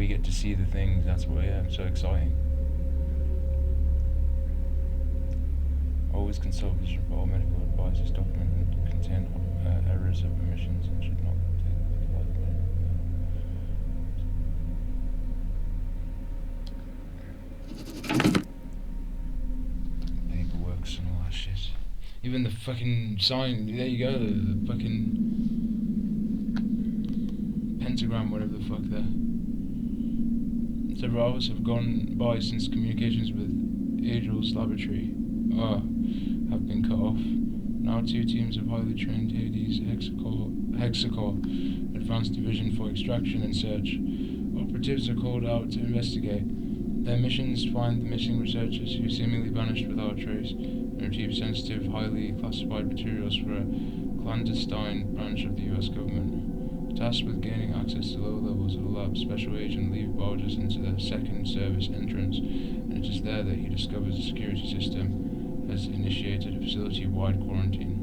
we get to see the things. That's why, yeah, it's so exciting. Always consult vision for all medical advice. Document and contain errors of omissions and should not take paperworks and all that shit. Even the fucking sign, there you go, the fucking pentagram, whatever the fuck there. Several hours have gone by since communications with Angel's laboratory have been cut off. Now 2 teams of highly trained Hades Hexacore Advanced Division for Extraction and Search operatives are called out to investigate. Their missions find the missing researchers who seemingly vanished without trace and retrieve sensitive, highly classified materials for a clandestine branch of the US government. Tasked with gaining access to lower levels of the lab, Special Agent Lee barges into the second service entrance, and it is there that he discovers the security system has initiated a facility-wide quarantine,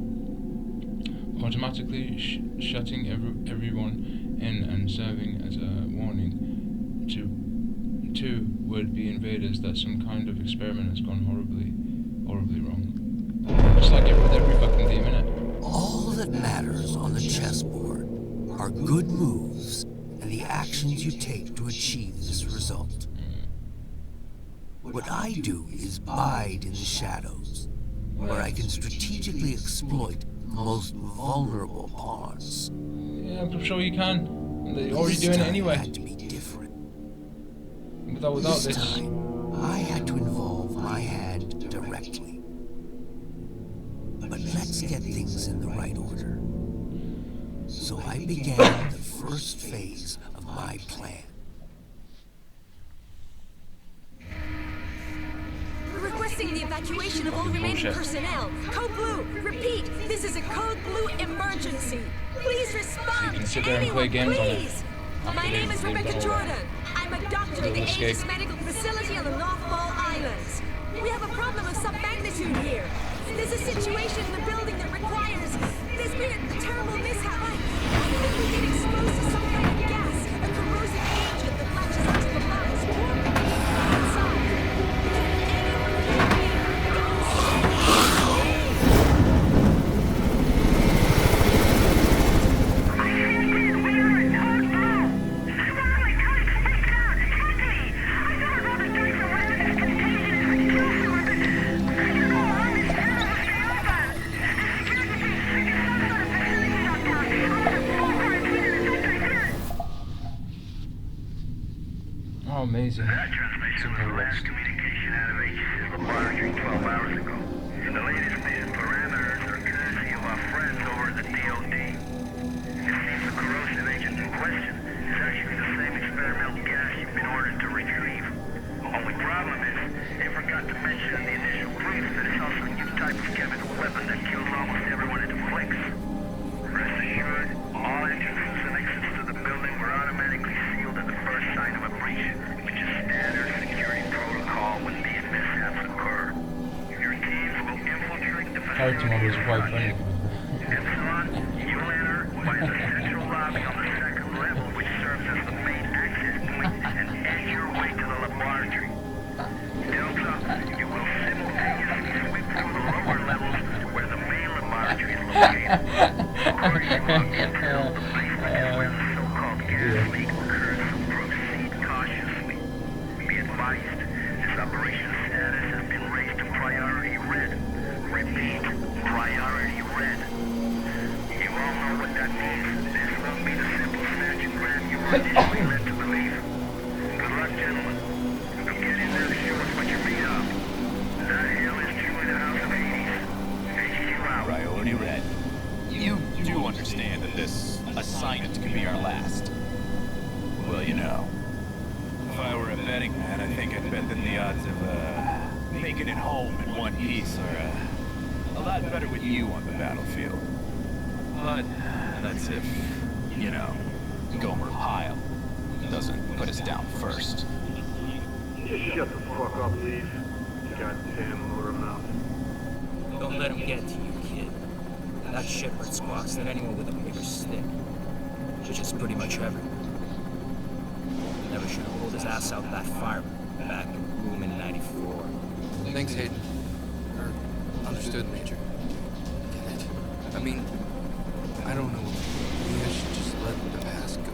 automatically shutting everyone in and serving as a warning to would-be invaders that some kind of experiment has gone horribly wrong. Just like with every fucking team, innit? All that matters on the chessboard are good moves and the actions you take to achieve this result. What I do is bide in the shadows, where I can strategically exploit the most vulnerable pawns. Yeah, I'm sure you can. They're already doing it anyway. Had to be different. Without this time, I had to involve my hand directly. But let's get things in the right order. So I began the first phase of my plan. Requesting the evacuation of all remaining personnel. Code Blue. Repeat, this is a Code Blue emergency. Please respond. You can sit there and play games please. on it. My name is Rebecca Jordan. I'm a doctor at the Aegis Medical Facility on the North Ball Islands. We have a problem of some magnitude here. There's a situation in the building that requires... There's been a terrible mishap. I think we get exposed to some kind of gas, a corrosive agent that latches onto the lungs. Inside. Oh, amazing. That transmission was the last communication out of Aegis' laboratory 12 hours ago. The latest mission parameters are courtesy of our friends over at the DOD. It seems the corrosive agent in question is actually the same experimental gas you've been ordered to retrieve. Only problem is, they forgot to mention in the initial brief that it's also a new type of chemical weapon that kills almost everyone it afflicts. Rest assured, all entrances and exits to the building were automatically sealed at the first sign of a breach, which is standard security protocol when these mishaps occur. Your teams will infiltrate the Character model is quite funny. Epsilon, you'll enter by the central lobby on the second level, which serves as the main access point, and edge your way to the laboratory. Delta, you will simultaneously sweep through the lower levels where the main laboratory is located. According to our intel, the basement is where the so-called gas leak occurred, so proceed cautiously. Be advised, this operation's status has been raised to priority red. Repeat, priority red. You all know what that means. This won't be the simple snatch and grab you were initially led to believe. Good luck, gentlemen. Now get in there to show us what you're made of. That hill is truly the house of Hades. HQ out. Priority red. You do understand that this assignment could be our last. Well, you know, if I were a betting man, I think I'd bet that the odds of making it home in one piece are a lot better with you on the battlefield. But that's if, you know, Gomer Pyle doesn't put us down first. Just shut the fuck up, Leaf. Goddamn motor mouth. Don't let him get to you, kid. That shepherd squawks at anyone with a bigger stick. Just pretty much everyone. Never should have pulled his ass out that fire back in room in 94. Thanks, Hayden. Or, understood, Major. Get it? I mean, I don't know. Maybe I should just let the past go.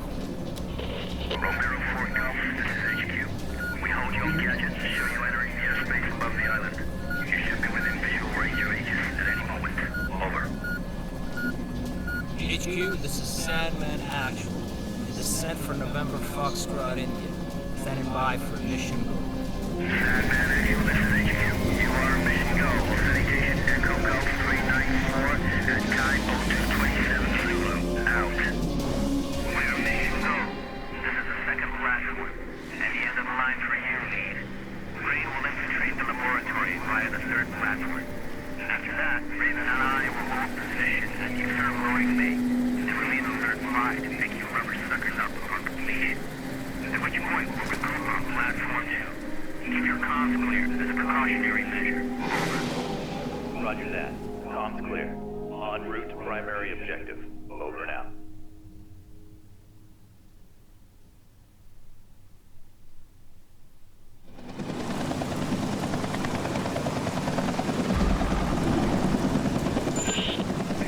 Romero 4 Golf, this is HQ. We hold your gadgets, show you entering the airspace above the island. You should be within visual range of Aegis at any moment. Over. HQ, this is Sandman Actual. Descent for November Foxtrot, India. Standing by for mission go. Sandman Actual, this is HQ. You are mission go. Citation Echo Golf 394 at time 0227 Zulu. Out. We're mission go. This is the second last one. And here's the line for you, lead. Green will infiltrate the laboratory via the third platform. After that, Raven and I will hold position and you start loading me. Then release alert 5 to pick you rubber suckers up upon completion. At which point we'll regroup on platform 2. Keep your comms clear as a precautionary measure. Over. Roger that. Comms clear. En route to primary objective. Over now.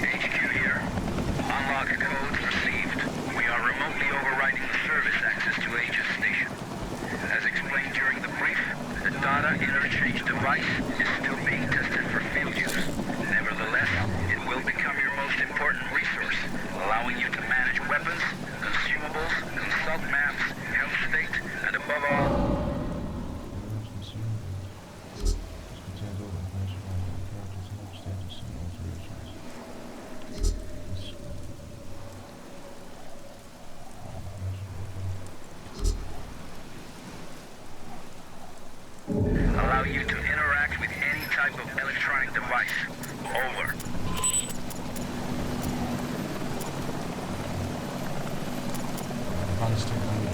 HQ here. Unlock codes received. We are remotely overriding the service access to Aegis Station. As explained during the brief, the data interchange device is still being tested for field use. Nevertheless, it will become your most important resource, allowing you to manage weapons, consumables, consult maps, health state, and above all, allow you to interact with any type of electronic device. Over. Advanced technology.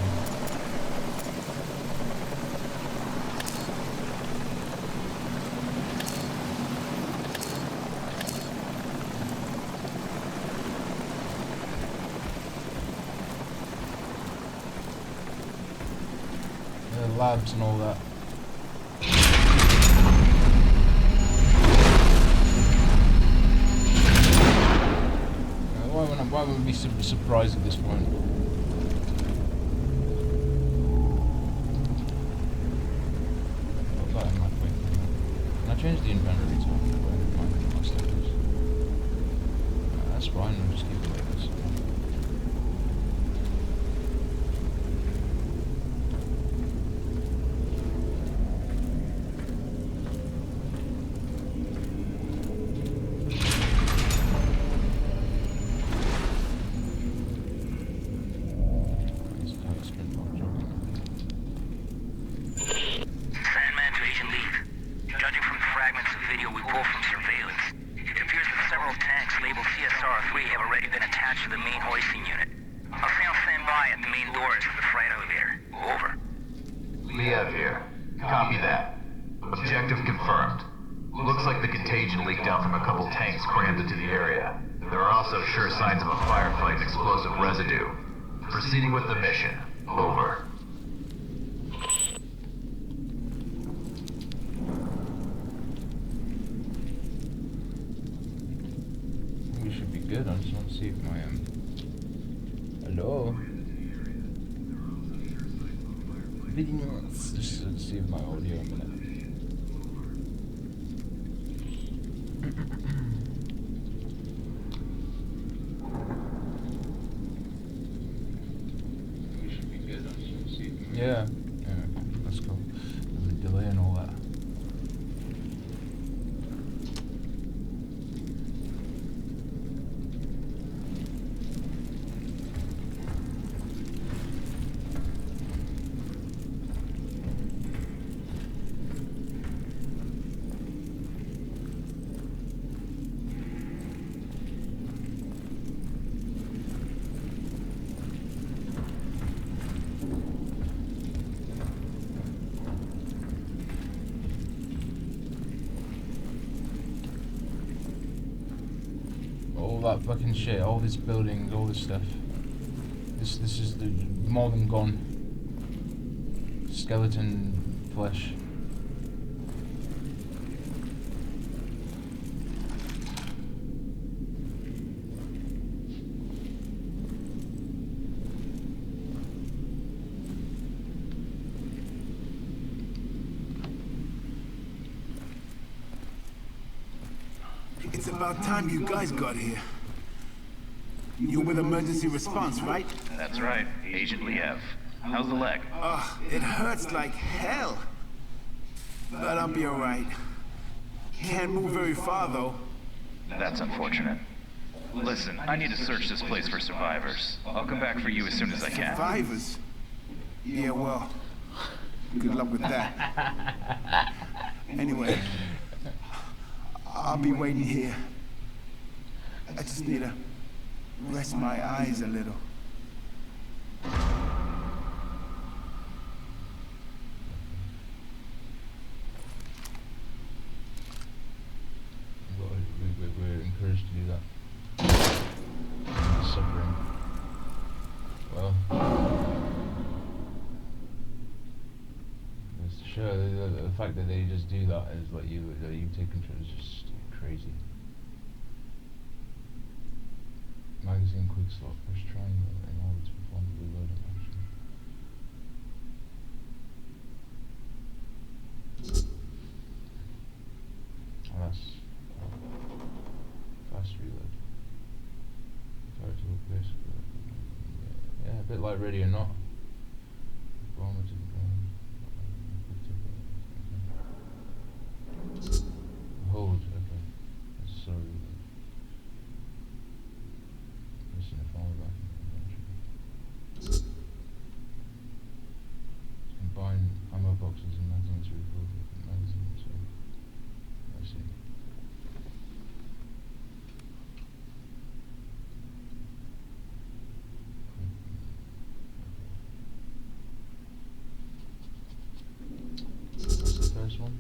Labs and all that. Why would we be surprised at this point? Put that in my quick. Can I change the inventory to where my stuff is? That's fine, we'll just keep it like this. Sandman to Agent Lead. Judging from the fragments of video we pulled from surveillance, it appears that several tanks labeled CSR-3 have already been attached to the main hoisting unit. I'll say I'll stand by at the main doors of the freight elevator. Over. Liev here. Copy that. Objective confirmed. Looks like the contagion leaked out from a couple tanks crammed into the area. There are also sure signs of a firefight and explosive residue. Proceeding with the mission. Over. We should be good. I just want to see if my hello. Videos. Just to see if my audio a minute. We should be good. I just want to see if yeah, that's cool. The delay and all that. All that fucking shit, all this buildings, all this stuff. This is more than gone. skeleton flesh. It's about time you guys got here. You're with emergency response, right? That's right, Agent Liev. How's the leg? It hurts like hell. But I'll be alright. Can't move very far, though. That's unfortunate. Listen, I need to search this place for survivors. I'll come back for you as soon as I can. Survivors? Yeah, well, good luck with that. Anyway, I'll be waiting here. I just need to rest my eyes a little. We're encouraged to do that. Suffering. Well, sure. The fact that they just do that is like you take control is just crazy. Magazine quick slot. Push triangle in order to perform the reloading action. Oh, that's fast reload. Fire to a place. Yeah, a bit like Ready or Not. Bomber to the ground. Hold, okay. That's so reload. Listen to follow back in the combine ammo boxes and magazines to refill the magazines. So I see. That's the first one.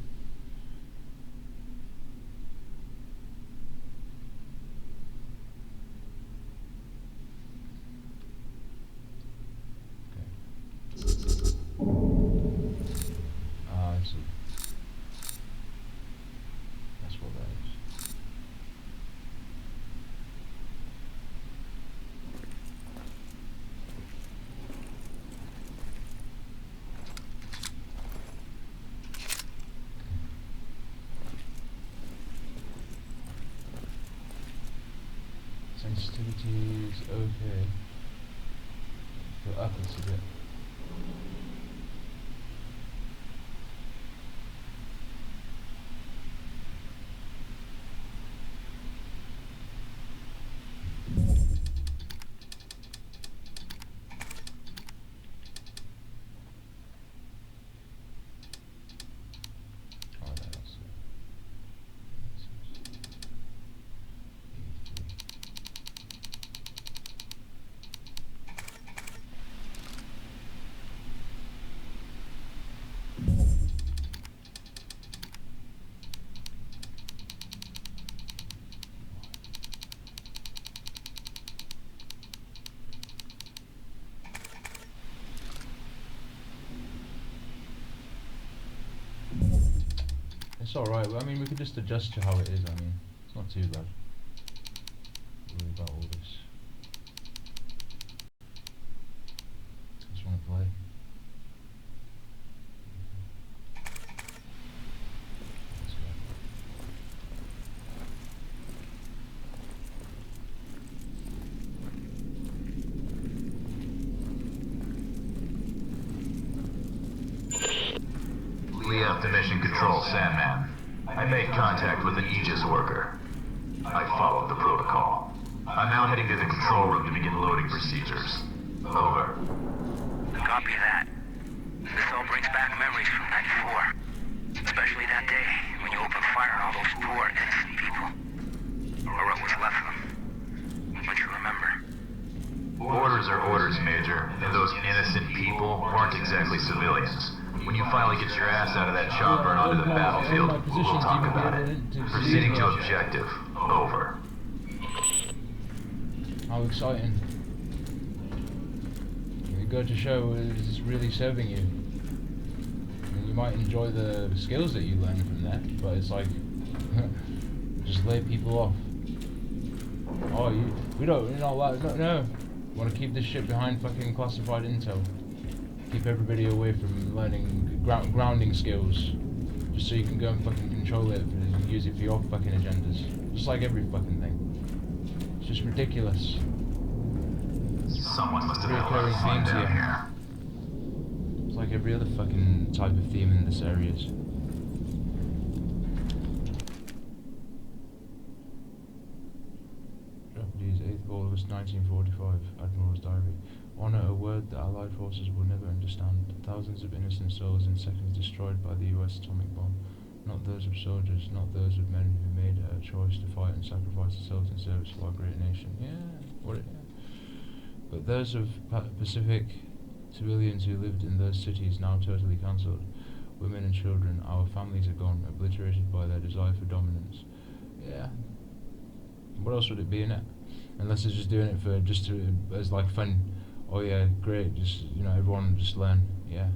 I see. That's what that is. Sensitivity is okay. Go up a bit. It's alright, I mean we could just adjust to how it is, I mean, it's not too bad. Don't worry about all this. Just want to play. Let's go. Liev to Mission Control, Sandman. I made contact with an Aegis worker. I followed the protocol. I'm now heading to the control room to begin loading procedures. Over. Copy that. This all brings back memories from 94. Especially that day when you opened fire on all those poor innocent people. Or what was left of them. Don't you remember? Orders are orders, Major, and those innocent people weren't exactly civilians. When you finally get your ass out of that chopper and onto the battlefield, we'll talk about it. Proceeding to objective. Over. How exciting. You got to show is this really serving you. you might enjoy the skills that you learn from there, but it's like just lay people off. Oh, we don't, you're not allowed. No. Want to keep this shit behind fucking classified intel. Keep everybody away from learning grounding skills, just so you can go and fucking control it and use it for your fucking agendas. Just like every fucking thing. It's just ridiculous. Someone must have had a lot of fun down here. It's like every other fucking type of theme in this area. Japanese 8th August 1945, Admiral's Diary. Honor, a word the Allied forces will never understand. Thousands of innocent souls in seconds destroyed by the US atomic bomb. Not those of soldiers, not those of men who made a choice to fight and sacrifice themselves in service for our great nation. But those of Pacific civilians who lived in those cities now totally cancelled. Women and children, our families are gone, obliterated by their desire for dominance. Yeah. What else would it be in it? Unless it's just doing it for as like fun. Oh yeah, great. Just everyone just learn. Yeah.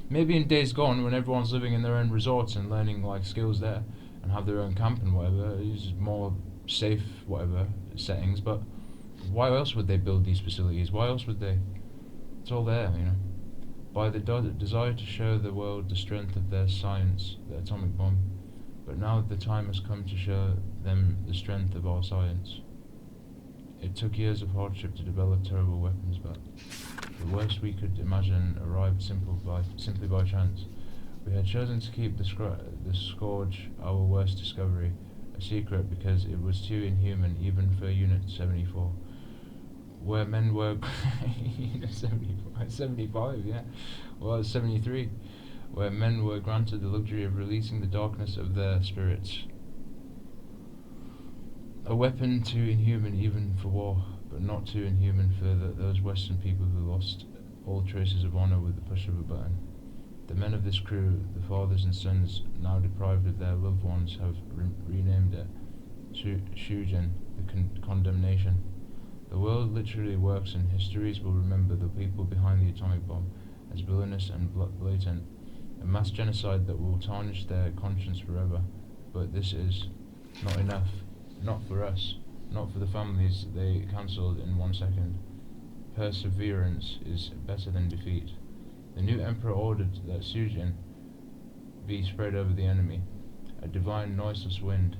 Maybe in days gone, when everyone's living in their own resorts and learning like skills there, and have their own camp and whatever, it's more safe whatever settings. But why else would they build these facilities? Why else would they? It's all there, By the desire to show the world the strength of their science, the atomic bomb. But now the time has come to show them the strength of our science. It took years of hardship to develop terrible weapons, but the worst we could imagine arrived simply by chance. We had chosen to keep the Scourge, our worst discovery, a secret because it was too inhuman even for Unit 74. Where men were... Unit 75, yeah. Well, 73. Where men were granted the luxury of releasing the darkness of their spirits. A weapon too inhuman even for war, but not too inhuman for those Western people who lost all traces of honor with the push of a button. The men of this crew, the fathers and sons now deprived of their loved ones, have renamed it Shujin, the condemnation. The world literally works, and histories will remember the people behind the atomic bomb as villainous and blatant, a mass genocide that will tarnish their conscience forever. But this is not enough. Not for us, not for the families they cancelled in 1 second. Perseverance is better than defeat. The new emperor ordered that Sujin be spread over the enemy, a divine noiseless wind,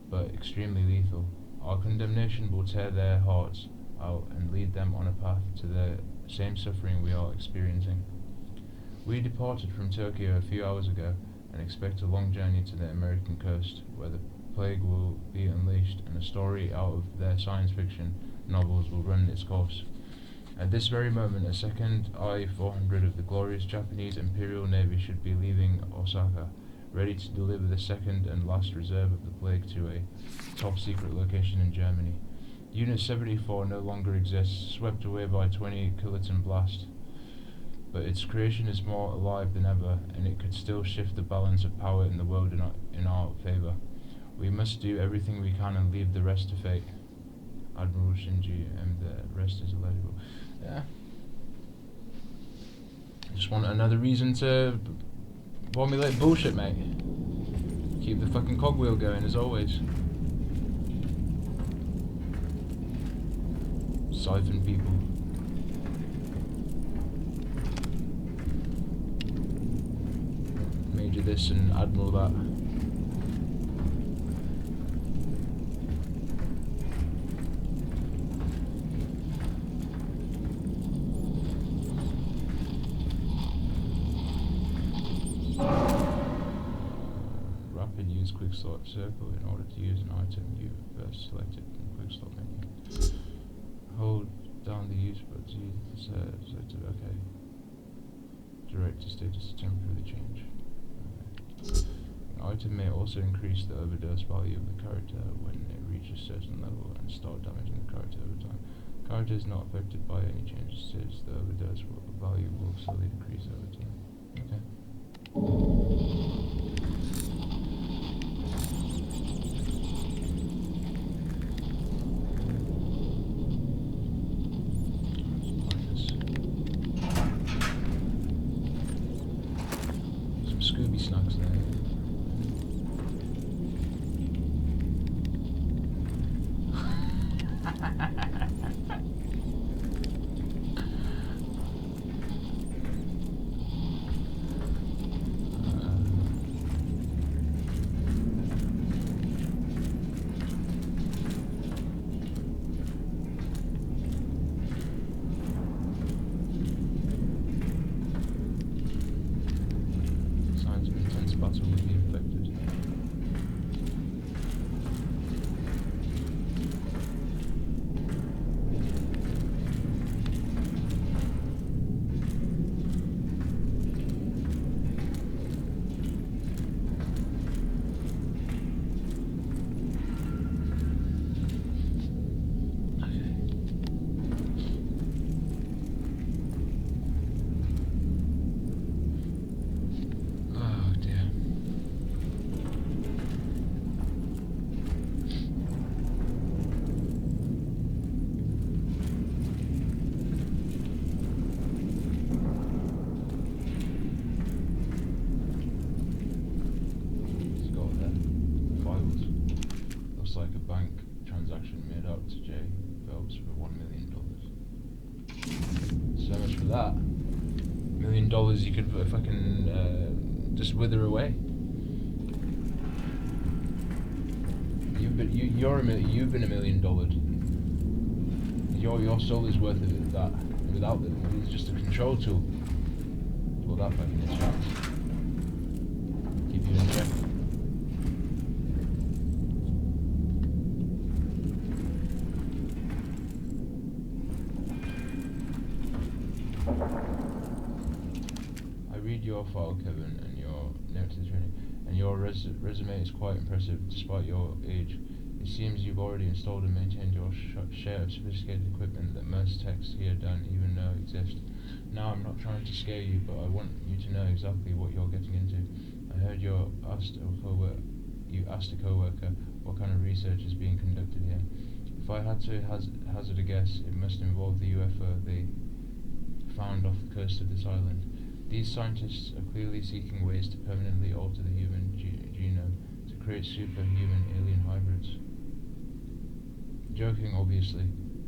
but extremely lethal. Our condemnation will tear their hearts out and lead them on a path to the same suffering we are experiencing. We departed from Tokyo a few hours ago and expect a long journey to the American coast, where the plague will be unleashed and a story out of their science fiction novels will run its course. At this very moment, a second I-400 of the glorious Japanese Imperial Navy should be leaving Osaka, ready to deliver the second and last reserve of the plague to a top-secret location in Germany. Unit 74 no longer exists, swept away by 20 kiloton blast, but its creation is more alive than ever, and it could still shift the balance of power in the world in our favor. We must do everything we can and leave the rest to fate. Admiral Shinji, and the rest is illegible. Yeah. Just want another reason to formulate bullshit, mate. Keep the fucking cogwheel going, as always. Siphon people. Major this and Admiral that. Rapid use quick slot circle in order to use an item you first selected from quick slot menu. Hold down the use button to use the selected. Okay. Direct to status to temporarily change. Okay. An item may also increase the overdose value of the character when it reaches a certain level and start damaging the character over time. Character is not affected by any changes to the overdose value will slowly decrease over time. Okay. like a bank transaction made out to J. Phelps for $1 million. So much for that. $1 million you could fucking just wither away. You've been $1 million. Your soul is worth it that. Without it, it's just a control tool. Well, that fucking is facts. Keep you in check. I read your file, Kevin, and your note to the training, and your resume is quite impressive despite your age. It seems you've already installed and maintained your share of sophisticated equipment that most techs here don't even know exist. Now, I'm not trying to scare you, but I want you to know exactly what you're getting into. I heard you asked a co-worker what kind of research is being conducted here. If I had to hazard a guess, it must involve the UFO they found off the coast of this island. These scientists are clearly seeking ways to permanently alter the human genome to create superhuman alien hybrids. Joking, obviously,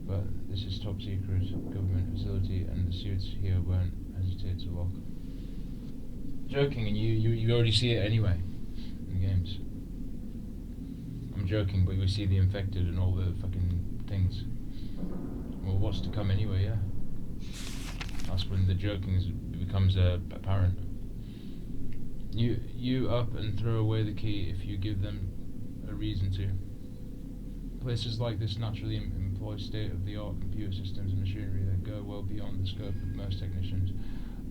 but this is top secret government facility, and the suits here won't hesitate to lock. Joking, and you already see it anyway in the games. I'm joking, but we see the infected and all the fucking things. Well, what's to come anyway? Yeah, that's when the joking becomes apparent. You up and throw away the key if you give them a reason to. Places like this naturally employ state-of-the-art computer systems and machinery that go well beyond the scope of most technicians.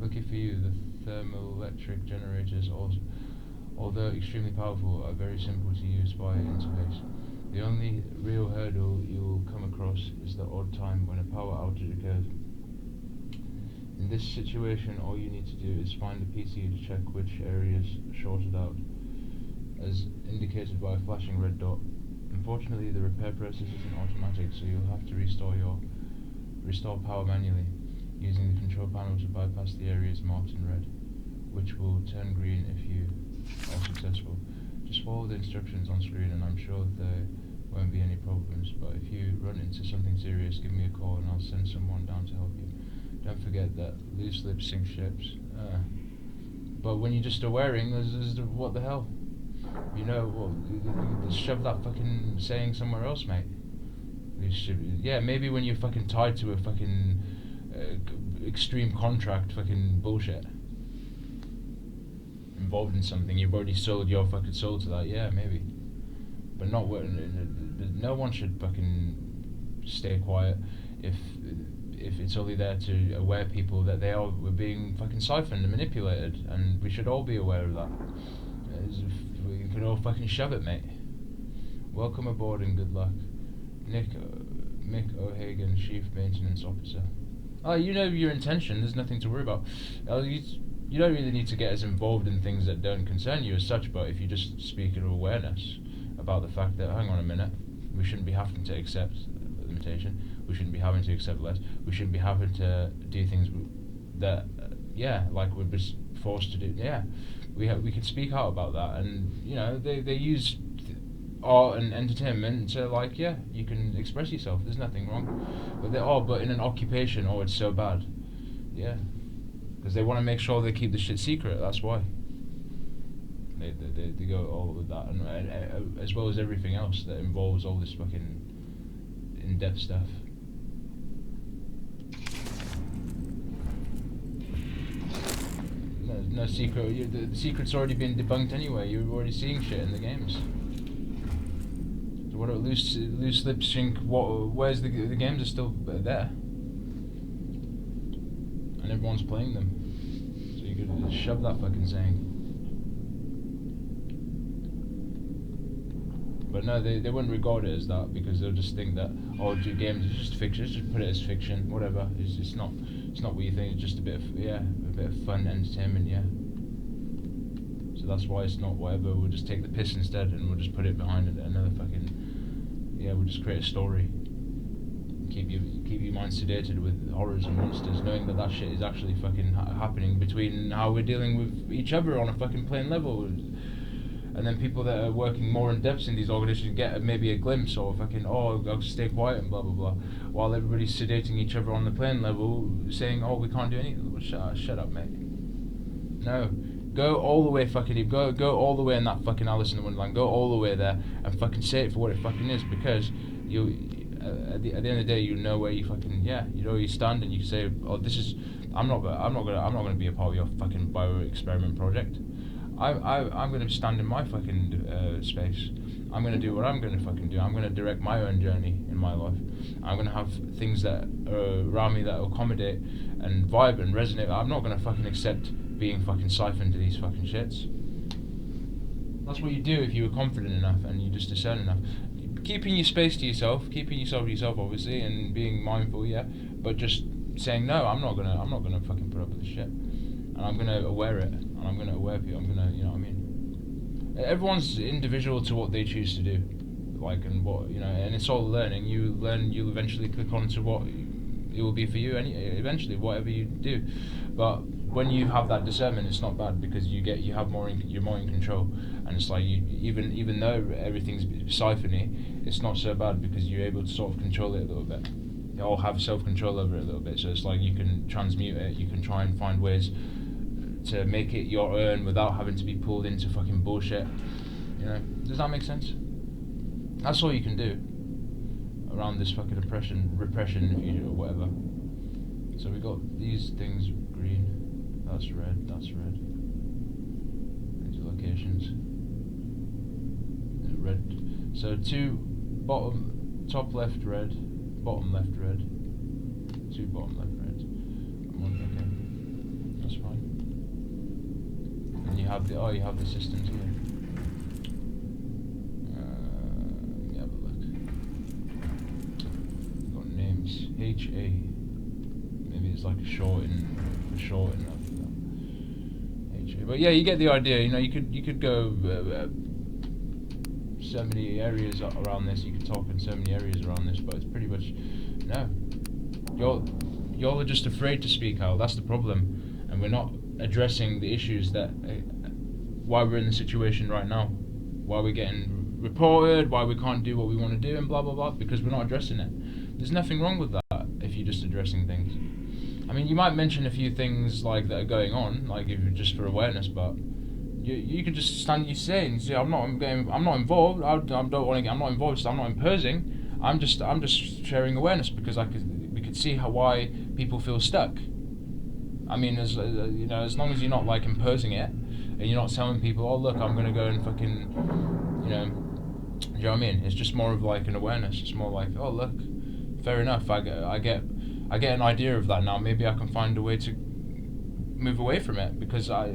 Lucky for you, the thermoelectric generators, although extremely powerful, are very simple to use via interface. The only real hurdle you'll come across is the odd time when a power outage occurs. In this situation, all you need to do is find the PC to check which areas shorted out, as indicated by a flashing red dot. Unfortunately, the repair process isn't automatic, so you'll have to restore power manually, using the control panel to bypass the areas marked in red, which will turn green if you are successful. Just follow the instructions on screen and I'm sure there won't be any problems, but if you run into something serious, give me a call and I'll send someone down to help you. Don't forget that loose lips sink ships. But when you're just awareing, there's what the hell? You know, well, just shove that fucking saying somewhere else, mate. Yeah, maybe when you're fucking tied to a fucking extreme contract fucking bullshit. Involved in something, you've already sold your fucking soul to that, yeah, maybe. But not no one should fucking stay quiet if it's only there to aware people that they are being fucking siphoned and manipulated, and we should all be aware of that. We can all fucking shove it, mate. Welcome aboard and good luck. Mick O'Hagan, Chief Maintenance Officer. Oh, you know your intention, there's nothing to worry about. You don't really need to get as involved in things that don't concern you as such, but if you just speak of awareness about the fact that, hang on a minute, we shouldn't be having to accept limitation, we shouldn't be having to accept less, we shouldn't be having to do things that, like we're just forced to do, we could speak out about that, and, you know, they use art and entertainment to, like, you can express yourself, there's nothing wrong, but but in an occupation, it's so bad, because they want to make sure they keep the shit secret, that's why. They go all with that, and as well as everything else that involves all this fucking in-depth stuff. No secret. The secret's already been debunked anyway. You're already seeing shit in the games. So what about loose lips sink? Where's the games are still there, and everyone's playing them. So you could just shove that fucking saying. But no, they wouldn't regard it as that, because they'll just think that, games is just fiction. Just put it as fiction, whatever. It's not what you think. It's just a bit of fun entertainment, So that's why it's not whatever. We'll just take the piss instead, and we'll just put it behind another fucking. We'll just create a story. Keep your mind sedated with horrors and monsters, knowing that shit is actually fucking happening between how we're dealing with each other on a fucking plain level. and then people that are working more in depth in these organizations get maybe a glimpse or fucking, oh, I'll stay quiet and blah blah blah, while everybody's sedating each other on the plane level, saying, oh, we can't do anything. Well, shut up, mate. No, go all the way, fucking go all the way in that fucking Alice in the Wonderland. Go all the way there and fucking say it for what it fucking is, because you at the end of the day, you know where you fucking, yeah, you know where you stand, and you can say, oh, this is, I'm not gonna be a part of your fucking bio experiment project. I'm gonna stand in my fucking space. I'm gonna do what I'm gonna fucking do. I'm gonna direct my own journey in my life. I'm gonna have things that are around me that accommodate and vibe and resonate. I'm not gonna fucking accept being fucking siphoned to these fucking shits. That's what you do if you were confident enough and you just discern enough. Keeping your space to yourself, obviously, and being mindful, yeah. But just saying no, I'm not gonna fucking put up with this shit, and I'm gonna aware it, and I'm gonna aware people. I'm gonna, you know what I mean. Everyone's individual to what they choose to do, like, and what, you know, and it's all learning. You learn, you'll eventually click on to what it will be for you, eventually, whatever you do. But when you have that discernment, it's not bad, because you're more in control, and it's like even though everything's siphony, it's not so bad, because you're able to sort of control it a little bit. You all have self-control over it a little bit, so it's like you can transmute it. You can try and find ways to make it your own without having to be pulled into fucking bullshit. You know, does that make sense? That's all you can do around this fucking repression, if you or whatever. So we got these things green. That's red. These are locations. Red. So top left red, bottom left red. 2 bottom left red. Okay. That's fine. And you have the systems here. Let me have a look. You've got names. HA. Maybe it's like a short enough. HA. But yeah, you get the idea. You know, you could go so many areas around this. You could talk in so many areas around this, but it's pretty much no. Y'all are just afraid to speak out. That's the problem, and we're not addressing the issues that why we're in the situation right now, why we're getting reported, why we can't do what we want to do, and blah blah blah, because we're not addressing it. There's nothing wrong with that if you're just addressing things. I mean, you might mention a few things like that are going on, like if just for awareness, but you could just stand your say and say, I'm not involved. I'm not involved. So I'm not imposing. I'm just sharing awareness, because we could see why people feel stuck. I mean, as you know, as long as you're not like imposing it, and you're not telling people, oh look, I'm gonna go and fucking, you know what I mean? It's just more of like an awareness. It's more like, oh look, fair enough. I get an idea of that now. Maybe I can find a way to move away from it, because I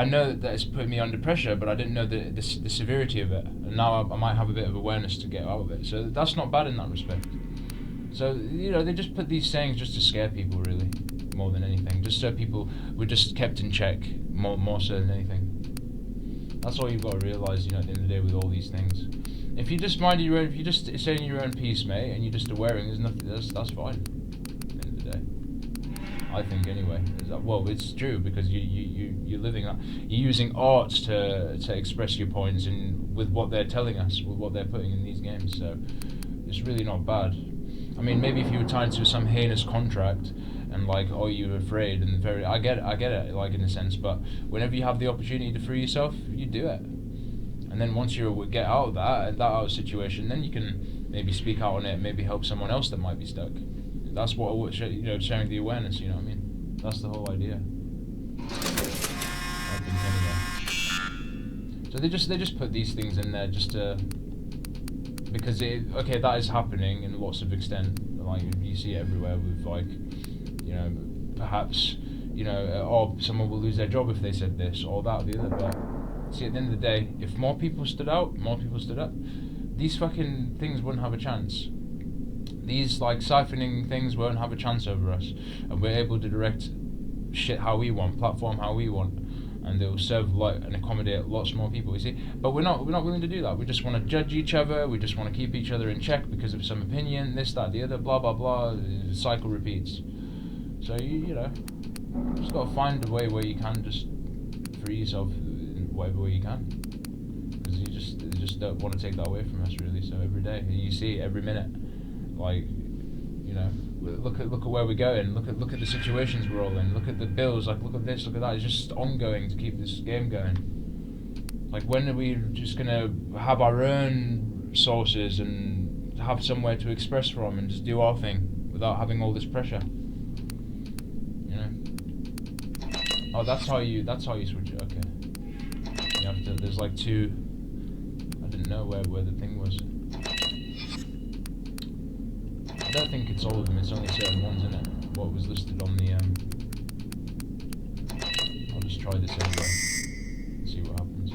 know that it's put me under pressure, but I didn't know the severity of it, and now I might have a bit of awareness to get out of it. So that's not bad in that respect. So, you know, they just put these sayings just to scare people, really, more than anything, just so people were just kept in check, more so than anything. That's all you've got to realise, you know, at the end of the day with all these things. If you just mind your own, if you just saying your own piece, mate, and you're just awareing, there's nothing. That's fine. At the end of the day, I think anyway. Well, it's true, because you're living that. You're using art to express your points and with what they're telling us, with what they're putting in these games. So it's really not bad. I mean, maybe if you were tied to some heinous contract and like, oh, you're afraid, and I get it, like in a sense. But whenever you have the opportunity to free yourself, you do it. And then once you get out of that out of situation, then you can maybe speak out on it, maybe help someone else that might be stuck. That's what, you know, sharing the awareness. You know what I mean? That's the whole idea. I think anyway. So they just put these things in there just to, because that is happening in lots of extent. Like you see it everywhere with like, you know, perhaps, you know, or someone will lose their job if they said this or that or the other. But see, at the end of the day, if more people stood up, these fucking things wouldn't have a chance. These like siphoning things won't have a chance over us, and we're able to direct shit how we want, platform how we want, and they'll serve like and accommodate lots more people. You see, but we're not willing to do that. We just want to judge each other. We just want to keep each other in check because of some opinion, this, that, the other, blah blah blah. The cycle repeats. So you know, just gotta find a way where you can just free yourself in whatever way you can. they just don't want to take that away from us, really. So every day, you see it every minute, like, you know, look at where we're going. Look at the situations we're all in. Look at the bills. Like, look at this. Look at that. It's just ongoing to keep this game going. Like, when are we just gonna have our own sources and have somewhere to express from and just do our thing without having all this pressure? You know. Oh, that's how you switch it. Okay. You have to. There's like two. I didn't know where the thing was. I don't think it's all of them. It's only certain ones, isn't it? What was listed on the I'll just try this anyway. See what happens.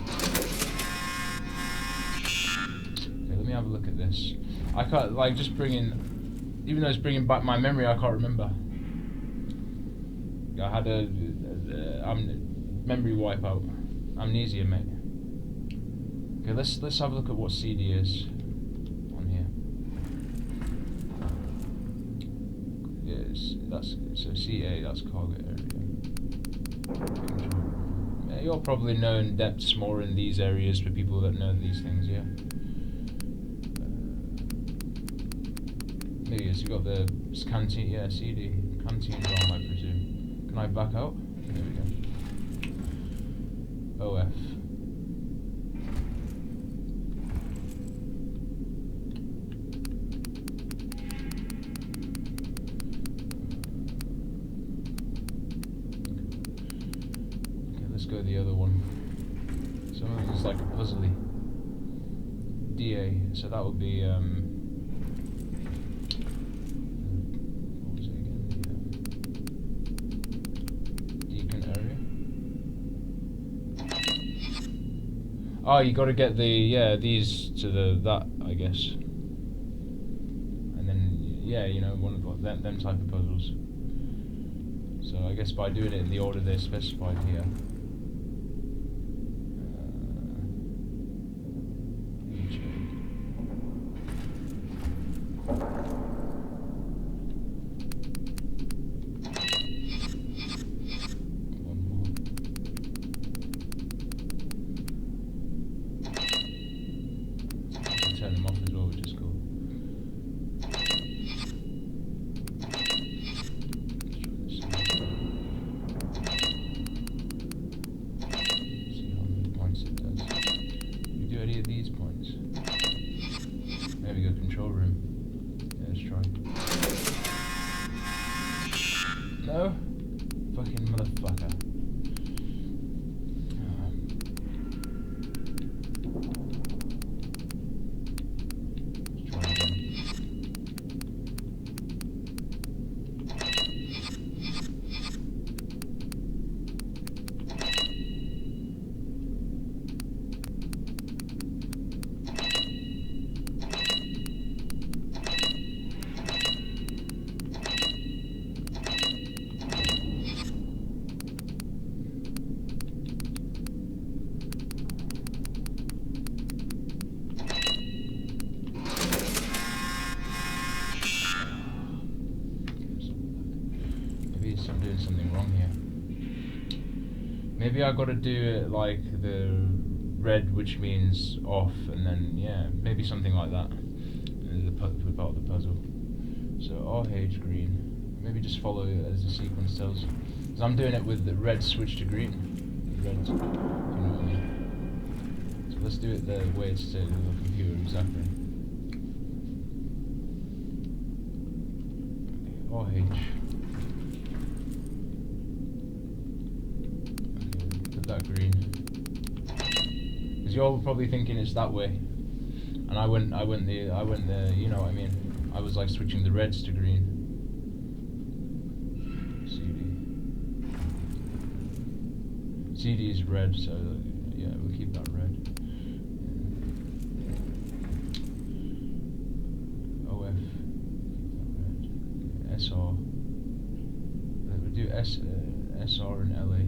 Okay, let me have a look at this. I can't, like, just bringing, even though it's bringing back my memory, I can't remember. I had a memory wipeout, amnesia, mate. Okay, let's have a look at what CD is on here. Yes, that's so CA. That's cargo area. Yeah, you'll probably know in depths more in these areas for people that know these things. Yeah. Maybe you got the canteen. Yeah, CD canteen ROM, I presume. Can I back out? There we go. OF. Let's go the other one. So it's like a puzzly. DA. So that would be what was it again? Deacon area. Oh, you got to get the these to that, I guess. And then you know, one of them type of puzzles. So I guess by doing it in the order they're specified here. Turn them off as well, which is cool. See how many points it does. We do any of these points. There we go, control room. Yeah, let's try. No? Fucking motherfucker. I'm doing something wrong here. Maybe I gotta do it like the red, which means off, and then maybe something like that. About the puzzle. So RH green. Maybe just follow it as the sequence tells. Because I'm doing it with the red switch to green. Red, you know what I mean. So let's do it the way it's set in the computer exactly. RH. That green, because you're probably thinking it's that way, and I went the you know what I mean. I was like switching the reds to green. CD is red, so yeah, we'll keep that red. OF, keep that red. SR. We'll do SR and LA.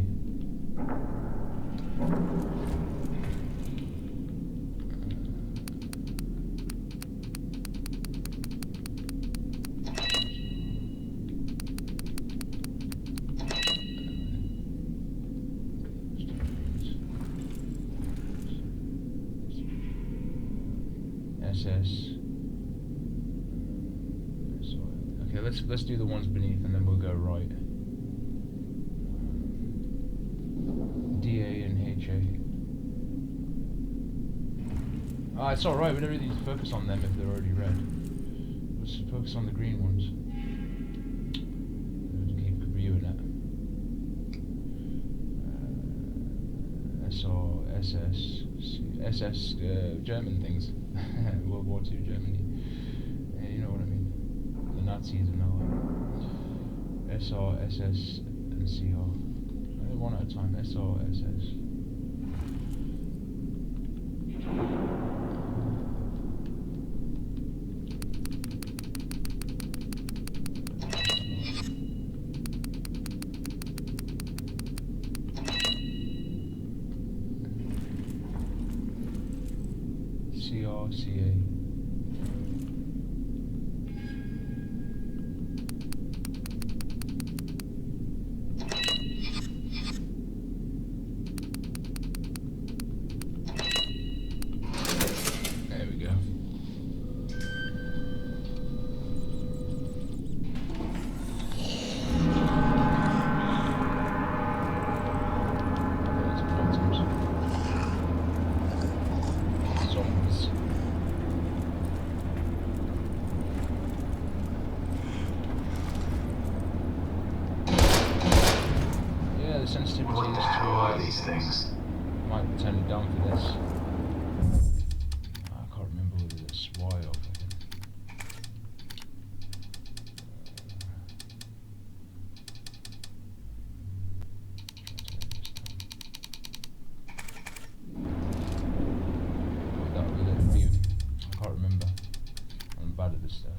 SS. Okay, let's do the ones beneath, and then we'll go right. DA and HA. Ah, it's alright, we don't really need to focus on them if they're already red. Let's focus on the green ones. Keep reviewing it. SR, SS, SS, German things. World War II Germany. Yeah, you know what I mean. The Nazis and all that. SR, SS, and CR. One at a time. SR, SS. CR, CA. There we go. Zombies. Yeah, the sensitivity What is the to hell are these things? might turn it down for this. I can't remember whether it's Y or fucking. That will it be? I can't remember. I'm bad at this stuff.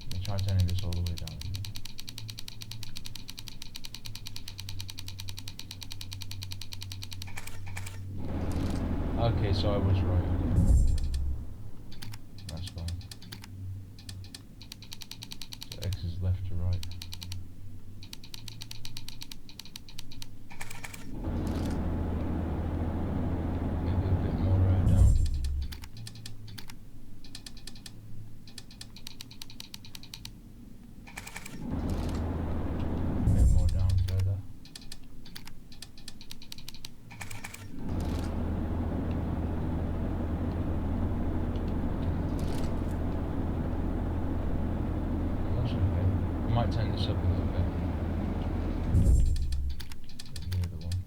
Let me try turning this all the way down. Okay, so I was right. Okay. That's fine. So X is left to right. Maybe a bit more down. A bit more down further. That's okay. I might turn this up a little bit. The other one.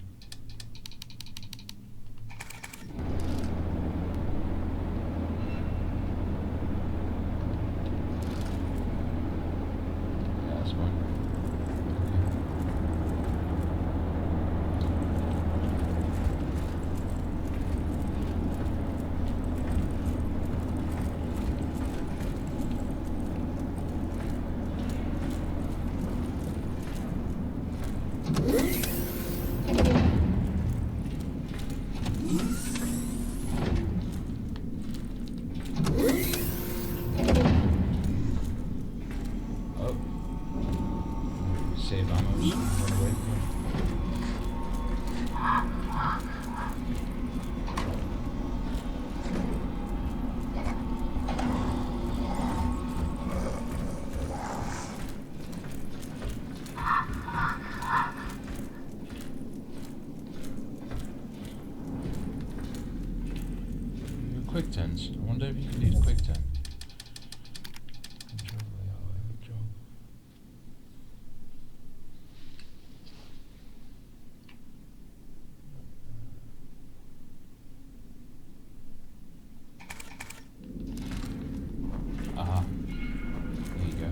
Yeah, that's fine. Oh. Save ammo. Run away from him. Quick turns. I wonder if you can use quick turn. Control AI, job. Aha. There you go.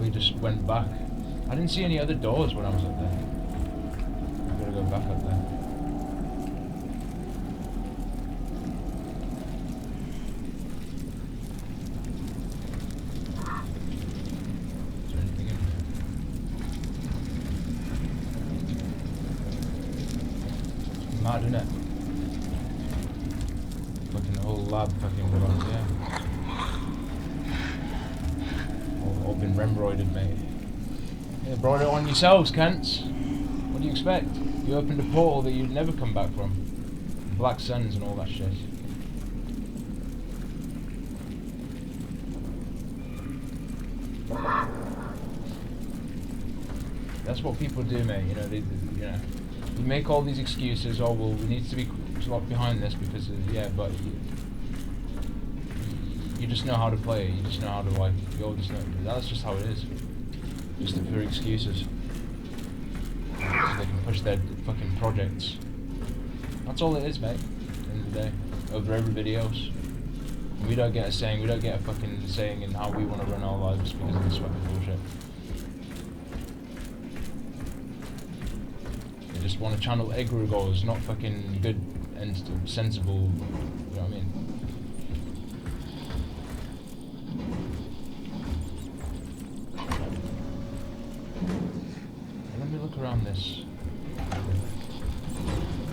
probably just went back. I didn't see any other doors when I was up there. I'm gonna go back up there. Is there anything in here? It's mad, isn't it? Fucking whole lab fucking belongs, yeah. All been remroided, mate. Yeah, brought it on yourselves, cunts. What do you expect? You opened a portal that you'd never come back from. Black suns and all that shit. That's what people do, mate. You know, you make all these excuses. Oh well, we need to be locked behind this because yeah, but you just know how to play it. You just know how to like. You all just know. That's just how it is. Just for excuses. So they can push their fucking projects. That's all it is, mate. At the end of the day, over everybody else. We don't get a saying. We don't get a fucking saying in how we want to run our lives because of this fucking bullshit. They just want to channel egregores, not fucking good and sensible. You know what I mean? Let me look around this.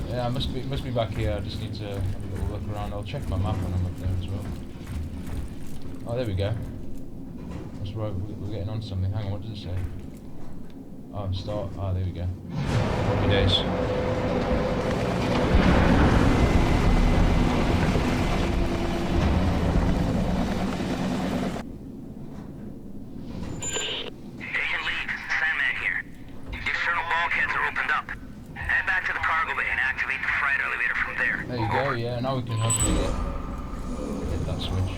Yeah, I must be back here. I just need to have a little look around. I'll check my map when I'm up there as well. Oh, there we go. That's right. We're getting on something. Hang on. What does it say? Oh, start. Ah, there we go. Happy days. There you go, yeah, now we can hopefully hit that switch.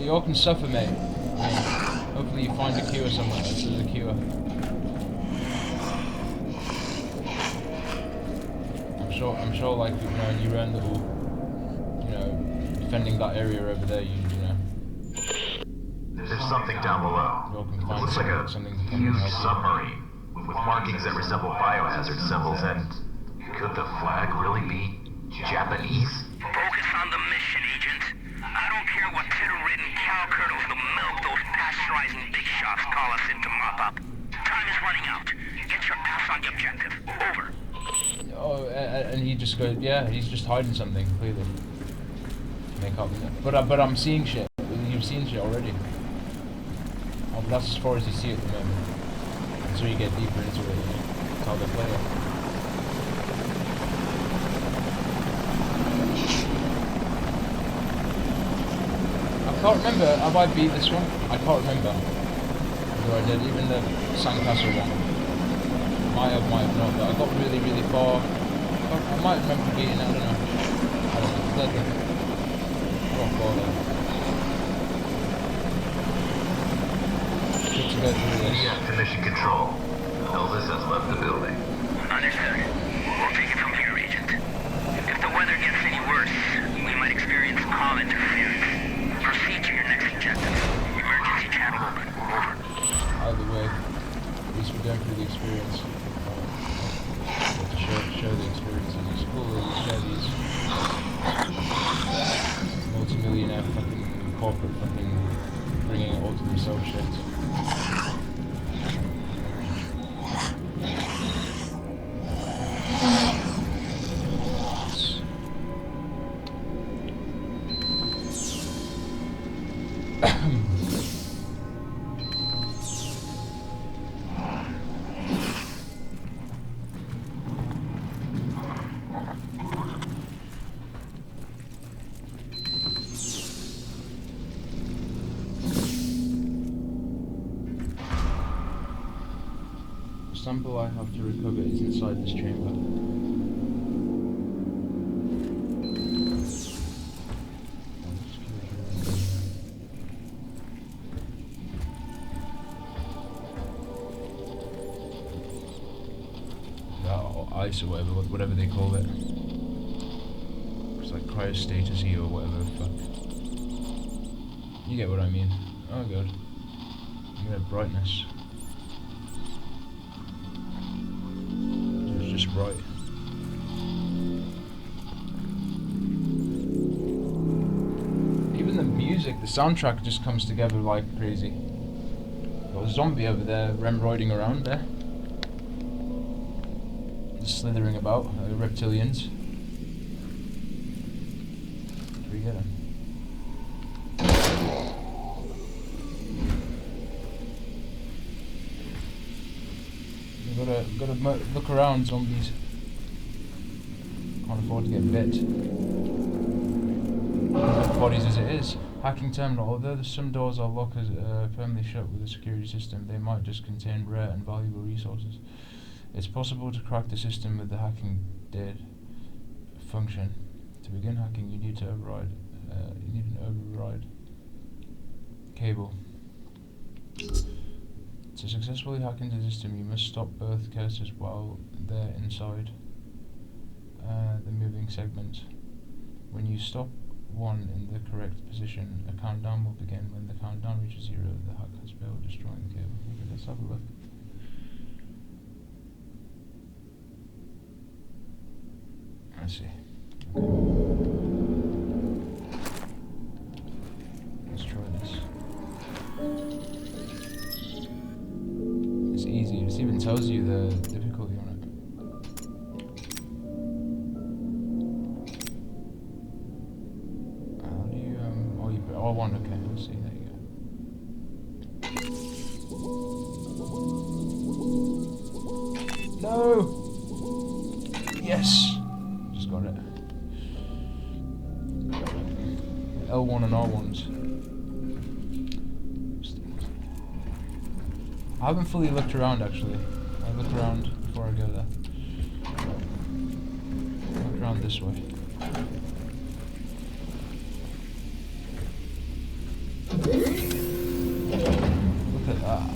You all can suffer, mate. I mean, hopefully you find a cure somewhere. This is a cure. I'm sure like, you know, in your own little, you know, defending that area over there, you know. There's something down below. You all can It find looks like a something to come and huge help you. submarine with markings that resemble biohazard symbols. And could the flag really be Japanese? Focus on the mission, Agent. I don't care what titter-ridden cow curdles the milk those pasteurizing big shots call us in to mop up. Time is running out. Get your ass on the objective. Over. Oh, and he just goes, yeah, he's just hiding something, clearly. Make up. But I'm seeing shit. You've seen shit already. Oh, but that's as far as you see at the moment. Until you get deeper into it, that's how they play it. I can't remember, have I beat this one? I can't remember. Whether I did, even the Sandcastle one. Might have not, but I got really, really far. I might remember beating it, I don't know. Bloody. Rock bother. Good to go through this. Yeah, to mission control. Elvis has left the building. Understood. We'll take it from here, Agent. If the weather gets any worse, we might experience comm interference. Proceed to your next objective. Emergency channel open. Over. Either way, at least we're going through the experience. To show the experiences. It's cool that you share these multi-millionaire fucking corporate fucking bringing it all to themselves shit. The sample I have to recover is inside this chamber. Or ice or whatever they call it. It's like cryostatus-y or whatever the fuck. You get what I mean. Oh god. Look at brightness. It's just right. Even the music, the soundtrack just comes together like crazy. Got a zombie over there, remroiding around there. Just slithering about, reptilians. Did we get him? Gotta look around, zombies. Can't afford to get bit. Bodies as it is. Hacking terminal. Although some doors are locked firmly shut with a security system, they might just contain rare and valuable resources. It's possible to crack the system with the hacking dead function. To begin hacking, you need to override. You need an override cable. To successfully hack into the system, you must stop both cursors while they're inside the moving segment. When you stop one in the correct position, a countdown will begin. When the countdown reaches 0, the hack has failed, destroying the cable. Okay, let's have a look. I see. Okay. Let's try this. It's easy. It even tells you the difficulty on it. How do you oh, one. Okay, let's see. There you go. No. Yes. Just got it. L1 and R1s. I haven't fully looked around actually. I'll look around before I go there. Look around this way. Look at that.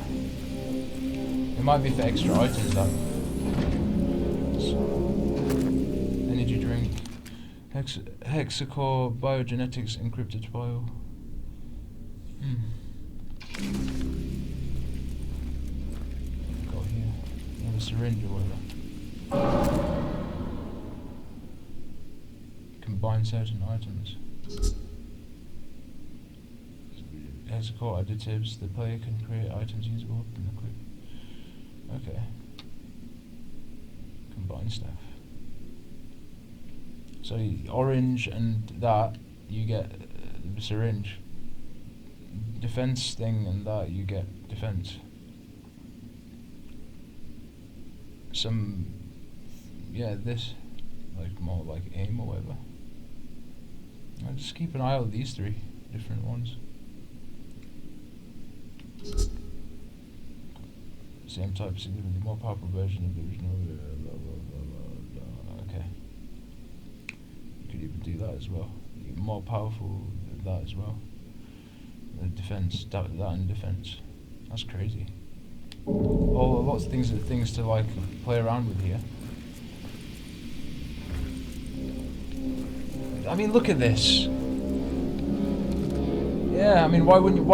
It might be for extra items though. Energy drink. Hexacore biogenetics encrypted file. Syringe or whatever. Combine certain items. Hexacore additives. The player can create items usable in the quick. Okay. Combine stuff. So orange and that you get the syringe. Defense thing and that you get defense. Some, yeah, this, like more like aim or whatever. I'll just keep an eye on these three different ones. Same type, significantly more powerful version of the original. Blah, blah, blah, blah, blah. Okay. You could even do that as well. Even more powerful than that as well. The defense, that and defense. That's crazy. Oh, lots of things to like play around with here. I mean, look at this. Yeah, I mean, why wouldn't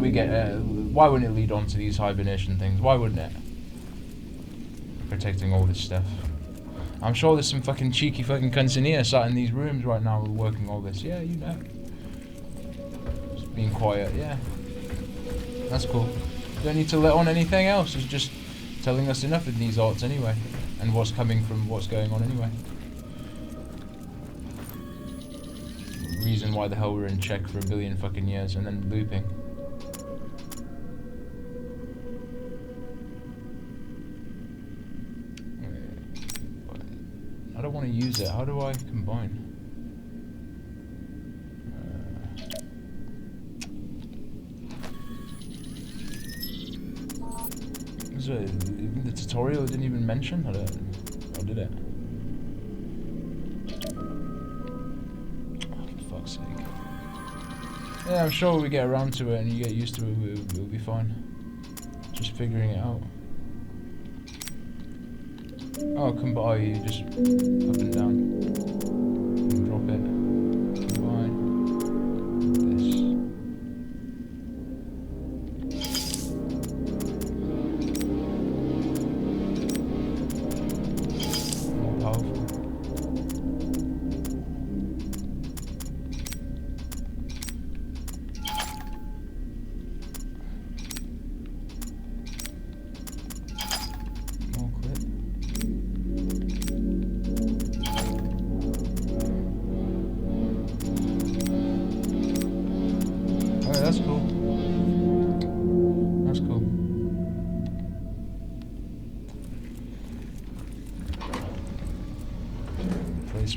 we get? Why wouldn't it lead on to these hibernation things? Why wouldn't it? Protecting all this stuff. I'm sure there's some fucking cheeky fucking cunts in here sat in these rooms right now working all this. Yeah, you know. Just being quiet. Yeah. That's cool. Don't need to let on anything else. It's just telling us enough in these arts anyway, and what's coming from what's going on anyway. Reason why the hell we're in check for a billion fucking years and then looping. I don't want to use it. How do I combine? Even the tutorial didn't even mention or did it? Oh, for fuck's sake. Yeah, I'm sure when we get around to it and you get used to it, we'll be fine. Just figuring it out. Oh, combine, you just up and down. And drop it. Combine. This.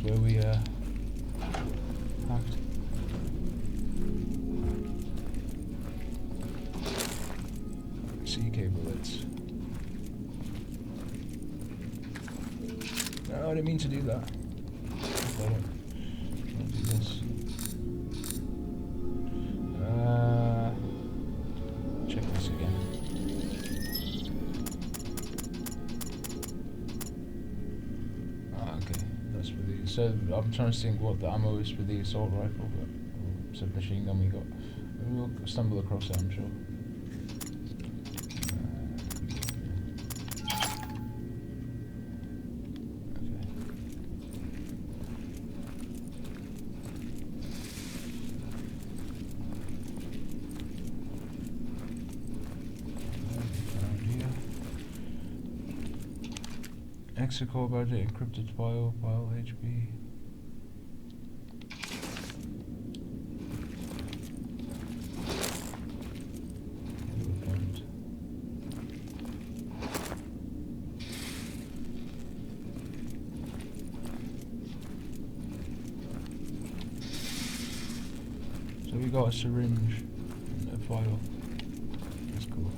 where we hacked. CK bullets. No, I didn't mean to do that. I'll do this. Check this again. Okay, that's for the. So I'm trying to think what the ammo is for the assault rifle, but submachine gun we got. We'll stumble across that, I'm sure. Execute budget, encrypted file HB. So we got a syringe and a file. That's cool.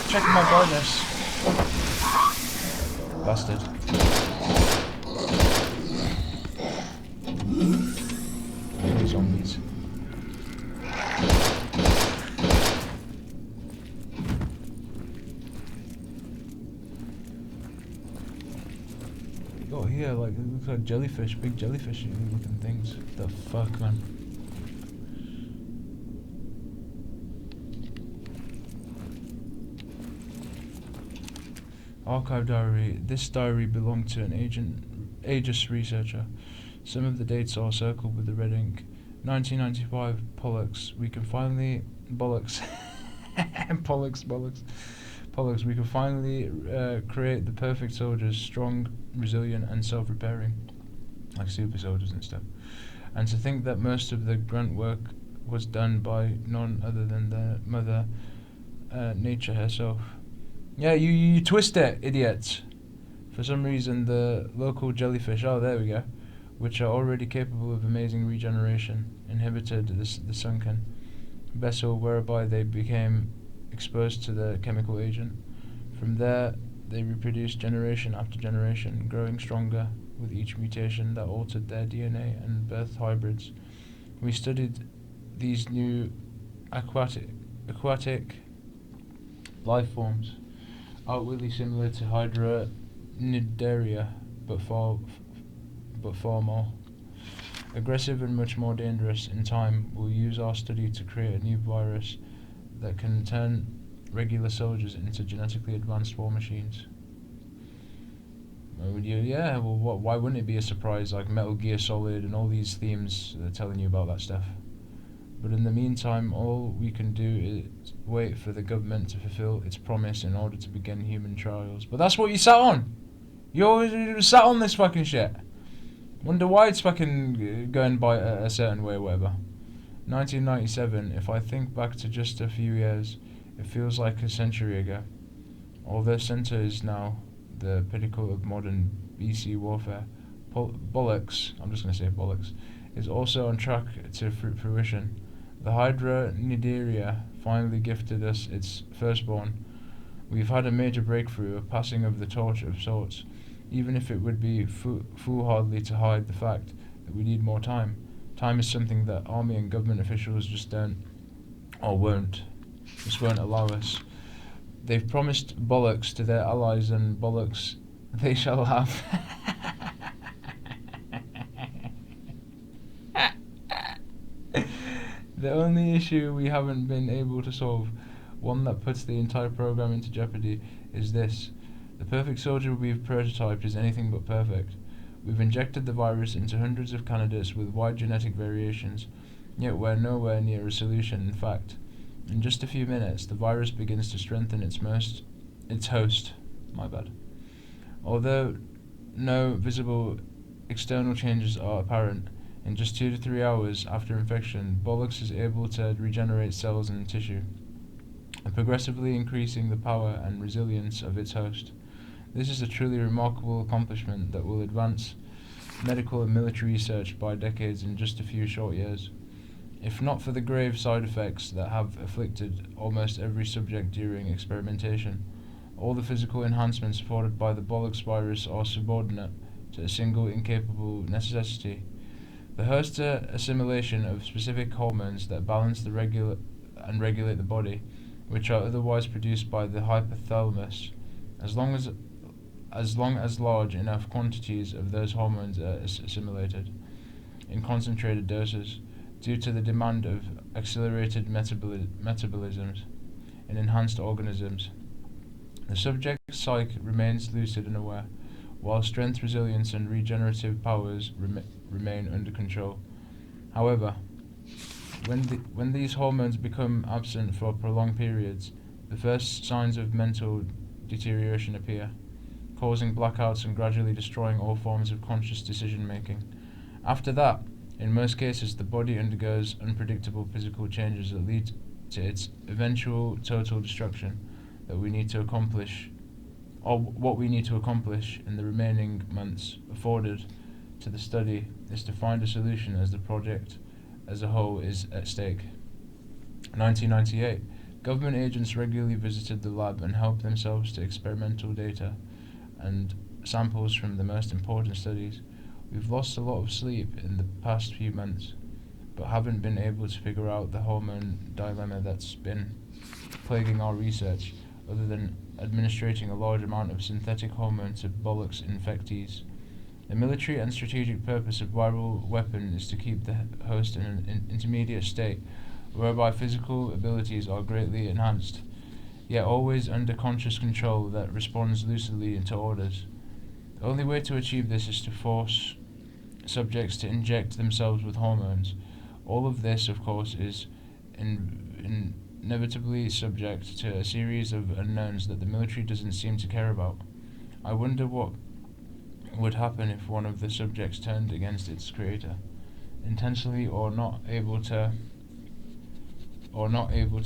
Checking my brightness. Bastard. Any zombies. We got here, like, it looks like jellyfish, big jellyfish looking things. The fuck, man. Archive diary. This diary belonged to an Aegis researcher. Some of the dates are circled with the red ink. 1995, Pollux. We can finally... Bollocks. Pollux. We can finally create the perfect soldiers, strong, resilient, and self-repairing. Like super soldiers and stuff. And to think that most of the grunt work was done by none other than the mother, nature herself. Yeah, you twist it, idiots. For some reason, the local jellyfish, oh, there we go, which are already capable of amazing regeneration, inhibited the sunken vessel whereby they became exposed to the chemical agent. From there, they reproduced generation after generation, growing stronger with each mutation that altered their DNA and birthed hybrids. We studied these new aquatic life forms. Outwardly similar to Hydra nidaria, but far more aggressive and much more dangerous. In time, we'll use our study to create a new virus that can turn regular soldiers into genetically advanced war machines. Yeah, well, why wouldn't it be a surprise? Like Metal Gear Solid and all these themes, they're telling you about that stuff. But in the meantime, all we can do is wait for the government to fulfill its promise in order to begin human trials. But that's what you sat on! You sat on this fucking shit! Wonder why it's fucking going by a certain way or whatever. 1997, if I think back to just a few years, it feels like a century ago. Although Center is now the pinnacle of modern BC warfare, Bollocks, I'm just going to say Bollocks, is also on track to fruition. The Hydra nidaria finally gifted us its firstborn. We've had a major breakthrough, a passing of the torch of sorts, even if it would be foolhardy to hide the fact that we need more time. Time is something that army and government officials just don't, or won't allow us. They've promised Bollocks to their allies, and Bollocks they shall have. The only issue we haven't been able to solve, one that puts the entire program into jeopardy, is this. The The perfect soldier we've prototyped is anything but perfect. We've injected the virus into hundreds of candidates with wide genetic variations, yet we're nowhere near a solution. In fact, in just a few minutes, the virus begins to strengthen its host. My bad. Although no visible external changes are apparent, in just 2 to 3 hours after infection, Bollocks is able to regenerate cells and tissue, and progressively increasing the power and resilience of its host. This is a truly remarkable accomplishment that will advance medical and military research by decades in just a few short years. If not for the grave side effects that have afflicted almost every subject during experimentation, all the physical enhancements afforded by the Bollocks virus are subordinate to a single incapable necessity: the host assimilation of specific hormones that balance the regulate the body, which are otherwise produced by the hypothalamus, as long as large enough quantities of those hormones are assimilated in concentrated doses, due to the demand of accelerated metabolisms in enhanced organisms. The subject's psyche remains lucid and aware, while strength, resilience, and regenerative powers remain under control. However, when these hormones become absent for prolonged periods, the first signs of mental deterioration appear, causing blackouts and gradually destroying all forms of conscious decision-making. After that, in most cases, the body undergoes unpredictable physical changes that lead to its eventual total destruction that we need to accomplish, or what we need to accomplish in the remaining months afforded to the study is to find a solution as the project as a whole is at stake. 1998. Government agents regularly visited the lab and helped themselves to experimental data and samples from the most important studies. We've lost a lot of sleep in the past few months, but haven't been able to figure out the hormone dilemma that's been plaguing our research, other than administrating a large amount of synthetic hormone to Bollocks infectees. The military and strategic purpose of viral weapon is to keep the host in an intermediate state, whereby physical abilities are greatly enhanced, yet always under conscious control that responds lucidly to orders. The only way to achieve this is to force subjects to inject themselves with hormones. All of this, of course, is inevitably subject to a series of unknowns that the military doesn't seem to care about. I wonder what would happen if one of the subjects turned against its creator, intentionally or not able to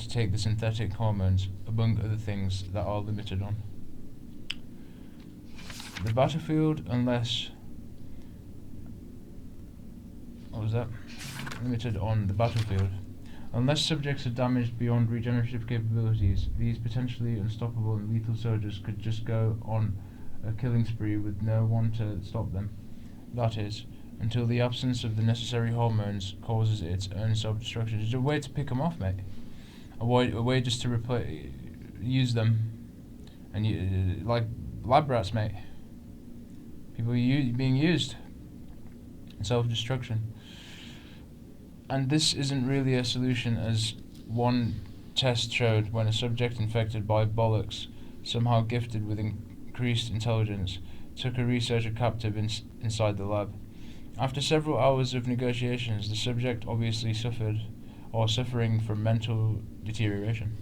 take the synthetic hormones, among other things that are limited on the battlefield, limited on the battlefield. Unless subjects are damaged beyond regenerative capabilities, these potentially unstoppable and lethal soldiers could just go on a killing spree with no one to stop them. That is, until the absence of the necessary hormones causes its own self-destruction. It's a way to pick them off, mate. A way just to use them, and like lab rats, mate. People being used. Self-destruction. And this isn't really a solution, as one test showed when a subject infected by Bollocks, somehow gifted with increased intelligence, took a researcher captive inside the lab. After several hours of negotiations, the subject obviously suffering from mental deterioration,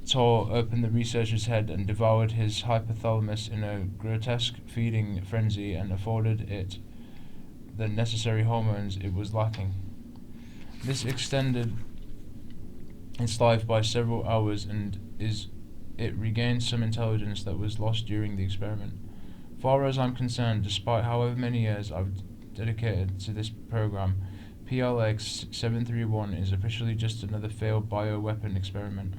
tore open the researcher's head and devoured his hypothalamus in a grotesque feeding frenzy, and afforded it the necessary hormones it was lacking. This extended its life by several hours, and it regained some intelligence that was lost during the experiment. Far as I'm concerned, despite however many years I've dedicated to this program, PLX-731 is officially just another failed bioweapon experiment.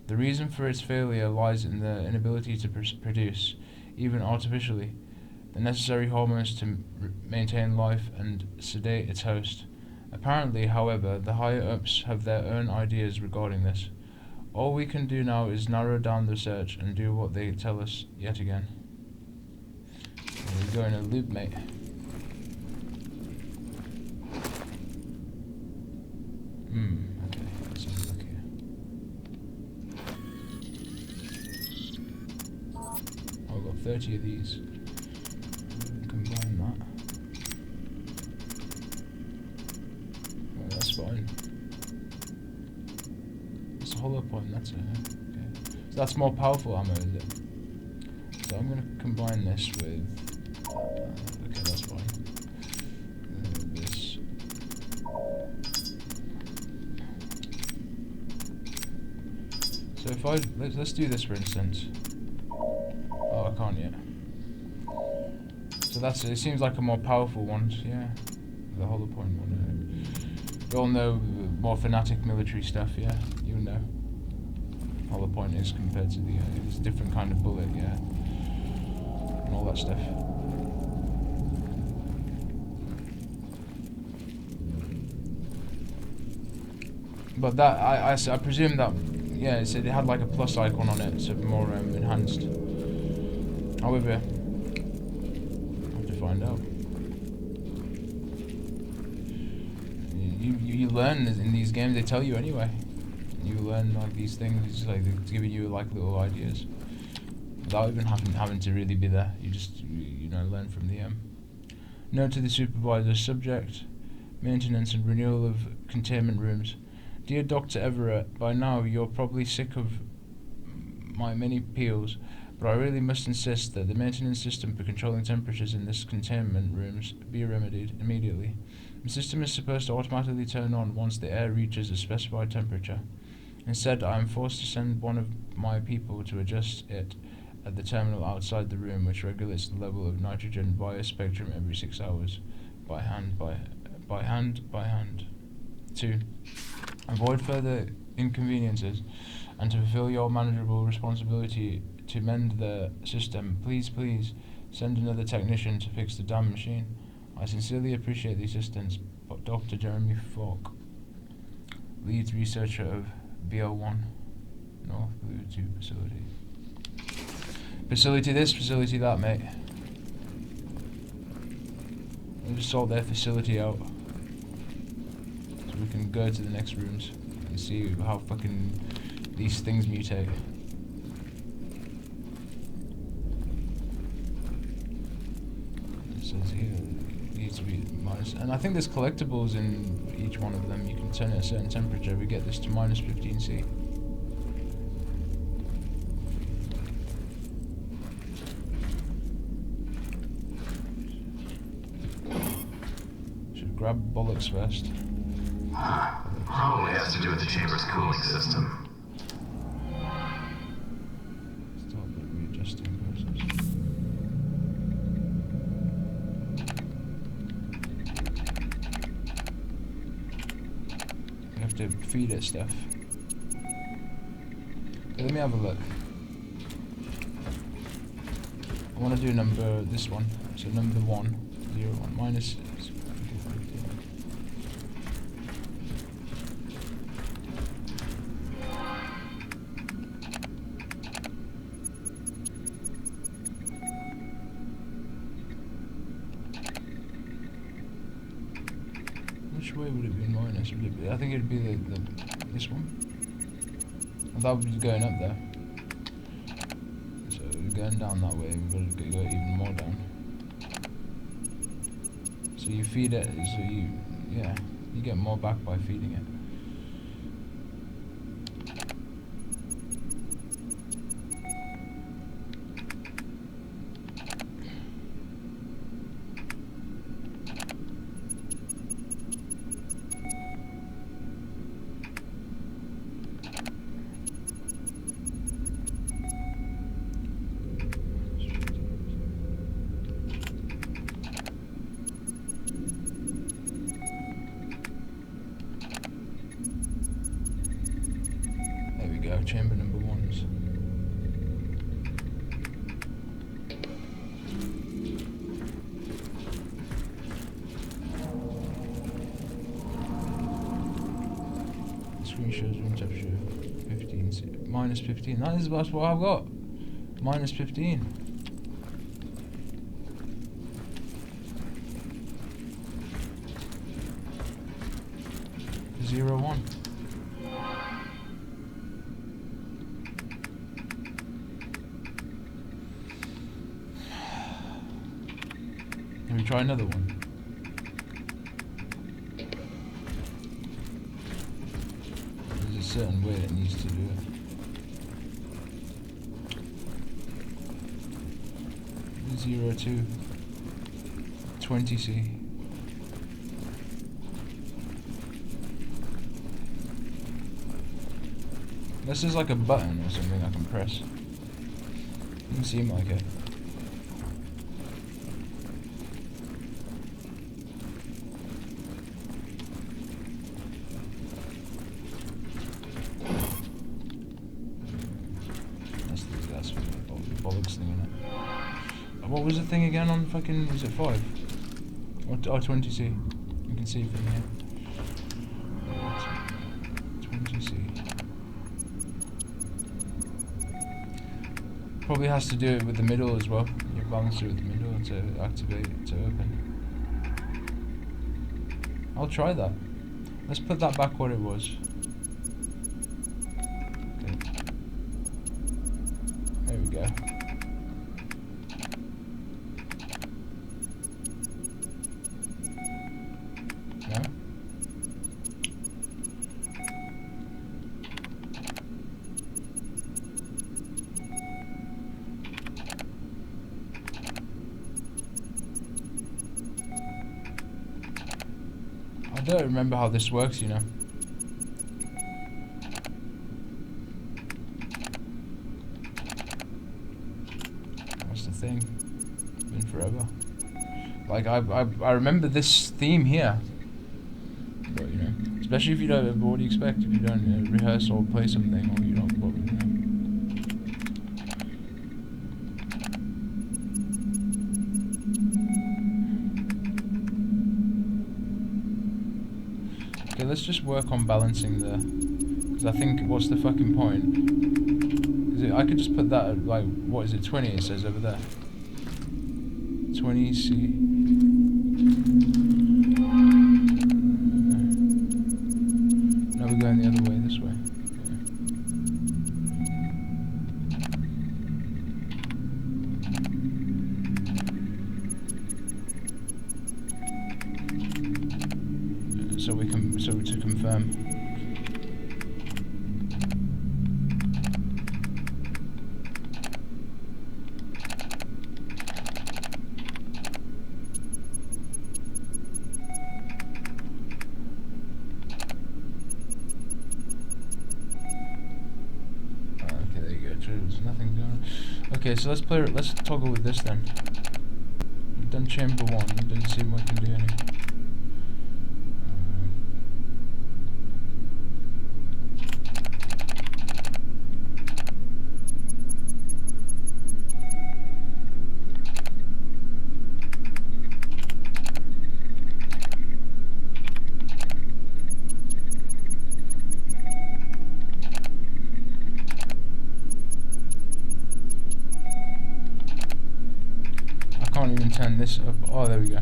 The reason for its failure lies in the inability to produce, even artificially, the necessary hormones to maintain life and sedate its host. Apparently, however, the higher-ups have their own ideas regarding this. All we can do now is narrow down the search and do what they tell us yet again. We go in a loop, mate. Okay, let's have a look here. 30 of these. Combine that. Oh, that's fine. It's a hollow point, that's it. Okay. So that's more powerful ammo, is it? So I'm gonna combine this with. Okay, that's fine. This. So if I let's do this for instance. Oh, I can't yet. So that's it. Seems like a more powerful one. Yeah, the hollow point one. You all know more fanatic military stuff. Yeah, you know. Hollow point is compared to the. It's a different kind of bullet. Yeah, and all that stuff. But that I presume that. Yeah, it had like a plus icon on it, so more enhanced. However, I have to find out. You learn in these games. They tell you anyway. You learn like these things. It's like they're giving you like little ideas without even having to really be there. You just you know learn from the Note to the supervisor: subject, maintenance and renewal of containment rooms. Dear Dr. Everett, by now you're probably sick of my many appeals, but I really must insist that the maintenance system for controlling temperatures in this containment rooms be remedied immediately. The system is supposed to automatically turn on once the air reaches a specified temperature. Instead, I am forced to send one of my people to adjust it at the terminal outside the room, which regulates the level of nitrogen via spectrum every 6 hours, by hand. 2. Avoid further inconveniences, and to fulfill your manageable responsibility to mend the system, please send another technician to fix the damn machine. I sincerely appreciate the assistance, but Dr. Jeremy Falk, lead researcher of BL1, North Blue 2 facility. Facility this, facility that, mate. We'll just sort their facility out. So we can go to the next rooms and see how fucking these things mutate. It says here it needs to be minus, and I think there's collectibles in each one of them. You can turn it at a certain temperature. We get this to minus 15°C. Should grab bollocks first. Probably has to do with the chamber's cooling system. Start the readjusting process. We have to feed it stuff. Okay, let me have a look. I want to do this one. So number 1, 0, 1, minus. Which way would it be minus? Would it be, I think it'd be this one. And that would be going up there. So we're going down that way, we've got to go even more down. So you feed it, so you get more back by feeding it. Chamber number 1's. The screen shows room temperature 15, minus 15. That's what I've got. Minus 15. Zero 1. try another one. There's a certain way that needs to do it. 02 20C. This is like a button or something I can press. Doesn't seem like it. That's the bollocks thing, innit? What was the thing again on fucking, was it 5? Or 20C? You can see from here. 20C. Probably has to do it with the middle as well. You balance it with the middle to activate it to open. I'll try that. Let's put that back what it was. Okay. There we go. No? I don't remember how this works, you know. What's the thing? It's been forever. Like I remember this theme here, but you know, especially if you don't. What do you expect if you don't rehearse or play something, or you don't? What, you know? Okay, let's just work on balancing the. Because I think, what's the fucking point? I could just put that at, like, what is it, 20 it says over there. 20C. No, we're going the other way, this way. So to confirm. Okay, there you go. There's nothing going. Okay, so let's toggle with this then. We've done chamber 1. It doesn't seem like we can do anything. I can't even turn this up. Oh, there we go. I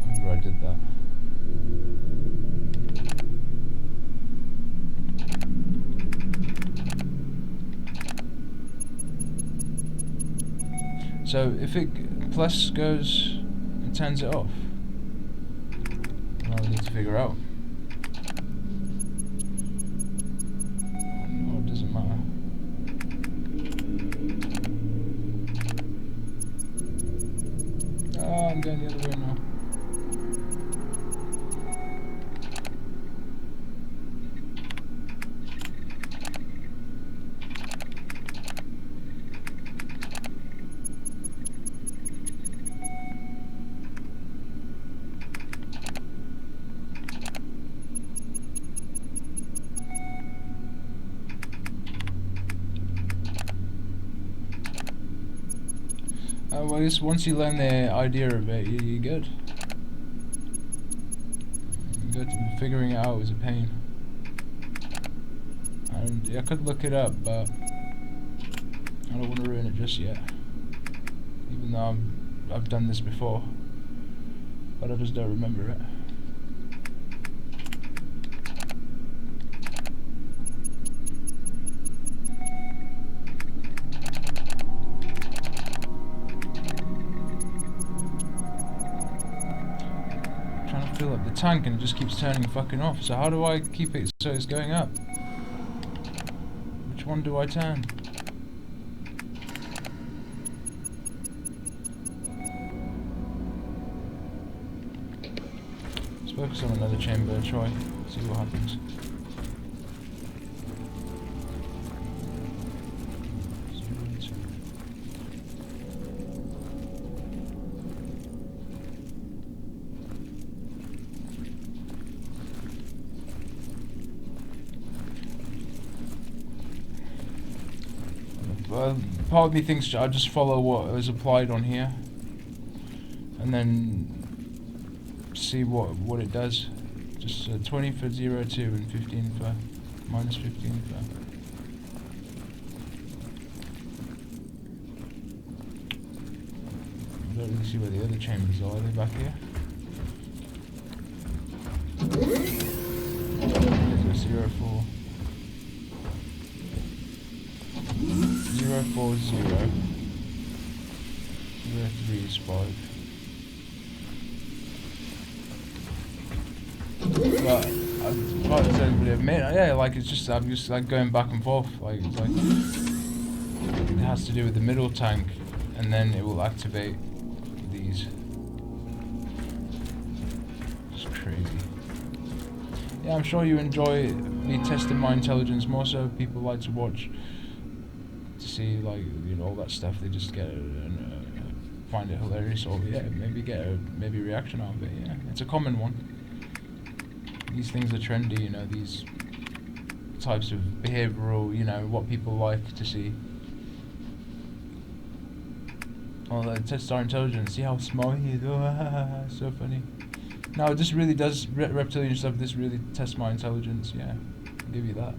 remember I did that. So if it plus goes, it turns it off. Well, I need to figure out. Oh, it doesn't matter. Oh, I'm going the other way now. Well, I guess once you learn the idea of it, you're good. You're good. Figuring it out was a pain. And I could look it up, but I don't want to ruin it just yet. Even though I've done this before, but I just don't remember it. trying to fill up the tank and it just keeps turning fucking off. So how do I keep it so it's going up? Which one do I turn? Let's focus on another chamber, try, see what happens. Part of me thinks I'll just follow what is applied on here and then see what it does. Just 20 for 0, 2 and 15 for minus 15 for... I don't really see where the other chambers are. Are they back here? There's a 0, 4. 0, 4, 0. 0, 3 is 5. But I'd say, yeah, like it's just I'm just like going back and forth. Like it's like it has to do with the middle tank, and then it will activate these. It's crazy. Yeah, I'm sure you enjoy me testing my intelligence more so. People like to watch. See, like, you know, all that stuff, they just get it and find it hilarious, or yeah, maybe get a reaction out of it. Yeah, it's a common one. These things are trendy, you know, these types of behavioral, you know, what people like to see. Oh, test our intelligence, see how smart he is. Oh, so funny. No, this really does, reptilian stuff, this really tests my intelligence, yeah, I'll give you that.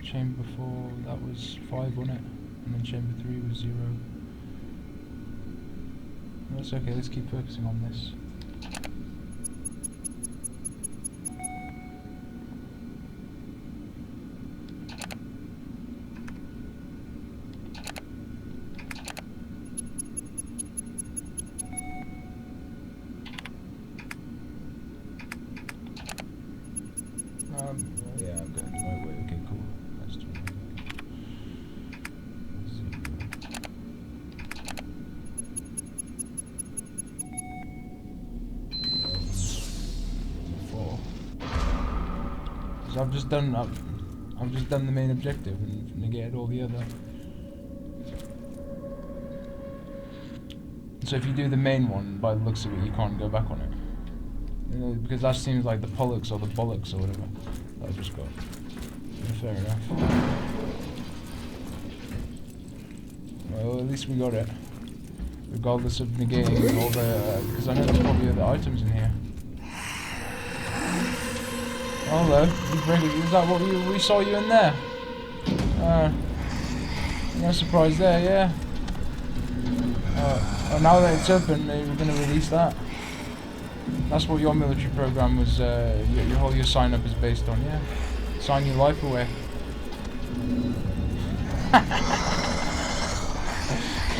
Chamber 4, that was 5 on it, and then chamber 3 was 0. That's okay, let's keep focusing on this. Yeah, I'm going the right way, okay, cool. Let's do it. 4. So I've just done the main objective and negated all the other. So if you do the main one, by the looks of it, you can't go back on it. You know, because that seems like the pollux or the bollocks or whatever that I just got. Yeah, fair enough. Well, at least we got it. Regardless of negating all the... because I know there's probably other items in here. Oh, hello. Is that what we saw you in there? No surprise there, yeah. Well, now that it's open, maybe we're going to release that. That's what your military program was, your sign up is based on, yeah. Sign your life away.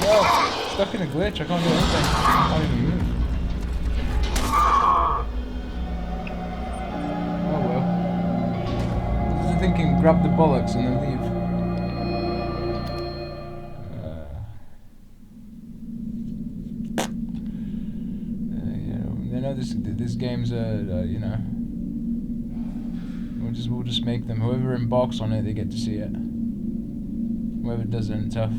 Well, stuck in a glitch, I can't do anything. I can't even move. Oh well. This is thinking grab the bollocks and then leave. This game's you know, we'll just make them. Whoever embarks on it, they get to see it. Whoever doesn't, tough.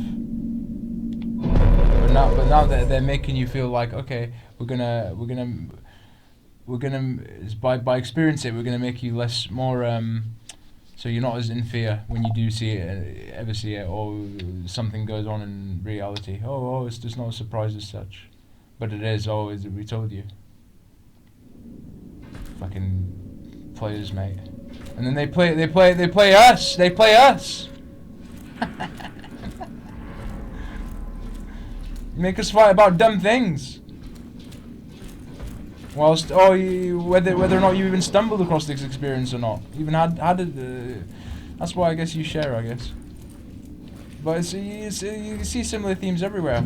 But now they're making you feel like, okay, we're gonna by experience it, we're gonna make you more so you're not as in fear when you do see it, ever see it, or something goes on in reality. Oh, it's just not a surprise as such. But it is always, we told you. Fucking players, mate. And then they play us! They play us! Make us fight about dumb things. Whilst, whether or not you even stumbled across this experience or not. Even had it, that's why I guess you share, I guess. But you see similar themes everywhere.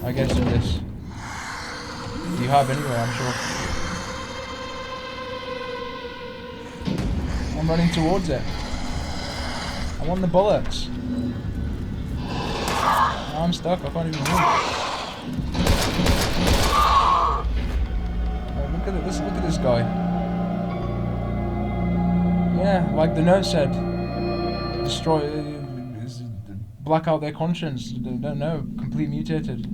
I guess in this. You have anyway, I'm sure. I'm running towards it. I want the bullets. I'm stuck, I can't even move. Oh, look at this guy. Yeah, like the note said. Destroy, black out their conscience. Don't know. Complete mutated.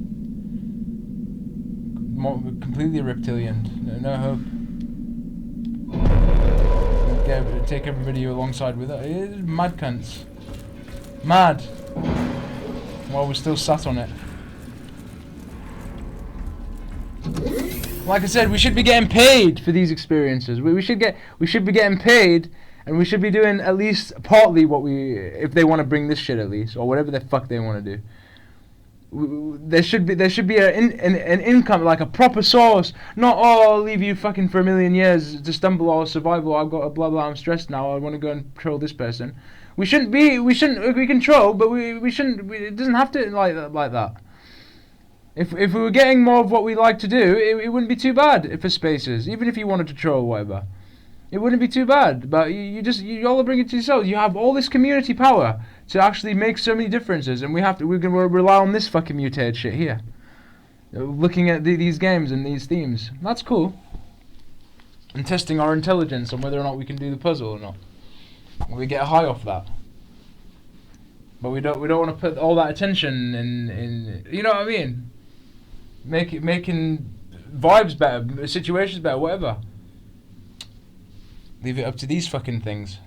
Completely reptilian. No hope. Take everybody alongside with it. Mad cunts. Mad. While we're still sat on it. Like I said, we should be getting paid for these experiences. We should be getting paid, and we should be doing at least partly what if they want to bring this shit at least, or whatever the fuck they want to do. There should be an income, like a proper source. Not, oh, I'll leave you fucking for a million years to stumble or survival. I've got a blah blah. I'm stressed now. I want to go and control this person. We control, but we shouldn't. It doesn't have to like that. If we were getting more of what we like to do, it wouldn't be too bad for spaces. Even if you wanted to troll or whatever, it wouldn't be too bad. But you all bring it to yourselves. You have all this community power to actually make so many differences, and we're gonna rely on this fucking mutated shit here. Looking at these games and these themes, that's cool. And testing our intelligence on whether or not we can do the puzzle or not. We get high off that. But we don't want to put all that attention in you know what I mean? Making vibes better, situations better, whatever. Leave it up to these fucking things.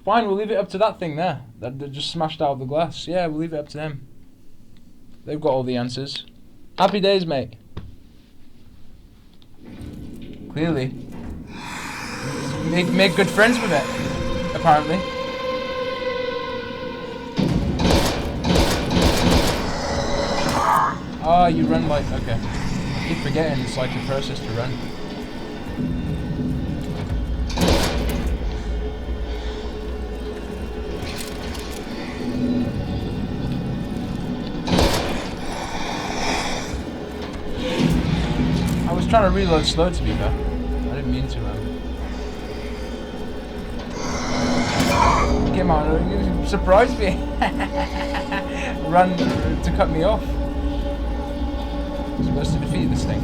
Fine, we'll leave it up to that thing there. That just smashed out of the glass. Yeah, we'll leave it up to them. They've got all the answers. Happy days, mate. Clearly. Make good friends with it, apparently. Ah, you run like... Okay. I keep forgetting it's like a process to run. I was trying to reload slow, to be fair. I didn't mean to, Came out, you surprised me. Run to cut me off. I'm supposed to defeat this thing.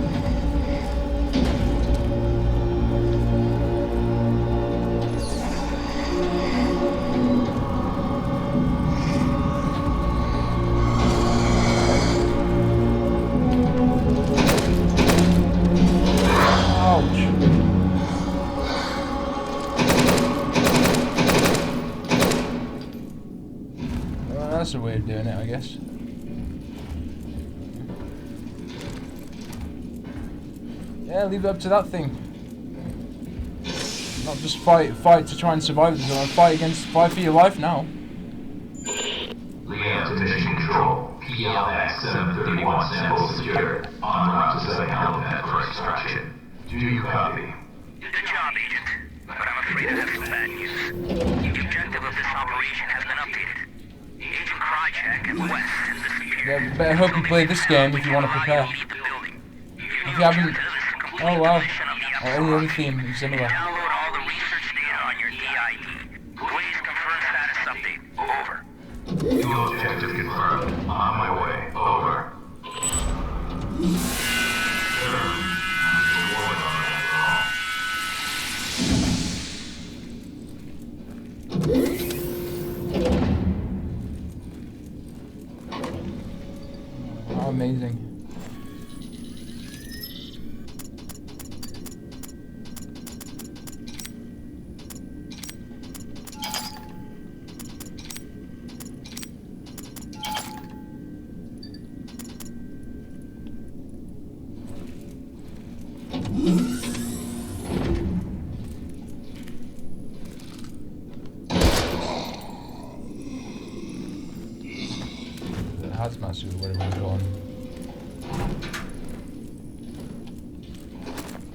That's a way of doing it, I guess. Yeah, leave it up to that thing. Not just fight to try and survive this one. Fight for your life now. Liam to Mission Control. PLX 731 sample secured. En route to the helipad for extraction. Do you copy? Good job, Agent. But I'm afraid I have some bad news. The objective of this operation has been updated. Agent Krychek and West has disappeared. Yeah, better hope you play this game if you want to prepare. If you haven't... Oh wow. Or any other theme similar. Download all the research data on your DID. Please confirm status update. Over. Fuel objective confirmed. On my way. Over. How amazing.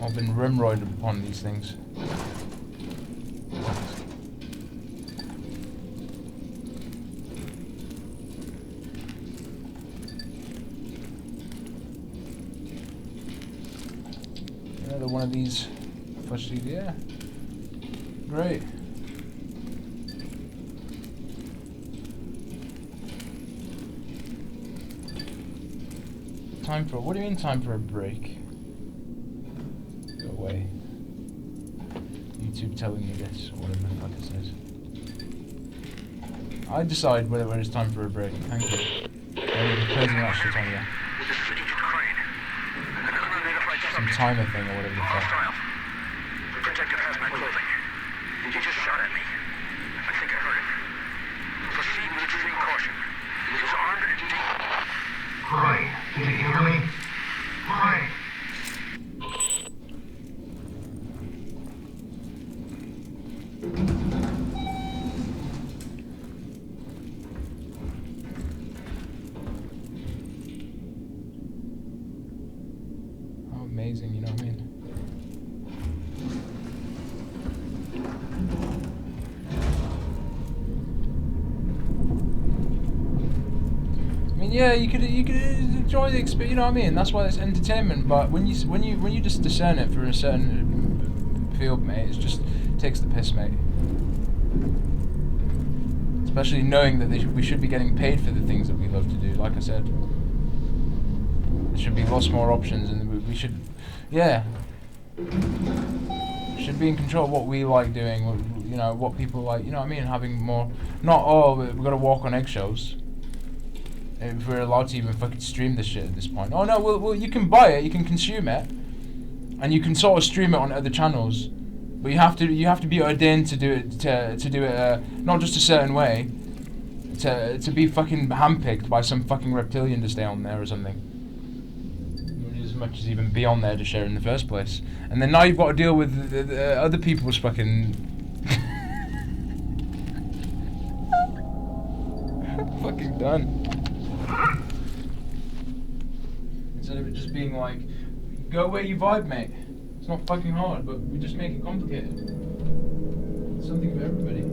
I've been rimroided upon these things. Another one of these fleshy, yeah. Great. Time for, what do you mean time for a break? Go away. YouTube telling me this, or whatever the fuck it says. I decide whether it's time for a break. Thank you. I'm closing that shit on you. Some timer thing or whatever the fuck. Protective hazmat clothing. He just shot at me. I think I heard him. Proceed with extreme caution. He is armed and dangerous. Right. Did you hear me? Right. How amazing, you know what I mean? I mean, yeah, you could enjoy the experience. You know what I mean? That's why it's entertainment. But when you just discern it for a certain field, mate, it just takes the piss, mate. Especially knowing that we should be getting paid for the things that we love to do. Like I said, there should be lots more options, and we should, yeah, should be in control of what we like doing. You know, what people like. You know what I mean? Having more. Not we've got to walk on eggshells. If we're allowed to even fucking stream this shit at this point. Oh no, well, you can buy it, you can consume it, and you can sort of stream it on other channels, but you have to be ordained to do it to do it not just a certain way, to be fucking handpicked by some fucking reptilian to stay on there or something. As much as even be on there to share in the first place, and then now you've got to deal with the other people's fucking fucking done. Instead of it just being like, go where you vibe, mate. It's not fucking hard, but we just make it complicated. It's something for everybody.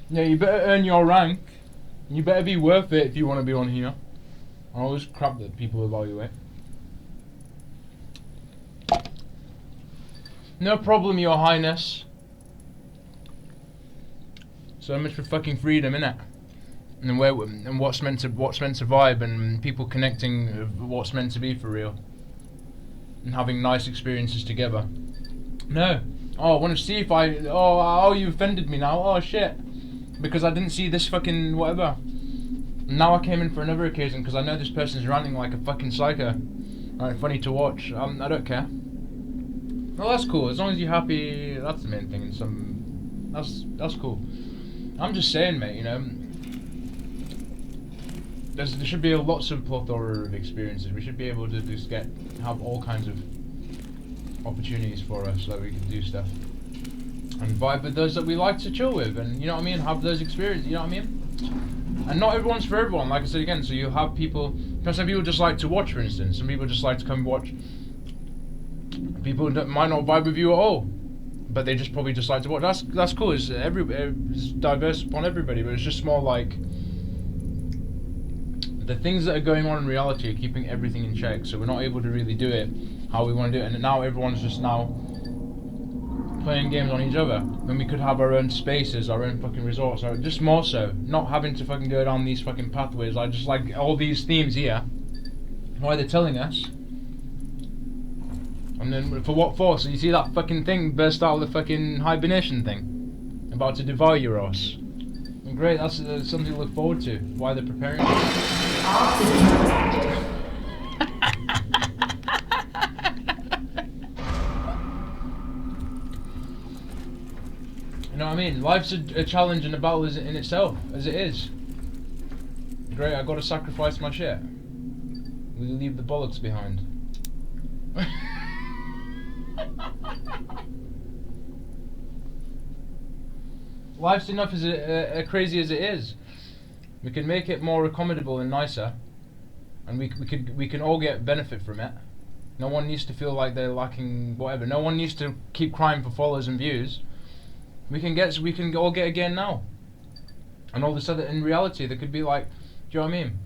Yeah, you better earn your rank. You better be worth it if you want to be on here. And all this crap that people evaluate. No problem, Your Highness. So much for fucking freedom, innit? And what's meant to vibe, and people connecting what's meant to be for real. And having nice experiences together. No. Oh, I want to see if I... Oh, you offended me now. Oh, shit. Because I didn't see this fucking whatever. Now I came in for another occasion because I know this person's ranting like a fucking psycho. Alright, funny to watch. I don't care. Well, that's cool. As long as you're happy, that's the main thing. And that's cool. I'm just saying, mate. You know, there should be lots of plethora of experiences. We should be able to just have all kinds of opportunities for us so that we can do stuff. And vibe with those that we like to chill with, and you know what I mean, have those experiences, you know what I mean? And not everyone's for everyone, like I said again, so you have people, some people just like to watch, for instance, some people just like to come watch. People might not vibe with you at all, but they just probably just like to watch. That's cool. It's diverse upon everybody, but it's just more like the things that are going on in reality are keeping everything in check. So we're not able to really do it how we want to do it, and now everyone's just now playing games on each other. When we could have our own spaces, our own fucking resorts, or just more so, not having to fucking go down these fucking pathways. I just like all these themes here. Why they're telling us. And then for what for? So you see that fucking thing burst out of the fucking hibernation thing, about to devour your ass. And great, that's something to look forward to. Why they're preparing. You know what I mean? Life's a challenge and a battle in itself, as it is. Great, I gotta sacrifice my shit. We leave the bollocks behind. Life's enough as crazy as it is. We can make it more accommodable and nicer, and we can all get benefit from it. No one needs to feel like they're lacking whatever. No one needs to keep crying for followers and views. We can all get again now. And all of a sudden, in reality, there could be like, do you know what I mean?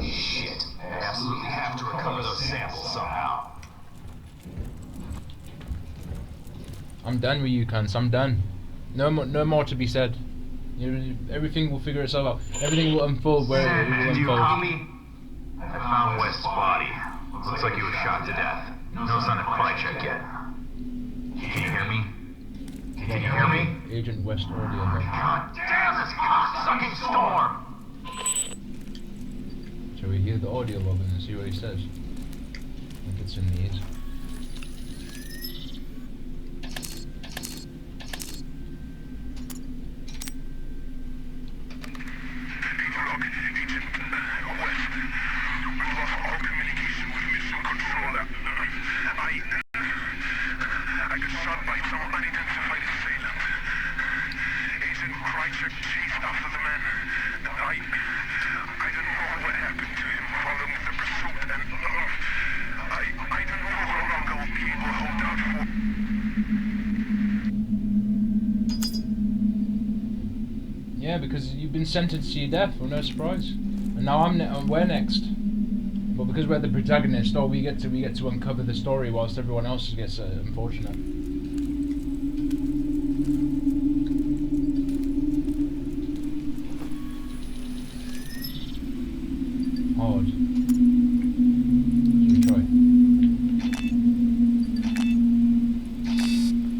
Shit. I absolutely have to recover those samples somehow. I'm done with you cunts, I'm done. No more to be said. Everything will figure itself out. Everything will unfold where it will Do you unfold. call me? I found West's body. Looks like he was shot to death. No sign of Krychek yet. Can you hear me? Can you hear me? Agent West audio. God damn this cocksucking storm! Shall we hear the audio log and see what he says? I think it's in the ears. Yeah, because you've been sentenced to your death, well, no surprise. And now we're next. But because we're the protagonist, we get to uncover the story whilst everyone else gets unfortunate. Hard. Should we try?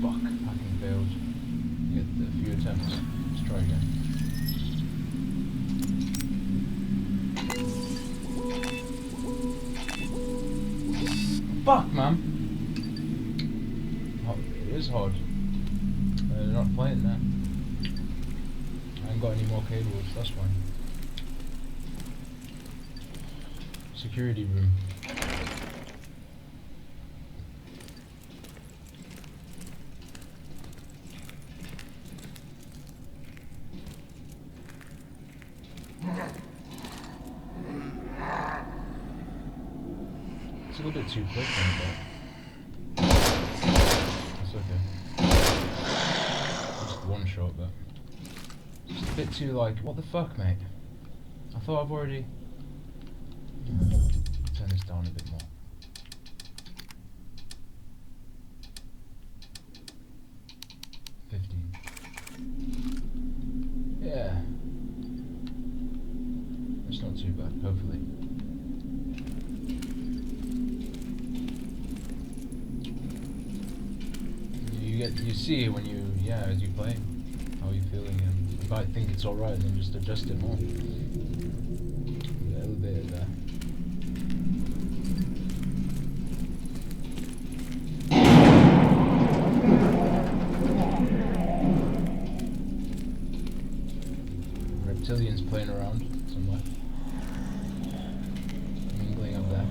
Fuck, fucking failed. Get a few attempts. Let's try again. Fuck, man. Oh, it is hard. They're not playing there. I ain't got any more cables, that's fine. Security room. It's a little bit too quick on the back. That's okay. Just one shot, but just a bit too like, what the fuck, mate? I thought I've already... Turn this down a bit more. Yeah. It's not too bad, hopefully. You see when you, as you play, how you're feeling, and if I think it's alright, then just adjust it more. A little bit of that. Reptilians playing around somewhere. Mingling up there.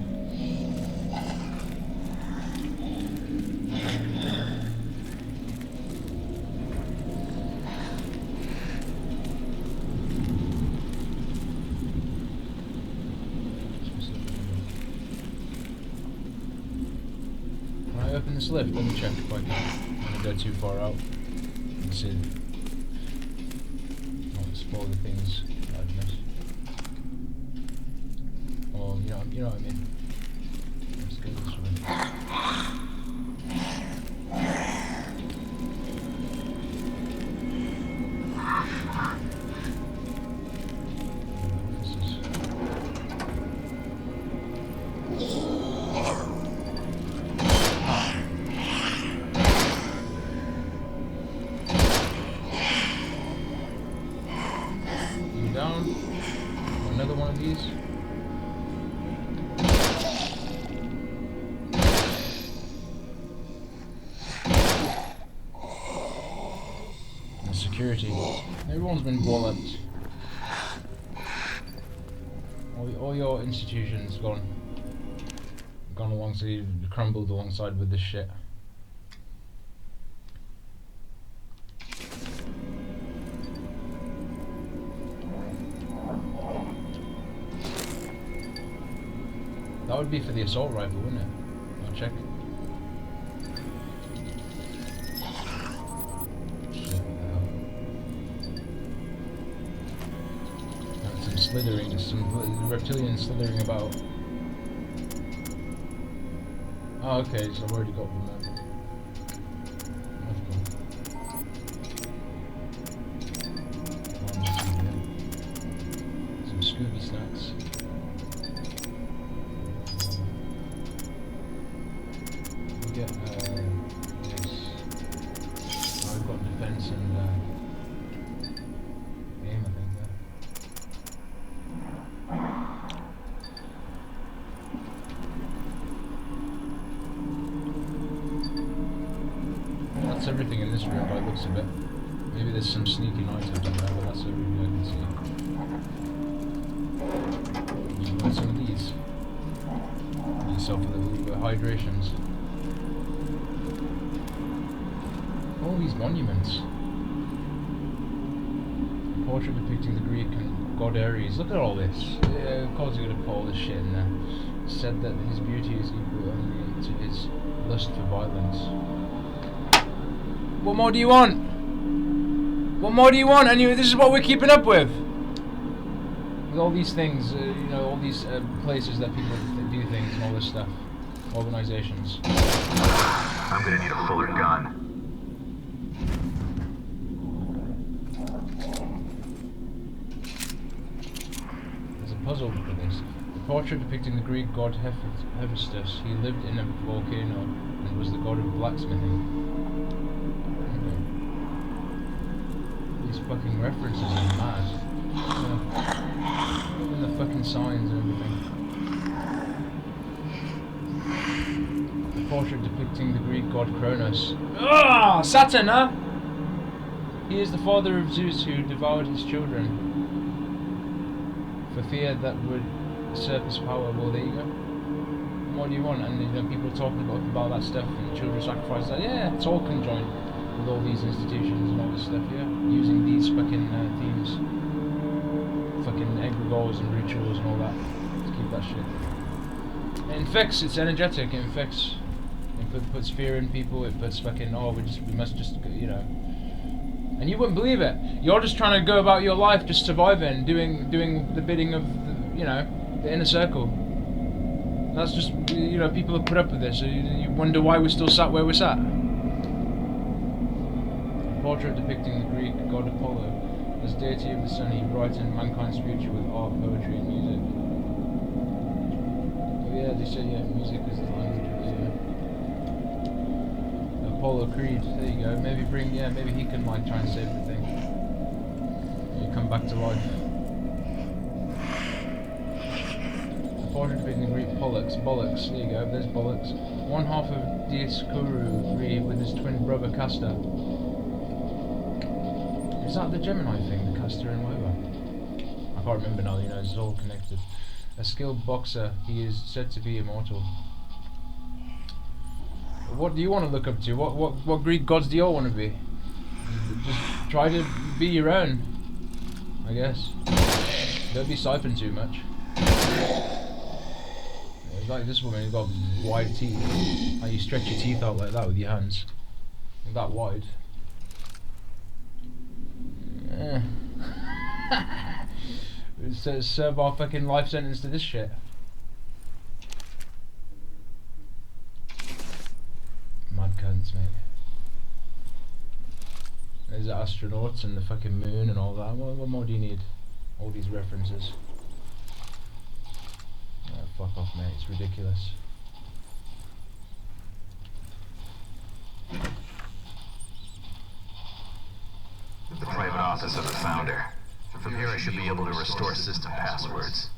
open this lift? Let me check if I can. I'm gonna go too far out. Let's see. Not spoil the things I've missed. Oh, you know what I mean. Let's go this way. Down. Another one of these. And security. Everyone's been walloped. All your institutions gone alongside, crumbled alongside with this shit. That would be for the assault rifle, wouldn't it? I'll check. Shit, what the hell? And some slithering, some reptilian slithering about. Oh, okay, so I've already got them there. Some Scooby snacks. Get yes. I've got defense and aim, I think there. That's everything in this room by the looks of it. Maybe there's some sneaking items in there, but that's everything I can see. You want some of these? Get yourself a little hydrations. All these monuments. A portrait depicting the Greek and god Ares. Look at all this. Yeah, of course you're gonna put all this shit in there. Said that his beauty is equal only to his lust for violence. What more do you want? What more do you want? And this is what we're keeping up with. With all these things, all these places that people do things and all this stuff. Organizations. I'm gonna need a fuller gun. Puzzle for this. The portrait depicting the Greek god Hephaestus. He lived in a volcano and was the god of blacksmithing. Okay. These fucking references are mad. Even the fucking signs and everything. The portrait depicting the Greek god Kronos. Ah, Saturn, huh? He is the father of Zeus who devoured his children. For fear that would usurp his power. Well, there you go. What do you want? And people talking about that stuff and children sacrifices. Yeah, it's all conjoined with all these institutions and all this stuff. Yeah, using these fucking themes, fucking egregores and rituals and all that to keep that shit. It infects. It's energetic. It infects. It puts fear in people. It puts fucking we must just And you wouldn't believe it. You're just trying to go about your life, just surviving, doing the bidding of the inner circle. That's just people have put up with this. So you wonder why we're still sat where we're sat. A portrait depicting the Greek god Apollo as deity of the sun. He brightened mankind's future with art, poetry, and music. Oh yeah, they say music is the language of the Apollo Creed, there you go. Maybe he can try and save the thing. You come back to life. The portrait depicting the Greek bollocks, there you go, there's bollocks. One half of Dioscuru with his twin brother Castor. Is that the Gemini thing, the Castor and whatever? I can't remember now, it's all connected. A skilled boxer, he is said to be immortal. What do you want to look up to? What Greek gods do you all want to be? Just try to be your own, I guess. Don't be siphoned too much. There like this woman who's got wide teeth. How you stretch your teeth out like that with your hands. That wide. Yeah. Serve our fucking life sentence to this shit. Mad cunts, mate. There's the astronauts and the fucking moon and all that. What more do you need? All these references. Oh, fuck off, mate. It's ridiculous. The private office of the founder. From here I should be able to restore system passwords.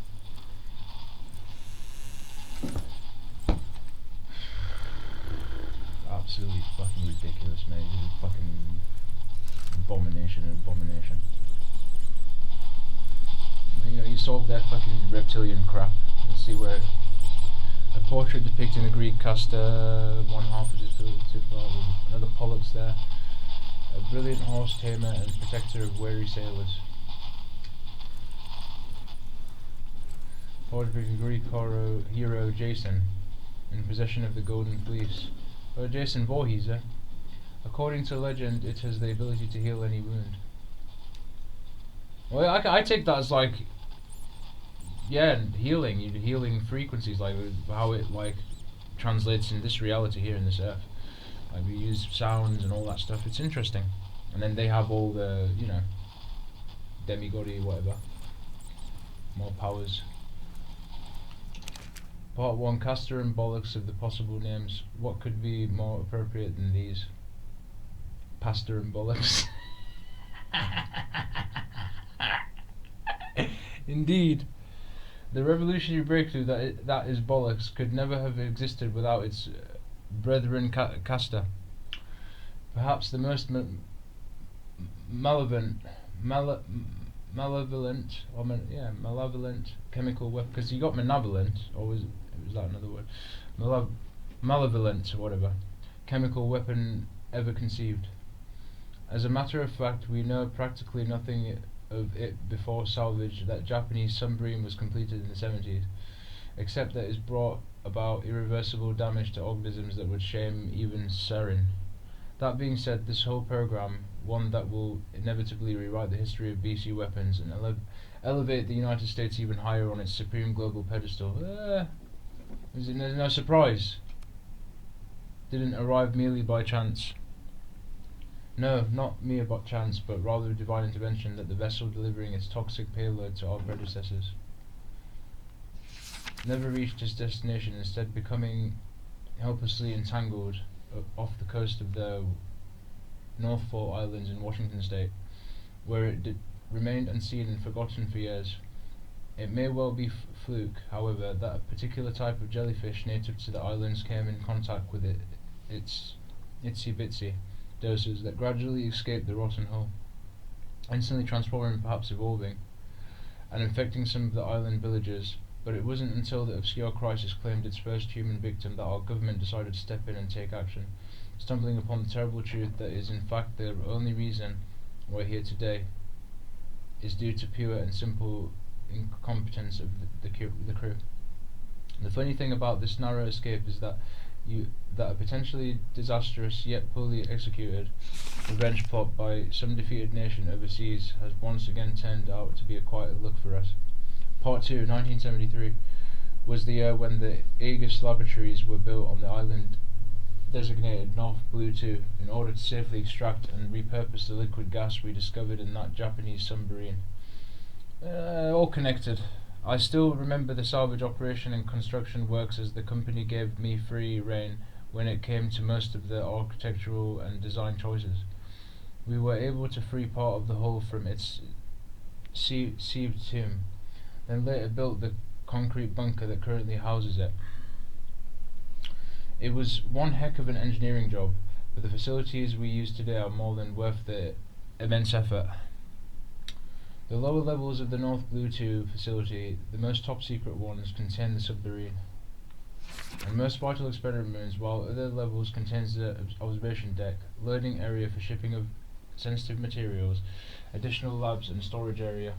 Absolutely fucking ridiculous, mate. This is fucking abomination and abomination. You know, you solve that fucking reptilian crap. Let's see where a portrait depicting a Greek Castor, one half of his another Pollux there. A brilliant horse tamer and protector of weary sailors. Portrait of Greek hero Jason, in possession of the Golden Fleece. Oh, Jason Voorhees, eh? According to legend, it has the ability to heal any wound. Well, I take that as like, yeah, healing. Healing frequencies, like how it like translates in this reality here in this earth. Like we use sounds and all that stuff. It's interesting. And then they have all the, you know, demigod-y, whatever, more powers. Part 1, Castor and Bollocks of the possible names. What could be more appropriate than these? Pastor and Bollocks. Indeed. The revolutionary breakthrough that is Bollocks could never have existed without its brethren Castor. Perhaps the most malevolent chemical weapon, because you got malevolent, or was that another word? Malevolent, or whatever, chemical weapon ever conceived. As a matter of fact, we know practically nothing of it before salvage. That Japanese submarine was completed in the 70s, except that it's brought about irreversible damage to organisms that would shame even sarin. That being said, this whole program, one that will inevitably rewrite the history of BC weapons and elevate the United States even higher on its supreme global pedestal. There's no surprise. Didn't arrive merely by chance. No, not mere by chance, but rather divine intervention that the vessel delivering its toxic payload to our predecessors never reached its destination, instead becoming helplessly entangled off the coast of the North Fall Islands in Washington State, where it remained unseen and forgotten for years. It may well be fluke, however, that a particular type of jellyfish native to the islands came in contact with its itsy-bitsy doses that gradually escaped the rotten hull, instantly transforming, perhaps evolving, and infecting some of the island villagers. But it wasn't until the obscure crisis claimed its first human victim that our government decided to step in and take action, stumbling upon the terrible truth that is in fact the only reason we're here today is due to pure and simple incompetence of the crew. The funny thing about this narrow escape is that a potentially disastrous yet poorly executed revenge plot by some defeated nation overseas has once again turned out to be a quiet look for us. Part 2, 1973, was the year when the Aegis laboratories were built on the island designated North Blue 2 in order to safely extract and repurpose the liquid gas we discovered in that Japanese submarine. All connected. I still remember the salvage operation and construction works, as the company gave me free rein when it came to most of the architectural and design choices. We were able to free part of the hull from its sieved tomb, then later built the concrete bunker that currently houses it. It was one heck of an engineering job, but the facilities we use today are more than worth the immense effort. The lower levels of the North Blue 2 facility, the most top secret ones, contain the submarine and most vital experiments, while other levels contains the observation deck, loading area for shipping of sensitive materials, additional labs and storage area.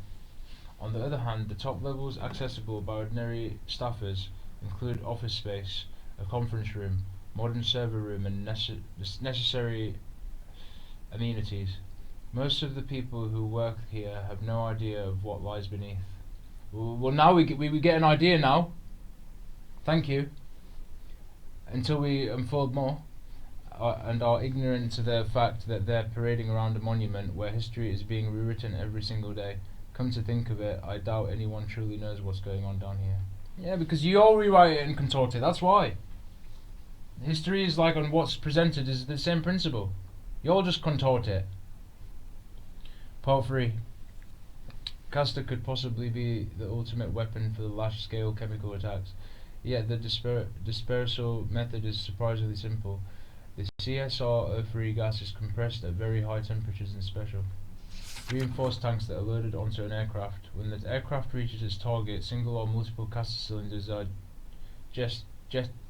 On the other hand, the top levels accessible by ordinary staffers, include office space, a conference room, modern server room, and necessary amenities. Most of the people who work here have no idea of what lies beneath. Well, now we get an idea now. Thank you. Until we unfold more, and are ignorant to the fact that they're parading around a monument where history is being rewritten every single day. Come to think of it, I doubt anyone truly knows what's going on down here. Yeah, because you all rewrite it and contort it, that's why. History is like on what's presented is the same principle. You all just contort it. Part 3. Castor could possibly be the ultimate weapon for the large-scale chemical attacks. Yet the dispersal method is surprisingly simple. The CSR-O3 gas is compressed at very high temperatures and special. Reinforced tanks that are loaded onto an aircraft. When the aircraft reaches its target, single or multiple Castor cylinders are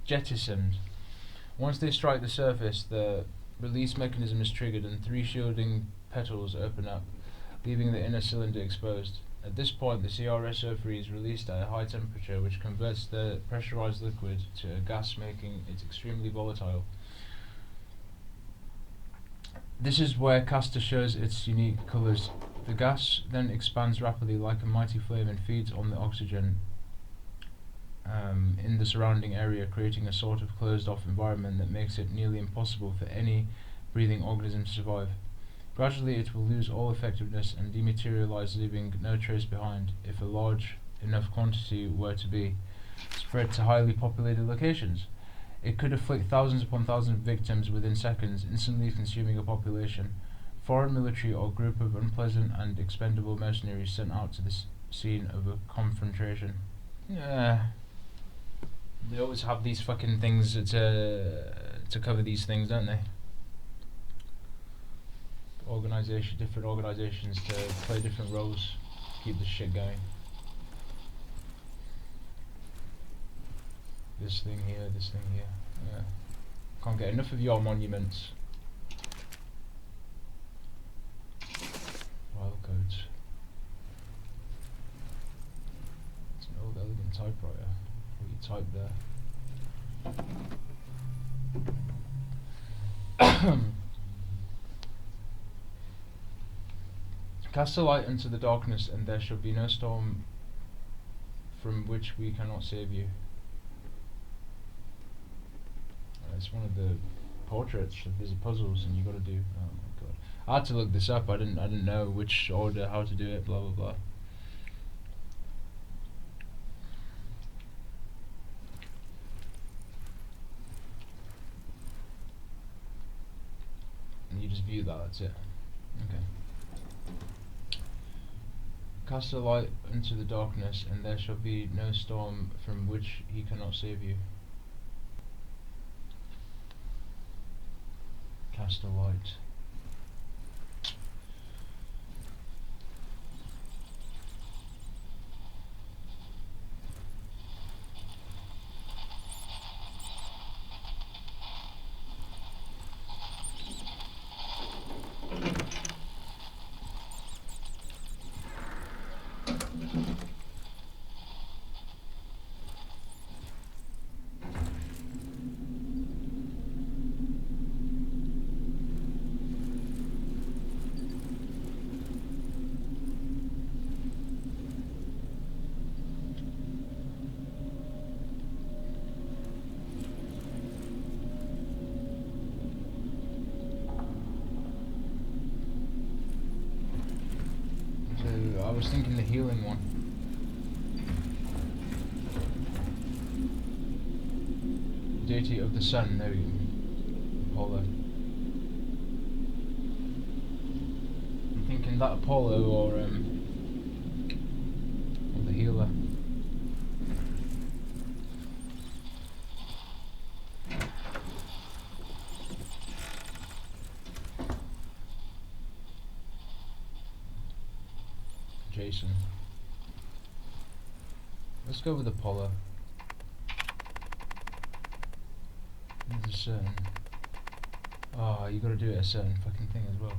jettisoned. Once they strike the surface, the release mechanism is triggered and 3 shielding petals open up, leaving the inner cylinder exposed. At this point, the CRSO3 is released at a high temperature, which converts the pressurized liquid to a gas, making it extremely volatile. This is where Castor shows its unique colours. The gas then expands rapidly like a mighty flame and feeds on the oxygen in the surrounding area, creating a sort of closed-off environment that makes it nearly impossible for any breathing organism to survive. Gradually it will lose all effectiveness and dematerialize, leaving no trace behind, if a large enough quantity were to be spread to highly populated locations. It could afflict thousands upon thousands of victims within seconds, instantly consuming a population. Foreign military or group of unpleasant and expendable mercenaries sent out to the scene of a confrontation. They always have these fucking things to cover these things, don't they? Different organizations to play different roles, keep this shit going. This thing here. Yeah. Can't get enough of your monuments. File codes. It's an old elegant typewriter. What you type there. Cast a light into the darkness, and there shall be no storm from which we cannot save you. It's one of the portraits. There's puzzles, and you got to do. Oh my god! I had to look this up. I didn't know which order, how to do it. Blah blah blah. And you just view that. That's it. Okay. Cast a light into the darkness, and there shall be no storm from which he cannot save you. Cast a light. I was thinking the healing one. Deity of the sun, there we go. Apollo. I'm thinking that Apollo or the healer. Jason. Let's go with Apollo. There's a certain... Oh, you gotta do it a certain fucking thing as well.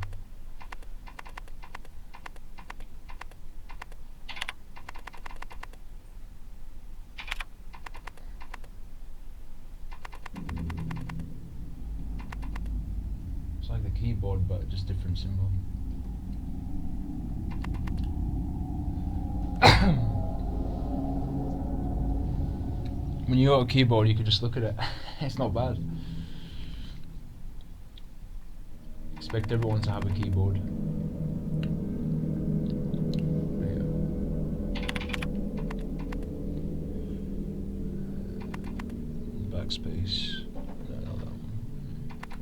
keyboard, but just different symbol. When you got a keyboard, you can just look at it. It's not bad. Expect everyone to have a keyboard. There you go. Backspace. No, not that one.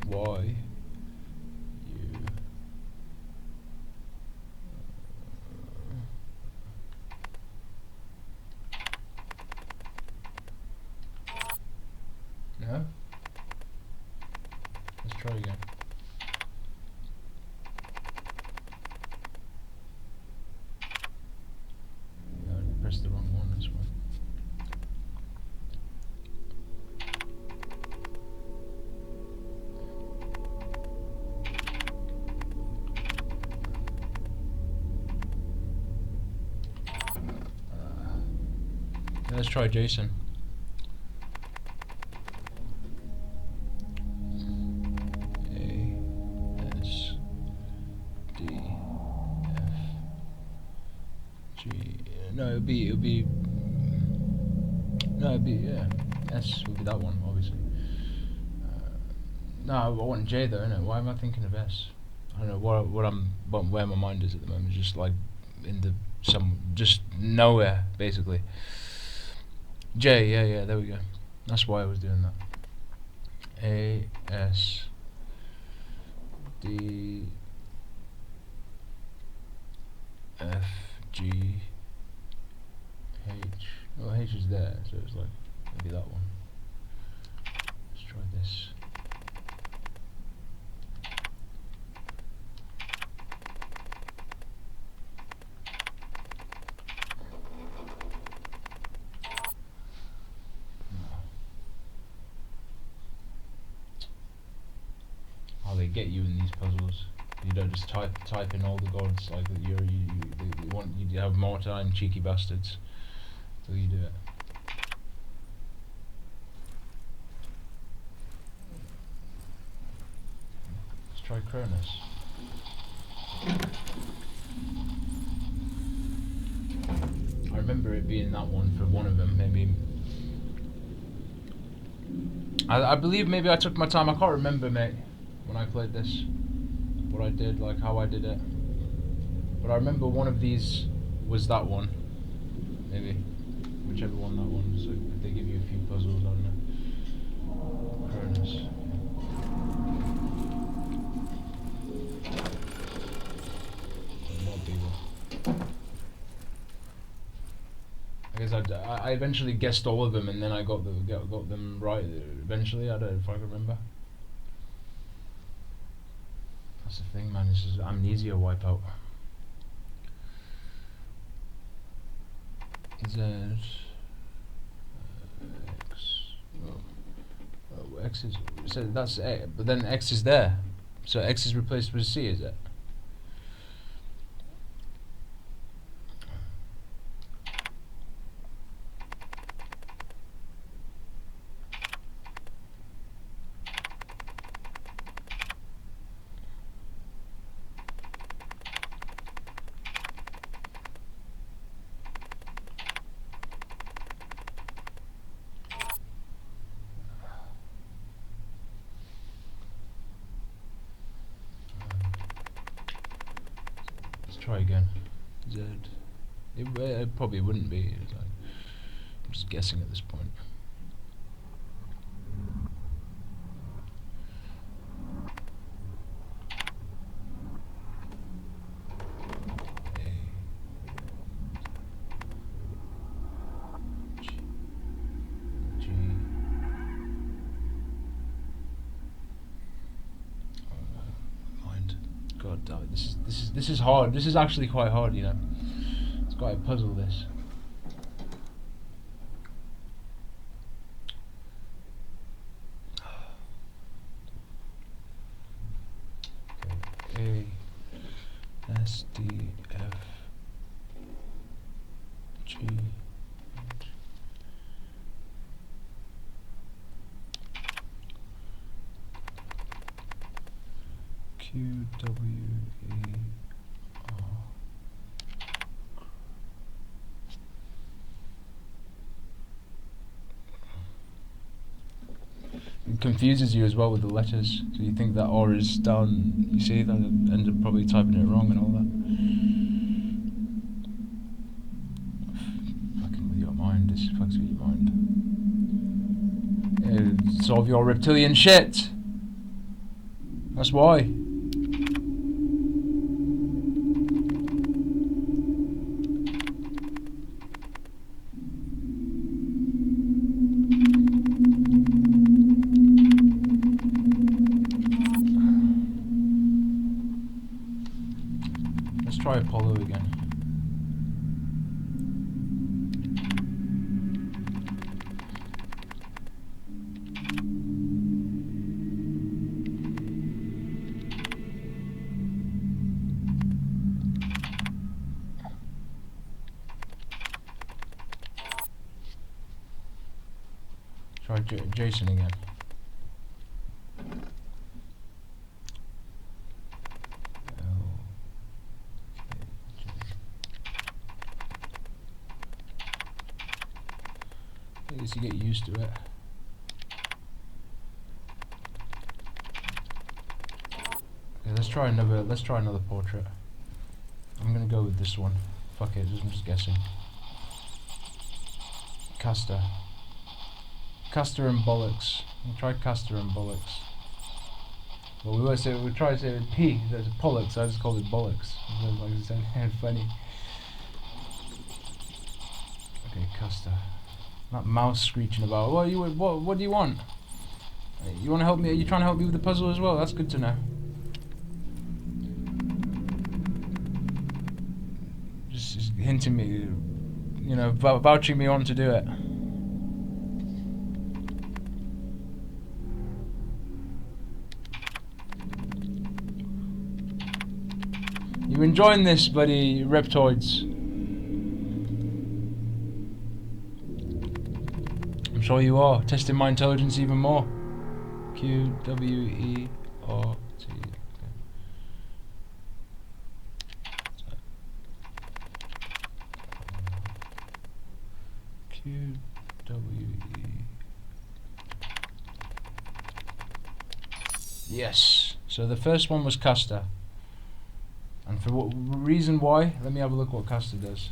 Y. U. No? Let's try again. No, I pressed the wrong one, that's why. Let's try Jason. Yeah, S would be that one, obviously. No, I want J though, innit? Why am I thinking of S? I don't know where my mind is at the moment. Just like in the just nowhere, basically. J, yeah, there we go. That's why I was doing that. A, S, D, F, G, H. Well, H is there, so it's like maybe that one. Let's try this. Oh, they get you in these puzzles. You don't just type in all the gods like that. They want you to have more time, cheeky bastards. So you do it. Let's try Cronus. I remember it being that one for one of them, maybe. I believe maybe I took my time. I can't remember, mate, when I played this. What I did, like how I did it. But I remember one of these was that one. Maybe. Whichever one that one is. So they give you a few puzzles, I don't know. Cronus. More people. I guess I eventually guessed all of them, and then I got them right eventually. I don't know if I can remember. That's the thing, man. This is amnesia wipeout. Z. X. Oh, X is. So that's A, but then X is there. So X is replaced with C, is it? Try again. Z. It probably wouldn't be. I'm just guessing at this point. G. Mind. God damn it! This is hard. This is actually quite hard, you know. It's quite a puzzle. This. Okay. A, S, D, F, G. Q W E R. It confuses you as well with the letters, so you think that R is down. You see, then end up probably typing it wrong and all that. Fucking with your mind, this fucks with your mind. Solve your reptilian shit. That's why. Let's try Apollo again. Try Jason again. At least you get used to it. Okay, let's try another portrait. I'm gonna go with this one. Fuck it, I'm just guessing. Custer. Custer and Bollocks. We'll try Custer and Bollocks. Well, we try to say it with P. There's a Pollux. I just called it Bollocks. Like it sounded funny. Okay, Custer. That mouse screeching about. What do you want? You want to help me? Are you trying to help me with the puzzle as well? That's good to know. Just hinting me, you know, vouching me on to do it. You enjoying this, buddy, reptoids? I'm sure you are. Testing my intelligence even more. Q W E R T. Q W E. Yes. So the first one was Custer. And for what reason why? Let me have a look what Custer does.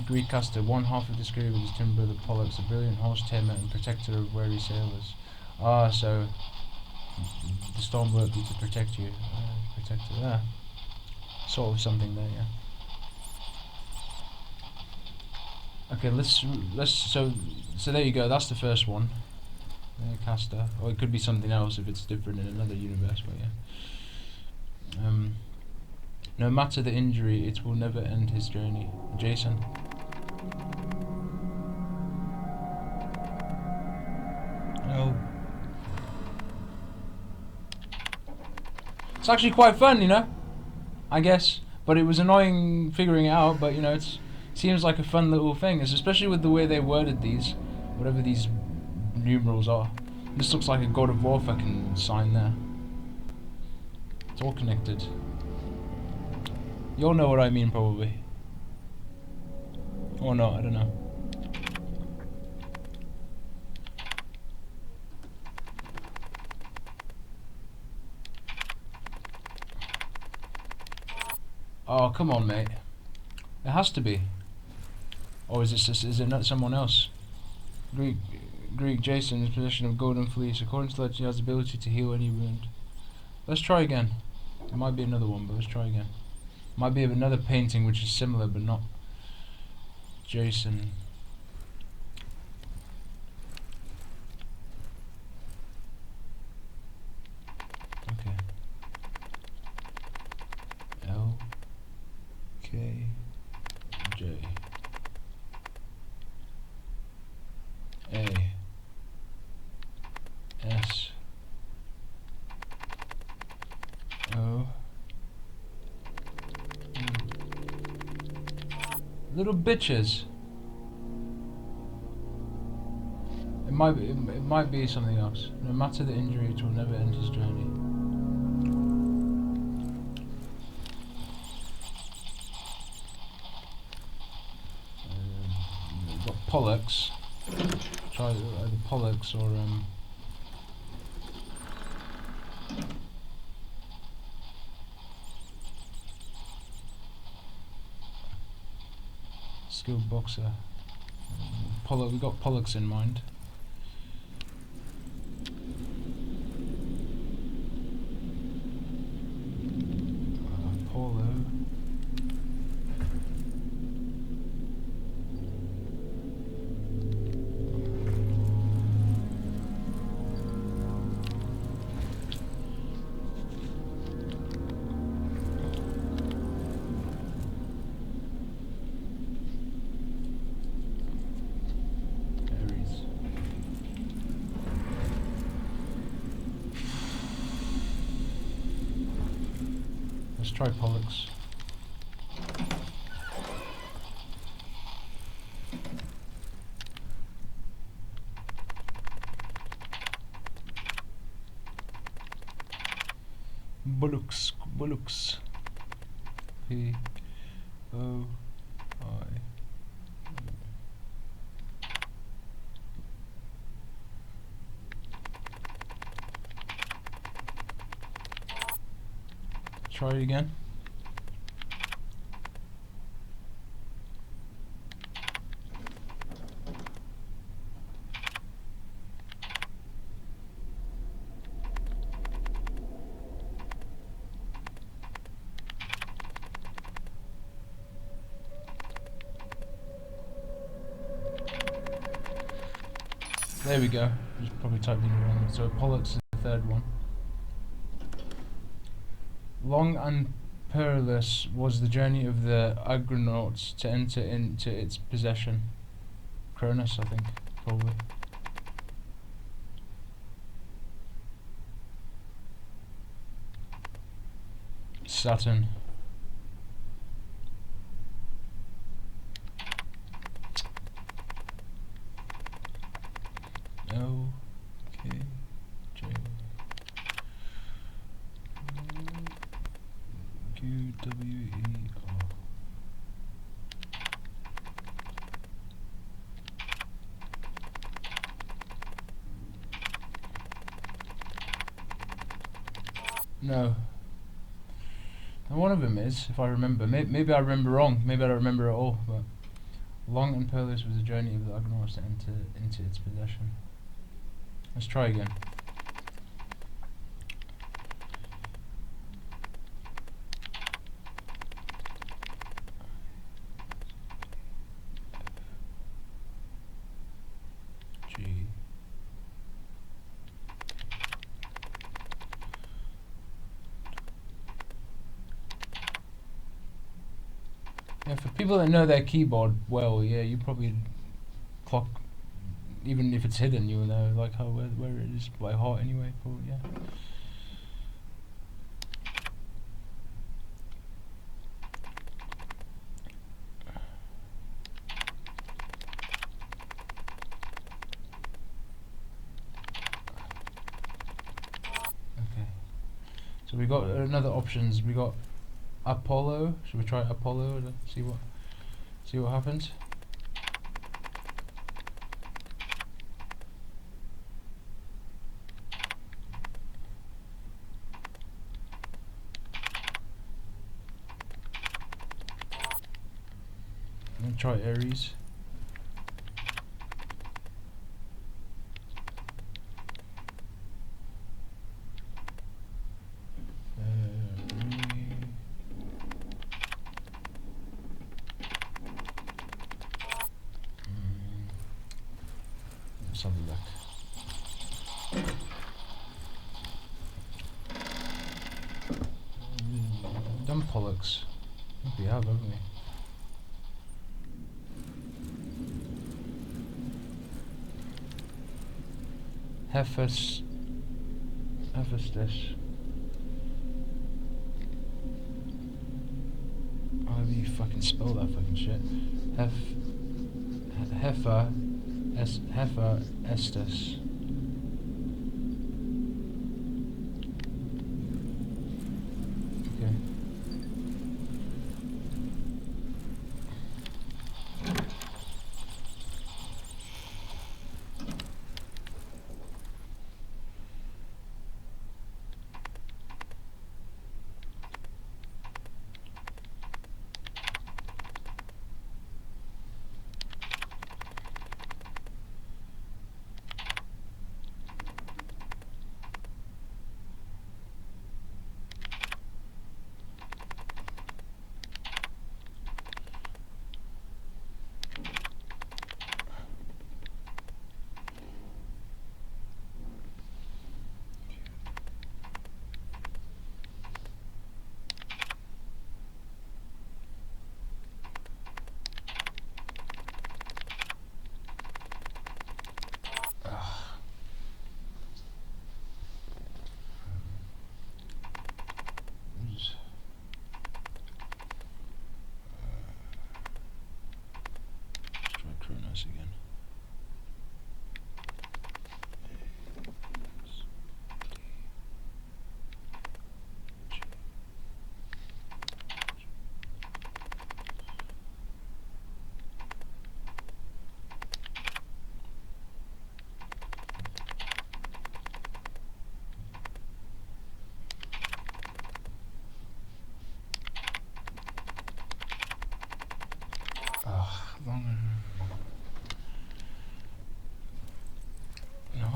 Greek Custer, one half of this crew with his twin brother Pollux, a brilliant horse tamer and protector of wary sailors. Ah, so the storm worked you to protect you. Protector, yeah. Sort of something there, yeah. Okay, let's so there you go. That's the first one. Custer, or it could be something else if it's different in another universe, but yeah. No matter the injury, it will never end his journey. Jason. No. It's actually quite fun, you know, I guess. But it was annoying figuring it out, but you know, it seems like a fun little thing, especially with the way they worded these, whatever these numerals are. This looks like a God of War fucking sign there. It's all connected. You all know what I mean, probably. Or not, I don't know. Oh, come on, mate. It has to be. Or is it not someone else? Greek Jason is in possession of Golden Fleece. According to legend, he has the ability to heal any wound. Let's try again. It might be another one, but let's try again. Might be another painting which is similar, but not Jason. Okay. L K J A S O. Little bitches. It might be something else. No matter the injury, it will never end his journey. Pollux. Try the Pollux or skilled boxer. We got Pollux in mind. Paulo. Let's try Pollux. Bullux. P O I. Try it again. There we go. Just probably typed in wrong. So Pollux is the third one. Long and perilous was the journey of the Argonauts to enter into its possession. Cronus, I think, probably. Saturn. O K J Q W E R. No. And one of them is, if I remember. Maybe I remember wrong. Maybe I don't remember at all. But long and perilous was the journey of the Argonauts to enter into its possession. Let's try again. G. Yeah, for people that know their keyboard well, yeah, you probably clock. Even if it's hidden, you'll know like how where it is by heart anyway. Probably, yeah. Okay. So we got another options. We got Apollo. Should we try Apollo to see what happens? Try Aries. Let's have a look. Done Pollux. I think we have, haven't we? Hephaestus. How do you fucking spell that fucking shit? Hephaestus. Okay.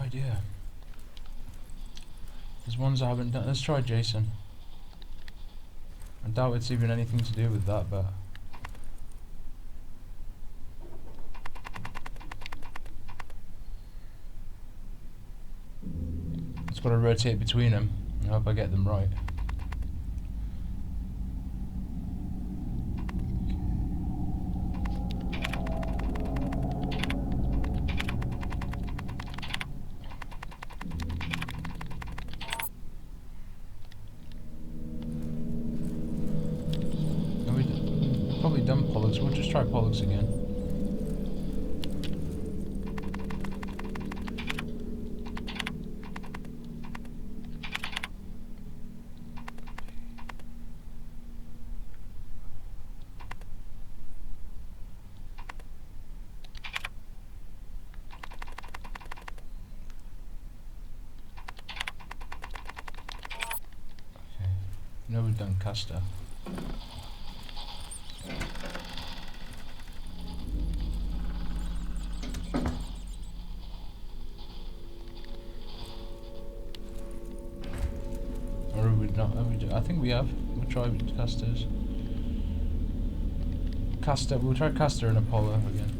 idea. There's ones I haven't done. Let's try Jason. I doubt it's even anything to do with that, but it's got to rotate between them. I hope I get them right. Probably done Pollux. We'll just try Pollux again. Okay. No, we've done Custer. I think we have. We'll try Custer's. Custer. We'll try Custer and Apollo again.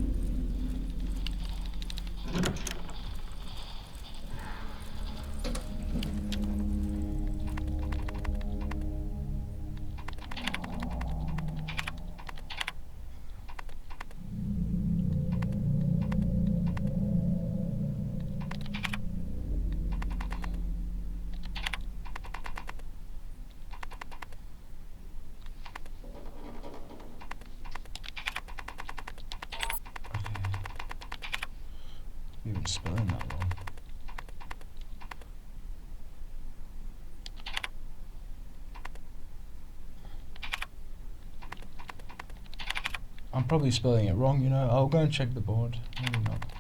Even spelling that wrong. I'm probably spelling it wrong, you know. I'll go and check the board. Maybe not.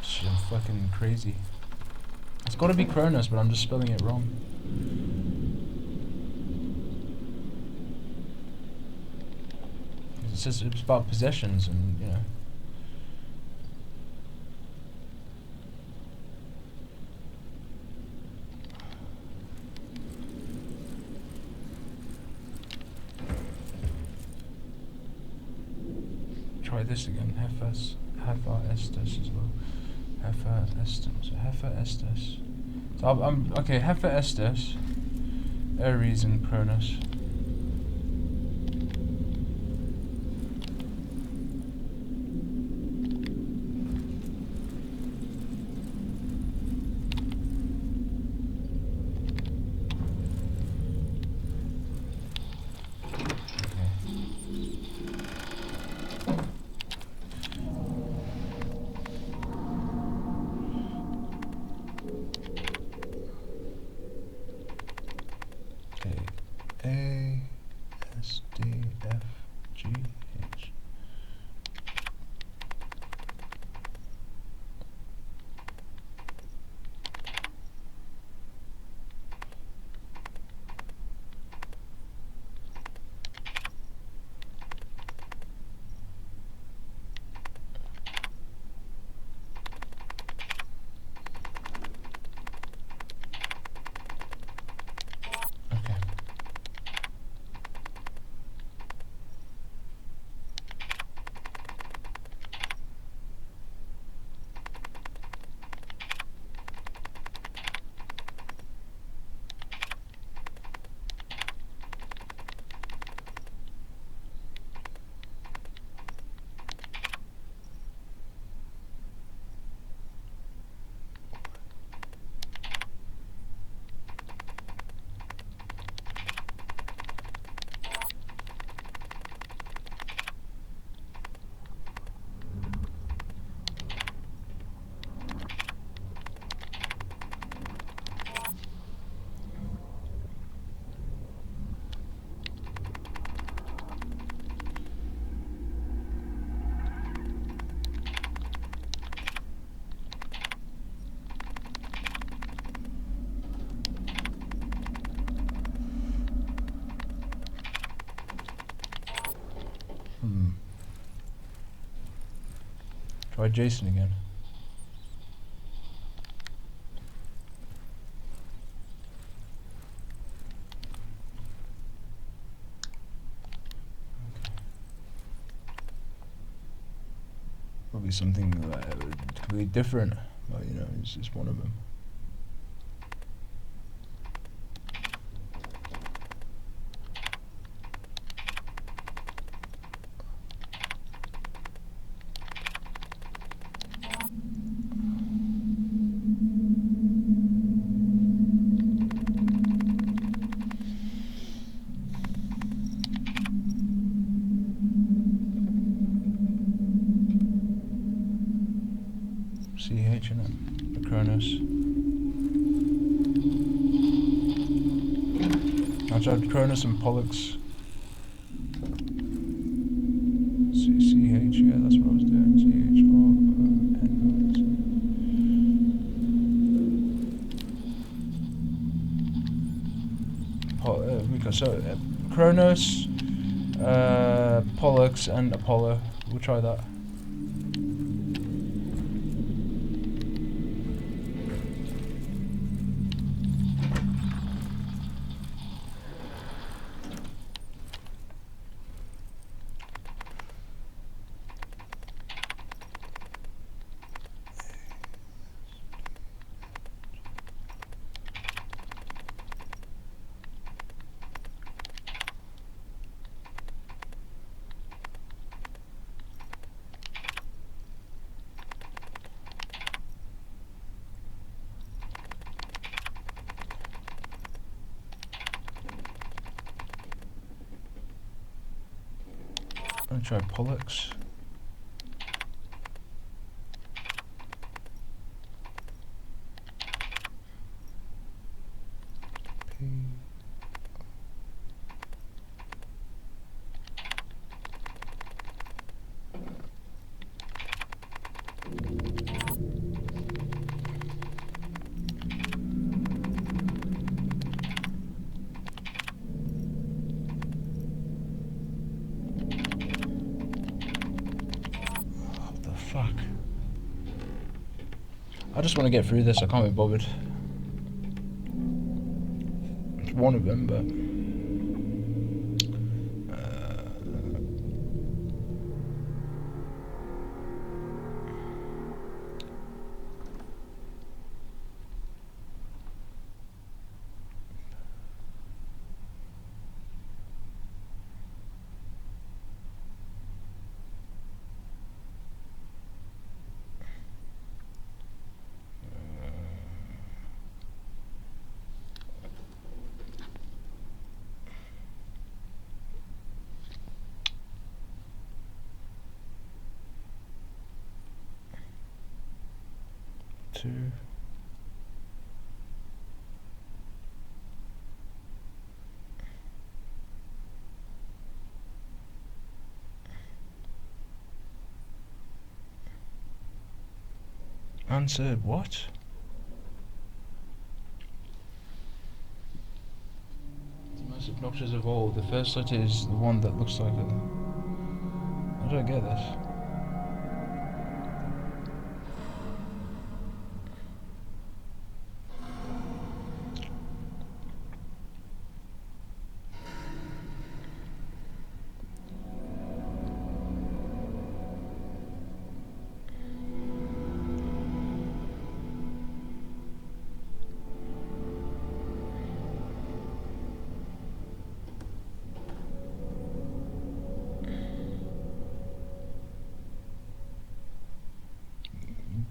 Shit, I'm fucking crazy. It's gotta be Kronos, but I'm just spelling it wrong. It's about possessions, and you know. Try this again. Heifer Estes as well. Heifer Estes. Heifer Estes. So I'm okay. Heifer Estes, Ares, and Kronos. Try Jason again. Probably something completely different, but you know, it's just one of them. CH in it, the Cronus. I tried Cronus and Pollux. CH, yeah, that's what I was doing. Cronus, Pollux, and Apollo. We'll try that. I'm gonna try Pollux. Fuck. I just want to get through this, I can't be bothered. It's one of them, but... two. Answered what? The most obnoxious of all. The first letter is the one that looks like it. How do I get this?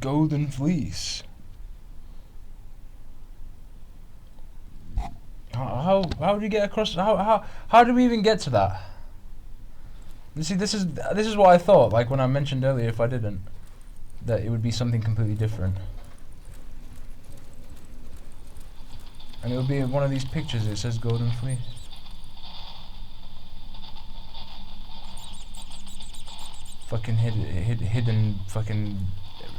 Golden Fleece. How do you get across? How do we even get to that? You see, this is what I thought. Like when I mentioned earlier, if I didn't, that it would be something completely different, and it would be one of these pictures. It says Golden Fleece. Fucking hidden fucking.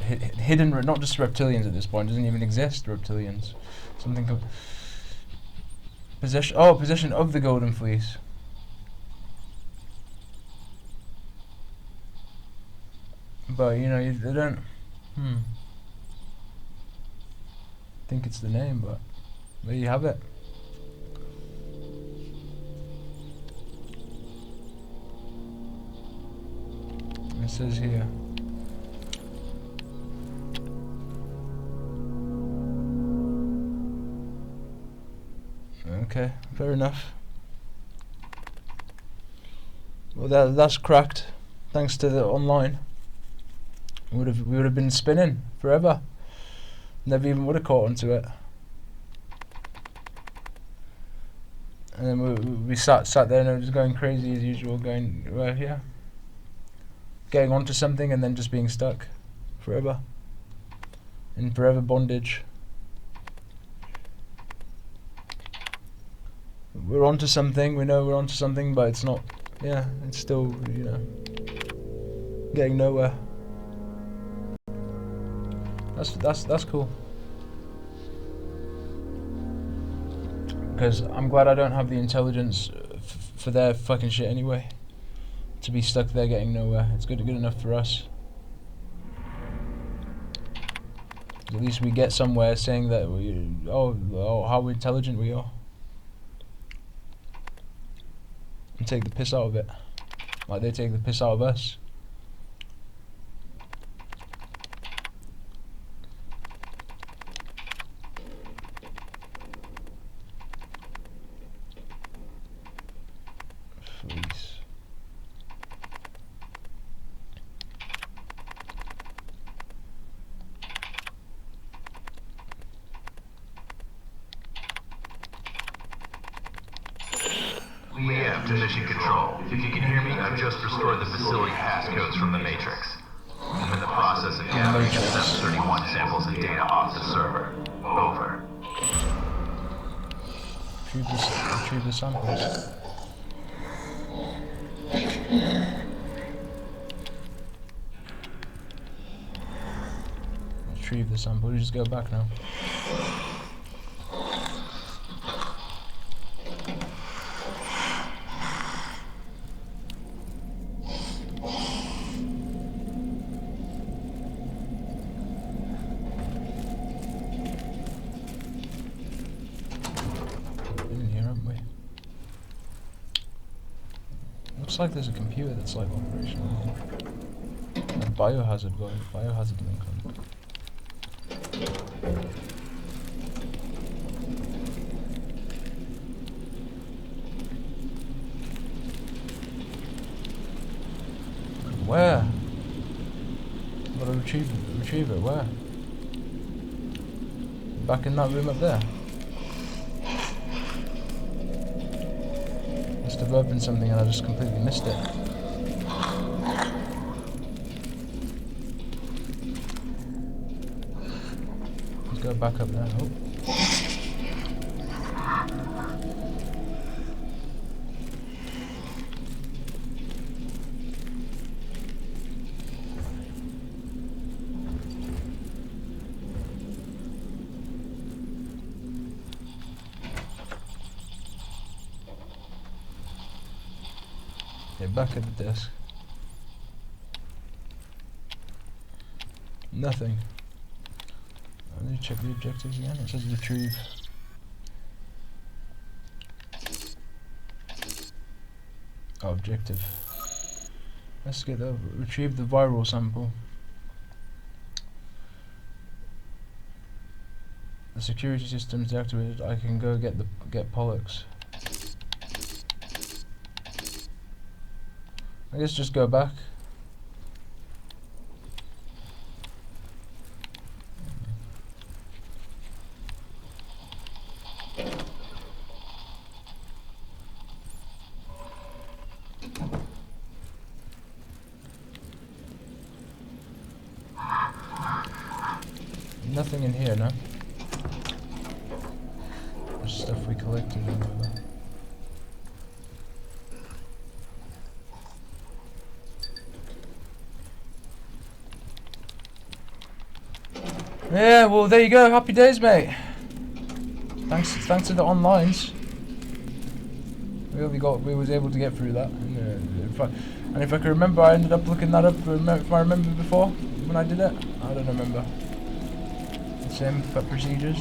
Hidden, not just reptilians at this point. Doesn't even exist. Reptilians, something. Possession. Oh, possession of the Golden Fleece. But you know, they don't. Think it's the name, but there you have it. It says here. Okay, fair enough. Well, that's cracked. Thanks to the online. We would have been spinning forever. Never even would have caught onto it. And then we sat there and it was going crazy as usual, going yeah, getting onto something and then just being stuck forever in forever bondage. We're onto something. We know we're onto something, but it's not. Yeah, it's still, you know, getting nowhere. That's cool. Because I'm glad I don't have the intelligence for their fucking shit anyway. To be stuck there getting nowhere. It's good enough for us. At least we get somewhere saying that how intelligent we are. And take the piss out of it. Like they take the piss out of us. Please. Liam to Mission Control. If you can hear me, I've just restored the facility passcodes from the Matrix. I'm in the process of gathering 731 samples and data off the server. Over. Retrieve the samples. Retrieve the sample. You just go back now. Looks like there's a computer that's like operational. A biohazard link on. Where? Gotta retrieve it, where? Back in that room up there. Must have opened something and I just completely missed it. Let's go back up there. Oh. Back at the desk. Nothing. Let me check the objectives again. It says retrieve. Oh, objective. Let's get over. Retrieve the viral sample. The security system is deactivated. I can go get Pollux. I guess just go back. Nothing in here, no? There's stuff we collected and whatever. Yeah, well there you go. Happy days, mate. Thanks to the onlines. We was able to get through that. And if I can remember, I ended up looking that up. If I remember before when I did it, I don't remember. The same procedures.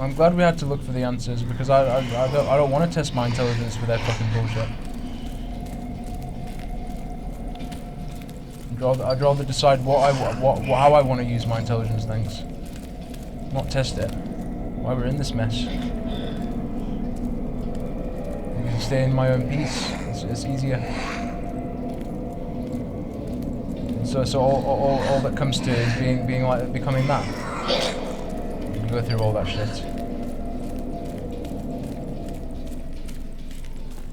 I'm glad we had to look for the answers because I don't want to test my intelligence with their fucking bullshit. I'd rather decide how I want to use my intelligence things, not test it. Why we're in this mess. I can stay in my own peace. It's easier. So all that comes to is becoming that. You can go through all that shit.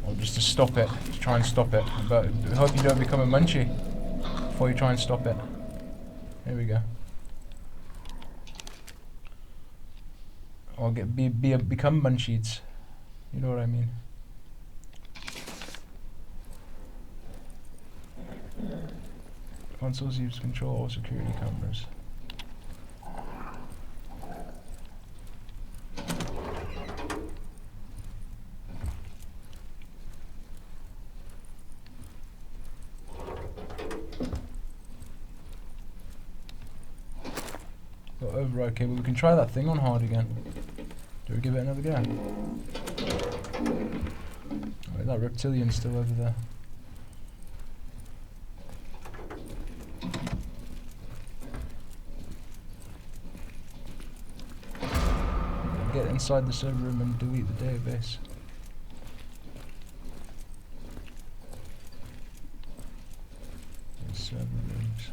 Or just to stop it, to try and stop it. But I hope you don't become a munchie before you try and stop it. Here we go. Or become munchies. You know what I mean. Consoles use control all security cameras. Got override cable. We can try that thing on hard again. Do we give it another go? Alright, that reptilian's still over there. Get inside the server room and delete the database. Server rooms.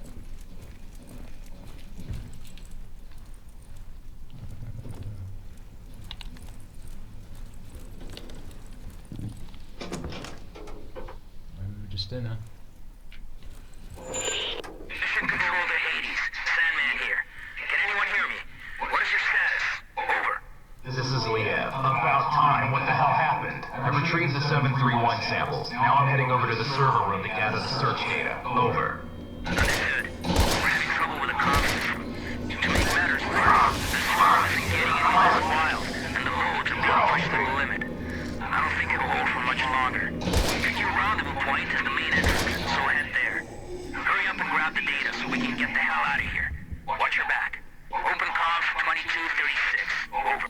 Just dinner. Mission control to Hades. Sandman here. Can anyone hear me? What is your status? Over. This is Liev. About time. What the hell happened? I retrieved the 731 samples. Now I'm heading over to the server room to gather the search data. Over. Understood. We're having trouble with the comm system. To make matters worse, the storm isn't getting any less wild, and the loads are being pushed to the limit. I don't think it'll hold for much longer. Your rendezvous point is the main entrance, so head there. Hurry up and grab the data so we can get the hell out of here. Watch your back. Open comms 2236. Over.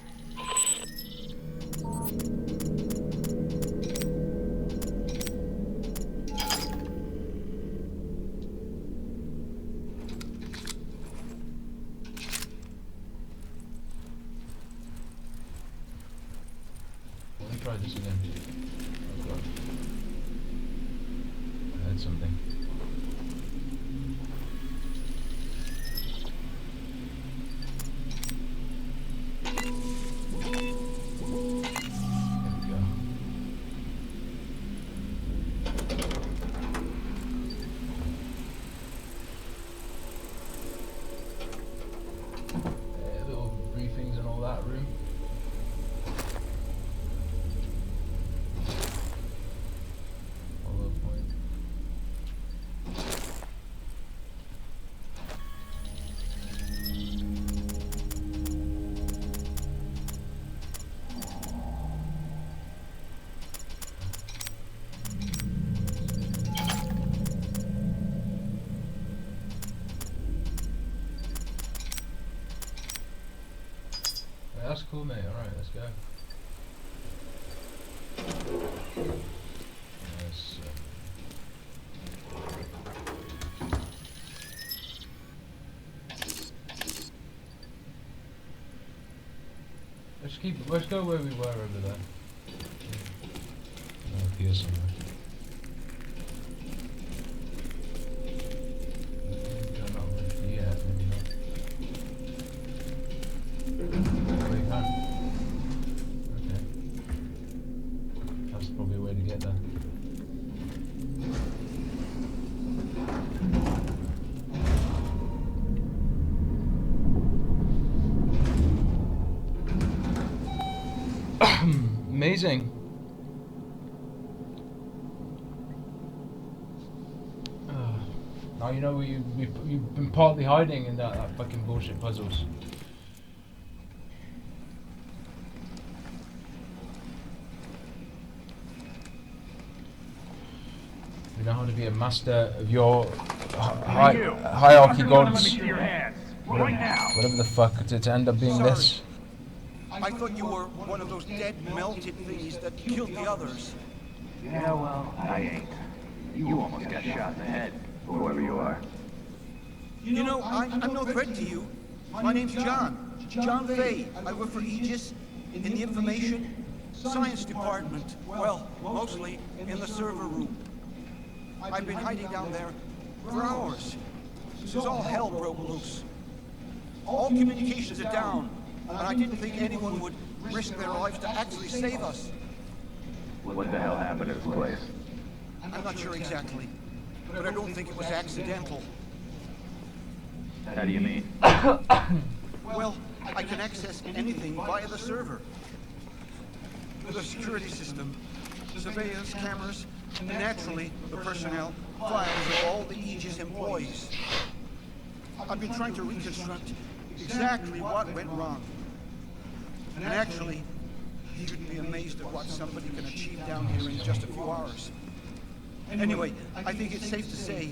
Let me try this again. Oh God. I heard something. Little briefings and all that room. Follow point. That's cool, mate. Alright, let's go. Yes, let's go where we were over there. Up here somewhere. Yeah, maybe not. We can't. Okay. That's probably a way to get there. Amazing. Now you know you've been partly hiding in that fucking bullshit puzzles. know how to be a master of your hierarchy gods. Whatever the fuck to end up being this. I thought you were one of those dead, melted things that killed the others. Yeah, well, I ain't. You almost got shot in the head, whoever you are. You know, I'm no threat to you. My name's John. John Fay. I work for Aegis in the Information Science Department. Well, mostly in the server room. I've been hiding down there for hours. Since all hell broke loose. All communications are down, and I didn't think anyone would risk their lives to actually save us. What the hell happened to this place? I'm not sure exactly, but I don't think it was accidental. How do you mean? Well, I can access anything via the server. The security system, surveillance cameras, and naturally, the personnel files of all the Aegis employees. I've been trying to reconstruct exactly what went wrong. And actually, you'd be amazed at what somebody can achieve down here in just a few hours. Anyway, I think it's safe to say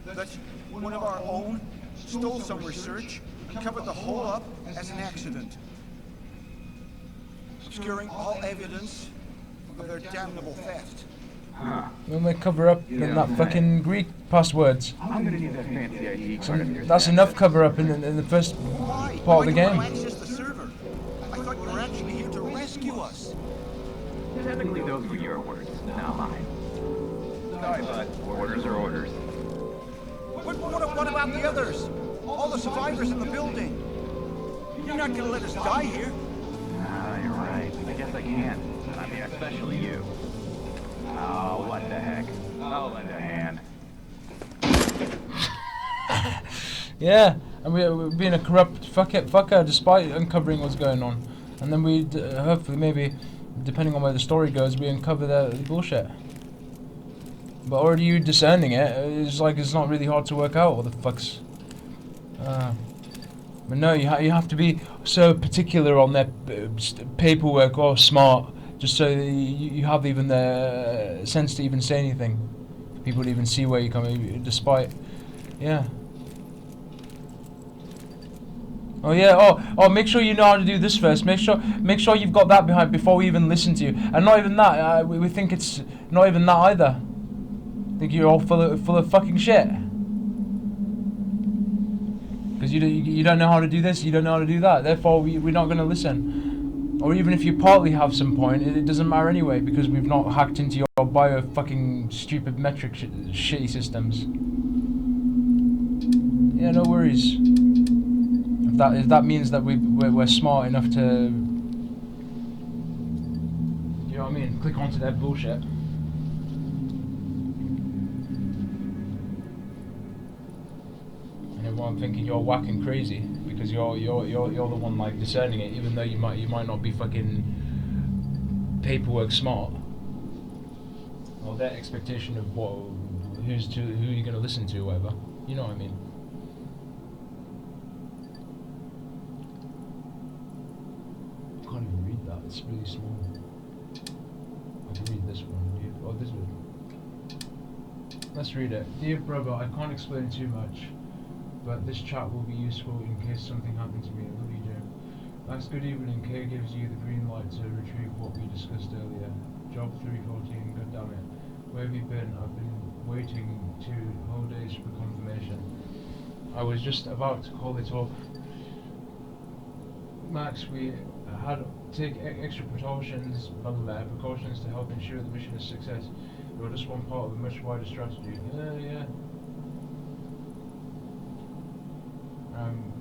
that one of our own stole some research and covered the whole up as an accident, obscuring all evidence of their damnable theft. When they cover up in that fucking Greek passwords. I'm gonna need that fancy ID card of yours. That's enough cover up in the first part of the game. Why access the server? I thought you were actually here to rescue us. Technically, those were your words, not mine. Sorry, bud. Orders are orders. What about the others? All the survivors in the building? You're not gonna let us die here. You're right. I guess I can. I mean, especially you. Oh, what the heck. I'll lend a hand. Yeah, and we're being a corrupt fucker despite uncovering what's going on. And then we hopefully, maybe, depending on where the story goes, we uncover the bullshit. But already you discerning it, it's like it's not really hard to work out what the fuck's... but no, you have to be so particular on their paperwork or smart, just so you have even the sense to even say anything. People to even see where you come, despite... Yeah. Oh yeah, oh make sure you know how to do this first. Make sure you've got that behind before we even listen to you. And not even that, we think it's not even that either. Think you're all full of fucking shit. Because you don't know how to do this, you don't know how to do that. Therefore, we're not going to listen. Or even if you partly have some point, it doesn't matter anyway, because we've not hacked into your bio fucking stupid metric shitty systems. Yeah, no worries. If that means that we're smart enough to, you know what I mean, click onto that bullshit. And everyone thinking you're whacking crazy because you're the one like discerning it, even though you might not be fucking paperwork smart. Or their expectation of who you're gonna listen to, whatever. You know what I mean. I can't even read that, it's really small. I can read this one. Oh, this one. Let's read it. Dear brother, I can't explain too much, but this chat will be useful in case something happened to me. I love you, Jim. Last good evening, Kay gives you the green light to retrieve what we discussed earlier. Job 314, god damn it. Where have you been? I've been waiting 2 whole days for confirmation. I was just about to call it off. Max, we had to take extra precautions to help ensure the mission is success. You're just one part of a much wider strategy. Yeah.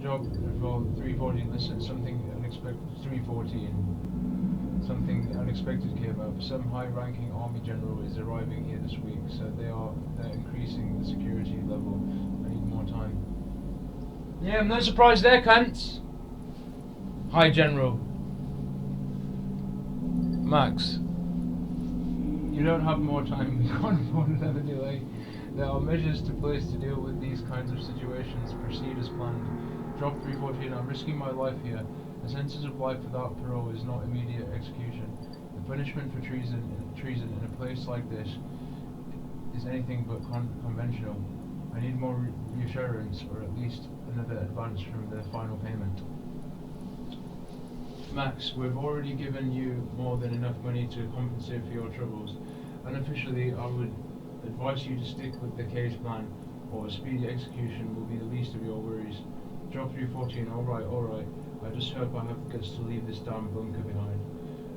Job for 314. Listen, something unexpected. 314. Something unexpected came up. Some high-ranking army general is arriving here this week, so they're increasing the security level. I need more time. Yeah, I'm no surprise there, cunts. Hi, General. Max. You don't have more time. We can't afford another delay. There are measures to place to deal with these kinds of situations. Proceed as planned. Drop 314. I'm risking my life here. A sentence of life without parole is not immediate execution. The punishment for treason in a place like this is anything but conventional. I need more reassurance, or at least another advance from the final payment. Max, we've already given you more than enough money to compensate for your troubles. Unofficially, I would advise you to stick with the case plan, or a speedy execution will be the least of your worries. Job 314, alright. I just hope I have the guts to leave this damn bunker behind.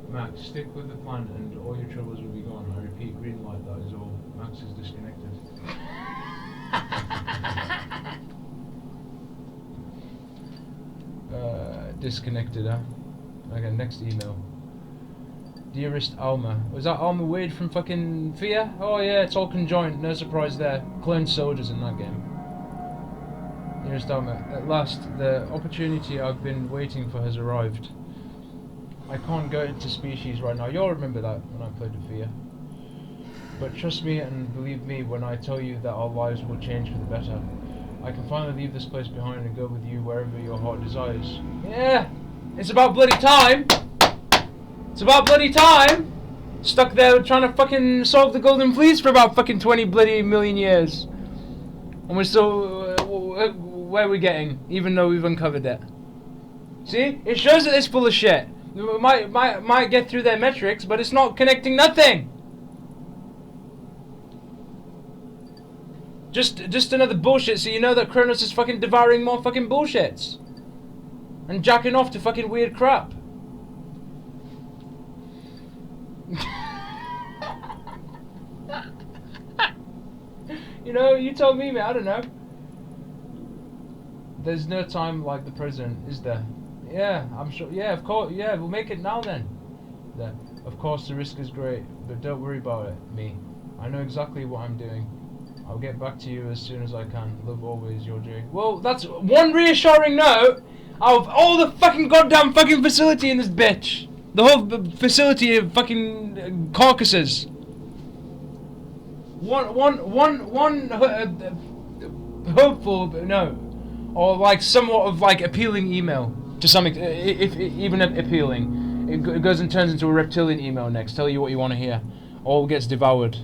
Max, stick with the plan and all your troubles will be gone. I repeat, green light, that is all. Max is disconnected. Disconnected, huh? Okay, next email. Dearest Alma. Was that Alma Wade from fucking Fear? Oh yeah, it's all conjoined, no surprise there. Clone soldiers in that game. Dearest Alma, at last, the opportunity I've been waiting for has arrived. I can't go into species right now. You'll remember that when I played with Fear. But trust me and believe me when I tell you that our lives will change for the better. I can finally leave this place behind and go with you wherever your heart desires. Yeah! It's about bloody time! It's about bloody time! Stuck there trying to fucking solve the Golden Fleece for about fucking 20 bloody million years. And we're still... where are we getting? Even though we've uncovered it. See? It shows that it's full of shit. We might get through their metrics, but it's not connecting nothing! Just another bullshit, so you know that Kronos is fucking devouring more fucking bullshits. And jacking off to fucking weird crap. You know, you told me, man, I don't know. There's no time like the present, is there? Yeah, I'm sure, yeah, of course, yeah, we'll make it now then. There. Of course, the risk is great, but don't worry about it, me. I know exactly what I'm doing. I'll get back to you as soon as I can. Love always, your Jay. Well, that's one reassuring note out of all the fucking goddamn fucking facility in this bitch. The whole facility of fucking carcasses. One hopeful, no, or like somewhat of like appealing email to some, if even appealing. It goes and turns into a reptilian email next. Tell you what you want to hear. All gets devoured.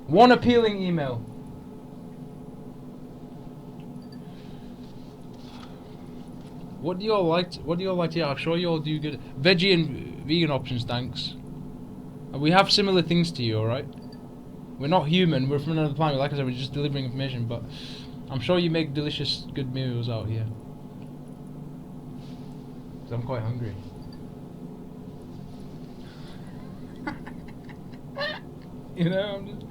One appealing email. What do you all like? What do you all like to hear? I'm sure you all do good. Veggie and vegan options, thanks. And we have similar things to you, all right? We're not human. We're from another planet. Like I said, we're just delivering information. But I'm sure you make delicious, good meals out here. 'Cause I'm quite hungry. You know, I'm just...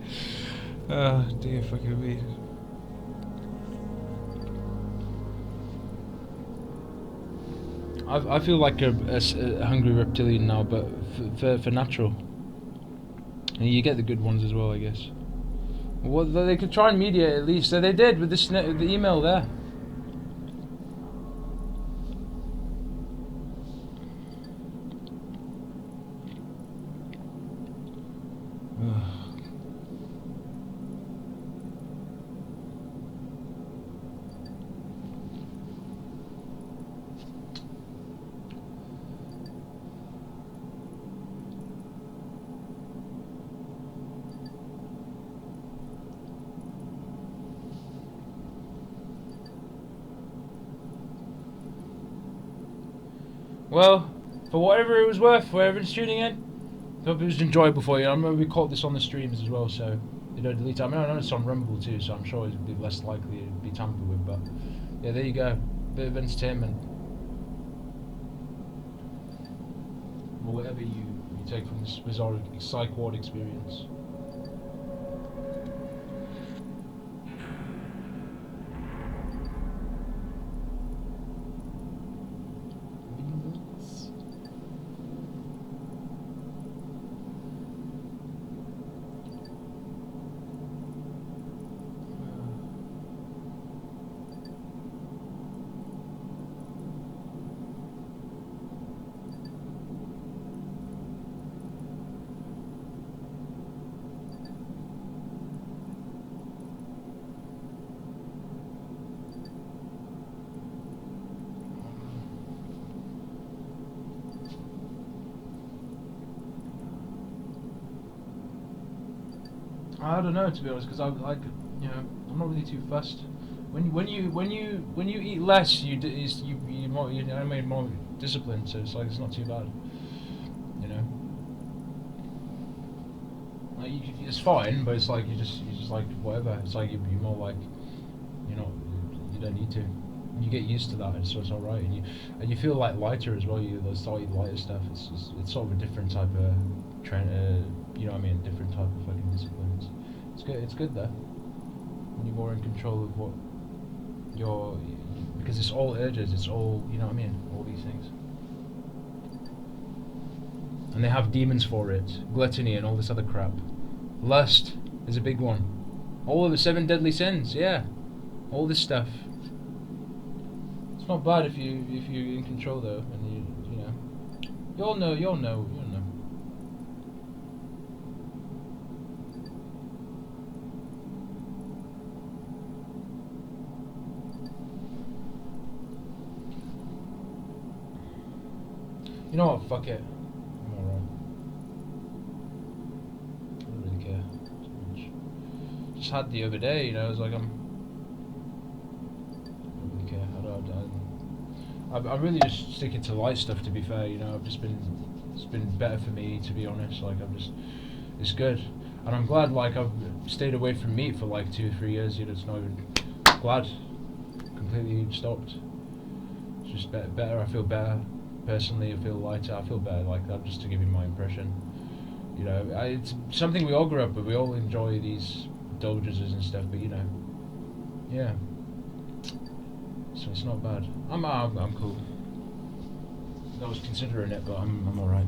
Oh, dear fucking me. I feel like a hungry reptilian now, but for natural. And you get the good ones as well, I guess. Well, they could try and mediate at least. So they did with the email there. Well, for whatever it was worth, whoever is tuning in, hope it was enjoyable for you. I remember we caught this on the streams as well, so you don't delete it. I mean, I know it's on Rumble too, so I'm sure it'd be less likely to be tampered with, but yeah, there you go. Bit of entertainment. Or whatever you take from this bizarre psych ward experience. I don't know, to be honest, because I'm like, you know, I'm not really too fussed. When you eat less, you more, you know, I mean, more disciplined. So it's like it's not too bad, you know. Like it's fine, but it's like you just like whatever. It's like you're more like, you know, you don't need to. You get used to that, so it's all right, and you feel like lighter as well. You start eating lighter stuff. It's sort of a different type of trend. You know what I mean? Different type of fucking discipline. It's good. It's good though. When you're more in control of what your, because it's all urges. It's all, you know what I mean? All these things. And they have demons for it. Gluttony and all this other crap. Lust is a big one. All of the 7 deadly sins. Yeah. All this stuff. It's not bad if you're in control though, and you know, you'll know. You know what? Fuck it. I'm alright. I don't really care so much. Just had the other day, you know. It's like I don't really care. I'm really just sticking to light stuff. To be fair, you know, it's been better for me, to be honest. Like it's good, and I'm glad. Like I've stayed away from meat for like 2 or 3 years. You know, it's not even glad. Completely stopped. It's just better. I feel better. Personally, I feel lighter. I feel better like that, just to give you my impression. You know, it's something we all grew up with. We all enjoy these indulgences and stuff, but you know, yeah. So it's not bad. I'm cool. I was considering it, but I'm all right.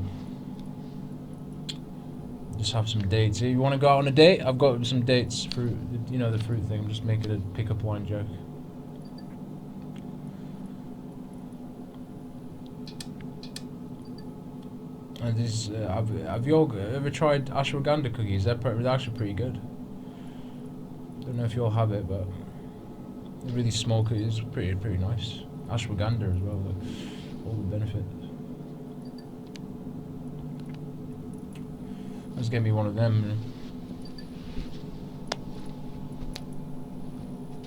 Just have some dates. You want to go out on a date? I've got some dates. Fruit, you know, the fruit thing. I'm just making a pick-up line joke. And this, have you all ever tried ashwagandha cookies? They're actually pretty good. Don't know if you all have it, but they're really small cookies. Pretty nice. Ashwagandha as well. All the benefits. Let's get me one of them.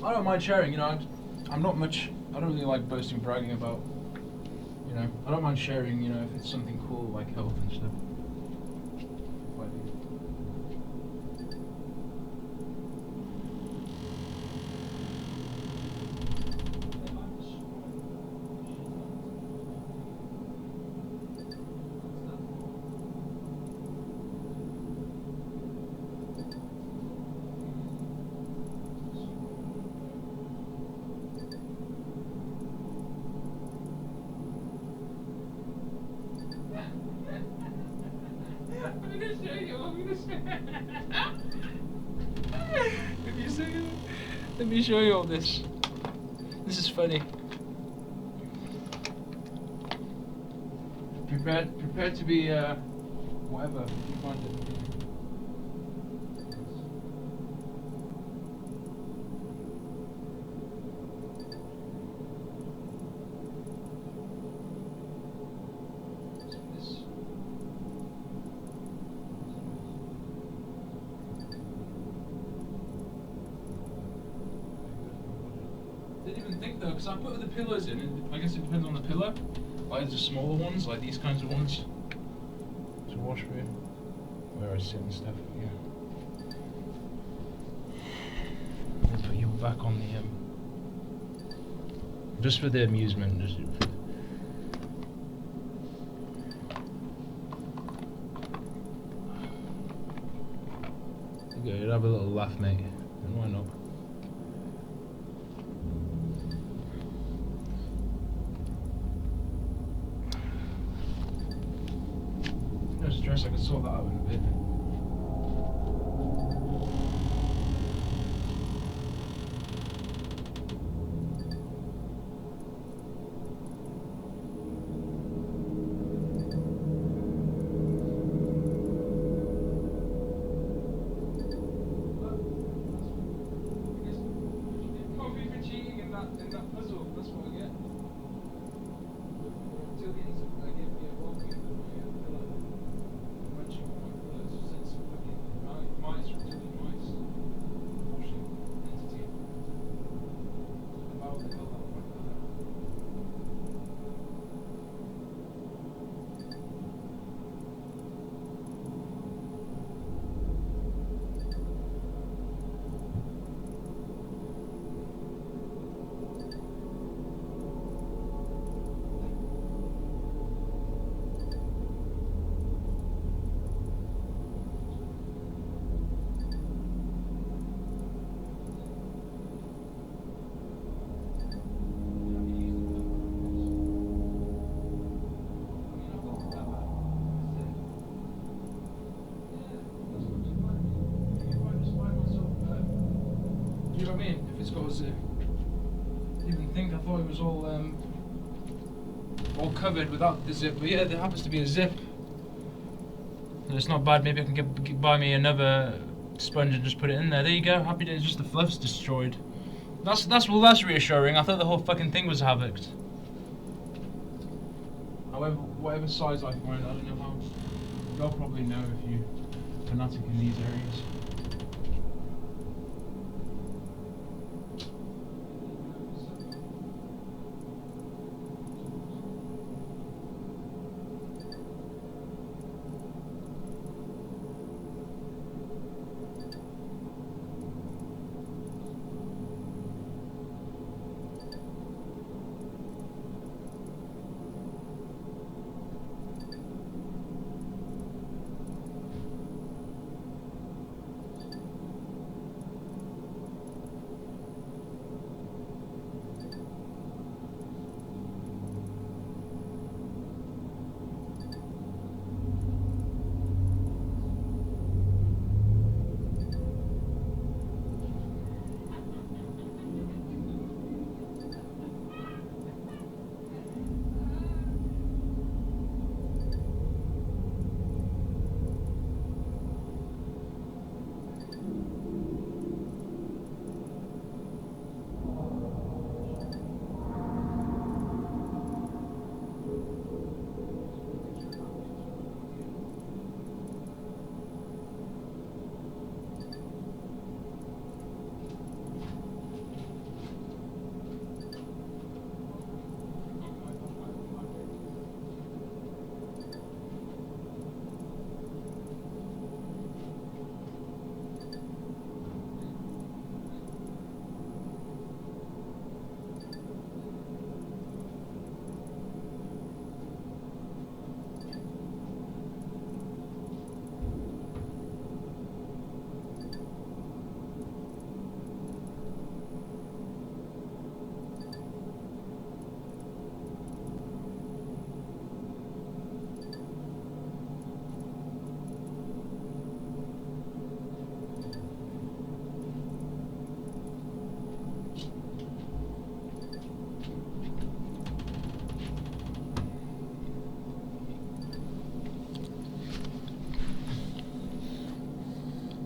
I don't mind sharing. You know, I'm not much. I don't really like boasting, bragging about. You know, I don't mind sharing, you know, if it's something cool like health and stuff. Let me show you all this. This is funny. Prepared to be whatever you find it. Didn't even think though, because I put the pillows in, and I guess it depends on the pillow. Like the smaller ones, like these kinds of ones, to wash with, where I sit and stuff. Yeah. I'll put you back on the just for the amusement. Just for you'd have a little laugh, mate. And why not? No stress, I can sort that out in a bit. it's got a zip. Didn't think, I thought it was all covered without the zip, but yeah, there happens to be a zip. And it's not bad. Maybe I can buy me another sponge and just put it in there. There you go. Happy days. Just the fluff's destroyed. That's reassuring. I thought the whole fucking thing was havocked. However, whatever size I find, I don't know how. You'll probably know if you're fanatic in these areas.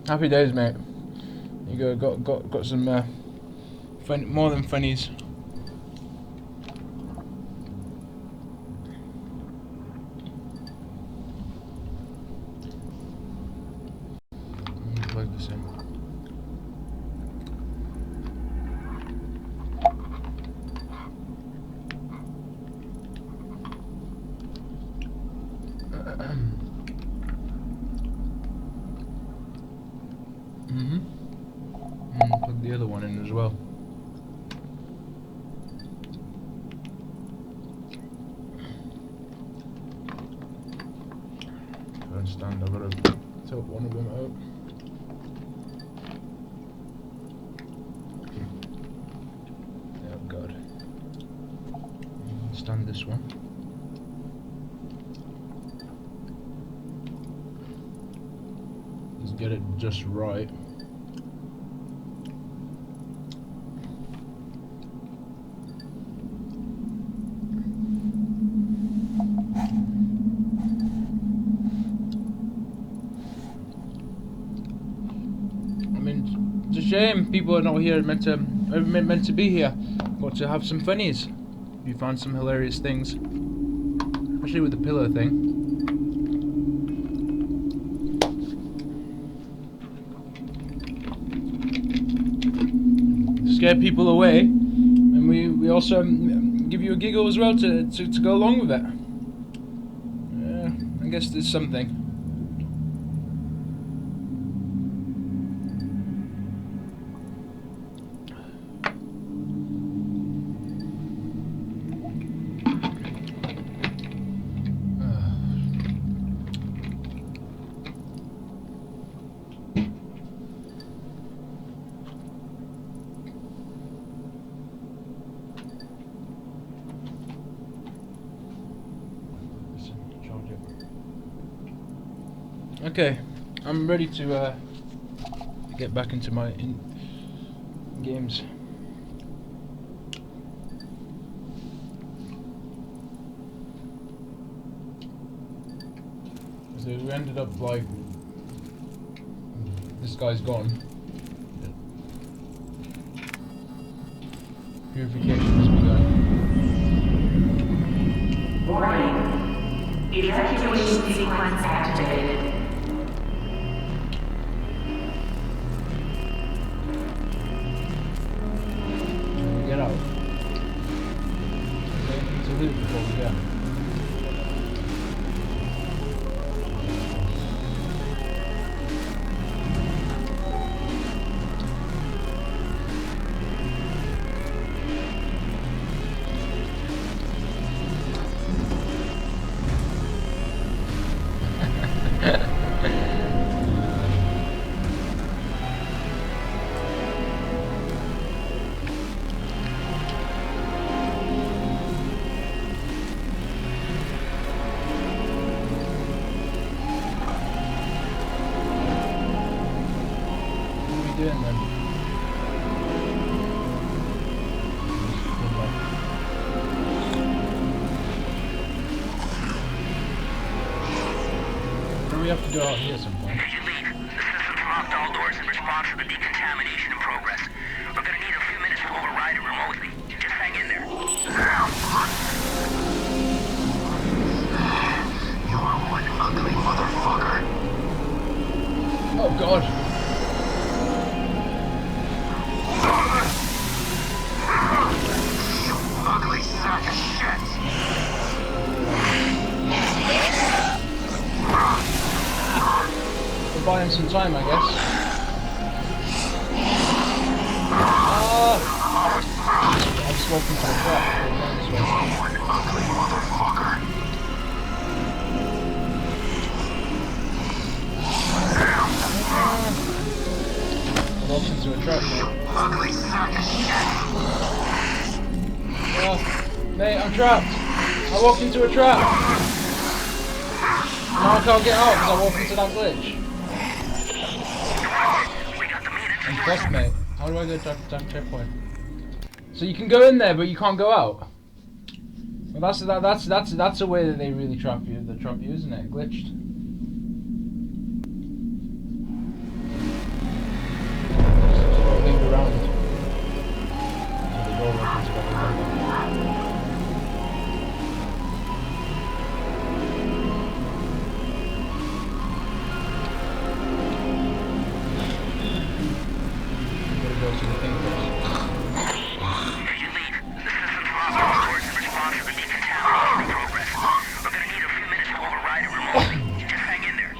Happy days, mate. You go, got some fun, more than funnies. Plug this in. Plug the other one in as well. I understand, I've got to tilt one of them out. Oh god. Stand this one. Just get it just right. It's a shame people are not here meant to be here, but to have some funnies. You found some hilarious things, especially with the pillow thing. Scare people away, and we also give you a giggle as well to go along with it. I guess there's something. Okay, I'm ready to get back into my games. we ended up like this guy's gone. Purification has begun. Warning. Evacuation sequence activated. Can we get out? Okay, to loot before we go. Doing then? What do we have to do out here at some point? Did you leave? The system's locked all doors in response to the decontamination in progress. We're gonna need a few minutes to override it remotely. Just hang in there. You are one ugly motherfucker. Oh god! You ugly sack of shit. We're buying some time, I guess. I'm smoking some crap. You are one ugly motherfucker. I walked into a trap, mate. Ugly sack of shit. Oh, mate, I'm trapped. I walked into a trap. Now I can't get out because I walked into that glitch. I'm fucked, mate. How do I go to that checkpoint? So you can go in there, but you can't go out. Well, that's a way that they really trap you. They trap you, isn't it? Glitched. Just leave around. So the door opens back again. Gotta go to the thing first. Did you leave? The system's locked all doors in response to the decontamination in progress. We're gonna need a few minutes to override it remotely. Just hang in there.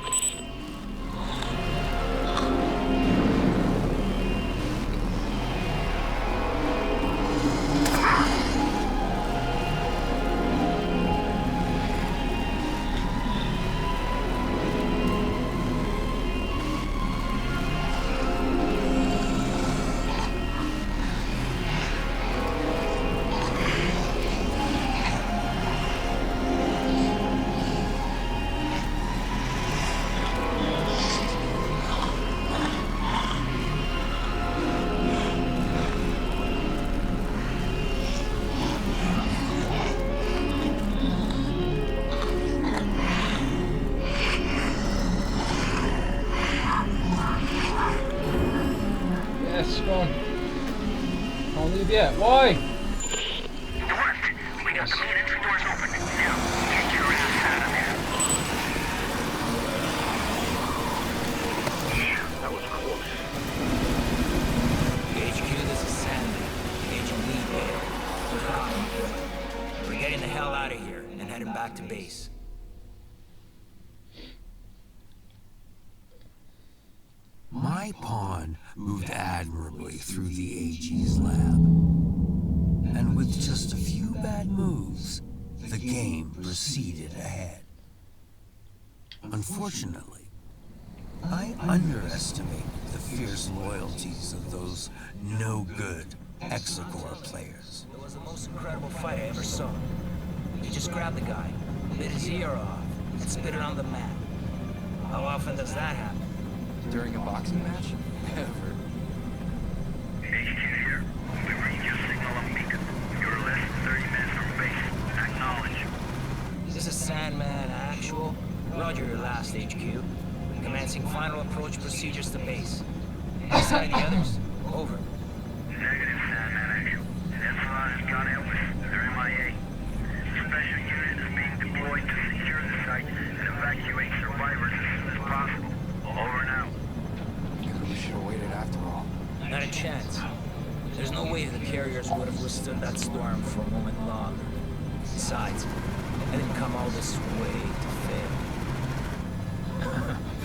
Yes, go on. Can't leave yet. Why? It worked. We got the main entry doors open. Now, get your ass out of there. That was close. HQ, this is Sandman. Agent Lee here. We're getting the hell out of here and heading back to base. My pawn moved admirably through the AG's lab. And with just a few bad moves, the game proceeded ahead. Unfortunately, I underestimated the fierce loyalties of those no-good Hexacore players. It was the most incredible fight I ever saw. You just grab the guy, bit his ear off, and spit it on the mat. How often does that happen? During a boxing match? Never. HQ here. We read your signal on beacon. You're less than 30 minutes from base. Acknowledge. This is Sandman Actual. Roger your last, HQ. Commencing final approach procedures to base. Inside the others? Over. Negative, man. Ensign has gone helpless. They're MIA. Special unit is being deployed to secure the site and evacuate survivors as soon as possible. Over and out. Maybe we should have waited after all. Not a chance. There's no way the carriers would have withstood that storm for a moment longer. Besides, I didn't come all this way to fail.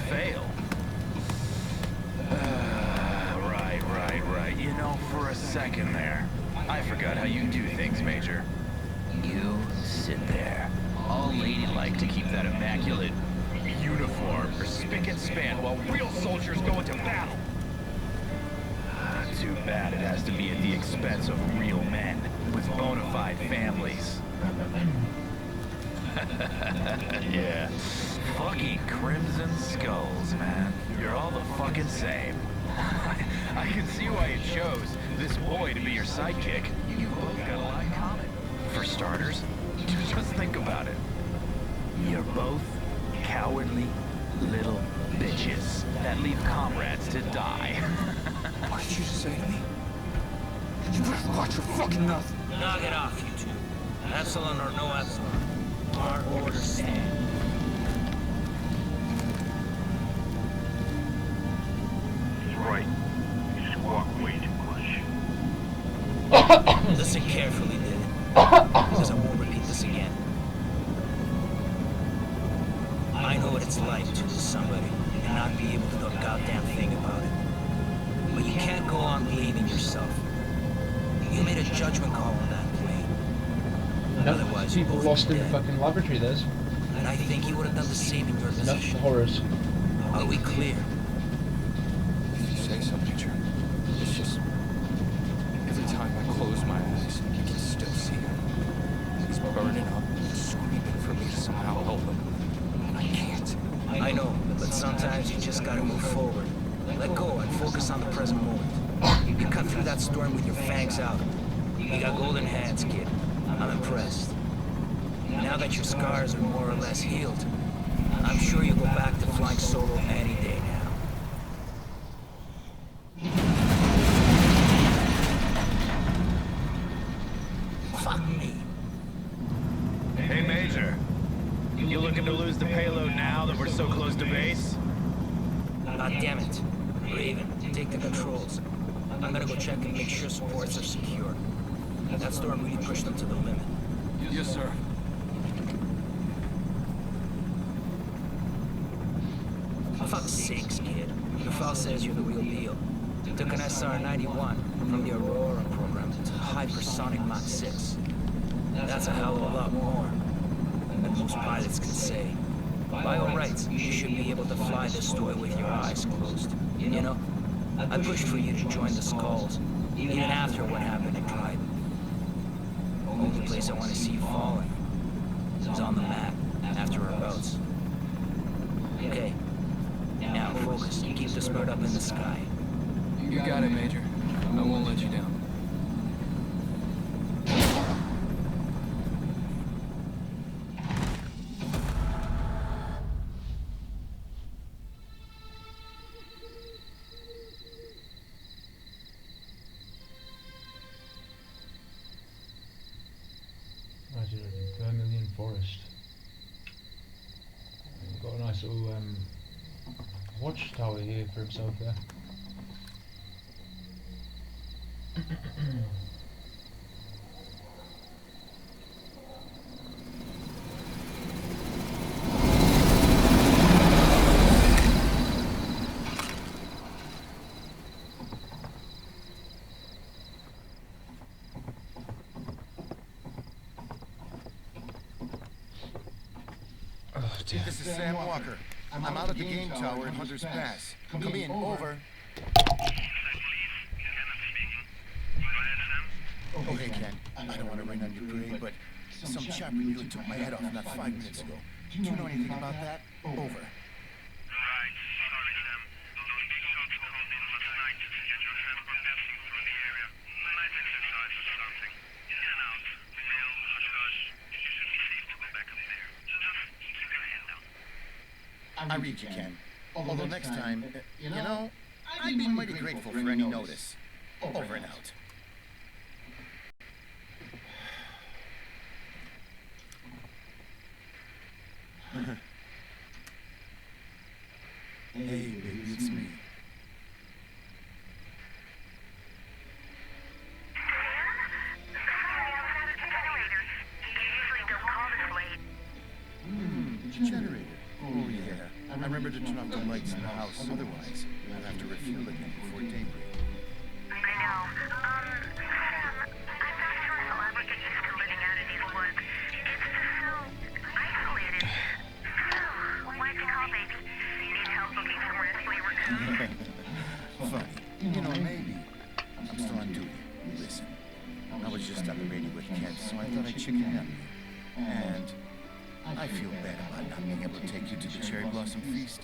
Fail? Right. You know, for a second there, I forgot how you do things, Major. You sit there, all ladylike to keep that immaculate uniform spick and span while real soldiers go into battle. Too bad it has to be at the expense of real men with bona fide families. Yeah. Fucking Crimson Skulls, man. You're all the fucking same. I can see why you chose this boy to be your sidekick. You both got a lot in common. For starters, just think about it. You're both cowardly little bitches that leave comrades to die. What did you just say to me? You better watch your fucking mouth. Knock it off, you two. Epsilon or no Epsilon. Our orders stand. He's right. You squawk way too much. Listen carefully, David. Because I won't repeat this again. I know what it's like to lose somebody and not be able to do a goddamn thing about it. But you can't go on believing yourself. You made a judgment call on that plane. Otherwise, you People both lost be in the dead. fucking laboratory, there's. And I think you would have done the same in your Enough position. horrors. Are we clear? If you say so, Major. It's just... every time I close my eyes, I can still see him. He's burning up and screaming for me to somehow help him. I can't. I know, but sometimes you just gotta move forward. Let go and focus on the present moment. You can cut through that storm with your fangs out. You got golden hands, kid. I'm impressed. Now that your scars are more or less healed, I'm sure you'll go back to flying solo any day now. Fuck me. Hey, Major. You looking to lose the payload now that we're so close to base? God damn it. Raven, take the controls. I'm gonna go check and make sure supports are secure. That storm really pushed them to the limit. Yes, sir. Fuck's sakes, kid. Your file says you're the real deal. Took an SR-91 from the Aurora program to hypersonic Mach 6. That's a hell of a lot more than most pilots can say. By all rights, you should be able to fly this toy with your eyes closed. You know, I pushed for you to join the Skulls, even after what happened at Dryden. The only place I want to see you falling is on the map after our boats. Okay, now focus and keep the bird up in the sky. You got it, Major. I won't let you down. Imagine a Vermilion Forest. Got a nice little watchtower here for himself there. This is Sam Walker. I'm out at the game tower in Hunter's Pass. Come in, over. Okay, Ken. I don't want to rain on your parade, but some chap really took my head off not 5 minutes ago. Do you know anything about that? Over. Right, sorry, Sam. Those big shots called in last night and your friends were passing through the area. Night exercise or something. In and out. Mail, hush hush. You should be safe to go back up there. Just keep your head down. I read you, Ken. Although next time, you know, I'd be mighty grateful for any notice. Over and out. Hey, baby, it's me. The generator. Oh, yeah. I remember to turn off the lights in the house. Otherwise, I'd have to refuel again before daybreak. I know. Sam, I'm not sure if I'll ever get used to living out in these woods. It's just so isolated. So, why'd you call, baby? Need help looking for rest when you recoup? Funny. You know, maybe. I'm still on duty. Listen, I was just on the radio with Kent, so I thought I'd chicken in on you. And I feel bad about not being able to take you to the Cherry Blossom Feast.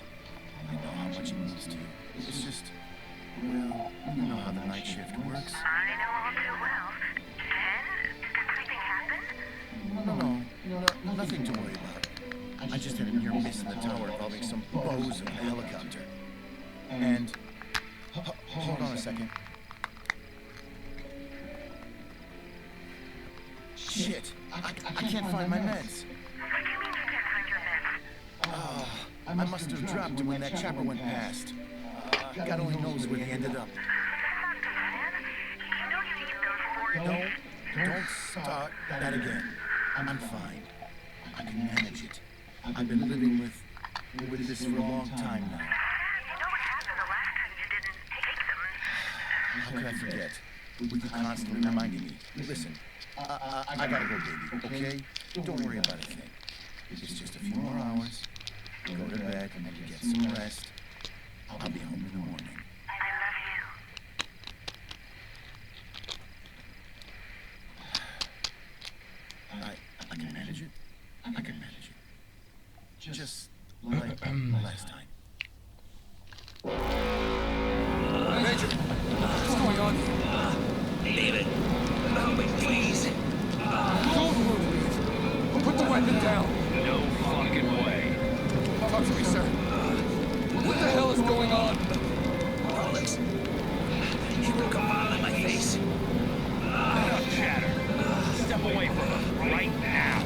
I know how much it means to you. It's just, well, you know how the night shift works. I know all too well. Ken, did something happen? No, nothing to worry about. I just had a near miss in the tower involving some bozo in a helicopter. And, hold on a second. Shit, I can't find my meds. What do you mean you can't find your meds? I must have dropped them when that chopper went past. God only knows where they ended up. You know you need those for No, don't start that again. I'm fine. I can manage it. I've been living with this for a long time now. You know what happened the last time you didn't take them? How could I forget? With you constantly reminding me. Listen, I gotta go, baby, okay? Don't worry about a thing. It's just a few more hours. Go to bed and get some rest. I'll be home in the morning. I love you. I can manage it. I can manage it. Just like last time. Major, what's going on here? David, help me, please. Don't move. Put the weapon down. No fucking way. Talk to me, sir. What the hell is going on? Alex, he broke a mile in my face. Enough chatter. Step away from him right now.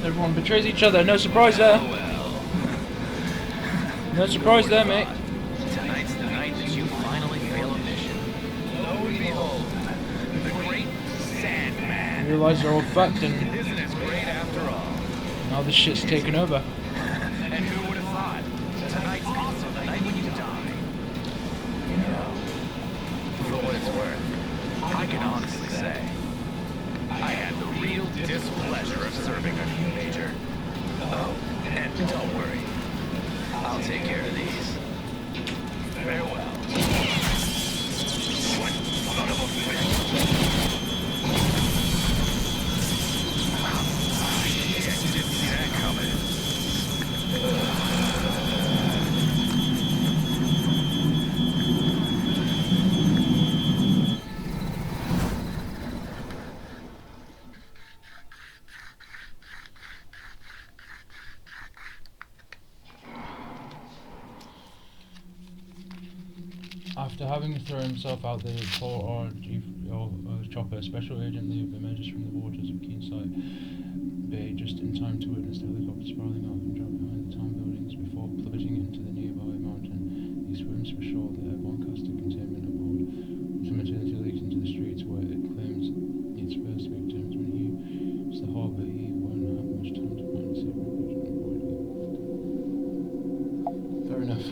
Everyone betrays each other. No surprise there. No surprise there, mate. Tonight's the night that you finally fail a mission. Lo and behold, the great Sandman. You realise they're all fucked and Isn't as great after all. now this shit's taken over. And who would have thought? Tonight's also the night when you die. You know, for what it's worth, I can honestly say, I had the real displeasure of serving under you, Major. Oh, and don't worry. I'll take care of these. Farewell. What son of a bitch? Shit, didn't see that coming. After having to throw himself out the poor chopper, Special Agent Lee emerges from the waters of Keenside Bay just in time to witness the helicopter spiraling out and drop behind the town buildings before plummeting into the nearby mountain. He swims for shore, the airborne casted containment aboard. Simultaneously leaks into the streets where it claims its first victims. When he reaches the harbour, he won't have much time to find a safe refuge and avoid it. Fair enough.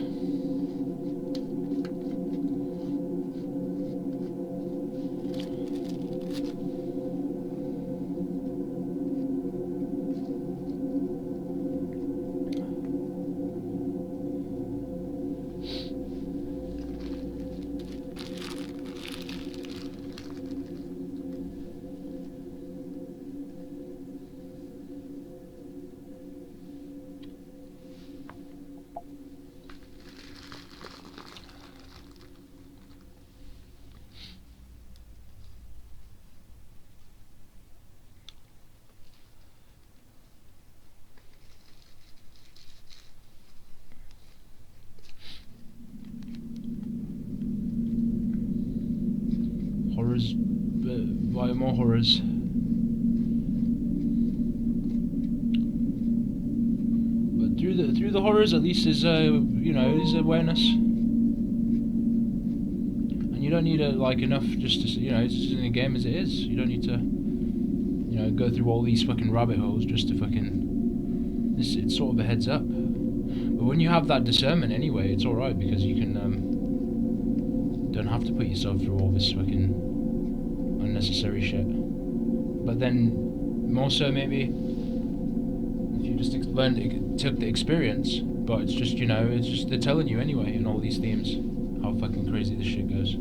horrors, via more horrors. But through the horrors, at least there's there's awareness. And you don't need enough just to it's just in a game as it is. You don't need to go through all these fucking rabbit holes just to fucking. It's sort of a heads up. But when you have that discernment anyway, it's all right because you can don't have to put yourself through all this fucking unnecessary shit. But then more so maybe if you just took the experience. But it's just it's just they're telling you anyway in all these themes how fucking crazy this shit goes.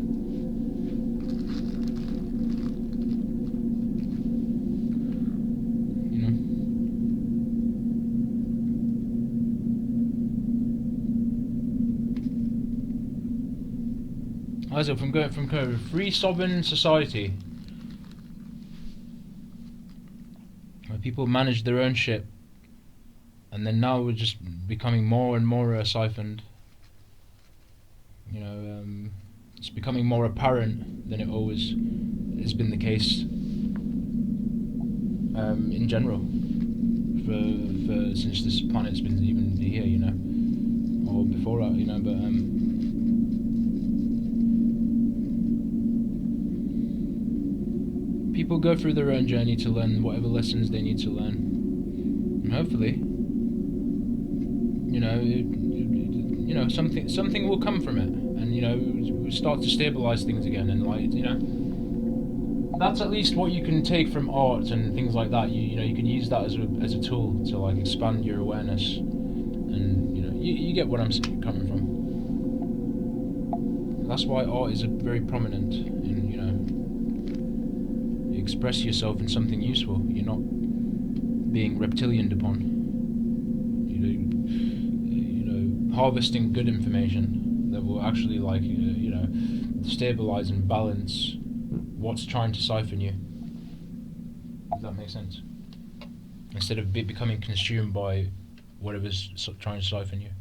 So from going from kind of a free sovereign society where people manage their own shit, and then now we're just becoming more and more siphoned. It's becoming more apparent than it always has been the case in general for since this planet's been even here, or before that, but people go through their own journey to learn whatever lessons they need to learn, and hopefully, something will come from it, and we start to stabilize things again, and that's at least what you can take from art and things like that. You can use that as a tool to expand your awareness, and you get what I'm coming from. That's why art is very prominent in express yourself in something useful. You're not being reptilianed upon. Harvesting good information that will actually stabilize and balance what's trying to siphon you. Does that make sense? Instead of becoming consumed by whatever's trying to siphon you.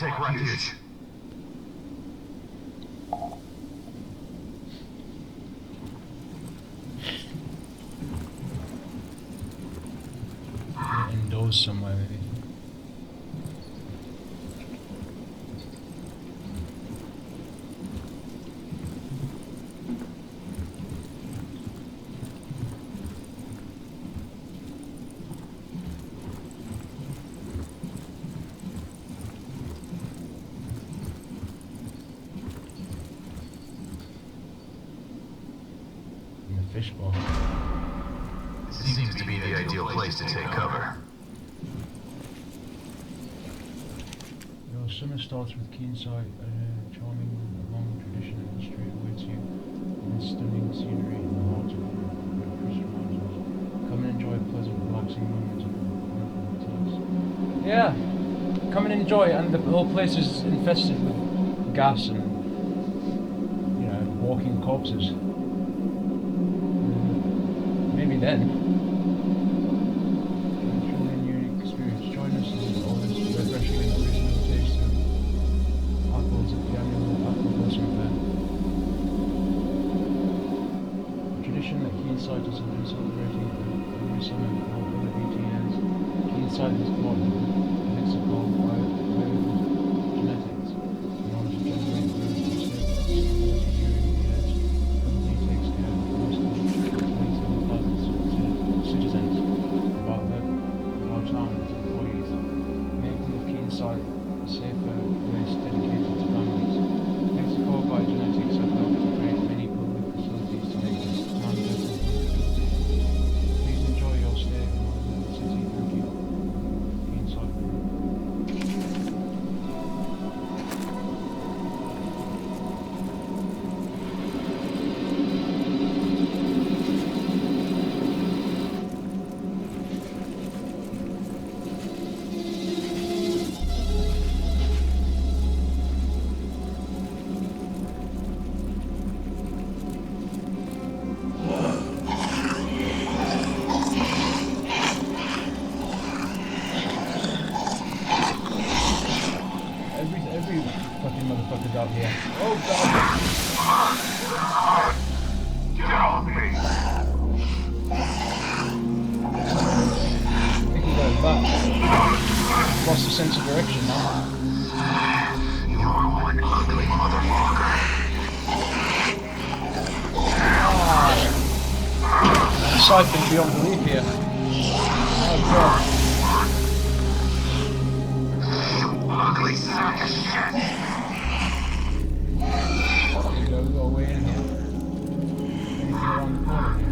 take refuge. Indoors somewhere, maybe. In the fishbowl. This seems to be the ideal place to take cover. Your summer starts with keen sight, a charming long tradition and history awaits you in this stunning scenery in the heart of the Crystal Mountains. Come and enjoy a pleasant, relaxing moment of wonderful hotels. Yeah, come and enjoy, and the whole place is infested with gas and, you know, walking corpses. Maybe then. Truly a unique experience. Join us in all this refreshing and original taste of apples at the annual Apple Blossom Fair. A tradition that Keensighters have been celebrating every summer for over 80 years. Keensight has partnered with Mexico genetics in order to generate birds and staples during the years. The company takes care of most of citizens about our town and employees, making the Keensight a safer place dedicated to families. Mexico Biogenetics have helped to create many public facilities to make this town better. Please enjoy your stay in our little city. Thank you. Keensight. Every fucking motherfucker's out here. Oh god! Get off me! I think he got back. Lost the sense of direction now. You're one ugly motherfucker. Siphon beyond belief here. Oh god. Ugly sack of shit. There you go, we got a way in here. Anything around the corner here?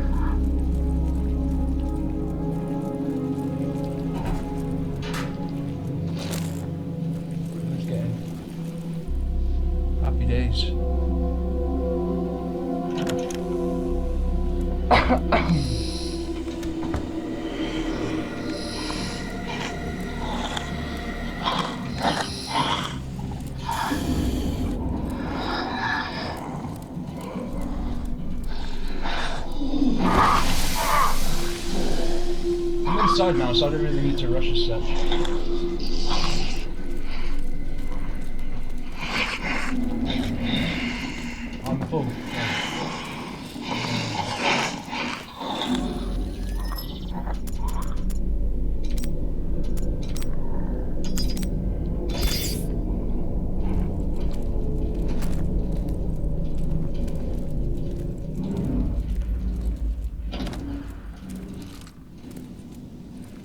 Let's get in. Happy days. I'm inside now, so I don't really need to rush as such. I'm full.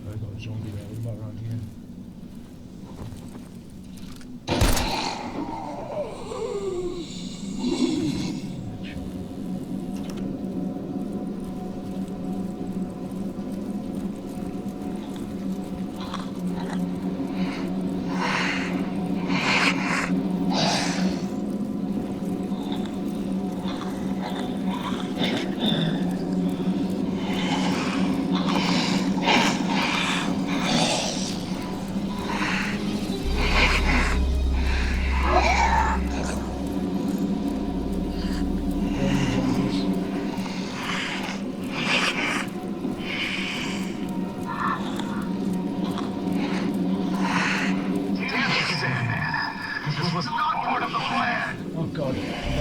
I got a zombie there, what about around here?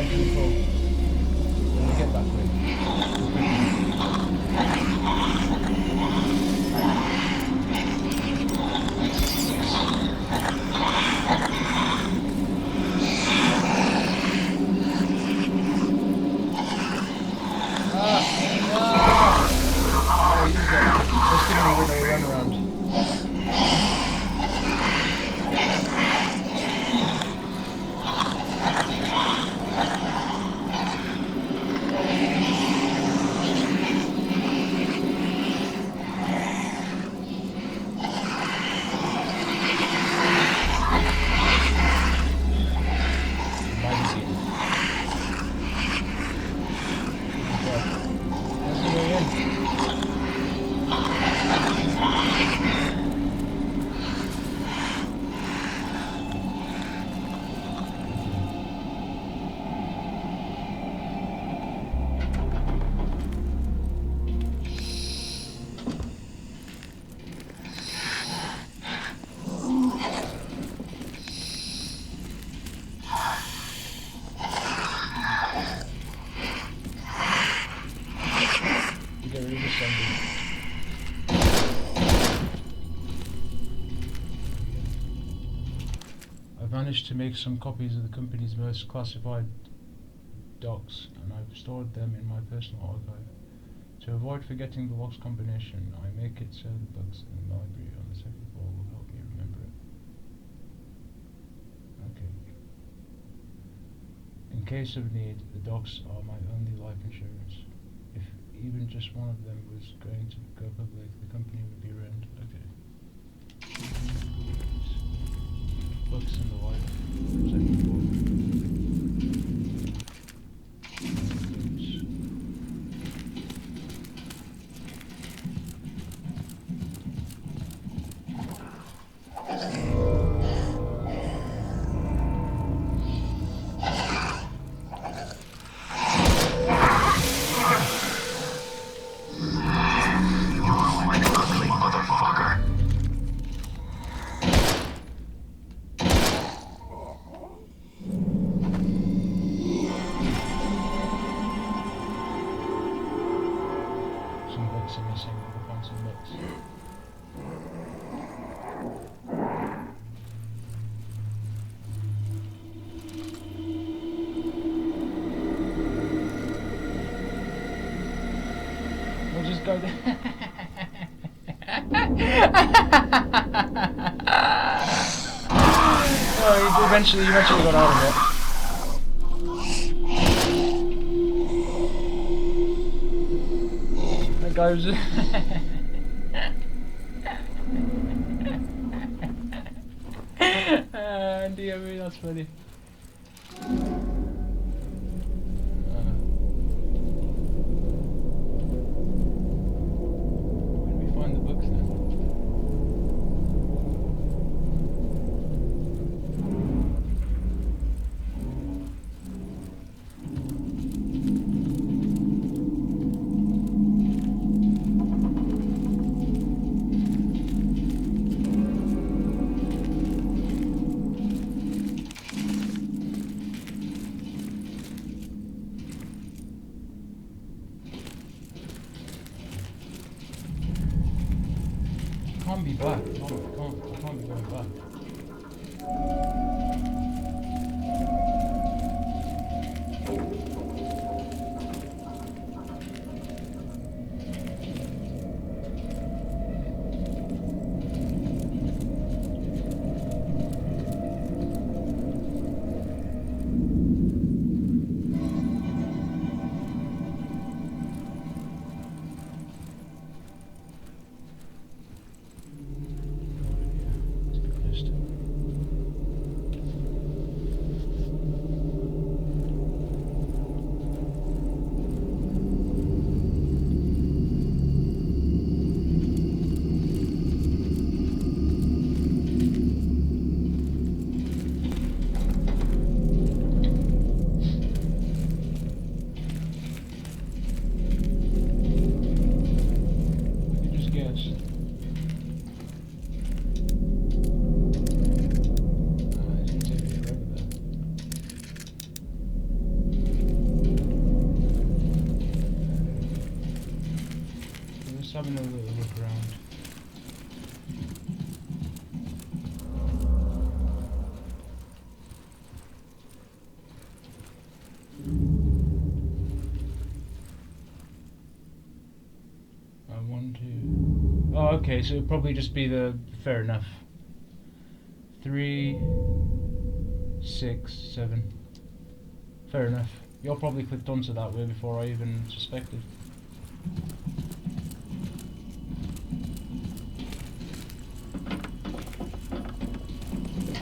entry for when we get back with. Let's give him a little run around. I've managed to make some copies of the company's most classified docs, and I've stored them in my personal archive. To avoid forgetting the lock's combination, I make it so the books in the library on the second floor will help me remember it. Okay. In case of need, the docs are my only life insurance. If even just one of them was going to go public, the company would be ruined. Okay. Books in the library, second floor. We'll just go there. Oh, he eventually got out of it. That guy was. DME, that's funny. I can't be back. I can't be going back. having a little look around. Oh, okay, so it'll probably just be the... Fair enough. 3, 6, 7. Fair enough. You're probably clicked onto that way before I even suspected.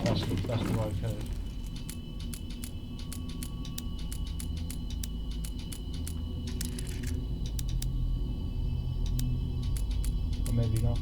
That's the right code. Or maybe not.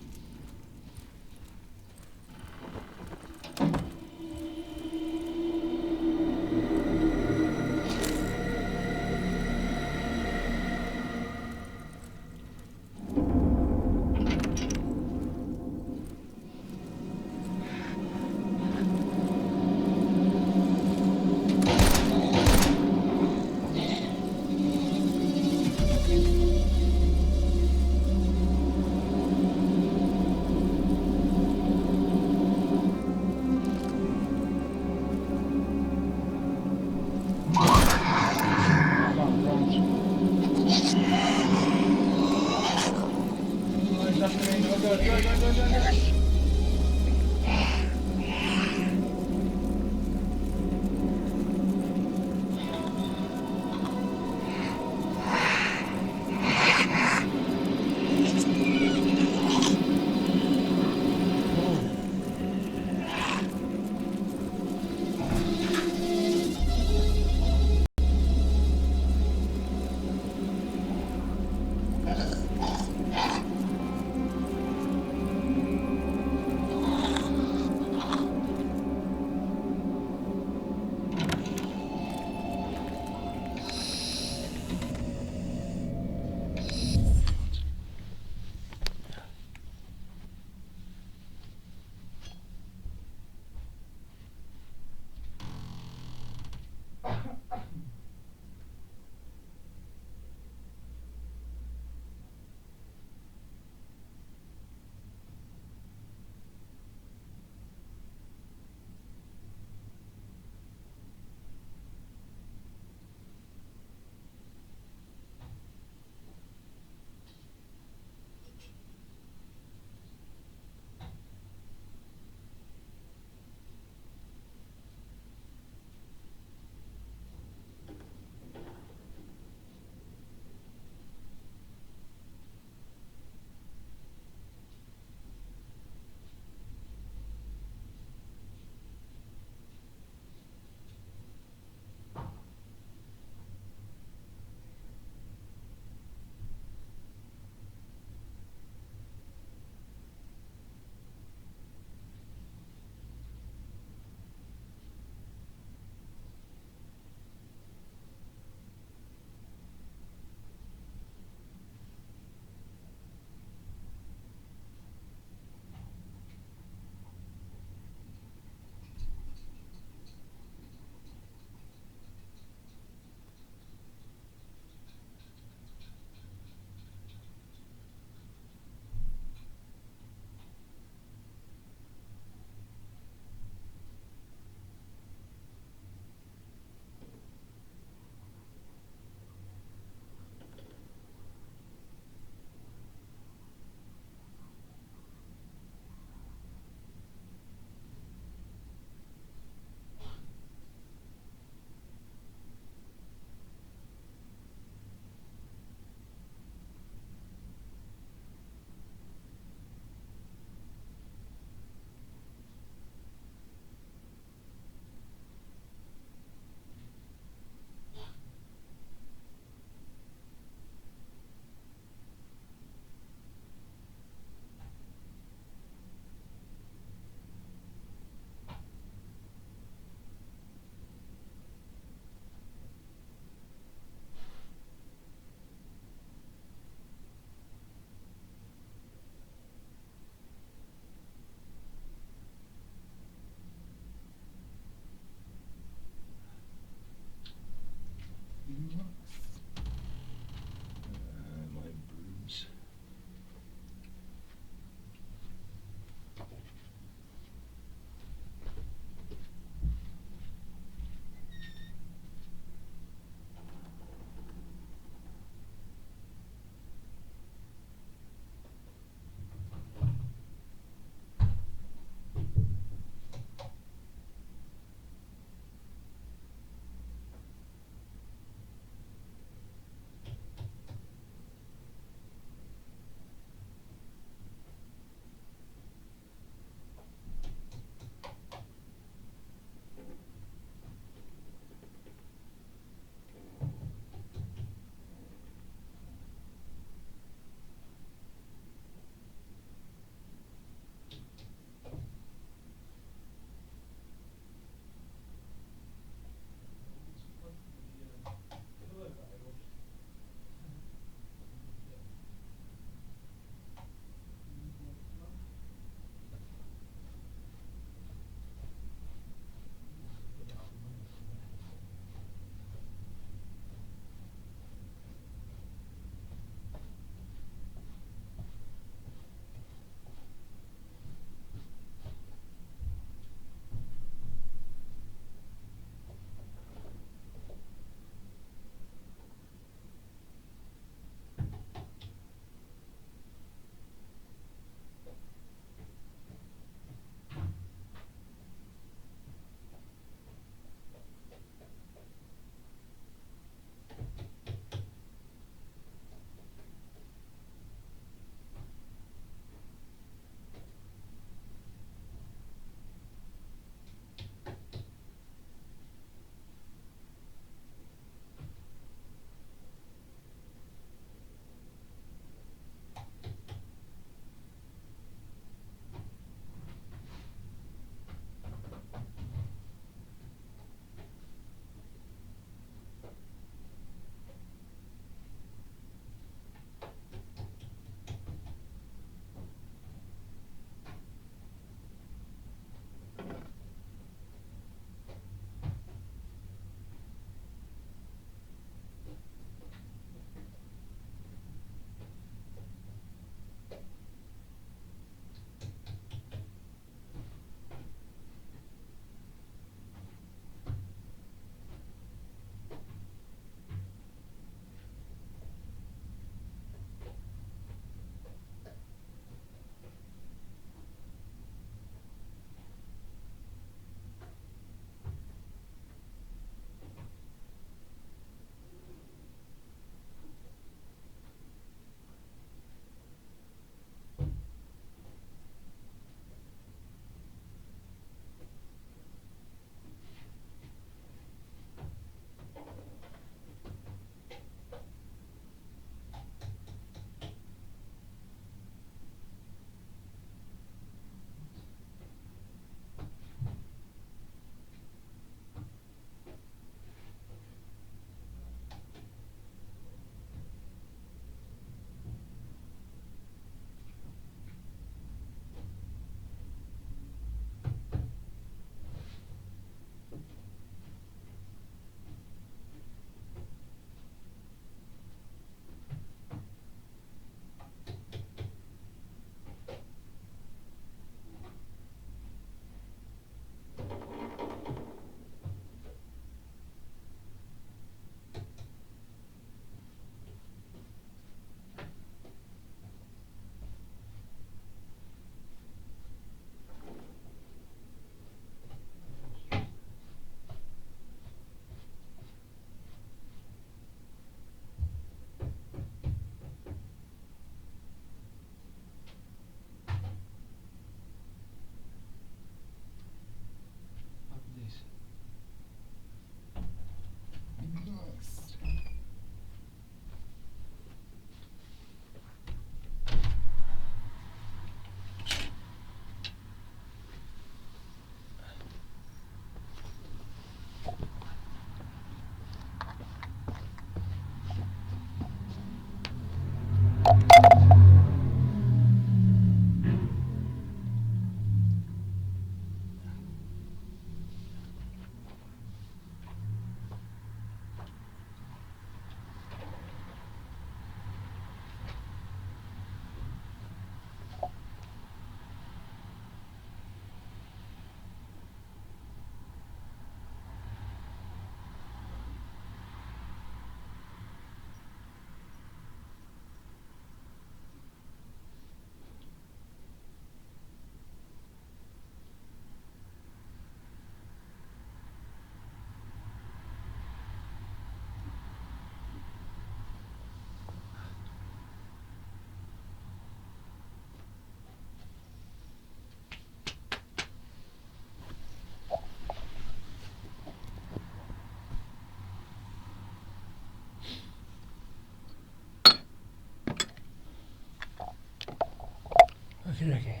Okay.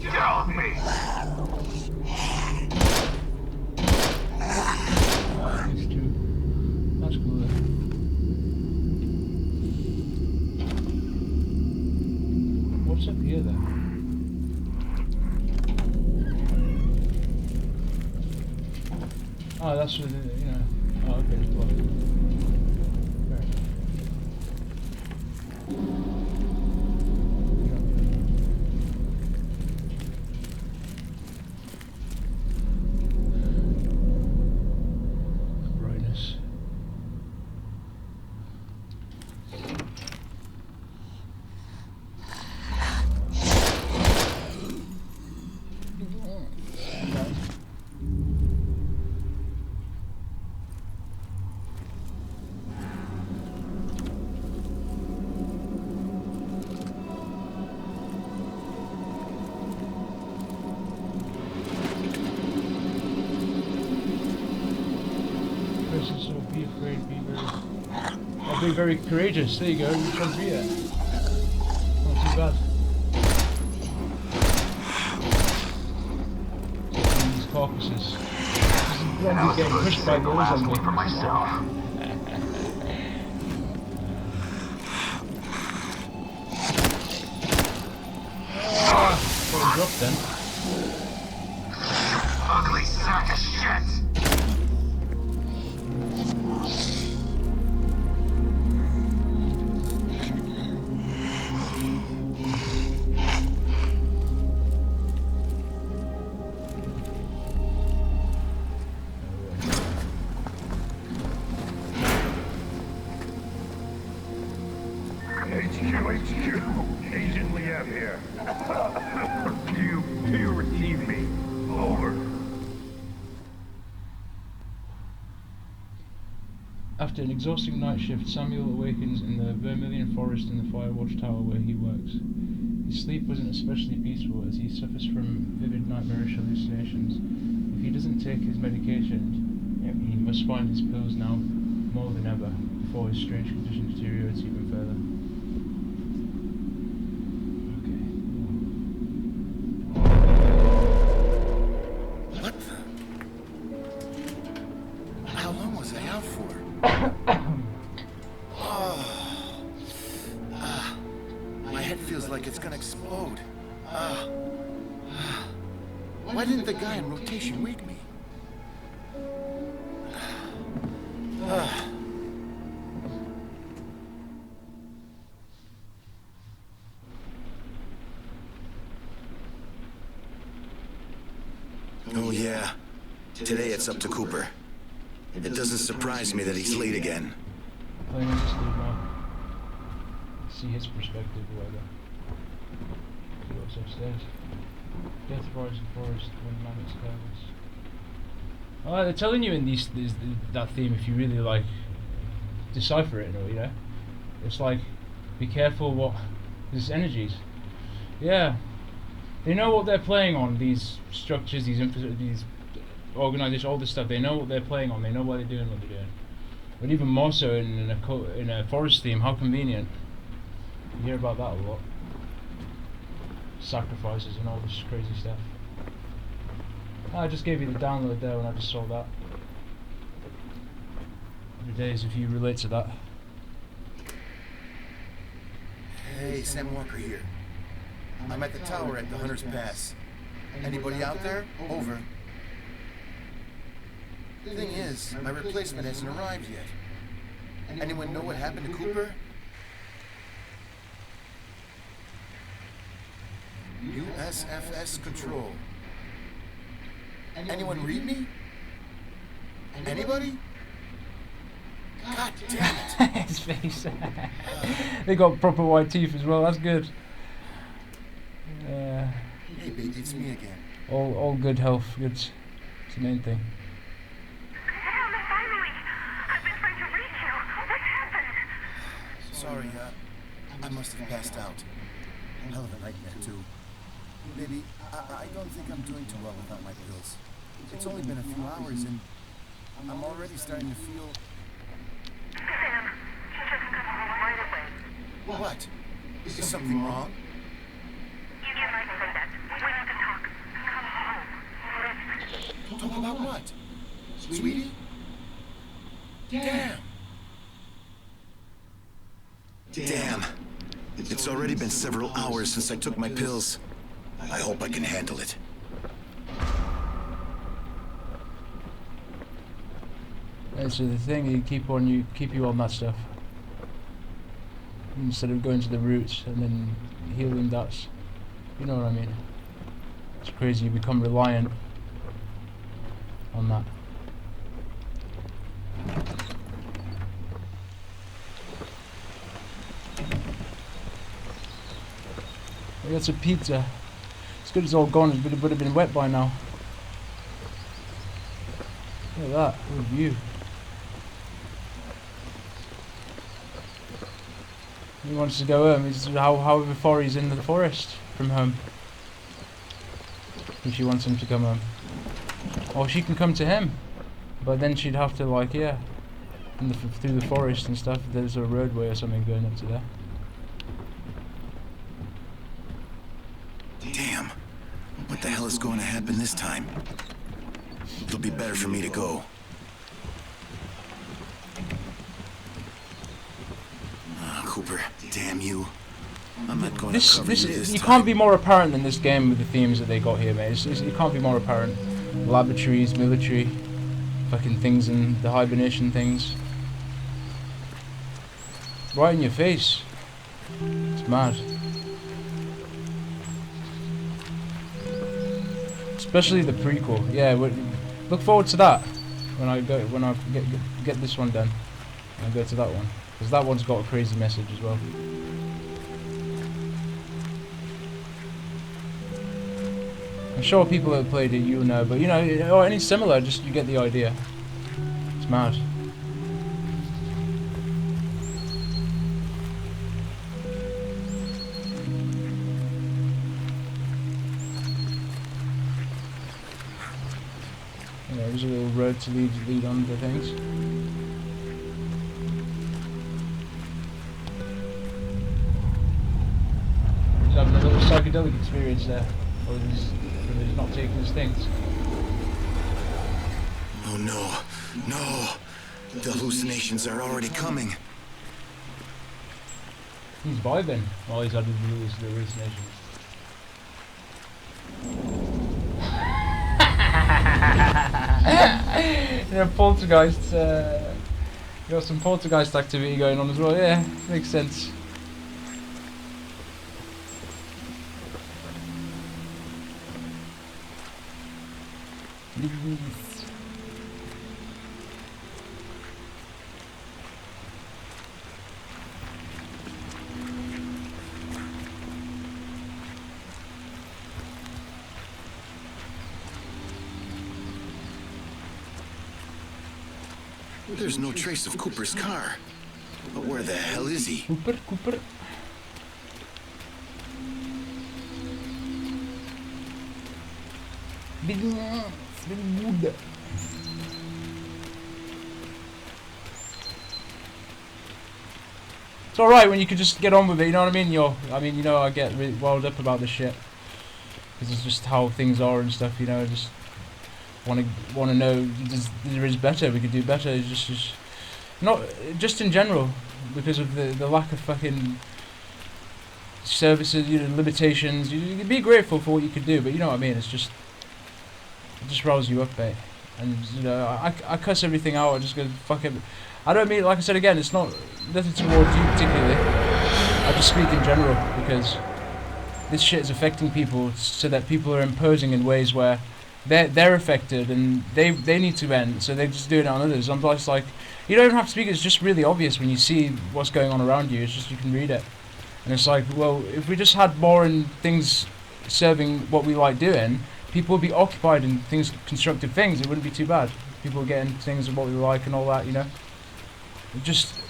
Get off me! It's true. That's cool. What's up here then? Oh, that's what you know. Oh, okay, it's blocked. Fair enough. Brightness. So be afraid, be very courageous. There you go, you can be it. Not too bad. These carcasses. Zombies getting pushed by the other zombie. For myself. Got a drop then. Ugly sack of shit! HQ, Agent Liev here. do you receive me? Over. After an exhausting night shift, Samuel awakens in the Vermilion Forest in the Firewatch Tower where he works. His sleep wasn't especially peaceful as he suffers from vivid nightmarish hallucinations. If he doesn't take his medication, he must find his pills now more than ever before his strange condition deteriorates even further. What the? How long was I out for? My head feels like it's gonna explode. Why didn't the guy in rotation wake me? Oh yeah. Today it's up to Cooper. It doesn't surprise me that he's late again. Playing in this league now. See his perspective or whatever. See what's upstairs. Death Rise in Forest, when Mammoth's careless. Oh, they're telling you in that theme if you really like decipher it, you know? It's like, be careful what... There's energies. Yeah. They know what they're playing on. These structures, these organizations, all this stuff. They know what they're playing on. They know why they're doing what they're doing. But even more so in a forest theme. How convenient. You hear about that a lot. Sacrifices and all this crazy stuff. I just gave you the download there when I just saw that. Every day is if you relate to that. Hey, Sam Walker here. I'm at the tower at the Hunter's Pass. Anybody out there? Over. The thing is, my replacement hasn't arrived yet. Anyone know what happened to Cooper? USFS Control. Anyone read me? Anybody? God damn it! His face. They got proper white teeth as well. That's good. Hey, baby, it's me again. All good health. Good. It's the main thing. Sam, finally! I've been trying to reach you. What's happened? Sorry, I must have passed out. Hell of a nightmare, too. Baby, I don't think I'm doing too well without my pills. It's only been a few hours, and I'm already starting to feel... Sam, you just come home right away. What? Is something wrong? You might say that. We need to talk. Come home. Talk about what? Sweetie? Damn! Damn. It's already been several hours since I took my pills. I hope I can handle it. That's the thing. You keep you on that stuff instead of going to the roots and then healing that. You know what I mean? It's crazy. You become reliant on that. I got some pizza. It's good it's all gone. It would have been wet by now. Look at that. What a view. He wants to go home. It's however far he's in the forest from home. If she wants him to come home. Or she can come to him. But then she'd have to, like, yeah. Through the forest and stuff. There's a roadway or something going up to there. Damn. What the hell is going to happen this time? It'll be better for me to go. Cooper, damn you. I'm not going to cover you this you time. can't be more apparent than this game with the themes that they got here, mate. You can't be more apparent. Laboratories, military, fucking things and the hibernation things. Right in your face. It's mad. Especially the prequel. Yeah, look forward to that when I get this one done. I'll go to that one. Because that one's got a crazy message as well. I'm sure people that have played it, you'll know, but you know, or any similar, just you get the idea. It's mad. Yeah, there's a little road to lead on to things. Having a little psychedelic experience there, or he's not taking his things. Oh no, no! The hallucinations are already coming. He's vibing while he's having the hallucinations. You know, poltergeist. You got some poltergeist activity going on as well. Yeah, makes sense. There's no trace of Cooper's car. But where the hell is he? Cooper. It's very good. It's alright when you can just get on with it, you know what I mean? You know, I get really wound up about this shit. Because it's just how things are and stuff, you know, I just want to know there is better, we could do better, it's just not, just in general, because of the lack of fucking services, you know, limitations. You can be grateful for what you could do, but you know what I mean, it just riles you up, mate. And, you know, I cuss everything out, I just go, fuck it. I don't mean, like I said again, it's not nothing towards you particularly. I just speak in general, because this shit is affecting people, so that people are imposing in ways where they're affected and they need to end, so they're just doing it on others. I'm just like, you don't even have to speak, it's just really obvious when you see what's going on around you, it's just you can read it. And it's like, well, if we just had more in things serving what we like doing, people would be occupied in things, constructive things, it wouldn't be too bad. People getting things of what we like and all that, you know.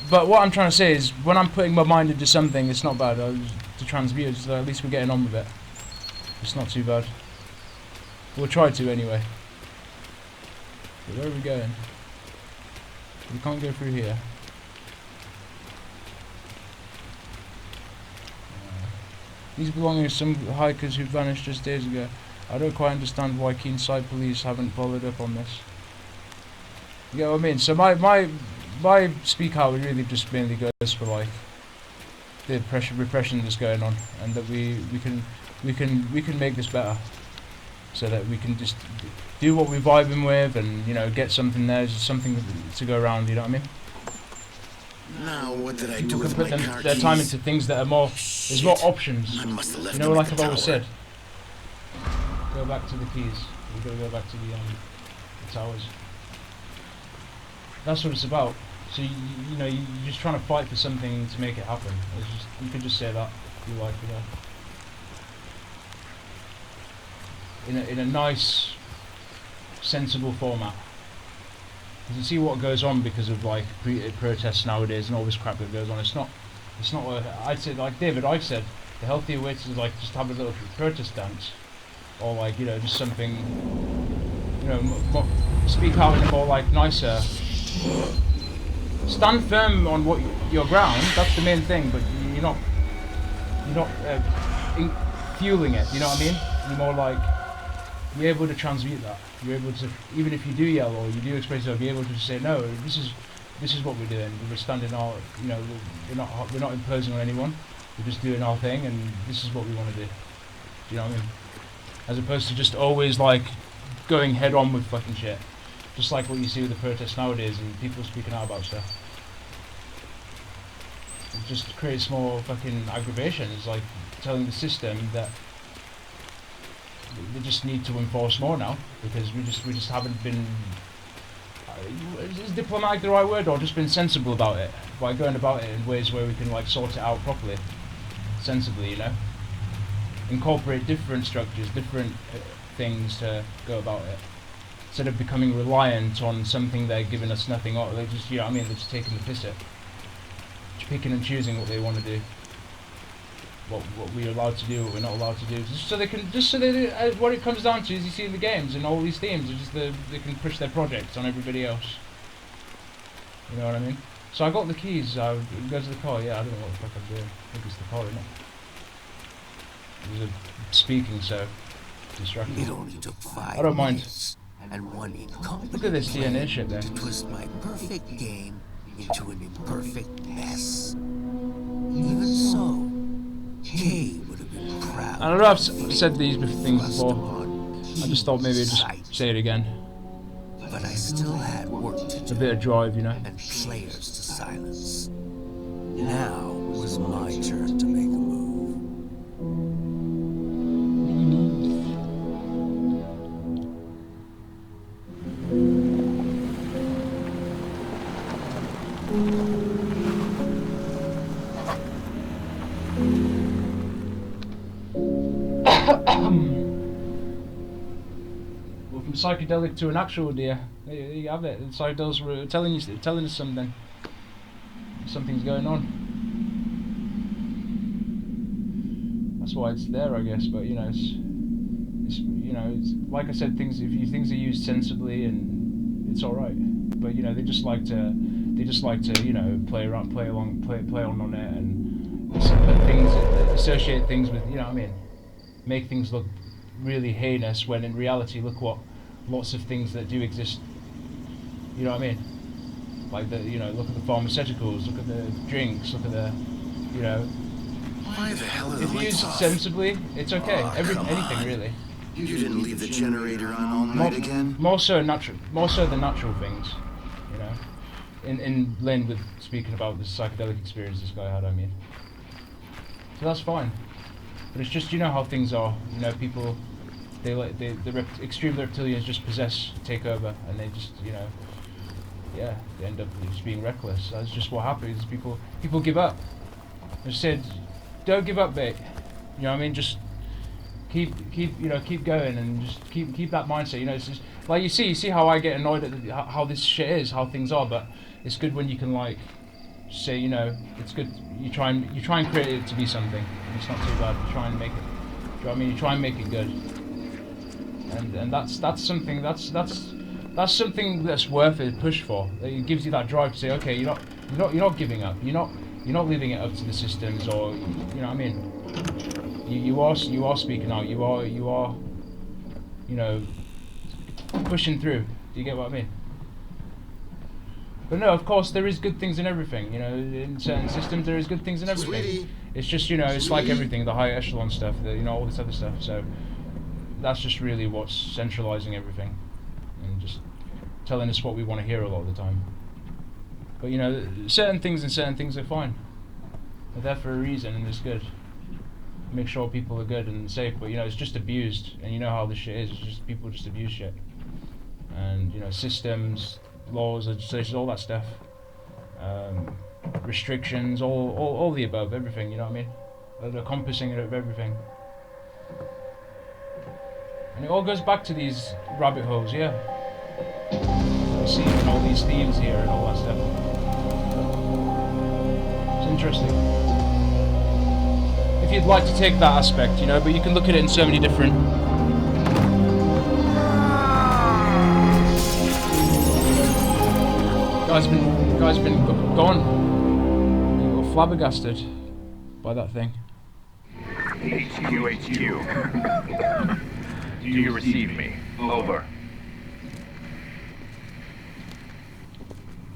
But what I'm trying to say is, when I'm putting my mind into something, it's not bad to transmute, so at least we're getting on with it. It's not too bad. We'll try to anyway. But where are we going? We can't go through here. These belong to some hikers who vanished just days ago. I don't quite understand why Keenside police haven't followed up on this. You know what I mean? So my speak out really just mainly goes for like the repression that's going on, and that we can make this better, so that we can just do what we're vibing with, and you know, get something there, just something to go around. You know what I mean? Now, what did I do People with can my put car their keys? time into things that are more. There's more options. I must have left You know, them like at I've the always tower. said. Go back to the keys. We've got to go back to the towers. That's what it's about. So you know, you're just trying to fight for something to make it happen. It's just, you could just say that if you like, you know. In a nice, sensible format. You can see what goes on because of like protests nowadays and all this crap that goes on. It's not what I'd say. Like David Icke said, the healthier way to like just have a little protest dance, or like, you know, just something, you know, more, speak out in a more like nicer. Stand firm on what your ground. That's the main thing. But you're not fueling it. You know what I mean? You're more like, you're able to transmute that. You're able to, even if you do yell or you do express yourself, you're able to just say, no, this is what we're doing. We're standing our, you know, we're not imposing on anyone. We're just doing our thing, and this is what we want to do. Do you know what I mean? As opposed to just always like going head on with fucking shit. Just like what you see with the protests nowadays and people speaking out about stuff. It just creates more fucking aggravation. It's like telling the system that they just need to enforce more now, because we just haven't been, is diplomatic the right word, or just been sensible about it, by going about it in ways where we can like sort it out properly, sensibly, you know, incorporate different structures, different things to go about it, instead of becoming reliant on something they're giving us nothing of. They just, you know what I mean, they're just taking the piss at, picking and choosing what they want to do. What we're allowed to do, what we're not allowed to do, what it comes down to is, you see in the games and all these themes, it's just they can push their projects on everybody else. You know what I mean? So I got the keys. I go to the car. Yeah, I don't know what the fuck I'm doing. I think it's the car, isn't it? It was speaking, so distracting. It only took 5 I don't mind. minutes and one incompetent Look at this plan DNA shit there. to twist my perfect game into an imperfect mess. Even so, Kay would have been proud. I don't know, I've said these things before. I just thought maybe I'd just say it again. But I still had work to do. A bit of drive, you know. And players to silence. Now was my turn to make a move. Well, from psychedelic to an actual deer, there you have it. The psychedelics were telling us something. Something's going on. That's why it's there, I guess. But you know, you know, it's, like I said, things things are used sensibly, and it's all right. But you know, they just like to you know, play around, play on it, and put things, associate things with, you know what I mean, make things look really heinous when in reality, look what lots of things that do exist. You know what I mean? Like the, you know, look at the pharmaceuticals, look at the drinks, look at the, you know. Why the hell are the If lights used off? sensibly, it's okay. Oh, Anything on. really. You didn't leave the generator on all night again? More so the natural things, you know. In blend with speaking about the psychedelic experience this guy had, I mean. So that's fine. But it's just, you know how things are. You know, people, extreme reptilians just take over, and they just, you know, yeah, they end up just being reckless. That's just what happens. People give up. I said, don't give up, mate. You know what I mean? Just keep going, and just keep that mindset. You know, it's just, like you see how I get annoyed at how this shit is, how things are. But it's good when you can, like, say, you know, it's good. You try and create it to be something. It's not too bad. You try and make it. Do you know what I mean? You try and make it good. And that's something that's something that's worth a push for. It gives you that drive to say, okay, you're not giving up. You're not leaving it up to the systems, or, you know what I mean. You are speaking out. You are, you know, pushing through. Do you get what I mean? But no, of course there is good things in everything. You know, in certain systems there is good things in everything. Sweetie. It's just, you know, it's like everything, the high echelon stuff, you know, all this other stuff. So that's just really what's centralizing everything, and just telling us what we want to hear a lot of the time. But you know, certain things are fine. They're there for a reason, and it's good. Make sure people are good and safe. But you know, it's just abused, and you know how this shit is. It's just people just abuse shit, and you know, systems, laws, legislation, all that stuff, restrictions, all the above, everything. You know what I mean? The encompassing of everything. And it all goes back to these rabbit holes, yeah. You see, and all these themes here and all that stuff. It's interesting. If you'd like to take that aspect, you know, but you can look at it in so many different. Guy's been gone. You got flabbergasted by that thing. HQ. Do you receive me? Over.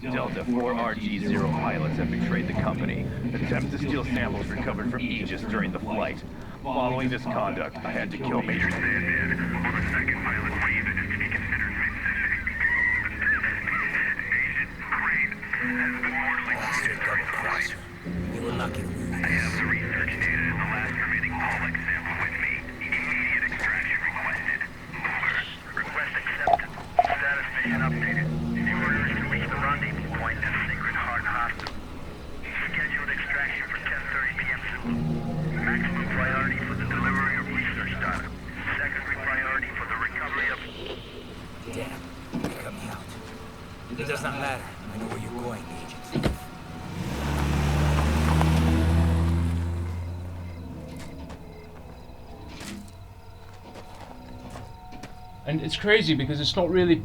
Delta 4 RG-0 pilots have betrayed the company. Attempt to steal samples recovered from Aegis during the flight. Following this conduct, I had to kill Major Sandman. On the second pilot, were even to be considered Agent Crane has been mortally wounded during the flight. You will not get I have the research data and the last remaining Pollock sample with me. Immediate extraction requested. Over. Request accepted. Status mission updated. The order is to reach the rendezvous point at Sacred Heart Hospital. Scheduled extraction for 10:30 p.m. soon. Maximum priority for the delivery of research data. Secondary priority for the recovery of... Damn, you cut me out. It does not matter. I know where you're going, Agent. And it's crazy because it's not really.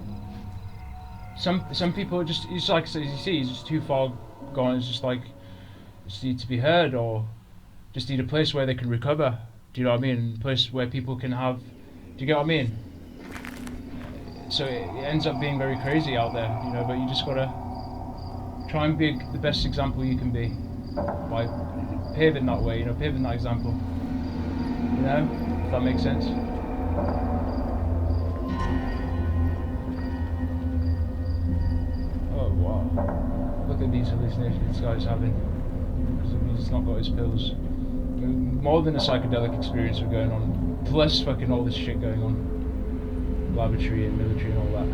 Some people are just, it's like, as you see, it's just too far gone. It's just like, just need to be heard, or just need a place where they can recover. Do you know what I mean? A place where people can have. Do you get what I mean? So it ends up being very crazy out there, you know. But you just gotta try and be the best example you can be by paving that way, you know, paving that example. You know, if that makes sense. Oh wow! Look at these hallucinations this guy's having, because he's not got his pills. More than a psychedelic experience we're going on, plus fucking all this shit going on, laboratory and military and all that.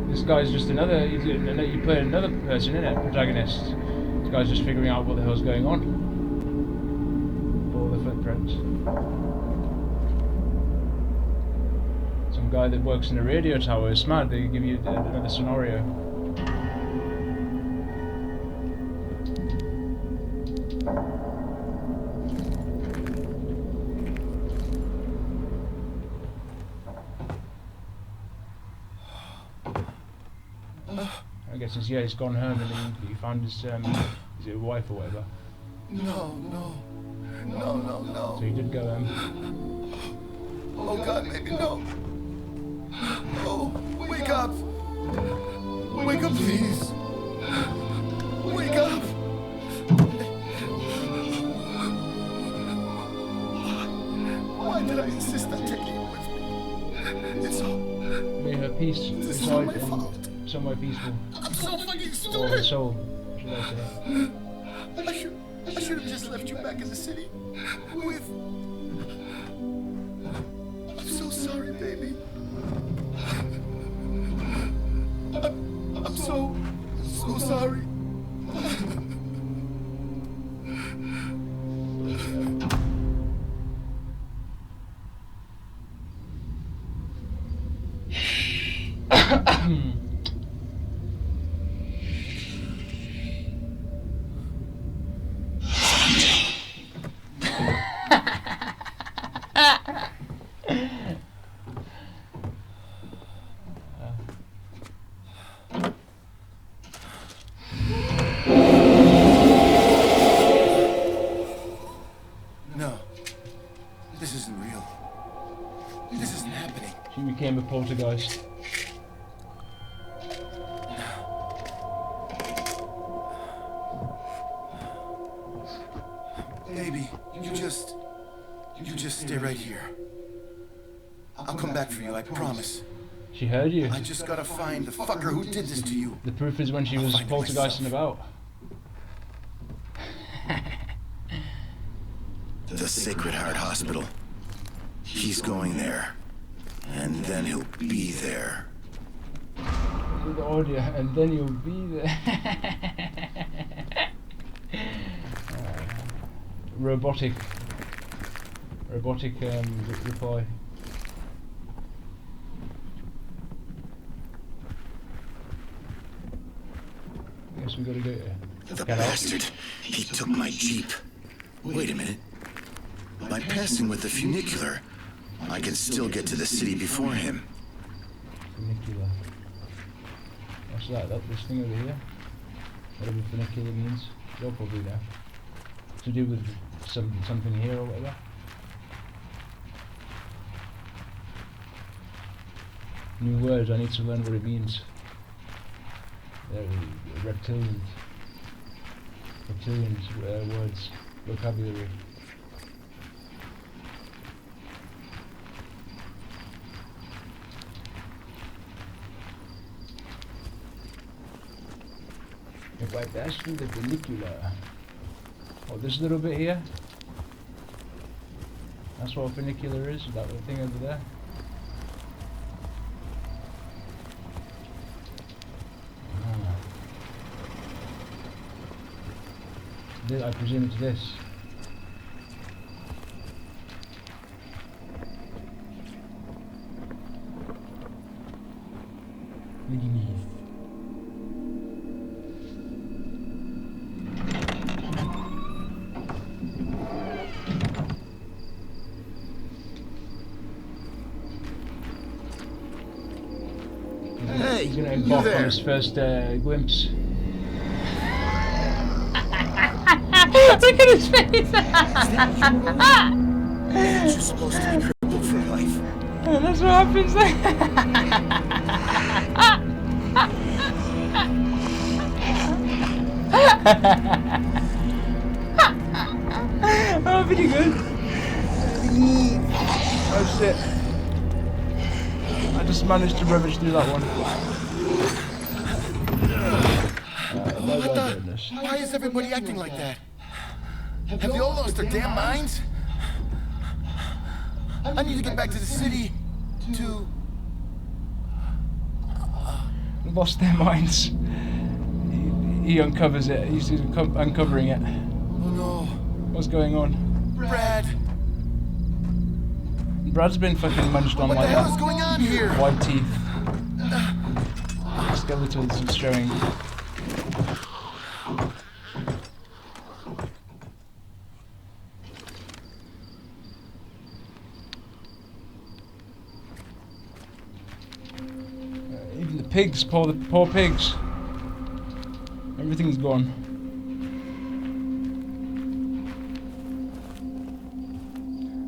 This guy's just another. You play another person, innit? Protagonist. This guy's just figuring out what the hell's going on. All the footprints. Some guy that works in a radio tower is mad. They give you another scenario. guess he's gone home and he found his is it a wife or whatever. No. So he did go home. Oh God, baby, no. Oh, wake up. Wake up, please. Wake up. Why did I insist on taking you with me? It's all... May her peace reside somewhere peaceful. I'm so fucking Or stupid. her soul, should I say. I should have just left you back in the city with... I'm so sorry, baby. I'm so sorry. No. This isn't real. This isn't happening. She became a poltergeist. Baby, you just stay right here. I'll come back for you, I promise. She heard you. I just gotta find the fucker who did this to you. The proof is when she was poltergeisting about. The Sacred Heart Hospital. He's going there. And then he'll be there. The audio, and then you'll be there. Robotic reply. I guess we gotta do it. The bastard. He took my Jeep. Wait a minute. By passing with the funicular, I can still get to the city before him. Funicular. What's that? This thing over here? Whatever funicular means. You'll probably know. To do with something here or whatever. New words, I need to learn what it means. Reptilians words, vocabulary. If I pass through the funicular. Oh, this little bit here? That's what a funicular is, that little thing over there. I presume it's this. Hey, He's gonna you embark there? on his first glimpse. Look at his face! You're supposed to be crippled for life. That's what happens there. Oh, pretty good. Oh shit. I just managed to rubbish through that one. Why is everybody acting like that? Have they all lost their damn minds? I need to get back to the city to... Lost their minds. He uncovers it. He's uncovering it. Oh no. What's going on? Brad. Brad's been fucking munched on What like the hell is going on here? white teeth. Skeletals showing. Even the pigs, poor pigs. Everything's gone.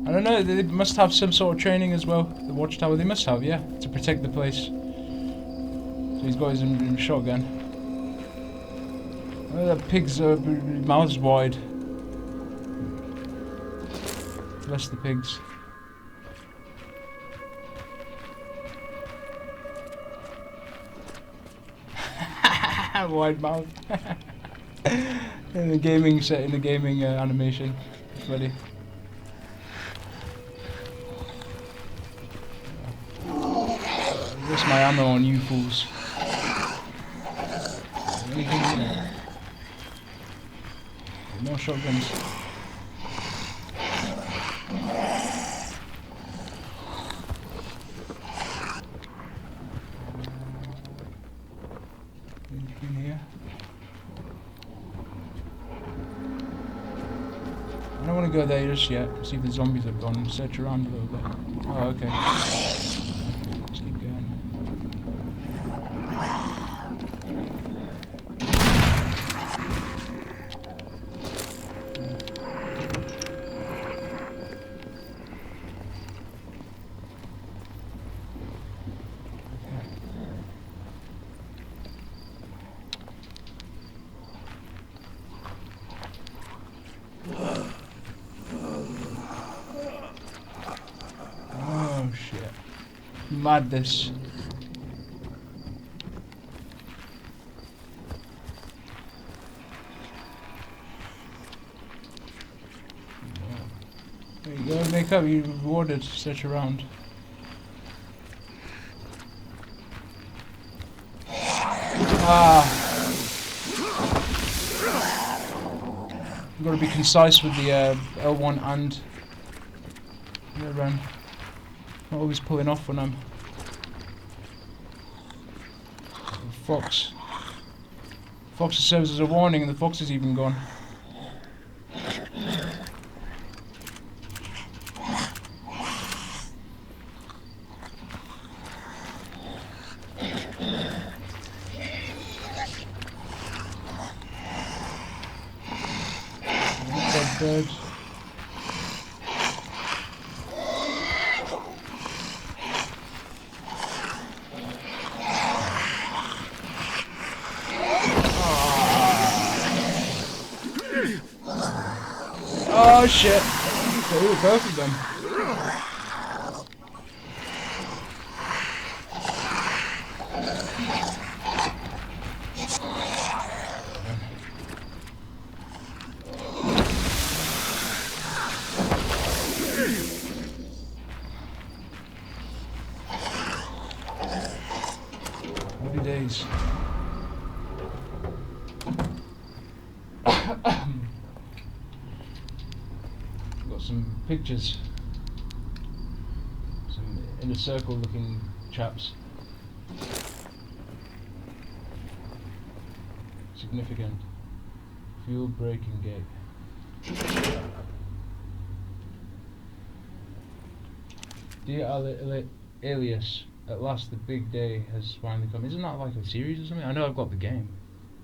I don't know, they must have some sort of training as well. The watchtower, they must have, yeah, to protect the place. So he's got his shotgun. Oh, that pig's mouth's wide. Bless the pigs. Wide mouth. In the gaming set, in the gaming animation. Funny. Where's my ammo on you fools? Anything in there? More shotguns. Anything here? I don't want to go there just yet. See if the zombies have gone. Search around a little bit. Oh, okay. Let's keep going. Oh shit. Madness. There you go, make up, you rewarded, search around. Ah. You've got to be concise with the L1 and run. Not always pulling off when I'm fox. Fox serves as a warning and the fox is even gone. Dead bird. Oh shit! They were both of them. Happy days. Got some pictures. Some inner circle looking chaps. Significant. Fuel braking gate. Dear Alias, at last the big day has finally come. Isn't that like a series or something? I know I've got the game.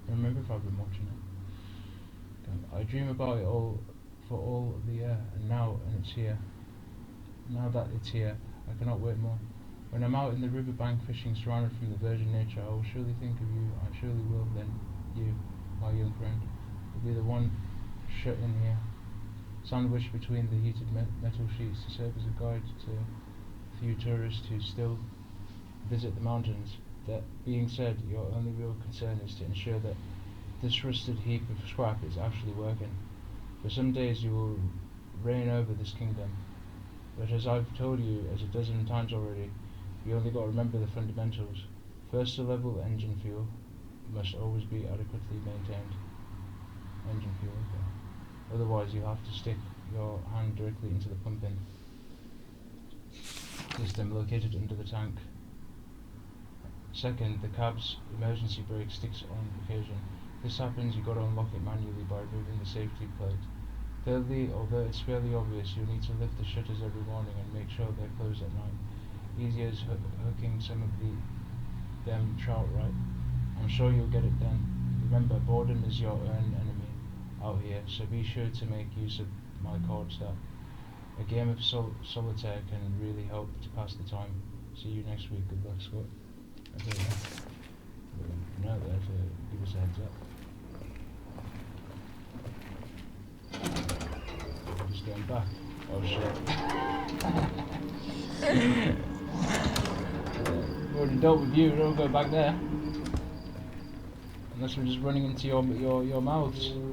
I don't remember if I've been watching it. I dream about it all for all of the year, and now it's here. Now that it's here, I cannot wait more. When I'm out in the riverbank fishing, surrounded from the virgin nature, I will surely think of you. I surely will. Then you, my young friend, will be the one shut in here, sandwiched between the heated metal sheets, to serve as a guide to few tourists who still visit the mountains. That being said, your only real concern is to ensure that this rusted heap of scrap is actually working. For some days you will reign over this kingdom, but as I've told you as a dozen times already, you only got to remember the fundamentals. First, the level engine fuel must always be adequately maintained. Engine fuel, okay. Otherwise you'll have to stick your hand directly into the pumping system located under the tank. Second, the cab's emergency brake sticks on occasion. If this happens, you've got to unlock it manually by removing the safety plate. Thirdly, although it's fairly obvious, you'll need to lift the shutters every morning and make sure they're closed at night. Easy as hooking some of them trout right. I'm sure you'll get it done. Remember, boredom is your own enemy out here, so be sure to make use of my card stat. A game of solitaire can really help to pass the time. See you next week. Good luck, Scott. Okay, yeah. No, there to give us a heads up. Just going back. Oh shit. We've already dealt with you, don't go back there. Unless we're just running into your mouths. Gonna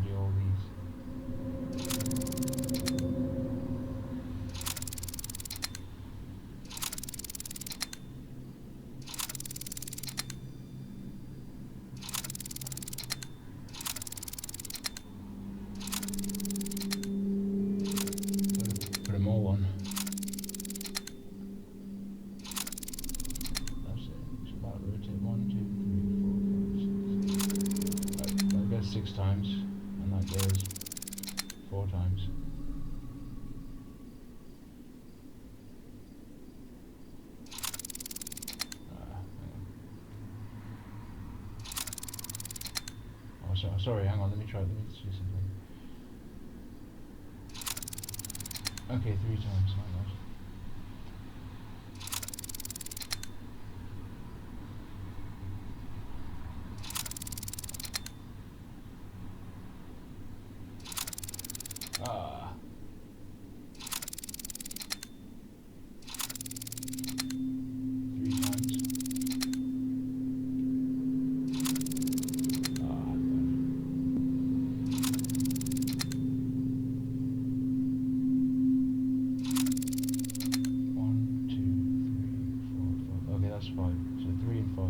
do all these. Put them all on. That's it. It's about rotate 1, 2, 3, 4, 5, 6. That goes 6 times, and that goes 4 times. Oh, sorry, hang on, let me see something. Okay, 3 times, not much. Ah. 3 times. Ah. 1, 2, 3, 4, 5. Okay, that's 5. So 3 and 5.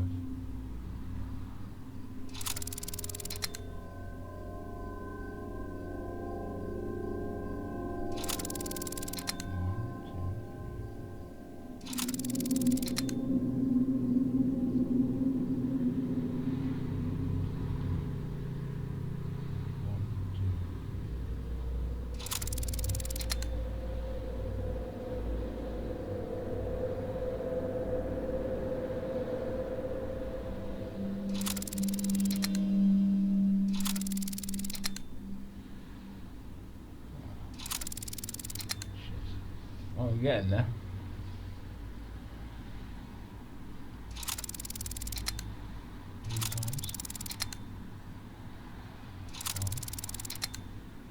Oh, we're getting there.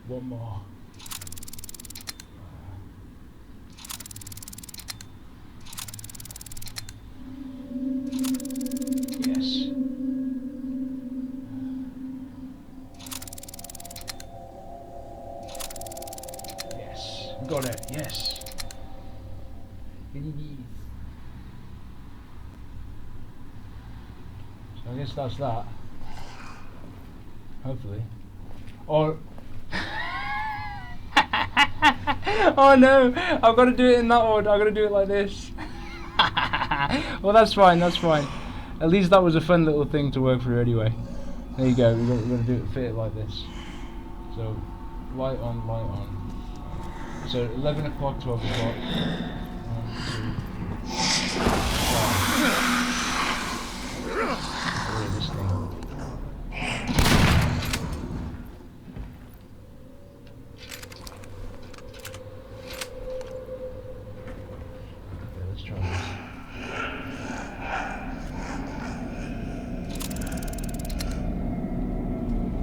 One more. Yes. Yes. We got it. Yes. So I guess that's that. Hopefully. Or oh no! I've got to do it in that order. I've got to do it like this. Well, that's fine. That's fine. At least that was a fun little thing to work through anyway. There you go. We're going to do it, fit it like this. So, light on, light on. So 11 o'clock, 12 o'clock. 1, 2, 3, 4. Oh, this thing. Okay, let's try this.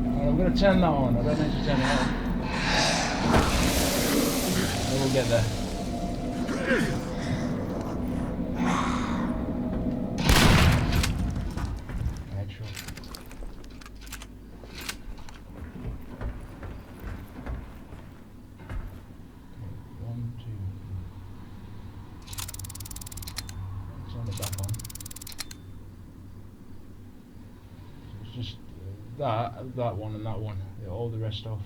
I'm going to turn that on. I don't need to turn it on. And we'll get there. Headshot. Okay, 1, 2. Let's turn it back on. So it's just that one and that one. Yeah, all the rest off.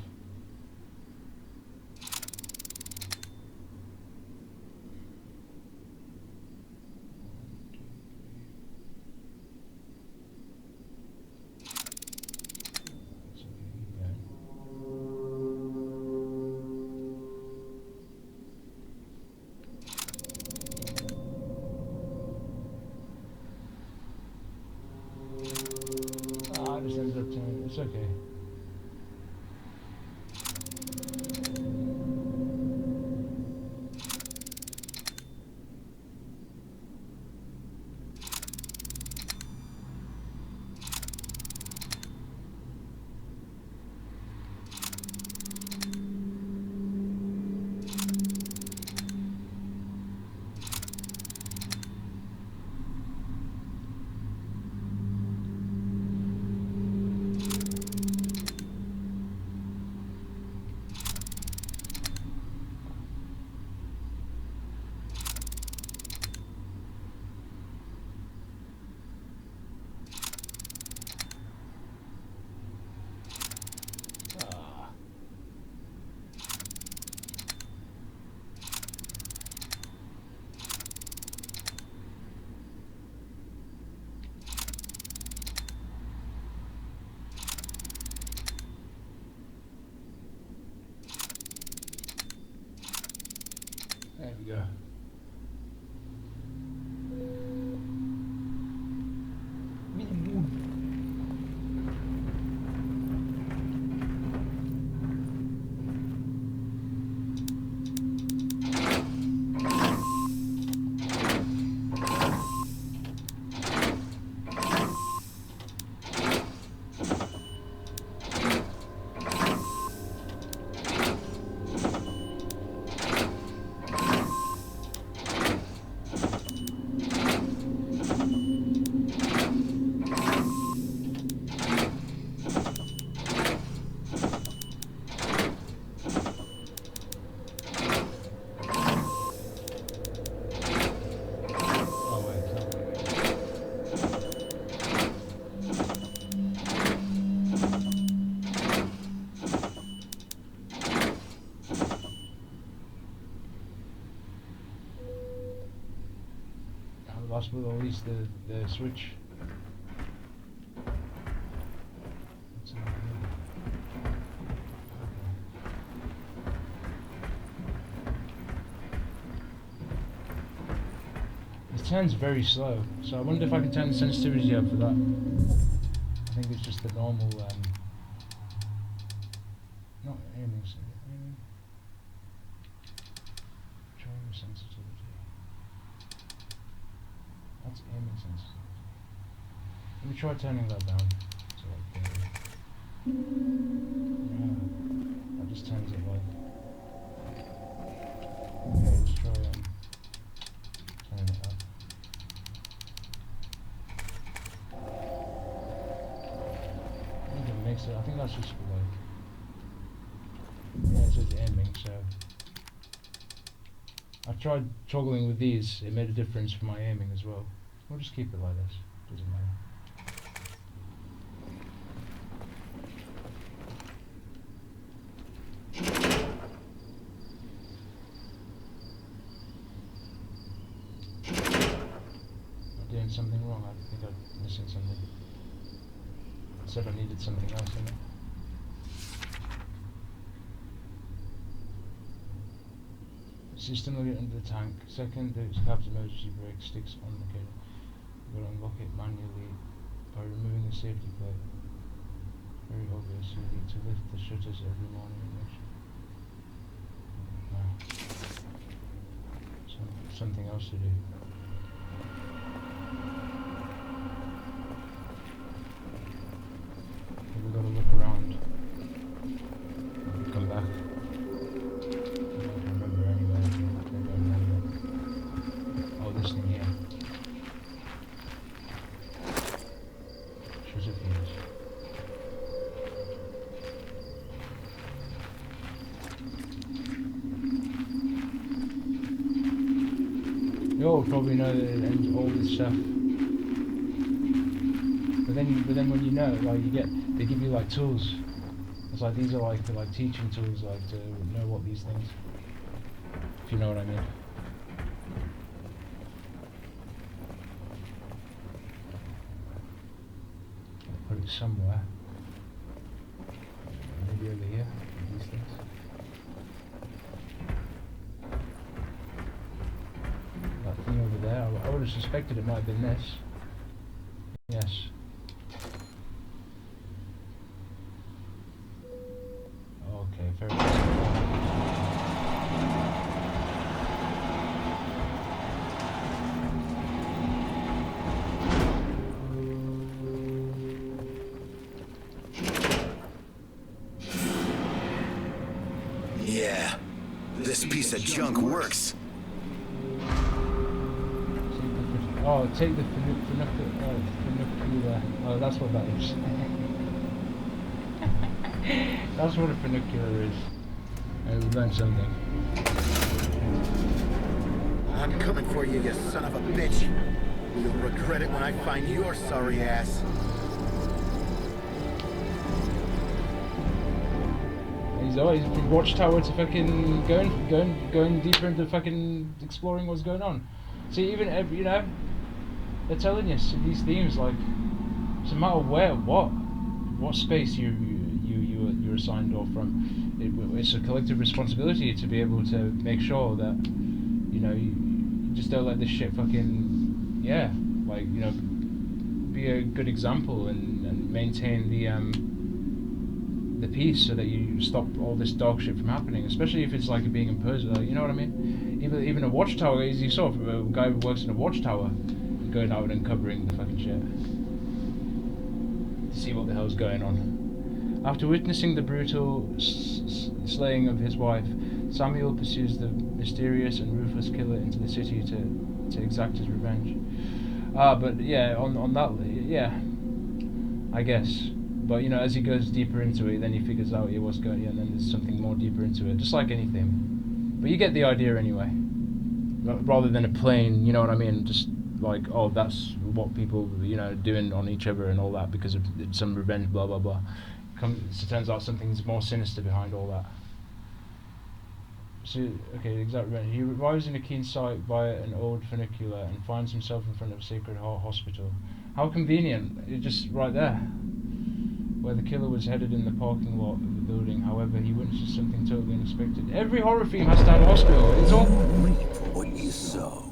last but not least, the switch. What's in here? It turns very slow, so I wonder if I can turn the sensitivity up for that. I think it's just the normal, not aiming, trying sensitivity. That's aiming sensitivity. Let me try turning that down. So like, yeah, that just turns it like. Okay, let's try turning it up. I think it makes it. I think that's just for like. Yeah, it says aiming, so. I tried toggling with these, it made a difference for my aiming as well. We'll just keep it like this, doesn't matter. I'm doing something wrong, I think I'm missing something. I said I needed something else in it. System will get under the tank. Second, the cab's emergency brake sticks on the cable. We'll unlock it manually by removing the safety plate. Very obvious. You need to lift the shutters every morning and make sure. Something else to do. We've got to look around. We'll come back. This thing here. Shows it fuse. You all probably know that it ends all this stuff. But then when you know, like they give you like tools. It's like these are like teaching tools, like to know what these things. If you know what I mean. Put it somewhere. Maybe over here, these things. That thing over there, I would have suspected it might have been this. Yes. Okay, fair enough. Yeah, this piece of junk works. Oh, take the funicular. Oh, that's what that is. That's what a funicular is. We've learned something. I'm coming for you, you son of a bitch. You'll regret it when I find your sorry ass. He's always from Watchtower to fucking going deeper into fucking exploring what's going on. See, even you know, they're telling you these themes, like, no matter where, what space you're assigned or from, it's a collective responsibility to be able to make sure that, you know, you just don't let this shit fucking, yeah, like, you know, be a good example and maintain the peace so that you stop all this dog shit from happening, especially if it's like being imposed, like, you know what I mean? Even a watchtower, as you saw, a guy who works in a watchtower going out and uncovering the fucking shit to see what the hell's going on. After witnessing the brutal slaying of his wife, Samuel pursues the mysterious and ruthless killer into the city to exact his revenge. But yeah, on that, yeah, I guess. But you know, as he goes deeper into it, then he figures out what's going on, and then there's something more deeper into it, just like anything. But you get the idea anyway. Rather than a plain, you know what I mean, just like, oh, that's what people, you know, doing on each other and all that because of some revenge, blah blah blah. It turns out something's more sinister behind all that. So, okay, exactly. He arrives in a keen sight via an old funicular and finds himself in front of Sacred Heart Hospital. How convenient! It's just right there. Where the killer was headed in the parking lot of the building. However, he witnesses something totally unexpected. Every horror film has to have a hospital. It's all. Reap what you sow.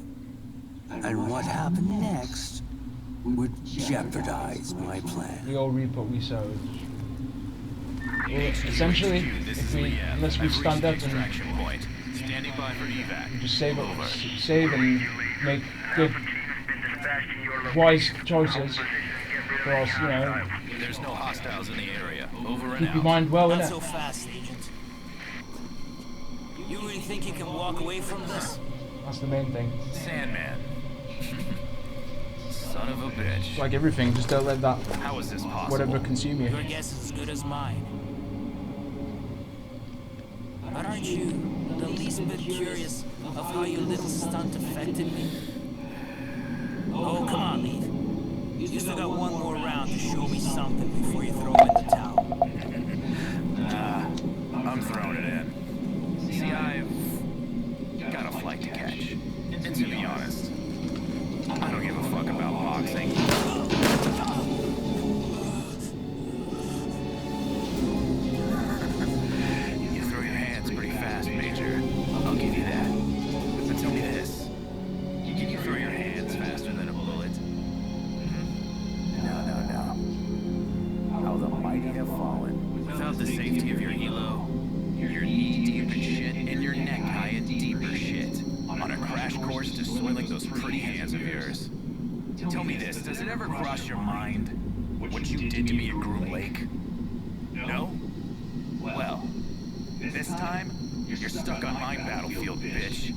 And what happened next would jeopardize my plan. We all reap what we sow. Essentially, unless we stand up and Standing by for evac. just save and make good, wise choices for us, you know. There's no hostiles in the area. Over and Keep out. your mind well, Not innit? so fast, Agent. You really think you can walk away from this? That's the main thing. Sandman. Son of a bitch. It's like everything, just don't let that How is this possible? whatever consume you. Your guess is as good as mine. But aren't you the least bit curious of how your little stunt affected me? Oh, come on, Leaf. You still got one more round to show me something before you throw in the towel. I'm throwing it in. See, I've got a flight to catch. And to be honest, I don't give a fuck about boxing. You throw your hands pretty fast, Major. I'll give you that. But tell me this. Can you throw your hands faster than a bullet? No. How the mighty have fallen. Without the safety of your helo, you're knee deep in shit and your neck high in deeper shit. On a crash course to soiling those pretty hands of yours. Tell me this, does it ever cross your mind what you did to me at Groom Lake? No? Well, this time, you're stuck on my battlefield, bitch.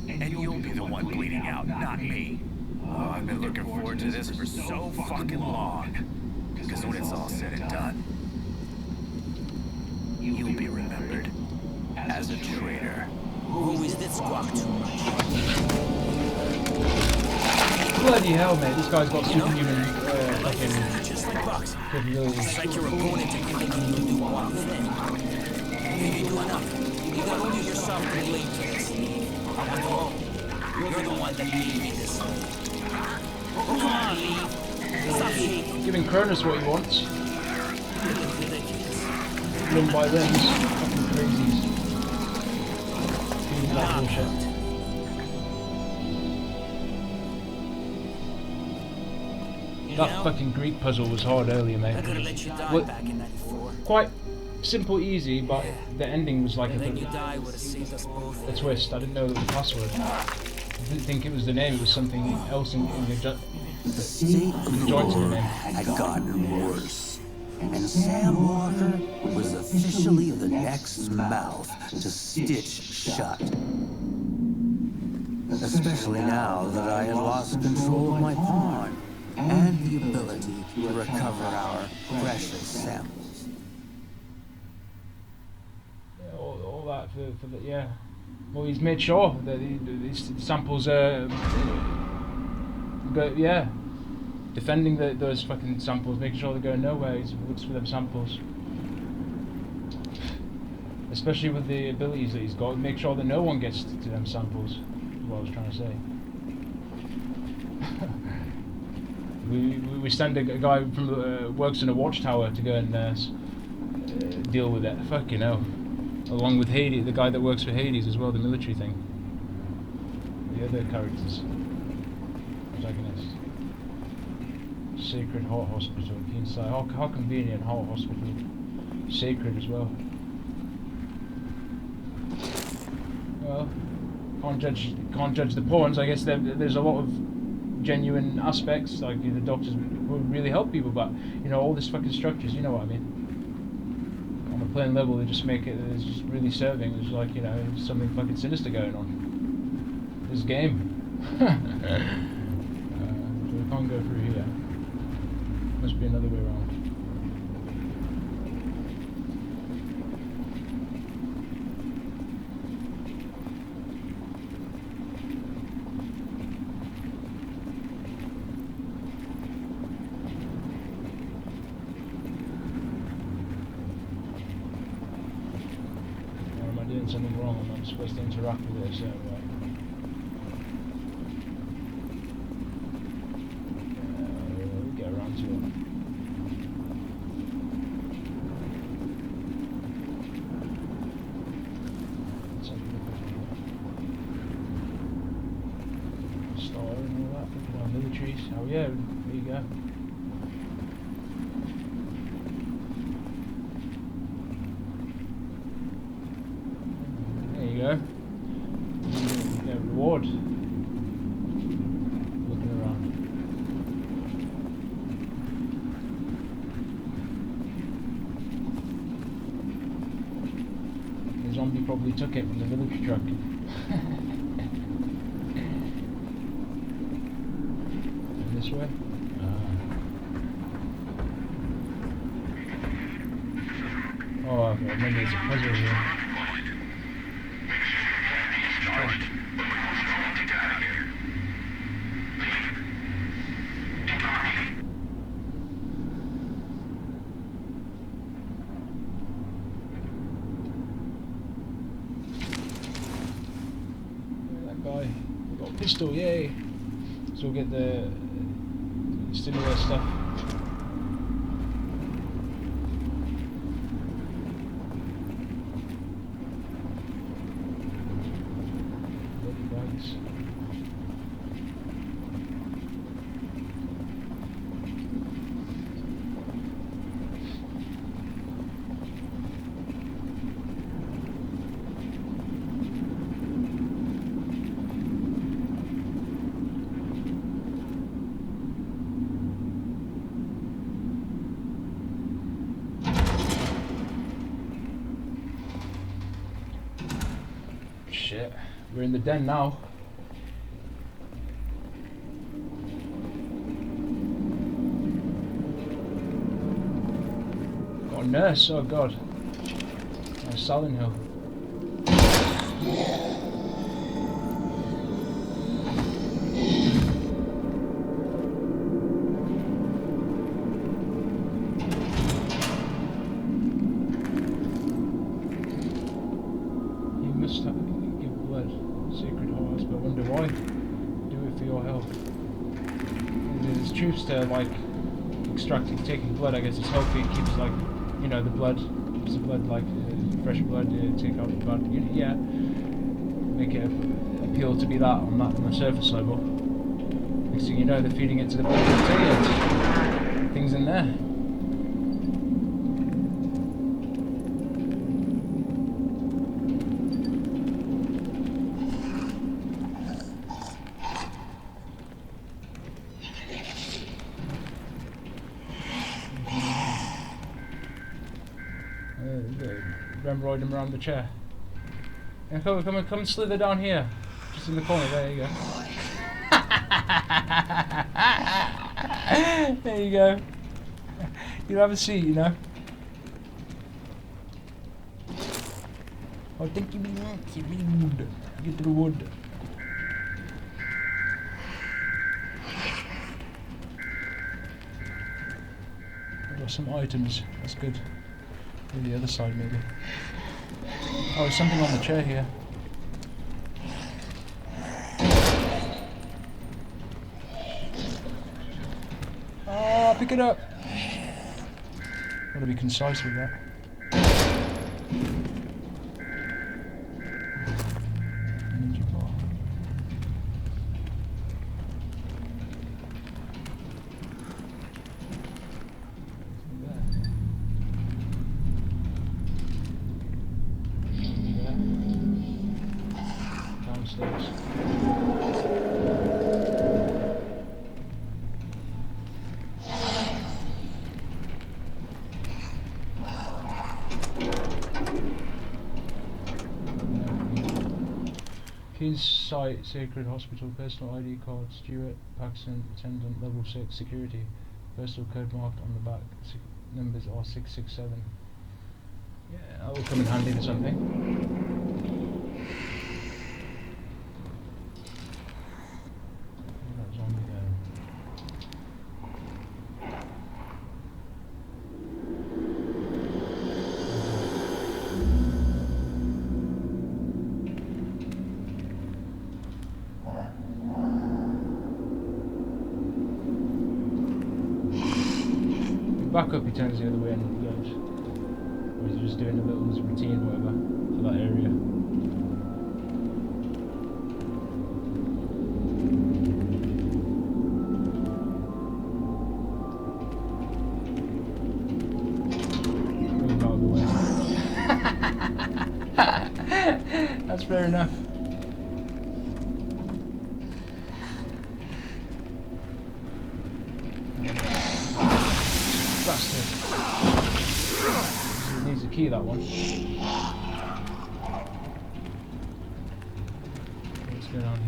And you'll be the one bleeding out, not me. Oh, I've been looking forward to this for so fucking long. Because when it's all said and done, you'll be remembered as a traitor. Who is that squawk too much? Bloody hell, mate! This guy's got superhuman fucking Just like boxing. capabilities. It's like your opponent and thinking you'll do one thing. You do enough. You got only yourself to blame for this. After all, you're the one that made me this way. Oh, come on, Lee. Stop shaking. Giving Cronus what he wants. Ridiculous. Limb by limbs. Fucking crazies. Doing that bullshit. That fucking Greek puzzle was hard earlier, I mate. could have let you die Well, back in '94. quite simple, easy, but the ending was like And then you a die would have saved us both. twist. I didn't know it was the password. I didn't think it was the name. It was something else in the The sacred joints in the war name. had gotten worse, and Sam Walker was officially the next mouth to stitch shut. Especially now that I had lost control of my pawn and the ability to recover our precious samples. Yeah, all that for the, yeah. Well, he's made sure that these samples are, yeah, defending those fucking samples, making sure they're going nowhere. He's looks for them samples, especially with the abilities that he's got. Make sure that no one gets to them samples. Is what I was trying to say. we send a guy from works in a watchtower to go and deal with it. Fucking hell. Along with Hades, the guy that works for Hades as well, the military thing. The other characters. Protagonist. Sacred Heart Hospital, Keenside. How convenient, Heart Hospital. Sacred as well. Well, can't judge the pawns. I guess there's a lot of genuine aspects, like the doctors would really help people, but you know, all this fucking structures, you know what I mean. On a plain level, they just make it, it's just really serving. It's like, you know, there's something fucking sinister going on. This game. So we can't go through here. Must be another way around. something wrong and I'm supposed to interact with it a certain way. We'll get around to it. Star and all that, looking at militaries. Oh yeah, there you go. Go. You get a reward. Looking around. The zombie probably took it from the village truck. And this way? Oh, okay. Maybe there's a puzzle here. Pistol, yay! So we'll get the similar stuff. Bloody bags. Shit, we're in the den now. Got a nurse, oh god. Silent Hill. You must have give blood. Sacred hearts, but I wonder why. Do it for your health. There's truths to like extracting, taking blood. I guess it's healthy. It keeps like, you know, the blood, keeps the blood like fresh blood. Take out the blood. Yeah, make it appeal to be that on the surface level. Next thing you know, they're feeding it to the blood. Things in there. Ride him around the chair. And come slither down here. Just in the corner, there you go. There you go. You'll have a seat, you know. Oh, thank you, give me wood. Get to the wood. I've got some items, that's good. Maybe the other side, maybe. Oh, there's something on the chair here. Oh, pick it up! Gotta be concise with that. Energy bar. Downstairs. Keys site, Sacred Hospital, personal ID card, Stewart, Paxton, attendant, level 6, security. Postal code marked on the back. Numbers are 667. Yeah, that will come in handy for something. That zombie there. back up, he turns the other way and goes. Or is he just doing a little routine, whatever, for that area? Move out of the way. That's fair enough. Bastard. It needs a key, that one. What's going on here?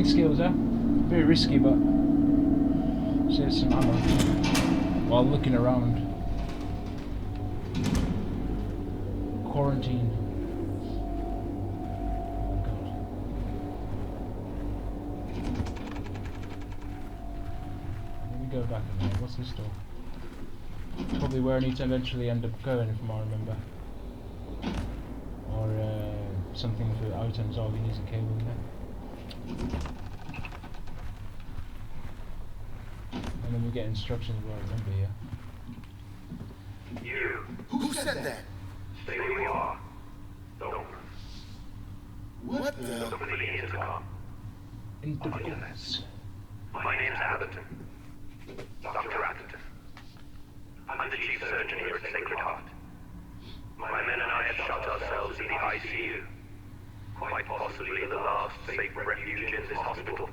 Skills, very risky, but saves some ammo while looking around. Quarantine. Oh god. Let me go back a minute. What's this door? Probably where I need to eventually end up going, if I remember. Or something for items. Oh, we need a cable in there. And then we get instructions where I remember here. You. Who said that? Stay where you are. Don't. What the? Look for the intercom. Intercoms. My name's Atherton. Dr. Atherton. I'm the chief surgeon here at Sacred Heart. My men and I have shut ourselves in the ICU. Quite possibly the last safe refuge in this hospital.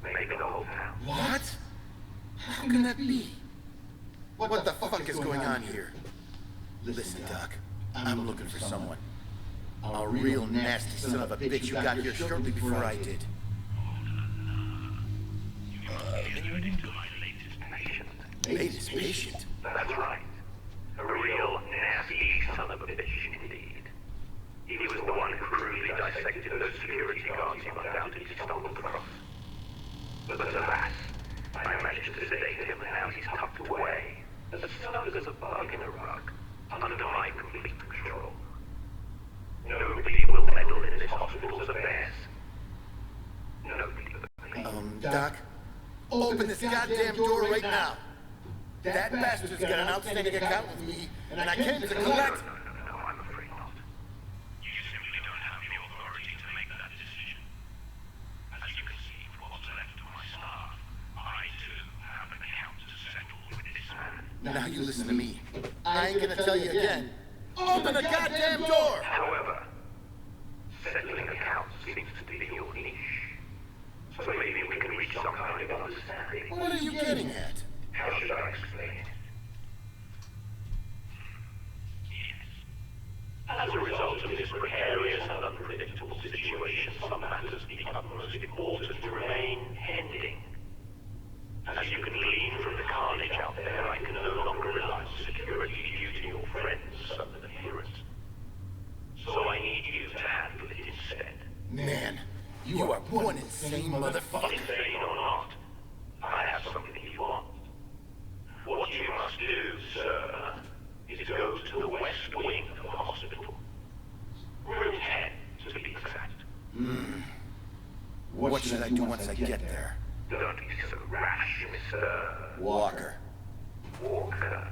Maybe the whole town. What? How can that be? What the fuck is going on here? Listen, Doc. I'm looking for someone. A real nasty son of a bitch who got here shortly before I did. Latest patient? That's right. A real nasty son of a bitch indeed. He was the one who crudely dissected those security guards you undoubtedly stumbled across. But alas, I managed to sedate him and now he's tucked away, as snug as a bug in a rug, under my complete control. Nobody will meddle in this hospital's affairs. Nobody but me. Doc, open this goddamn door right now. That bastard's got an outstanding account with me, and I came to collect... No, I'm afraid not. You simply don't have the authority to make that decision. As you can see from what's left of my staff, I too have an account to settle with this man. Now you listen to me. I ain't gonna tell you again. Open the goddamn door! However, settling accounts seems to be your niche. So maybe we can reach some kind of understanding. What are you getting at? How should I explain it? Yes. As a result of this precarious and unpredictable situation, some matters become most important to remain pending. As you can glean from the carnage out there, I can no longer rely on security I do once I get there. Don't be so rash, Mr. Walker. Walker.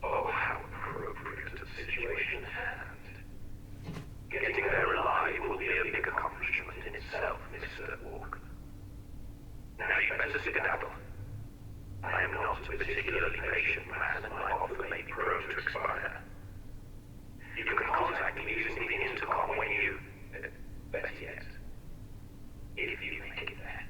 Oh, how appropriate to the situation at hand. Getting there alive will be a big accomplishment in itself, Mr. Walker. Now you'd better skedaddle. I am not a particularly patient man, and my offer may be prone to expire. You can contact me using the intercom when you... better yet, if you make it there.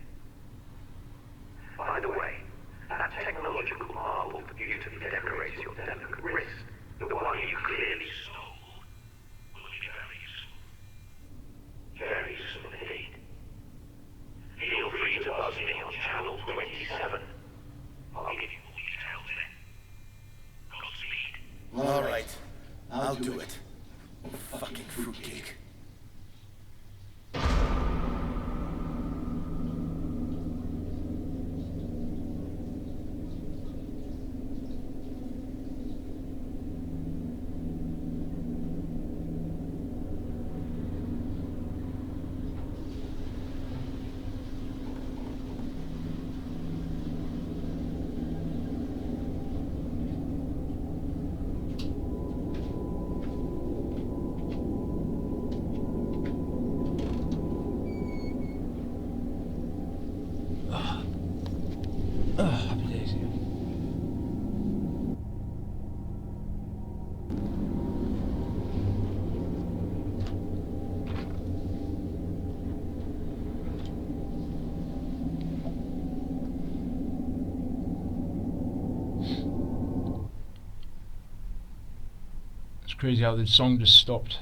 By the way, that technological marble that beautifully decorates your delicate wrist, the one you clearly stole, will be very soon. Very soon indeed. Feel free to buzz me on channel 27. I'll give you all details then. Godspeed. All right, I'll do it. Fucking fruitcake. Happy days. It's crazy how the song just stopped.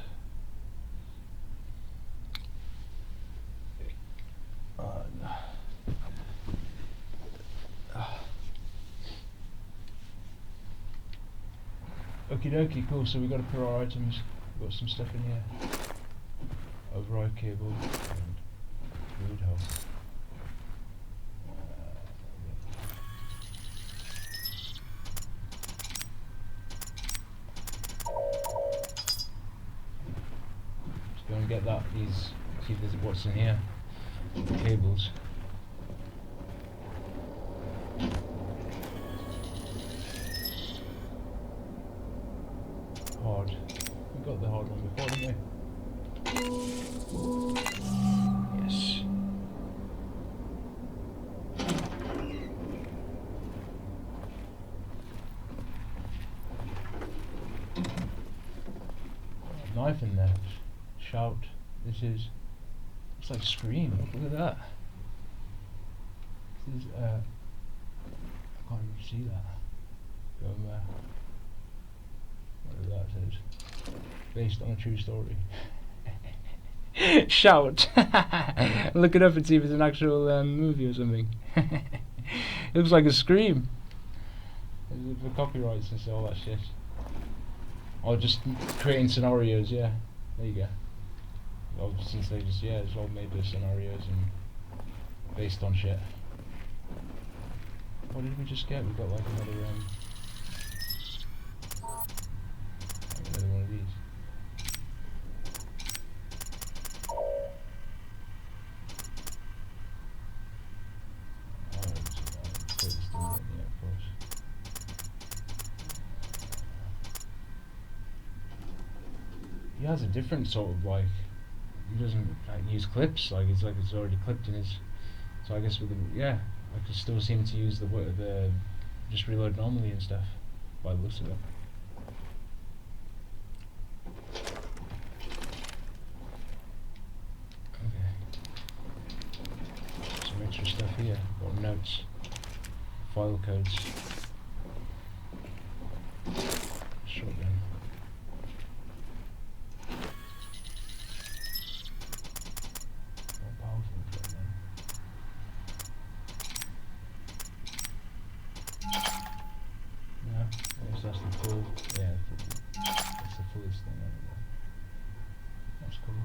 Okie dokie, cool, so we got to put our items, we've got some stuff in here. Override cable and fluid hole. Let's go and get that, see if there's what's in here. The cables. Hard. We got the hard one before, didn't we? Yes. Knife in there. Shout. This is. It's like Scream. Look at that. This is. I can't even see that. Go there. Whatever that says. Based on a true story. Shout! Look it up and see if it's an actual movie or something. It looks like a Scream. For copyrights and all that shit. Or just creating scenarios, yeah. There you go. Well, since they just, yeah, it's all made of scenarios and based on shit. What did we just get? We got like another one of these. He has a different sort of like, he doesn't like, use clips, like it's already clipped in his, so I guess with the, yeah, I could still seem to use the just reload normally and stuff, by the looks of it. Some extra stuff here, got notes, file codes, shotgun. More powerful shotgun. No, I guess that's the full, yeah, that's the fullest thing over there. That's cool.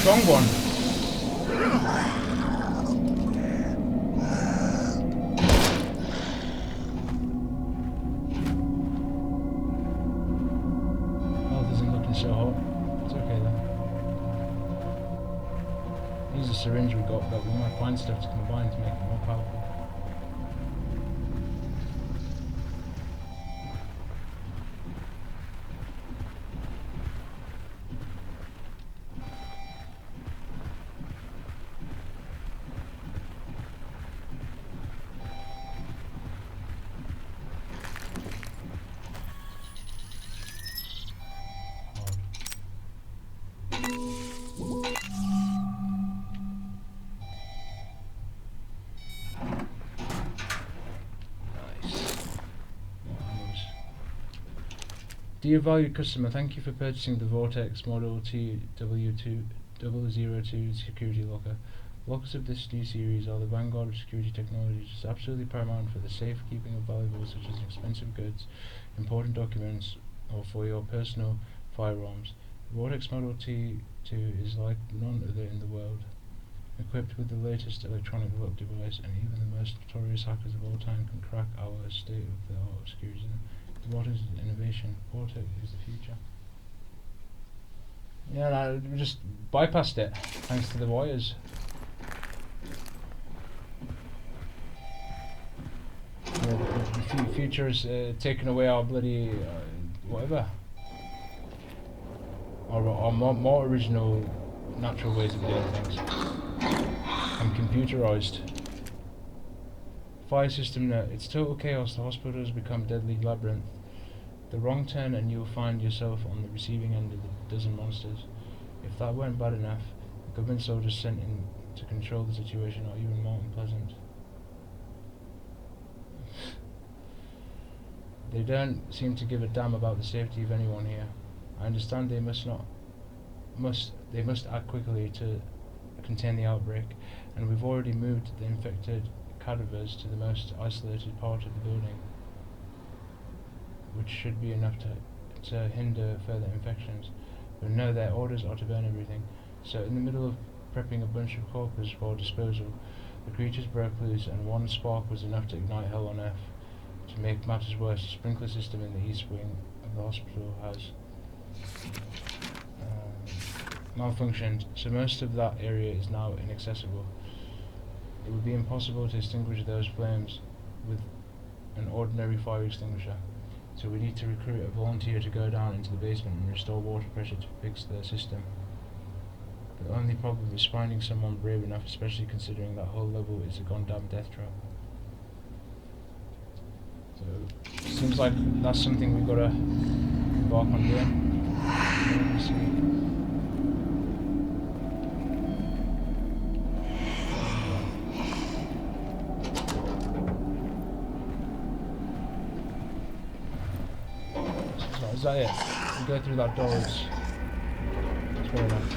strong one. Health isn't looking so hot. It's okay though. Use the syringe we got, but we might find stuff to combine to make it more powerful. Dear valued customer, thank you for purchasing the Vortex Model TW2002 security locker. Lockers of this new series are the vanguard of security technology, which is absolutely paramount for the safekeeping of valuables such as expensive goods, important documents, or for your personal firearms. The Vortex Model T2 is like none other in the world. Equipped with the latest electronic lock device, and even the most notorious hackers of all time can crack our state-of-the-art security system. What is innovation? Vortex is the future. Yeah, no, we just bypassed it thanks to the wires. The future is taking away our bloody whatever. Or more original, natural ways of doing things. And computerized. Fire system net. It's total chaos. The hospital has become deadly labyrinth. The wrong turn and you'll find yourself on the receiving end of a dozen monsters. If that weren't bad enough, the government soldiers sent in to control the situation are even more unpleasant. They don't seem to give a damn about the safety of anyone here. I understand they must act quickly to contain the outbreak, and we've already moved the infected cadavers to the most isolated part of the building, which should be enough to hinder further infections. But no, their orders are to burn everything. So in the middle of prepping a bunch of corpses for disposal, the creatures broke loose, and one spark was enough to ignite hell on earth. To make matters worse, the sprinkler system in the east wing of the hospital has malfunctioned, so most of that area is now inaccessible. It would be impossible to extinguish those flames with an ordinary fire extinguisher, so we need to recruit a volunteer to go down into the basement and restore water pressure to fix the system. The only problem is finding someone brave enough, especially considering that whole level is a goddamn death trap. So, seems like that's something we've got to embark on doing. Let me see. Is that it? We go through that door. It's fair enough.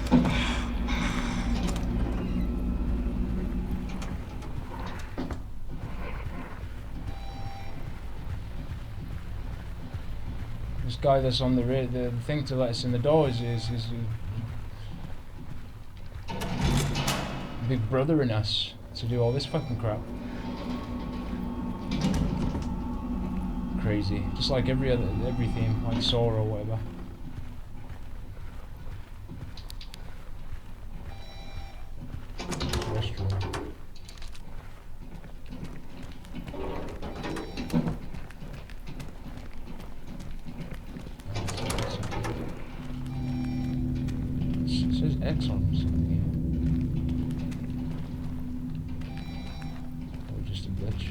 This guy that's on the thing to let us in the door is big brother in us to do all this fucking crap. Crazy, just like every theme, like Saw or whatever. Restroom. It says X on something here. Or just a glitch.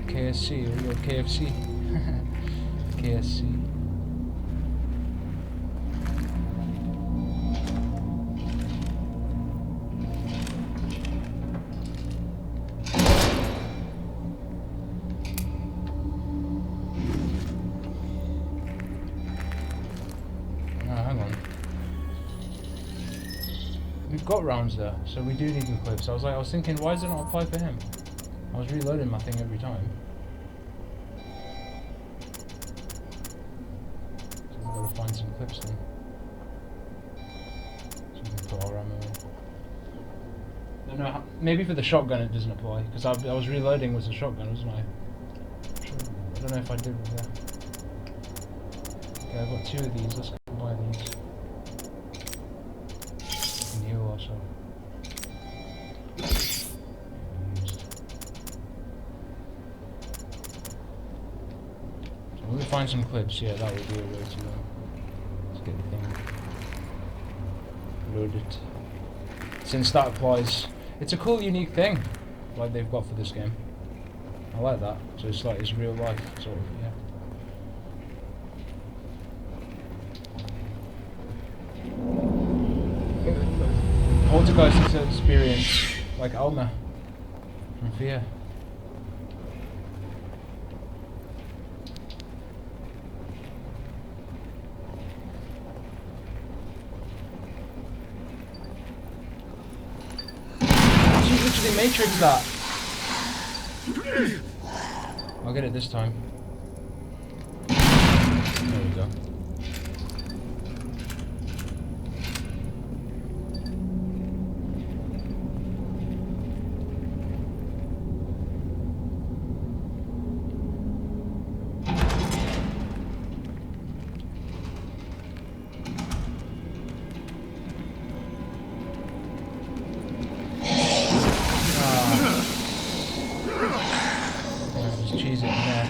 KSC, or your KFC. KSC. we've got rounds there, so we do need the clips. I was thinking, why does it not apply for him? I was reloading my thing every time. So we've got to find some clips then. So we can put our ammo in. No, maybe for the shotgun it doesn't apply, because I was reloading with the shotgun, wasn't I? I don't know if I did with that. Okay, I've got 2 of these, let's combine these. We can heal ourselves. So when we find some clips, yeah, that would be a way to let's get the thing loaded. Since that applies, it's a cool, unique thing, like they've got for this game. I like that. So it's like it's real life, sort of, yeah. Poltergeist is an experience like Alma from Fear. She literally Matrix that. I'll get it this time. There we go. Just cheese it in there.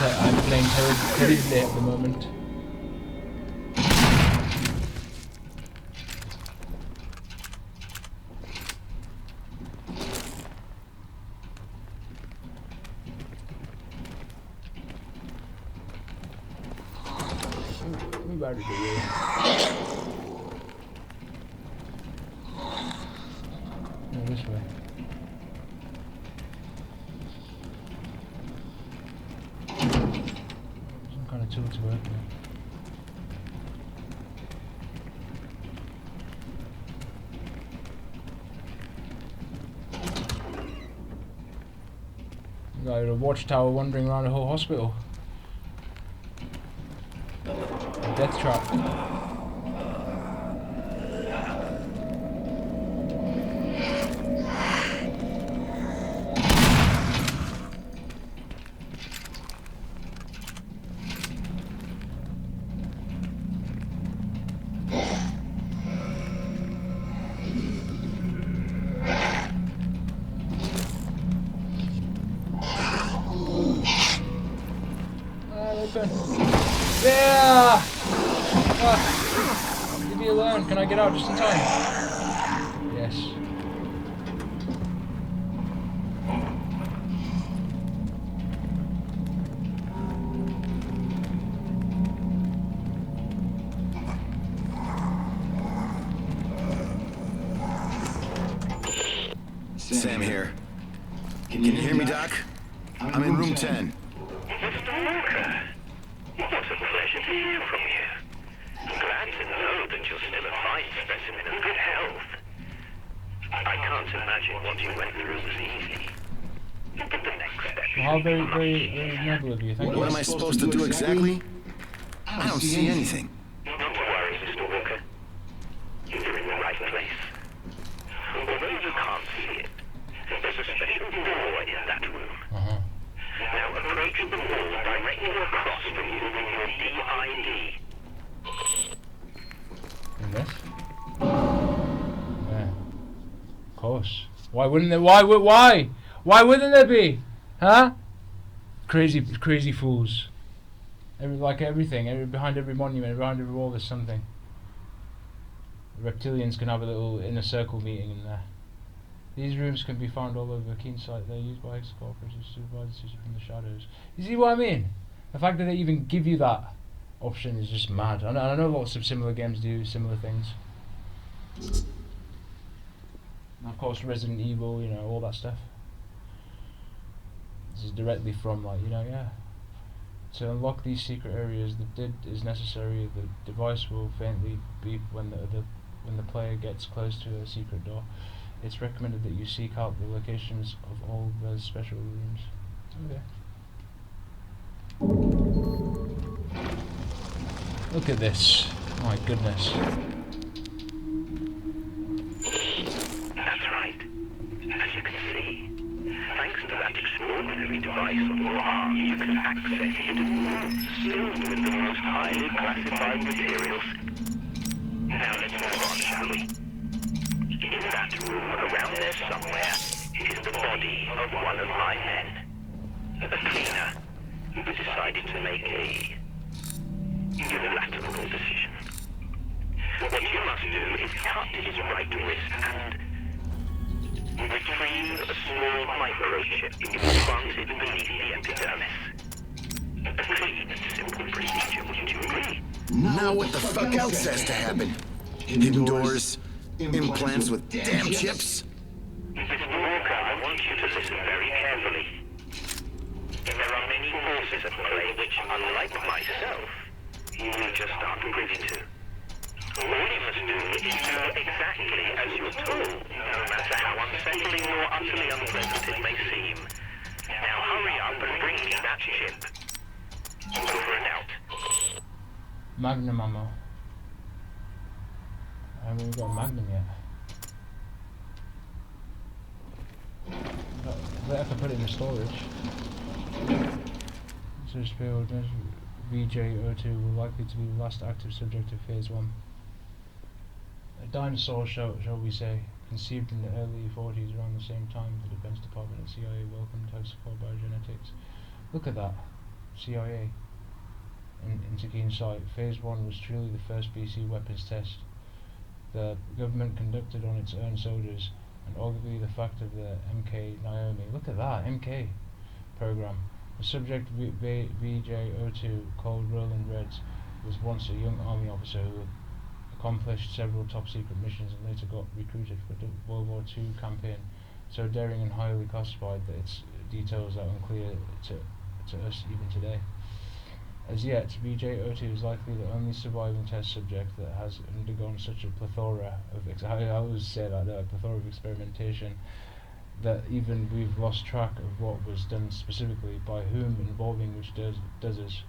I'm playing terribly at the moment. Move out of the way. No, this way. Some kind of tool to work with. Got a watchtower wandering around the whole hospital. A death trap. Open. Yeah! Leave me alone. Can I get out just in time? Yes. Sam here. Can you hear me, Doc? I'm in room 10. Mr. Walker, what a pleasure to hear from you. Glad to know that you're still a fine specimen of good health. I can't imagine what you went through was easy. Look at the next step. Well, very noble of you. Thank you. What am I supposed to do exactly? I don't see anything. Not to worry, Mr. Walker. You're in the right place. Although you can't see it, there's a special door in that room. Now approach the wall directly across from you with your DID. And this? Yeah. Of course. Why wouldn't there? Why? Why wouldn't there be? Huh? Crazy fools. Like everything. Behind every monument, behind every wall, there's something. The reptilians can have a little inner circle meeting in there. These rooms can be found all over Keensight. They're used by ex-corporators to supervise the city from the shadows. You see what I mean? The fact that they even give you that option is just mad. I know lots of similar games do similar things. And of course, Resident Evil, you know, all that stuff. This is directly from, like, you know, yeah. To unlock these secret areas, the DID is necessary. The device will faintly beep when the player gets close to a secret door. It's recommended that you seek out the locations of all those special rooms. Okay. Look at this. My goodness. That's right. As you can see, thanks to that extraordinary device on your arm, you can access hidden rooms filled with the most highly classified materials. Now let's move on, shall we? In that room, around there somewhere, is the body of one of my men. A cleaner who decided to make a unilateral decision. What you must do is cut his right wrist and retrieve a small microchip implanted beneath the epidermis. A clean and simple procedure, wouldn't you agree? Now what the fuck else has to happen? Hidden doors, implants with damn chips? Mr. Walker, I want you to listen very carefully. There are many forces at play which, unlike myself, you just aren't privy to. All you must do is do exactly as you're told, no matter how unsettling or utterly unpleasant it may seem. Now hurry up and bring me that chip. Over and out. Magnum ammo. I haven't even got a Magnum yet. But I have to put it in the storage. Search field VJ02 will likely to be the last active subject of Phase 1. A dinosaur, shall we say, conceived in the early 40s around the same time the Defense Department and CIA welcomed hexacore biogenetics. Look at that. CIA. Into keen sight. Phase 1 was truly the first BC weapons test the government conducted on its own soldiers, and arguably the fact of the MK Naomi. Look at that, MK program. The subject VJ02, called Roland Reds, was once a young army officer who accomplished several top secret missions and later got recruited for the World War II campaign, so daring and highly classified that its details are unclear to us even today. As yet, VJ02 is likely the only surviving test subject that has undergone such a plethora of plethora of experimentation that even we've lost track of what was done specifically, by whom, involving which doses.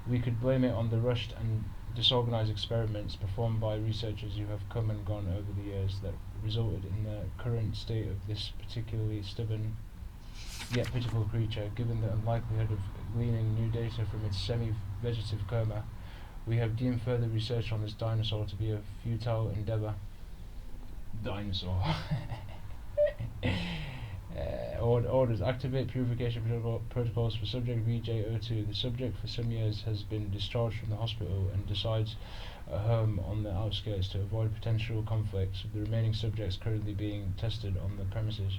We could blame it on the rushed and disorganized experiments performed by researchers who have come and gone over the years that resulted in the current state of this particularly stubborn yet pitiful creature. Given the unlikelihood of gleaning new data from its semi-vegetative coma, we have deemed further research on this dinosaur to be a futile endeavor. Dinosaur. Orders. Activate purification protocols for subject VJ02. The subject for some years has been discharged from the hospital and decides a home on the outskirts to avoid potential conflicts with the remaining subjects currently being tested on the premises.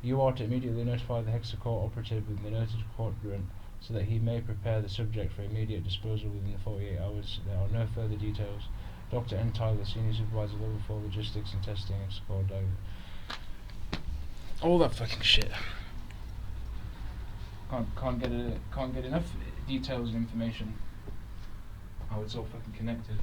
You are to immediately notify the hexacore operative in the noted quadrant so that he may prepare the subject for immediate disposal within 48 hours. There are no further details. Dr. N. Tyler, Senior Supervisor, Level 4 Logistics and Testing, Hexacore Diver. All that fucking shit. Can't get enough details and information. How it's all fucking connected.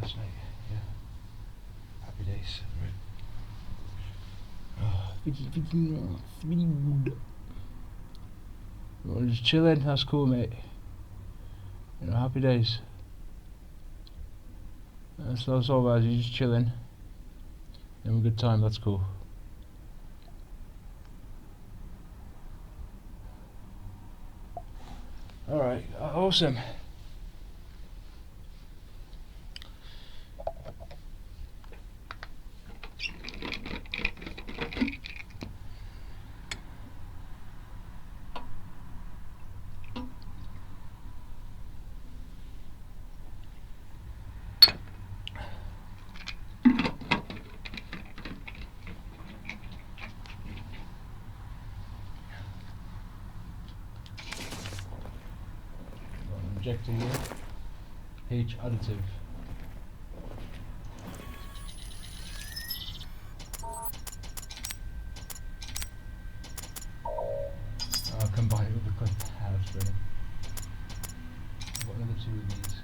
last night. Yeah. Happy days. We're just chilling. That's cool, mate. You know, happy days. That's all about. You're just chilling. Having a good time. That's cool. Alright, awesome. Objective here. H additive. I'll combine it with the clip house really. I've got another 2 of these.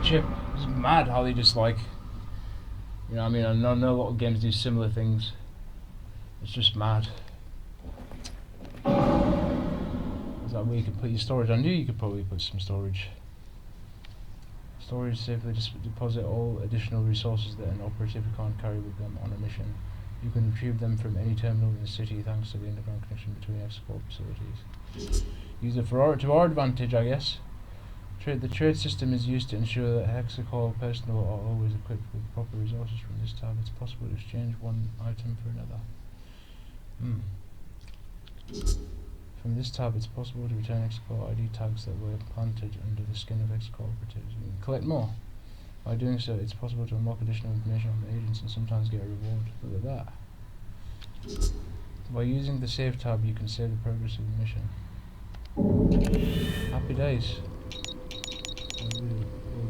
Okay. Chip is mad how they just like. You know what I mean? I know a lot of games do similar things. It's just mad. Is that where you can put your storage? I knew you could probably put some storage. Storage safely deposit all additional resources that an operative can't carry with them on a mission. You can retrieve them from any terminal in the city thanks to the underground connection between export facilities. Use it to our advantage, I guess. The trade system is used to ensure that Hexacore personnel are always equipped with proper resources. From this tab, it's possible to exchange one item for another. From this tab, it's possible to return Hexacore ID tags that were planted under the skin of Hexacore operatives. You can collect more. By doing so, it's possible to unlock additional information on the agents and sometimes get a reward. Look at that. By using the save tab, you can save the progress of the mission. Happy days.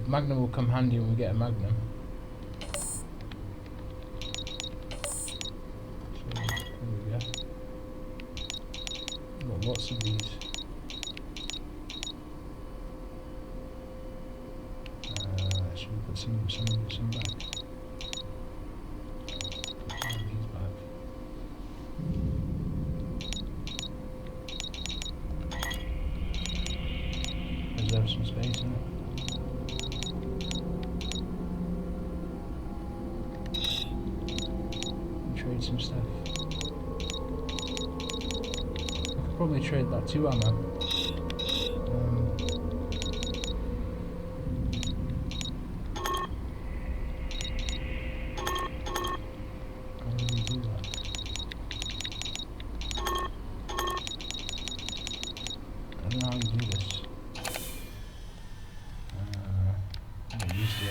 Magnum will come handy when we get a Magnum. So, there we go. We've got lots of these. Should we put some back? Put some of these back. Reserve some space in it. Trade some stuff. I could probably trade that 2 ammo. How do we do that? I don't know how you do this. I'm not used to it.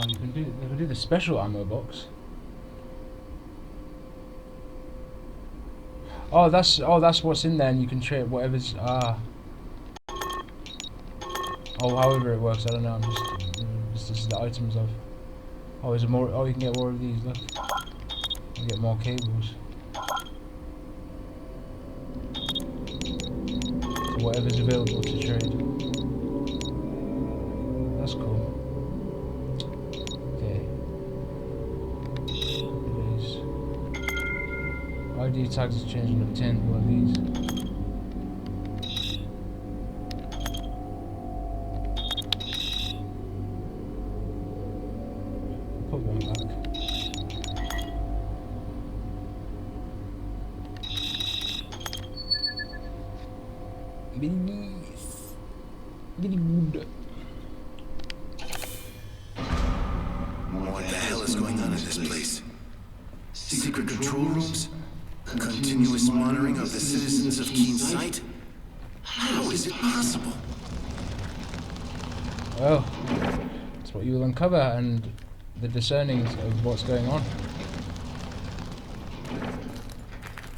You can do the special ammo box. Oh, that's what's in there, and you can trade whatever's Oh, however it works, I don't know. This is the items of. Oh, is there more? Oh, you can get more of these. Look, you can get more cables. So whatever's available to trade. That's cool. ID tags is changing to 10 one of these. Put one back. What the hell is going on in this place? Secret control rooms? Continuous monitoring of the citizens of Keen Sight? How is it possible? Well, it's what you will uncover, and the discerning of what's going on.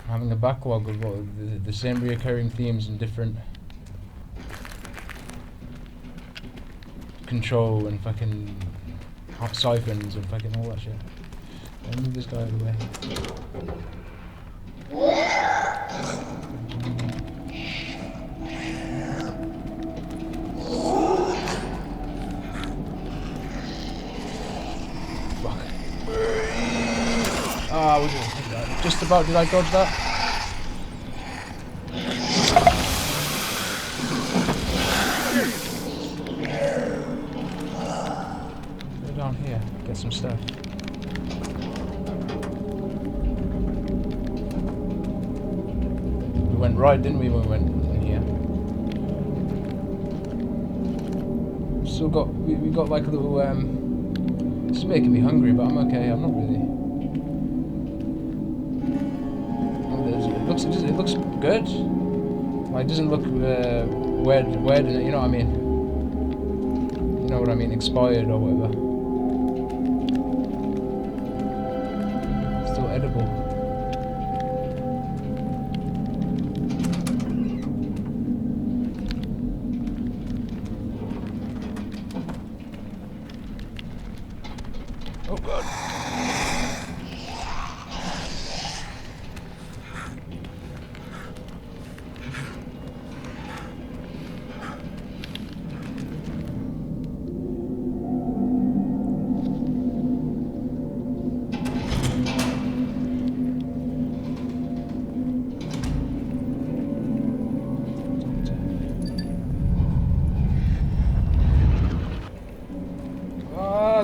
Having a backlog of what, the same reoccurring themes and different control and fucking siphons and fucking all that shit. I'll move this guy out of the way. Fuck. Ah, what did I think that? Just about did I dodge that? Go down here, get some stuff. We went right, didn't we, when we went in here? Still got, we got like a little, it's making me hungry, but I'm okay, I'm not really. It looks good. Like, it doesn't look weird, you know what I mean? You know what I mean, expired or whatever. Still edible. Oh god.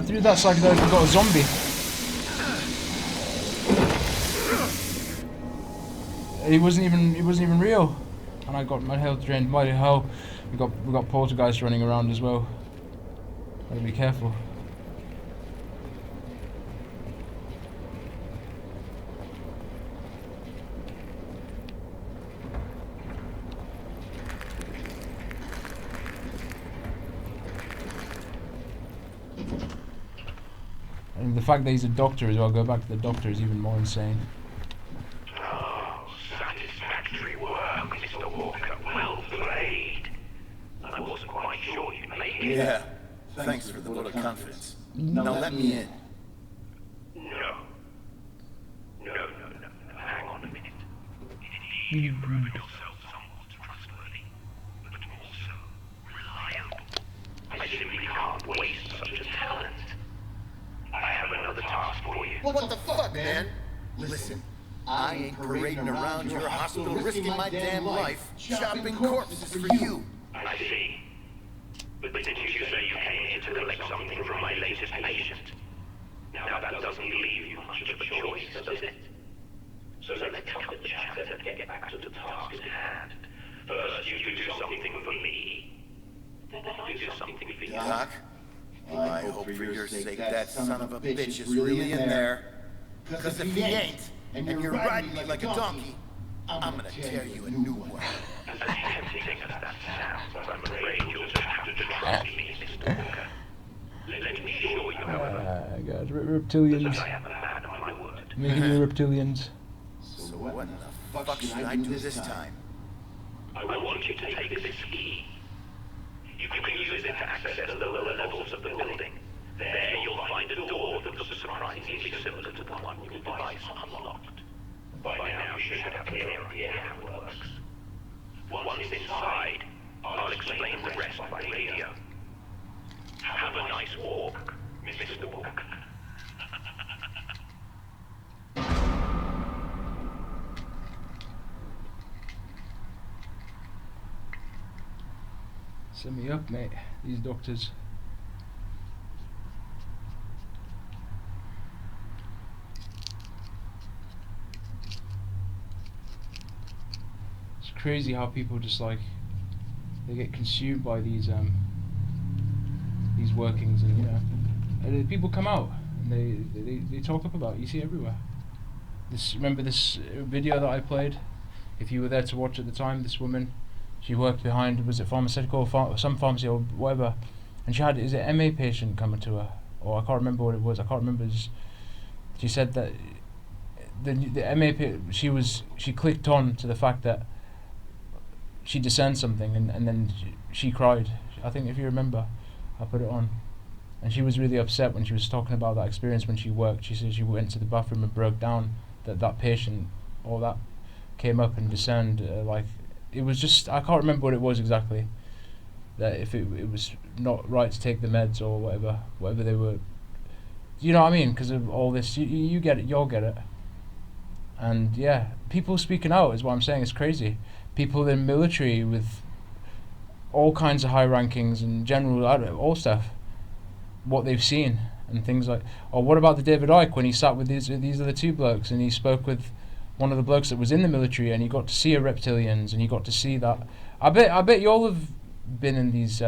Through that psychedelic we got a zombie. He wasn't even real. And I got my health drained. Mighty hell. We got poltergeists running around as well. Gotta be careful. And the fact that he's a doctor as well, go back to the doctor, is even more insane. Oh, satisfactory work, Mr. Walker. Well played. I wasn't quite sure you'd make it. Yeah. Thanks for the vote of confidence. Now let me in. No. Hang on a minute. You've proven yourself somewhat trustworthy, but also reliable. I simply can't waste such a talent. I have another task for you. What the fuck, man? Listen, I ain't parading around your hospital risking my damn life, chopping corpses for you. I see. But didn't you say you came here to collect something from my latest patient? Now that doesn't leave you much of a choice, does it? So let's cut the chatter and get back to the task at hand. First, you do something for me. Then I do something for you. Doc, I hope for your sake that son of a bitch is really in there. Because if he ain't, and you're riding me like a donkey, I'm gonna tear you a new one. As tempting as that sounds, I'm afraid you'll just have to trust me, Mr. Walker. Let me assure you, however, God, reptilians. that I am a man of my word. Making me reptilians. So what in the fuck should I do this time? I want you to take this key. You can use it to access the lower levels of the building. There you'll find a door that looks surprisingly similar to the one your device unlocked. By now you should have a clear idea how it works. Once inside, I'll explain the rest by radio. Have a nice walk, Mr. Walker. Send me up, mate. These doctors. It's crazy how people just like they get consumed by these workings, and you know, and people come out and they talk up about it. You see it everywhere. Remember this video that I played? If you were there to watch at the time, this woman. She worked behind, was it pharmaceutical or some pharmacy or whatever, and she had, is it MA patient coming to her, or I can't remember what it was. I can't remember. She said that the she clicked on to the fact that she discerned something, and then she cried. I think if you remember, I put it on, and she was really upset when she was talking about that experience when she worked. She said she went to the bathroom and broke down, that patient or that came up and discerned, like, it was just, I can't remember what it was exactly, that if it was not right to take the meds or whatever they were, you know what I mean, because of all this. You get it, you'll get it. And yeah, people speaking out is what I'm saying. It's crazy. People in military with all kinds of high rankings and general, all stuff, what they've seen and things like. Or what about the David Icke when he sat with these other two blokes and he spoke with one of the blokes that was in the military, and he got to see reptilians, and he got to see that. I bet you all have been in these.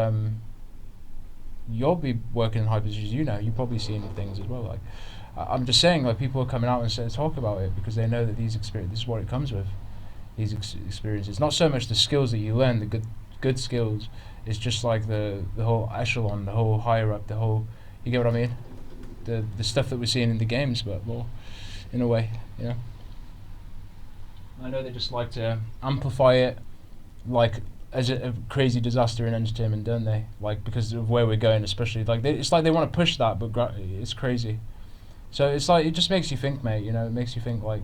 You'll be working in high positions. You've probably seen things as well. Like, I'm just saying, like, people are coming out and talk about it because they know that this is what it comes with. These experiences, not so much the skills that you learn, the good skills. It's just like the whole echelon, the whole higher up, the whole. You get what I mean? The stuff that we're seeing in the games, but more, in a way, I know they just like to amplify it, like, as a crazy disaster in entertainment, don't they? Like, because of where we're going, especially. Like, it's like they want to push that, but it's crazy. So it's like, it just makes you think, mate. It makes you think, like,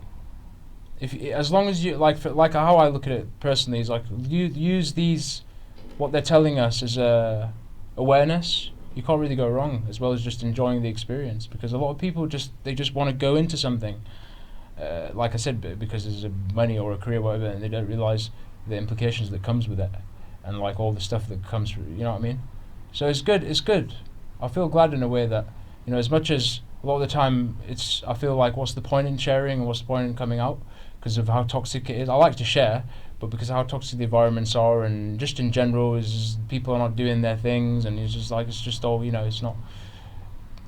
as long as you like how I look at it personally is like, you use these, what they're telling us as awareness. You can't really go wrong, as well as just enjoying the experience, because a lot of people just want to go into something. Like I said, because there's a money or a career, or whatever, and they don't realise the implications that comes with it, and like all the stuff that comes through. You know what I mean? So it's good. I feel glad in a way that, as much as a lot of the time I feel like, what's the point in sharing and what's the point in coming out, because of how toxic it is. I like to share, but because of how toxic the environments are, and just in general, is people are not doing their things, and it's just all, it's not.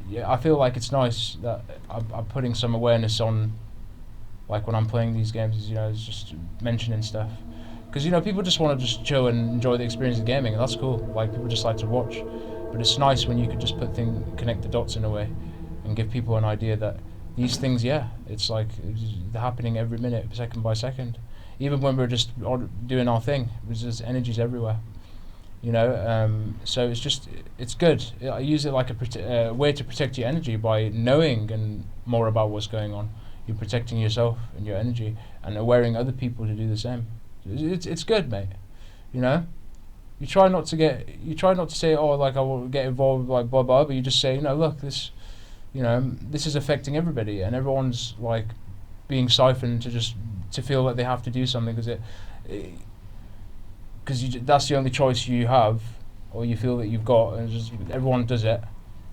Yeah, I feel like it's nice that I'm putting some awareness on, like when I'm playing these games, it's just mentioning stuff. Because, people just want to just chill and enjoy the experience of gaming, and that's cool. Like, people just like to watch. But it's nice when you could just connect the dots in a way, and give people an idea that these things, it's like, they're happening every minute, second by second. Even when we're just doing our thing, there's just energies everywhere. So it's good. I use it like a way to protect your energy by knowing and more about what's going on. You're protecting yourself and your energy, and awareing other people to do the same. It's good, mate. You try not to say, oh, like, I will get involved, like, blah blah, but you just say, look, this is affecting everybody, and everyone's like being siphoned to feel that they have to do something because that's the only choice you have, or you feel that you've got, and just everyone does it,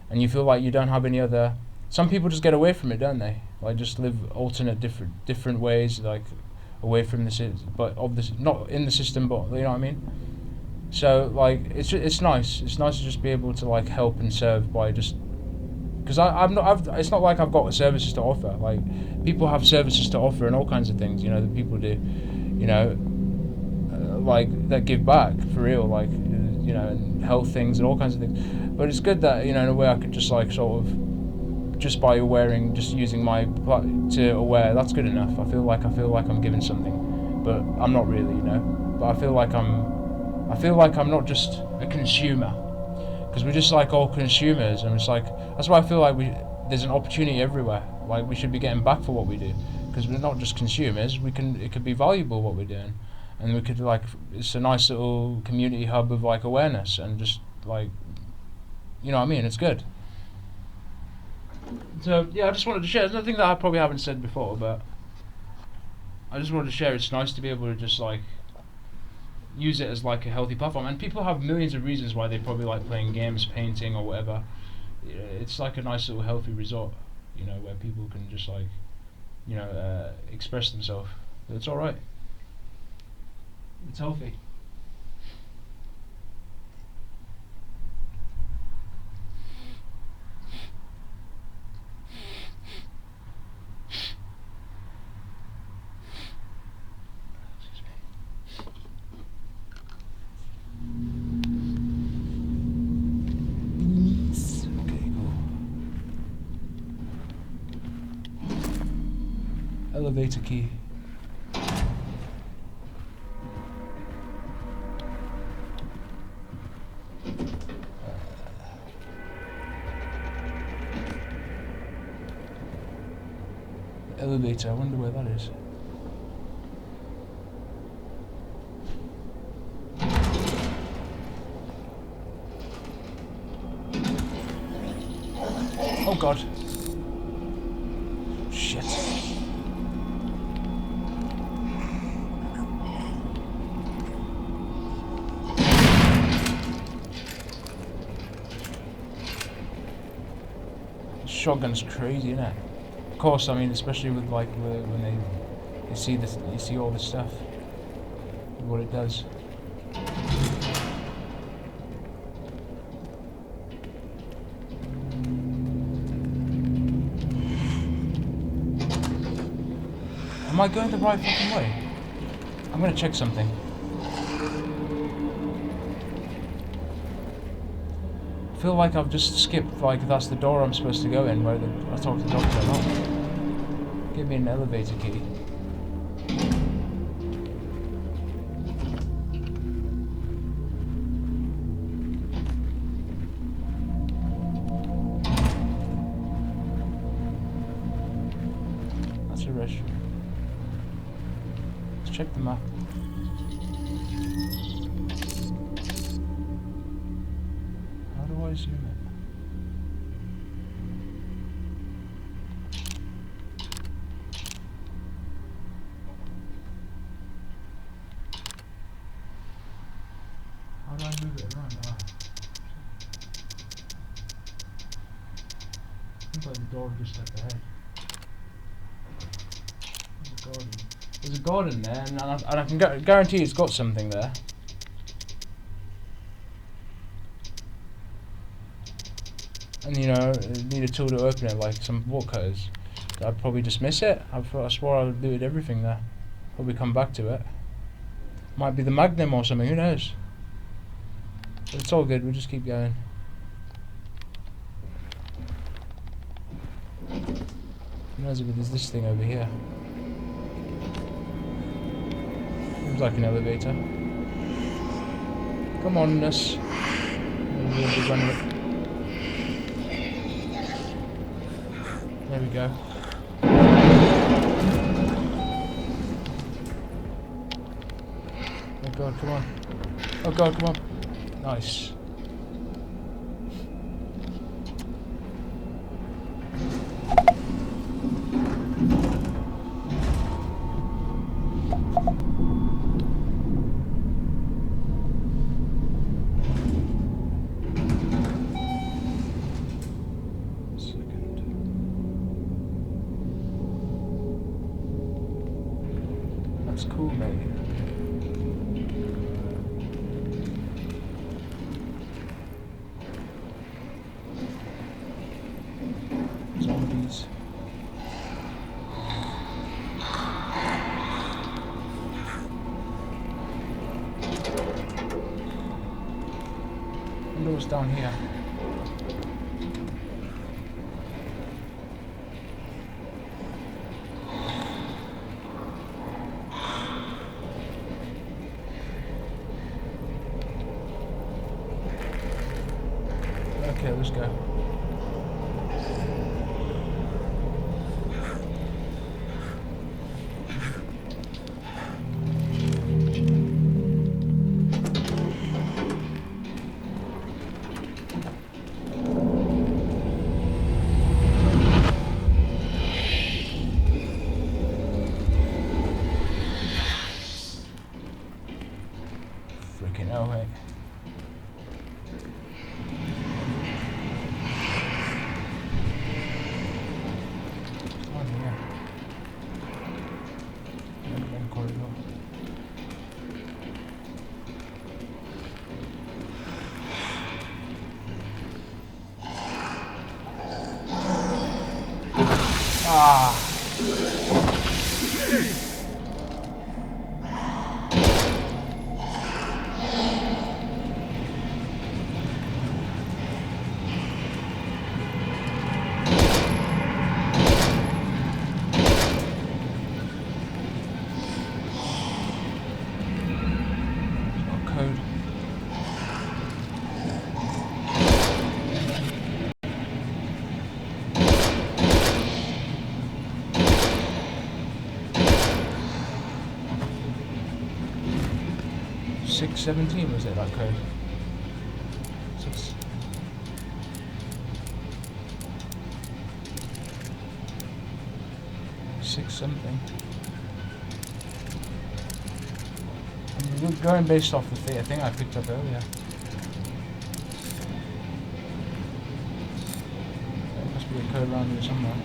and you feel like you don't have any other. Some people just get away from it, don't they? Like, just live alternate different ways, like away from the system, but not in the system, but you know what I mean. So like, it's nice. It's nice to just be able to like help and serve by just. Because it's not like I've got services to offer. Like, people have services to offer and all kinds of things, that people do, like, that give back for real, like, and health things and all kinds of things. But it's good that, in a way I could just like sort of, just by just using my to aware, that's good enough. I feel like I'm giving something, but I'm not really, But I feel like I'm not just a consumer. Because we're just like all consumers, and it's like, that's why I feel like there's an opportunity everywhere. Like, we should be getting back for what we do, because we're not just consumers. It could be valuable what we're doing, and we could like, it's a nice little community hub of like awareness, and just like, you know what I mean? It's good. So yeah, I just wanted to share. There's nothing that I probably haven't said before, but I just wanted to share. It's nice to be able to just like use it as like a healthy platform, and people have millions of reasons why they probably like playing games, painting, or whatever. It's like a nice little healthy resort, where people can just like, express themselves. It's all right. It's healthy. Elevator key. Elevator, I wonder where that is. Oh god. Shit. Shotgun's crazy, isn't it? Of course, I mean, especially with like when you see this, you see all this stuff, what it does. Am I going the right fucking way? I'm gonna check something. I feel like I've just skipped, like that's the door I'm supposed to go in, where I talked to the doctor about. Give me an elevator key. That's a restroom. Let's check the map. How do I zoom it? How do I move it around? Seems like the door just up ahead. There's a garden. There's a garden there, and I can guarantee it's got something there. And you know, need a tool to open it, like some woodcutters. I'd probably dismiss it. I swore I would looted everything there. Probably come back to it. Might be the Magnum or something, who knows? But it's all good, we'll just keep going. Who knows if there's this thing over here? Seems like an elevator. Come on, us. We'll be running it. There we go. Oh god, come on. Oh god, come on. Nice. That's cool, mate. Zombies. I wonder what's down here. Okay, let's go. Freaking hell, mate. Ah. 617 was it, that code? 6. Six something. I'm going based off the thing I picked up earlier. There must be a code around here somewhere.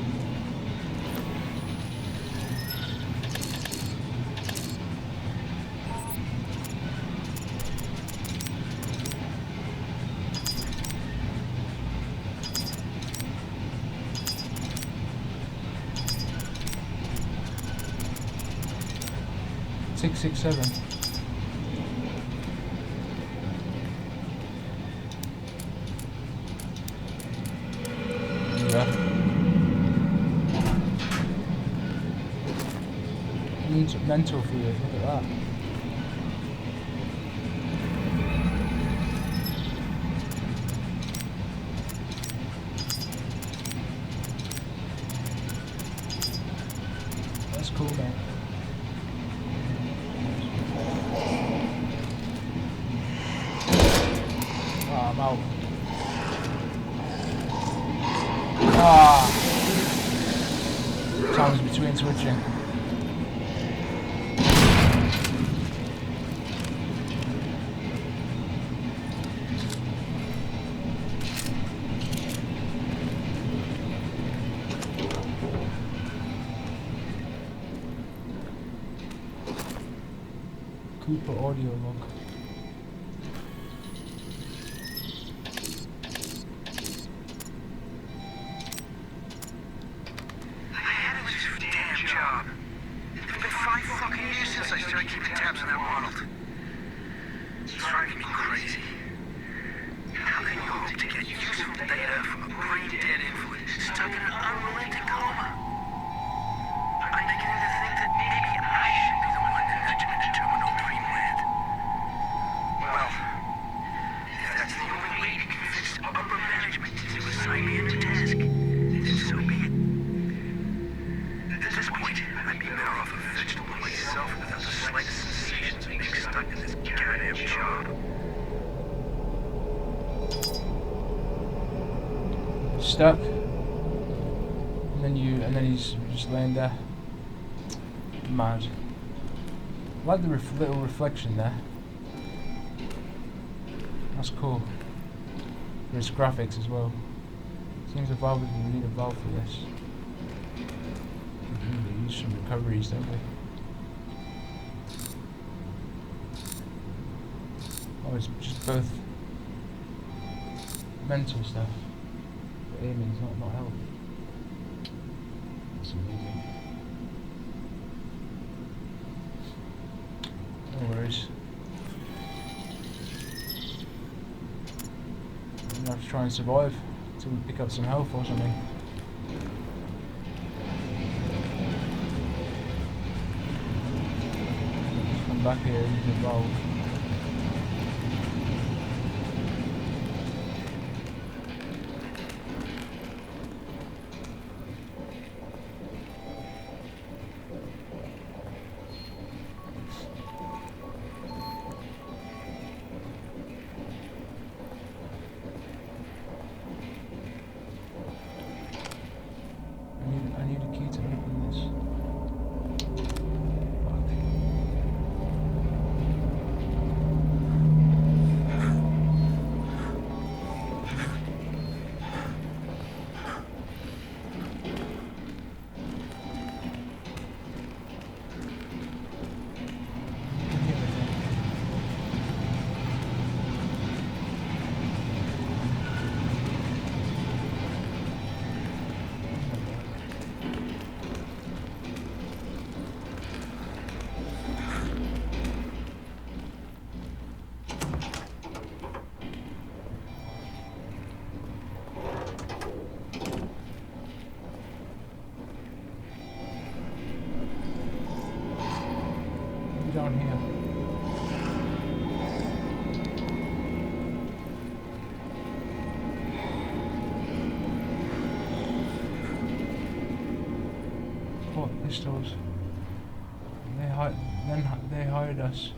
Six, 7. Yeah. Needs mental for you. Look at that. That's cool, man. I'm out. Times between switching. Cooper audio log. Stuck, and then he's just laying there. Mad. I like the little reflection there. That's cool. There's graphics as well. Seems a valve, we need a valve for this. We use some recoveries, don't we? Oh, it's just both mental stuff. Aiming's not health. That's amazing. No worries. I'm gonna have to try and survive until we pick up some health or something. Just come back here and use the valve. I need a key to open this. Down here. What pistols? They hired us.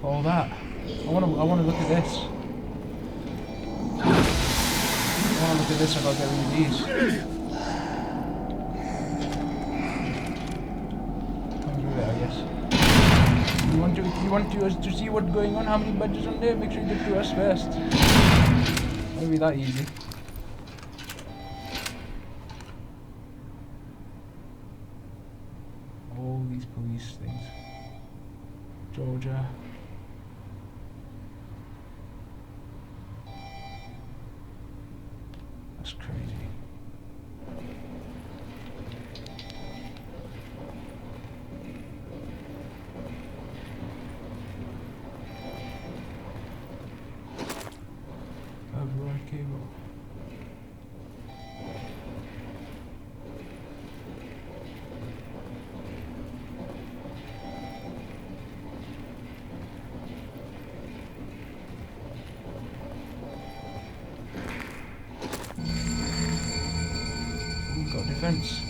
All that. I wanna look at this. I wanna look at this if I get rid of these. Come through it, I guess. You want to see what's going on? How many badges on there? Make sure you get to us first. Won't be that easy. All these police things. Georgia. That's crazy. Override cable. We've got defense.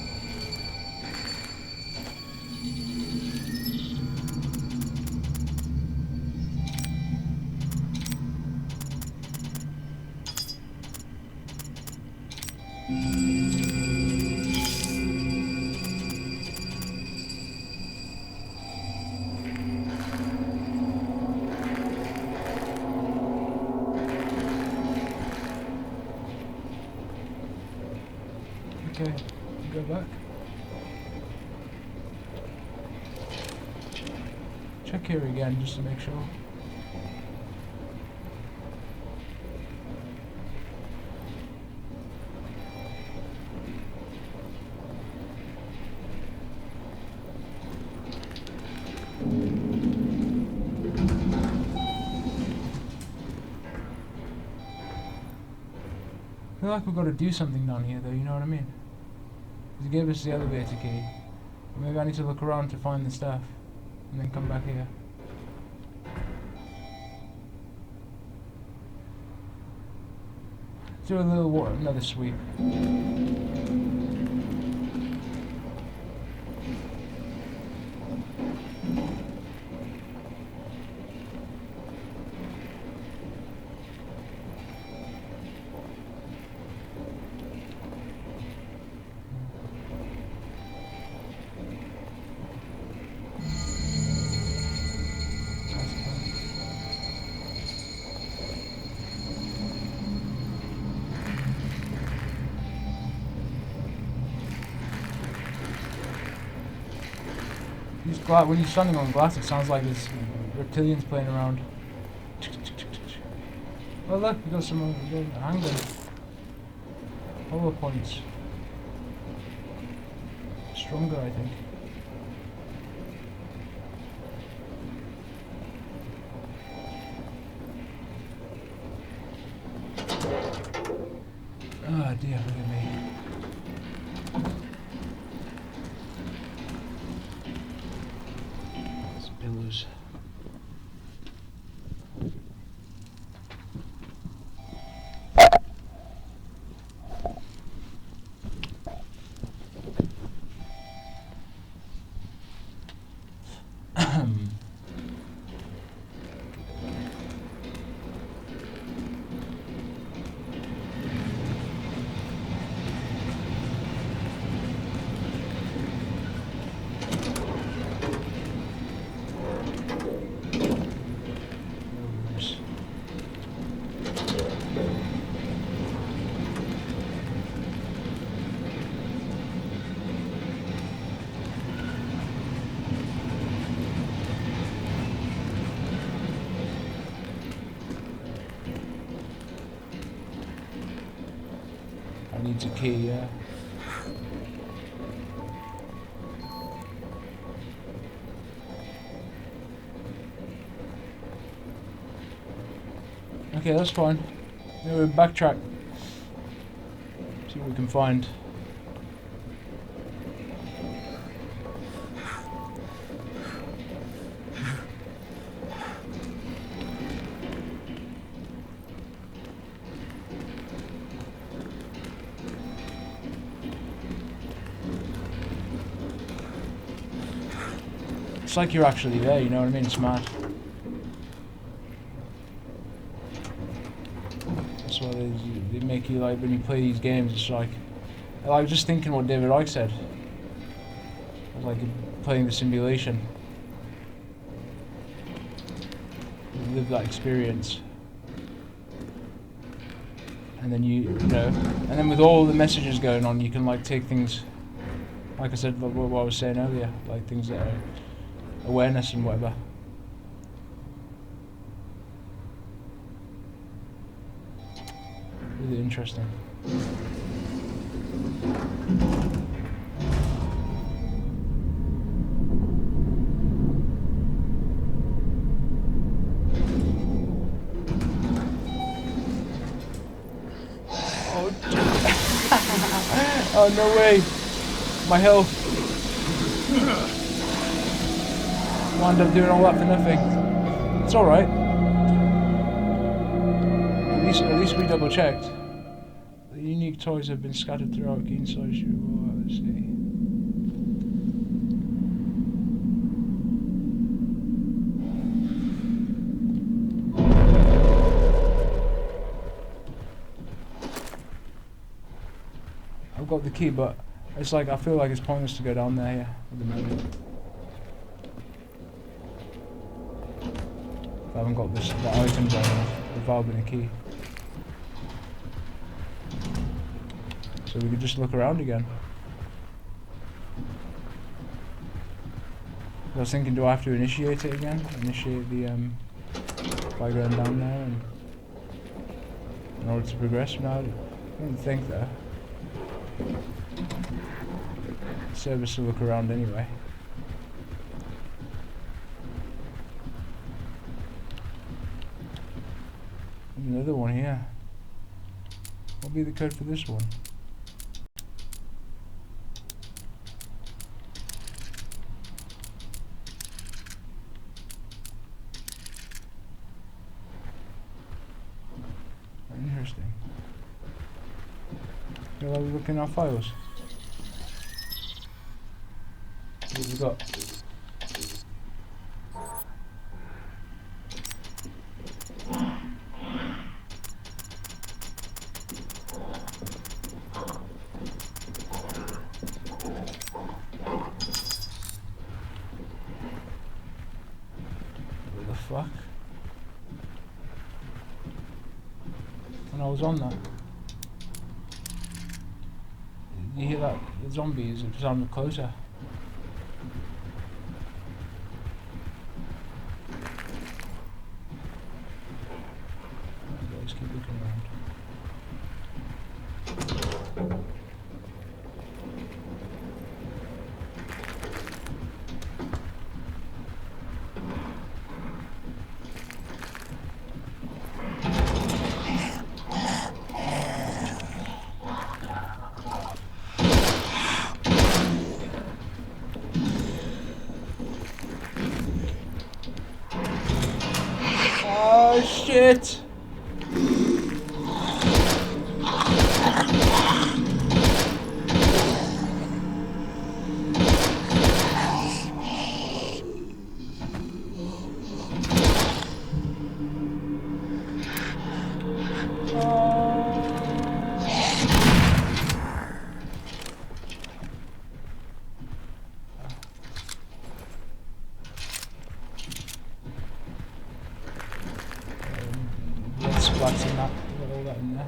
Okay, go back. Check here again just to make sure. I feel like we've got to do something down here though, you know what I mean? He gave us the elevator key. Maybe I need to look around to find the stuff and then come back here. Do a little another sweep. When you're standing on glass, it sounds like there's reptilians playing around. Oh look, we got some handgun. Hollow points. Stronger, I think. Ah, dear, look at me. Pillows. Needs a key, yeah. Okay, that's fine. Now we'll backtrack. See what we can find. It's like you're actually there, you know what I mean? It's mad. That's what they make you like when you play these games. It's like I was just thinking what David Icke said. It's like playing the simulation. You live that experience, and then you know, and then with all the messages going on, you can like take things. Like I said, what I was saying earlier, like things that are awareness and whatever. Really interesting. Oh no way! My health. Wound up doing all that for nothing. It's all right. At least we double checked. The unique toys have been scattered throughout key inside you. Oh, let's see. I've got the key, but it's like I feel like it's pointless to go down there here at the moment. I haven't got the items on the valve and a key. So we could just look around again. I was thinking, do I have to initiate it again? Initiate the by going down there and in order to progress? No, I don't think though. Serve us to look around anyway. There's another one here. What'll be the code for this one? Interesting. Shall I look in our files? What have we got? What the fuck? When I was on that. You hear that? The zombies have sounded closer. Let's keep looking around. Oh shit! Splats in that, got all that in there.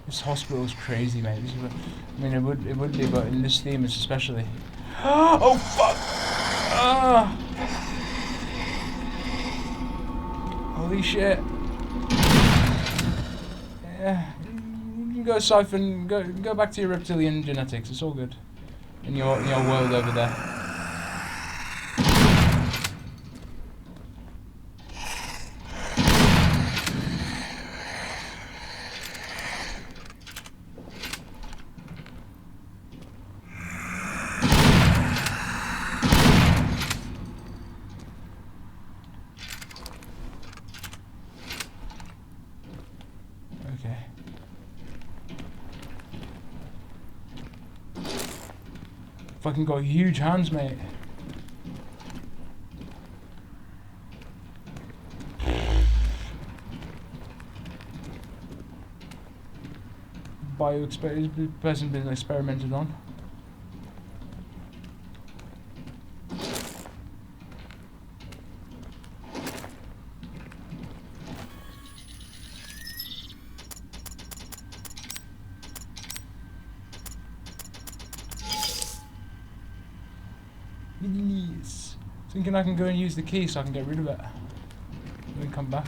This hospital is crazy, mate. This is what, I mean, it would be, but in this theme, it's especially. Oh fuck! Ah! Holy shit! Yeah, you can go siphon, go back to your reptilian genetics. It's all good in your world over there. fucking got huge hands, mate. Person being experimented on. Yes. Thinking I can go and use the key so I can get rid of it. And then come back.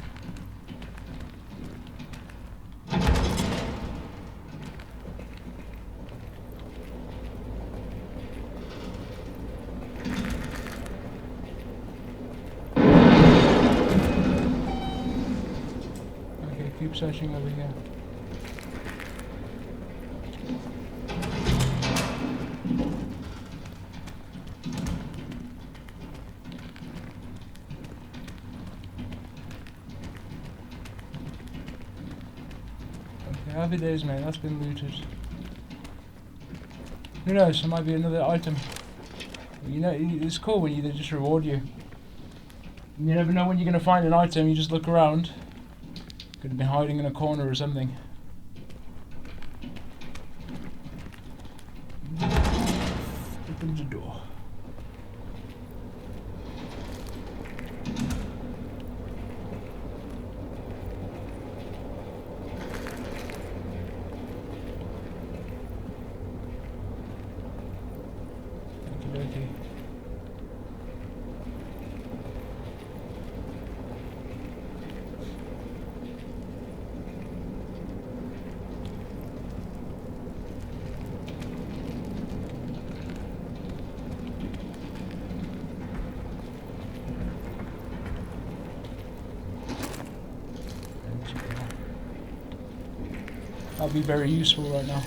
Okay, keep searching over here. Happy days, mate. That's been looted. Who knows? There might be another item. You know, it's cool when they just reward you. You never know when you're gonna find an item. You just look around. Could have been hiding in a corner or something. Open the door. That'll be very useful right now.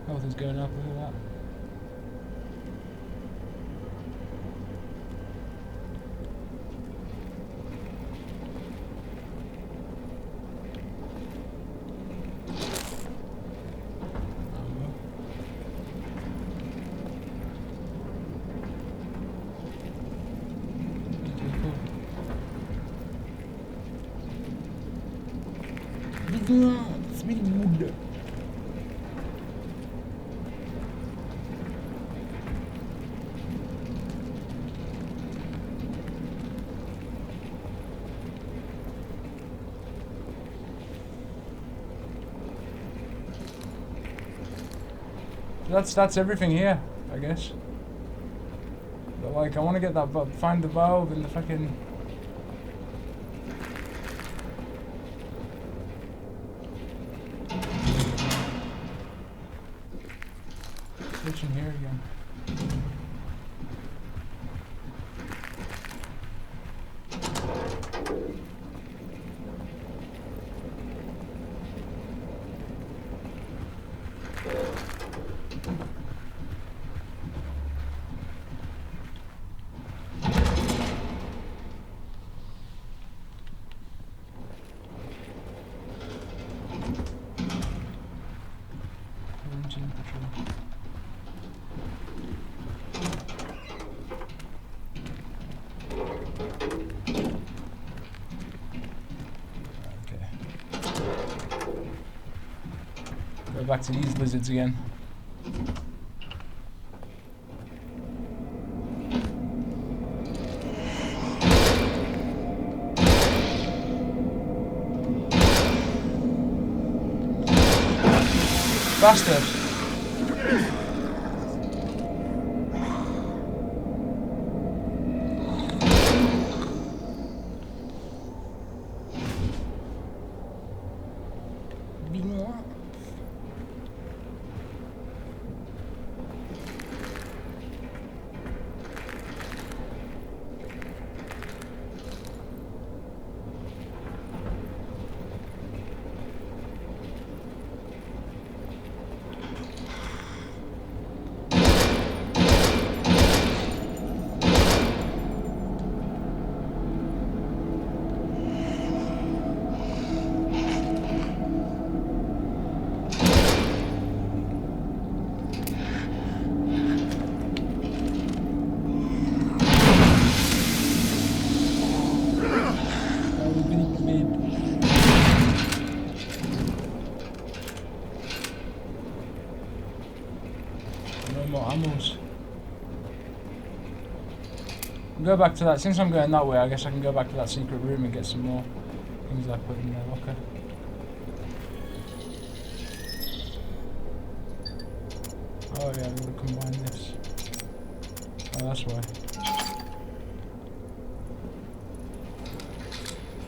Health is going up, look at that. It's really wood. That's everything here, I guess. But like, I want to get that, find the valve and the fucking. Switching here again. Quarantine patrol. Go back to these lizards again. Bastard! No more ammos. Go back to that. Since I'm going that way, I guess I can go back to that secret room and get some more things I put in their locker. Oh yeah, I'm gonna combine this. Oh, that's why.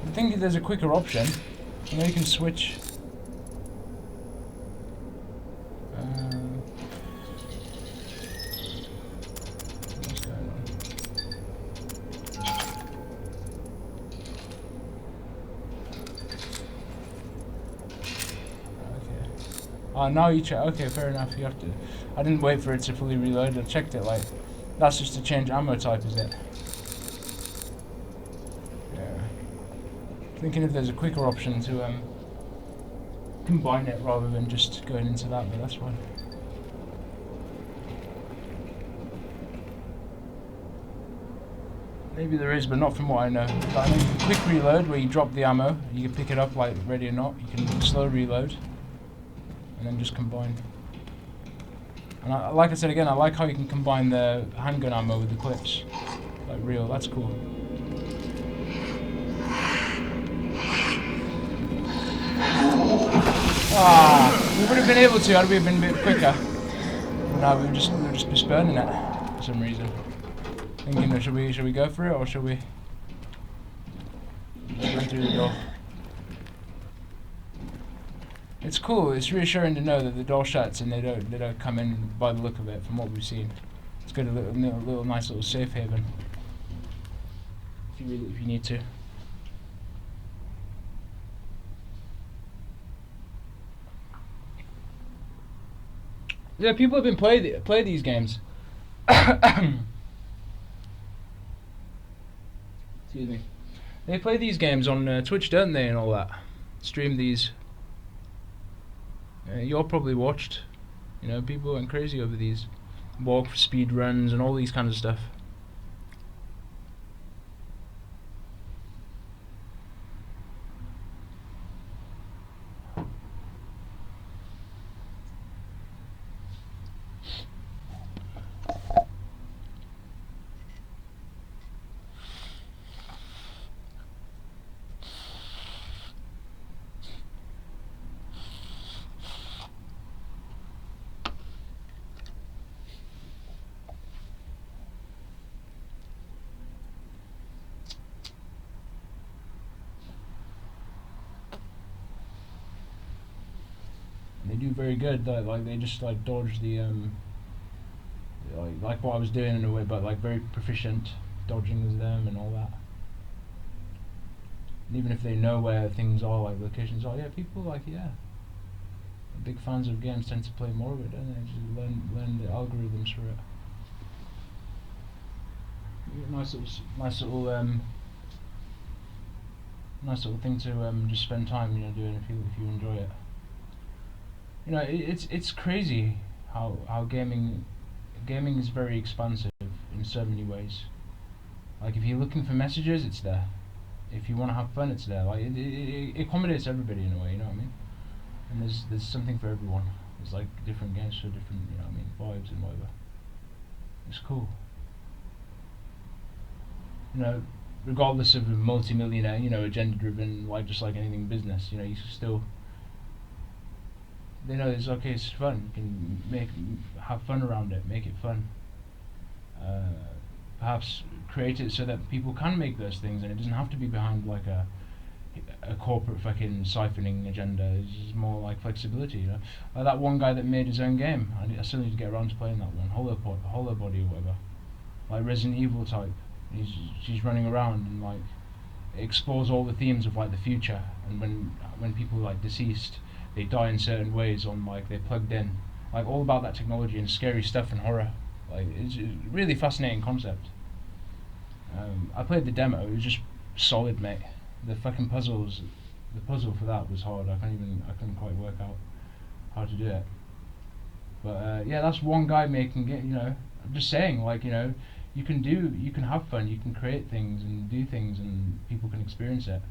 I'm thinking there's a quicker option. You know, you can switch. What's going on? Okay. Oh, now you check. Okay, fair enough. You have to. I didn't wait for it to fully reload. I checked it like. That's just to change ammo type, is it? Yeah. Thinking if there's a quicker option to combine it rather than just going into that, but that's fine. Maybe there is, but not from what I know. But I know quick reload where you drop the ammo, you can pick it up like ready or not. You can slow reload and then just combine. And like I said again, I like how you can combine the handgun ammo with the clips. Like real, that's cool. Ah, we would have been able to had we been a bit quicker. But now we were just postponing it for some reason. Thinking, should we go for it or should we just run through the door? It's cool. It's reassuring to know that the door shuts and they don't come in by the look of it. From what we've seen, it's got a little nice little safe haven if you need to. Yeah, people have been play these games. Excuse me. They play these games on Twitch, don't they, and all that. Stream these. You all probably watched. You know, people went crazy over these walk speed runs and all these kinds of stuff. They do very good. Like they just like dodge the like what I was doing in a way, but like very proficient dodging as them and all that. And even if they know where things are, like locations are, yeah, people like big fans of games tend to play more of it, don't they? Just learn the algorithms for it. Nice little thing to just spend time, you know, doing if you enjoy it. You know, it's crazy how gaming is very expansive in so many ways. Like if you're looking for messages, it's there. If you want to have fun, it's there. Like it accommodates everybody in a way, you know what I mean? And there's something for everyone. There's like different games for different, you know what I mean, vibes and whatever. It's cool. You know, regardless of a multi-millionaire, you know, agenda-driven, like just like anything business, you know, you still. They know it's okay. It's fun. You can have fun around it. Make it fun. Perhaps create it so that people can make those things, and it doesn't have to be behind like a corporate fucking siphoning agenda. It's just more like flexibility. You know, like that one guy that made his own game. I still need to get around to playing that one. Hollow Body or whatever. Like Resident Evil type. She's running around and like it explores all the themes of like the future, and when people like deceased. They die in certain ways on like they're plugged in, like all about that technology and scary stuff and horror. Like it's a really fascinating concept. I played the demo. It was just solid, mate. The fucking puzzle for that was hard. I couldn't quite work out how to do it. But yeah, that's one guy making it. You know, I'm just saying, like, you know, you can have fun. You can create things and do things, and people can experience it.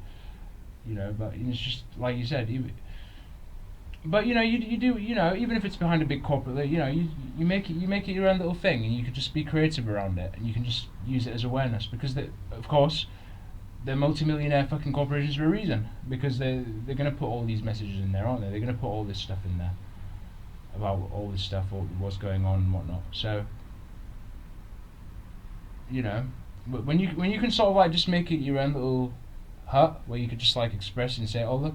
You know, but it's just like you said. But you do, even if it's behind a big corporate, you make it your own little thing, and you can just be creative around it, and you can just use it as awareness, because of course they're multi-millionaire fucking corporations for a reason, because they're gonna put all these messages in there, aren't they? They're gonna put all this stuff in there about all this stuff, what's going on and whatnot. So when you can sort of like just make it your own little hut where you could just like express and say, oh look,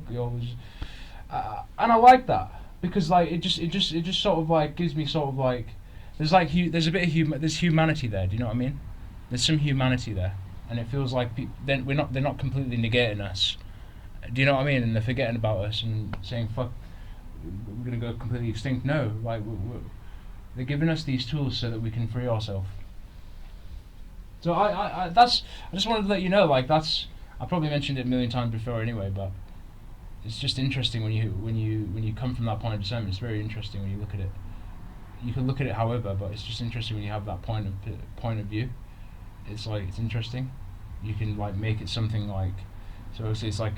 and I like that, because like it just sort of like gives me sort of like there's a bit of there's humanity there. Do you know what I mean? There's some humanity there, and it feels like they're not completely negating us. Do you know what I mean? And they're forgetting about us and saying fuck, we're gonna go completely extinct. No, like they're giving us these tools so that we can free ourselves. So I just wanted to let you know, like I probably mentioned it a million times before anyway, but it's just interesting when you come from that point of discernment. It's very interesting when you look at it. You can look at it however, but it's just interesting when you have that point of view. It's like it's interesting. You can like make it something like, so it's like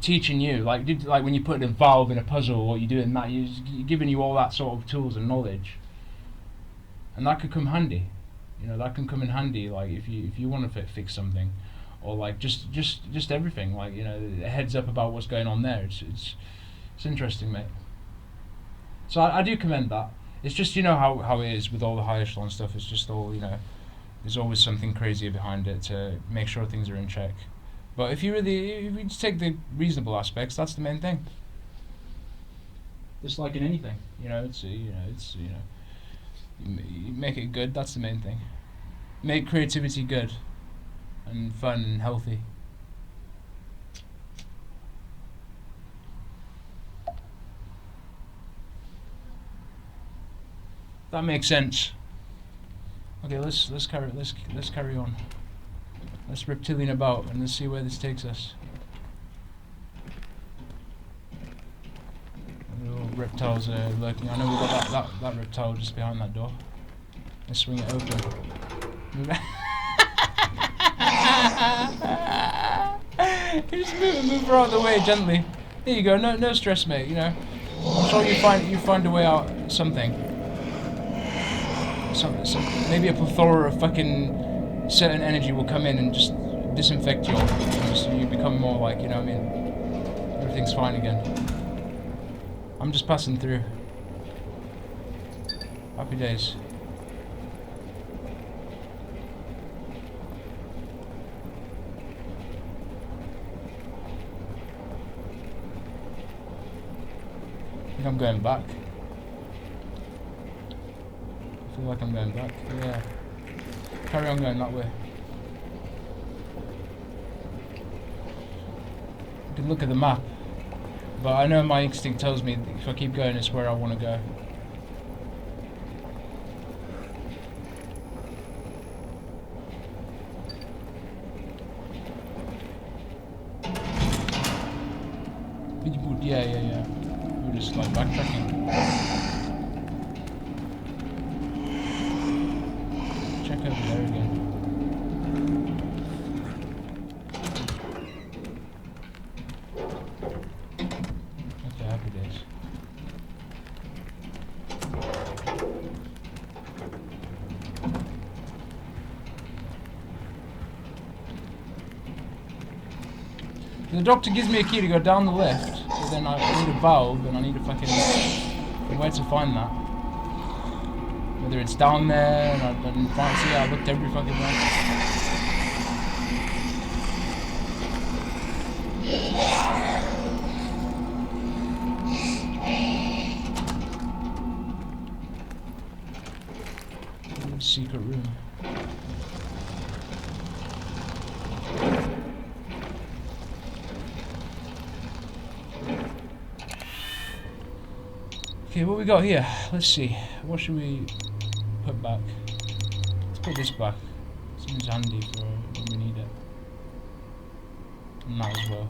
teaching you like when you put a valve in a puzzle, or you do in that, you're giving you all that sort of tools and knowledge, and that could come handy. That can come in handy, like if you want to fix something, or like just everything, like a heads up about what's going on there. It's interesting, mate. So I do commend that. It's just how it is with all the high echelon stuff. It's just all there's always something crazier behind it to make sure things are in check. But if you just take the reasonable aspects, that's the main thing. Just like in anything, you make it good. That's the main thing. Make creativity good and fun and healthy. That makes sense. Okay, let's carry on. Let's reptilian about and let's see where this takes us. The little reptiles are lurking. I know we've got that reptile just behind that door. Let's swing it open. You just move her out of the way gently. There you go. No stress, mate. I'm sure you find a way out. Something. Maybe a plethora of fucking certain energy will come in and just disinfect you all. So you become more like, what I mean? Everything's fine again. I'm just passing through. Happy days. I think I'm going back. I feel like I'm going back. Yeah. Carry on going that way. You can look at the map, but I know my instinct tells me that if I keep going, it's where I want to go. Yeah. We're just like backtracking. Check over there again. Okay, happy days. The doctor gives me a key to go down the left, but then I need a valve and I need a fucking where to find that. Whether it's down there, and I didn't find it. I looked every fucking way. Secret room. Okay, what we got here? Let's see. What should we put back? Let's put this back. Seems handy for when we need it. And that as well.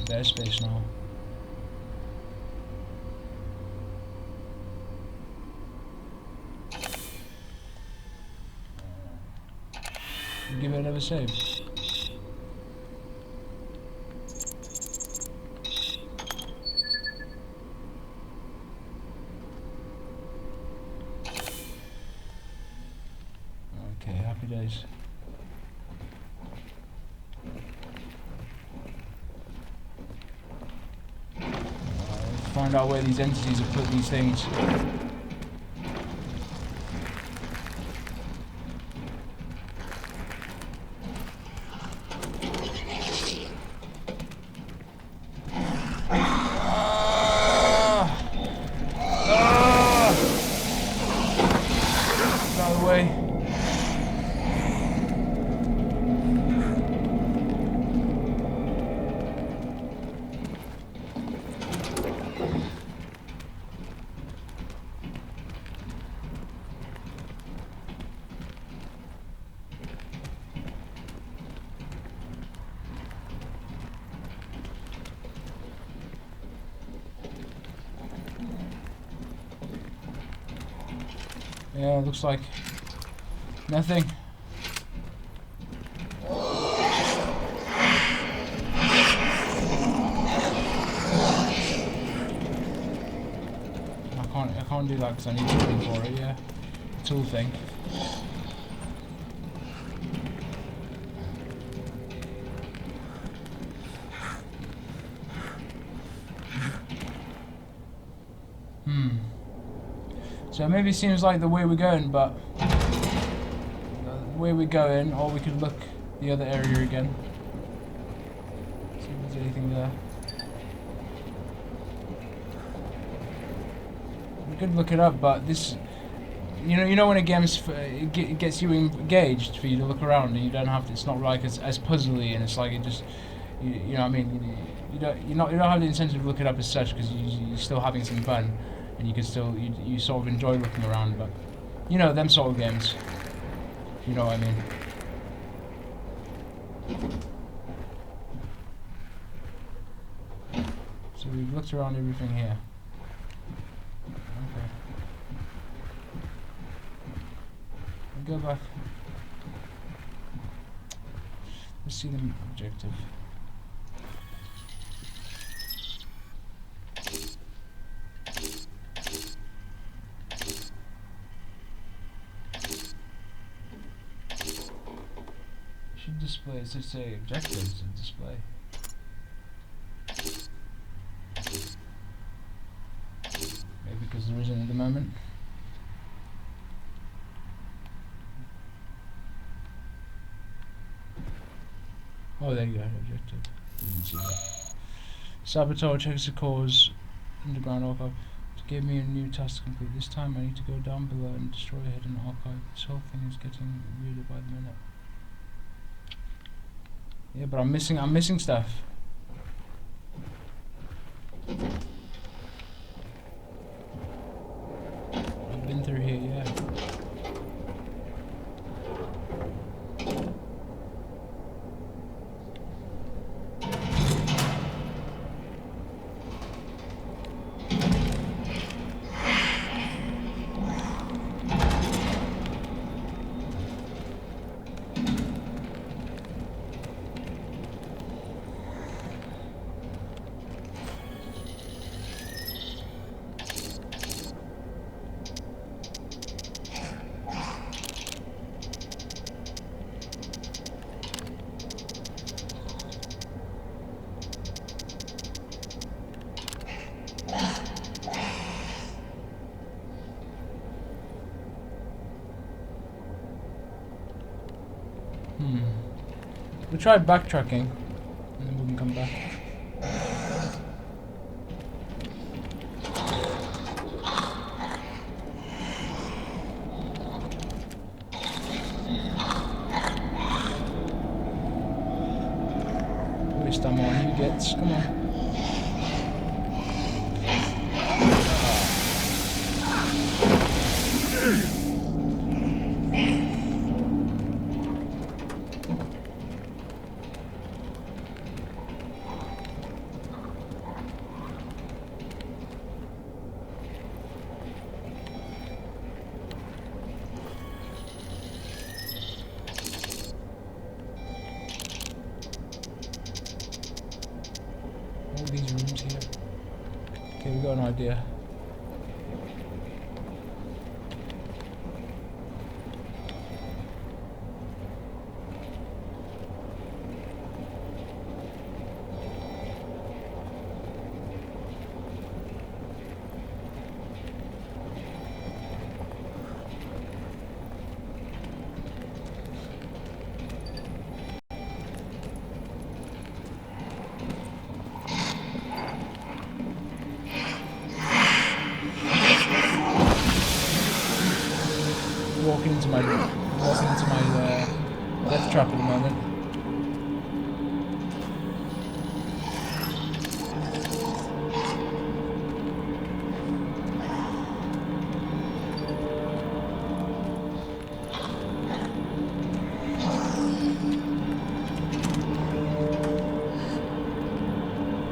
their space now. Give it another save. Okay, happy days. Find out where these entities have put these things. Out of the way. Yeah, looks like nothing. I can't do that because I need to thing for it. Yeah, tool thing. So maybe it seems like the way we're going, but the way we're going, or we could look the other area again. See if there's anything there. We could look it up, but this, you know when a game it gets you engaged for you to look around, and you don't have to. It's not like as puzzly, and it's like it just, you know what I mean. You don't have the incentive to look it up as such because you're still having some fun. And you can still, you sort of enjoy looking around, but, you know, them sort of games. You know what I mean. So we've looked around everything here. Okay. We'll go back. Let's see the objective. Display, it should say objectives and display. Maybe because there isn't at the moment. Oh, there you go, objective. Didn't see that. Sabotage checks the cause underground archive. To give me a new task to complete. This time I need to go down below and destroy a hidden archive. This whole thing is getting weirder by the minute. Yeah, but I'm missing stuff. I've been through here, yeah. We'll try backtracking, and then we can come back. Waste ammo on you gets, come on. all these rooms here. Okay, we got an idea. Walking into my death trap at the moment.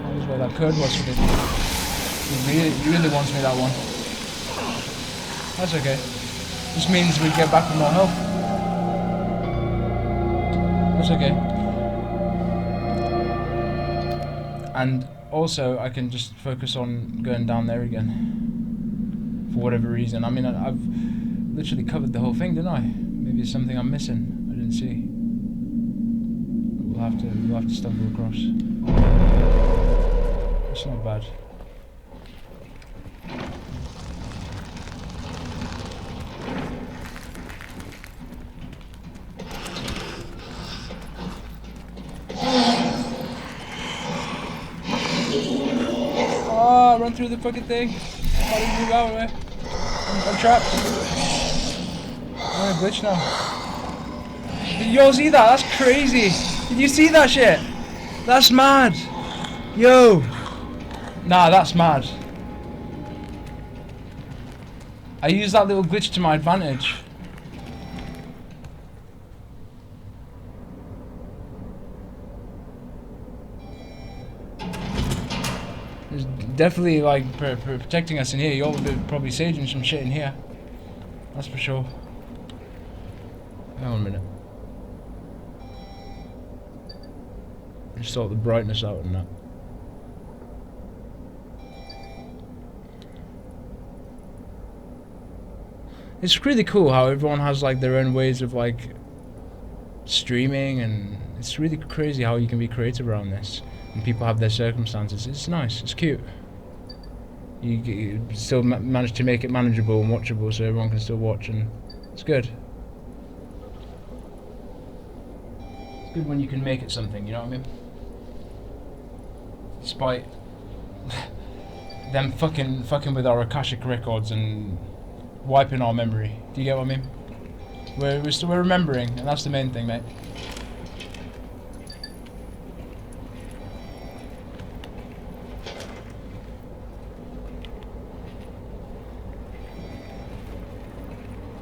That was where that code was for me. He really wants me that one. That's okay. Just means we get back with more health. That's okay. And also, I can just focus on going down there again. For whatever reason. I mean, I've literally covered the whole thing, didn't I? Maybe it's something I'm missing. I didn't see. We'll have to stumble across. It's not bad. Run through the fucking thing. How do you move out of it? I'm trapped. I'm in a glitch now. Did you all see that? That's crazy. Did you see that shit? That's mad. Yo. Nah, that's mad. I used that little glitch to my advantage. Definitely like protecting us in here. You're probably saging some shit in here. That's for sure. Hang on a minute. Just sort the brightness out and that. It's really cool how everyone has like their own ways of like streaming, and it's really crazy how you can be creative around this. And people have their circumstances. It's nice. It's cute. You still manage to make it manageable and watchable, so everyone can still watch, and it's good. It's good when you can make it something. You know what I mean? Despite them fucking with our Akashic records and wiping our memory. Do you get what I mean? We're remembering, and that's the main thing, mate.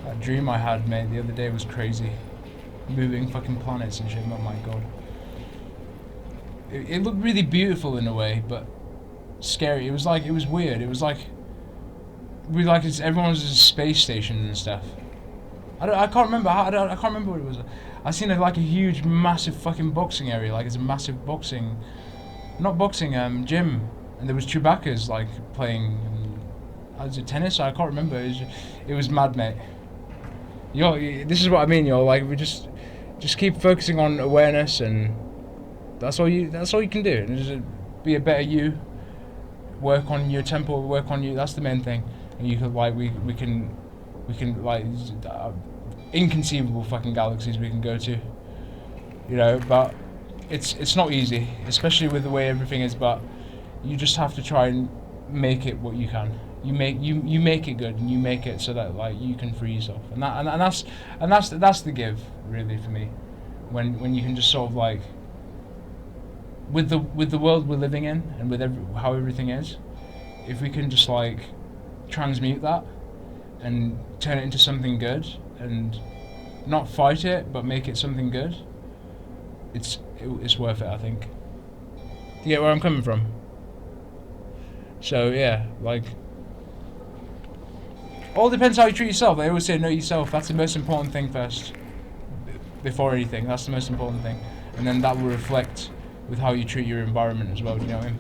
That dream I had, mate, the other day was crazy. Moving fucking planets and shit. Oh my god. It looked really beautiful in a way, but scary. It was weird. It was like everyone was in a space station and stuff. I can't remember I can't remember what it was. I seen like a huge, massive fucking boxing area. Like it's a massive boxing, not boxing, gym, and there was Chewbacca's like playing. Was it tennis? I can't remember. It was mad, mate. Yo, this is what I mean, yo. Like we just keep focusing on awareness, and that's all you can do. And just be a better you. Work on your tempo. Work on you. That's the main thing. And you could like we can like inconceivable fucking galaxies we can go to. You know, but it's not easy, especially with the way everything is. But you just have to try and make it what you can. You make it good, and you make it so that like you can free yourself, and that's the give really for me, when you can just sort of like with the world we're living in and with how everything is, if we can just like transmute that and turn it into something good and not fight it but make it something good, it's worth it, I think. Do you get where I'm coming from? So yeah, like. All depends how you treat yourself. They always say know yourself. That's the most important thing first. Before anything, that's the most important thing. And then that will reflect with how you treat your environment as well, do you know what I mean?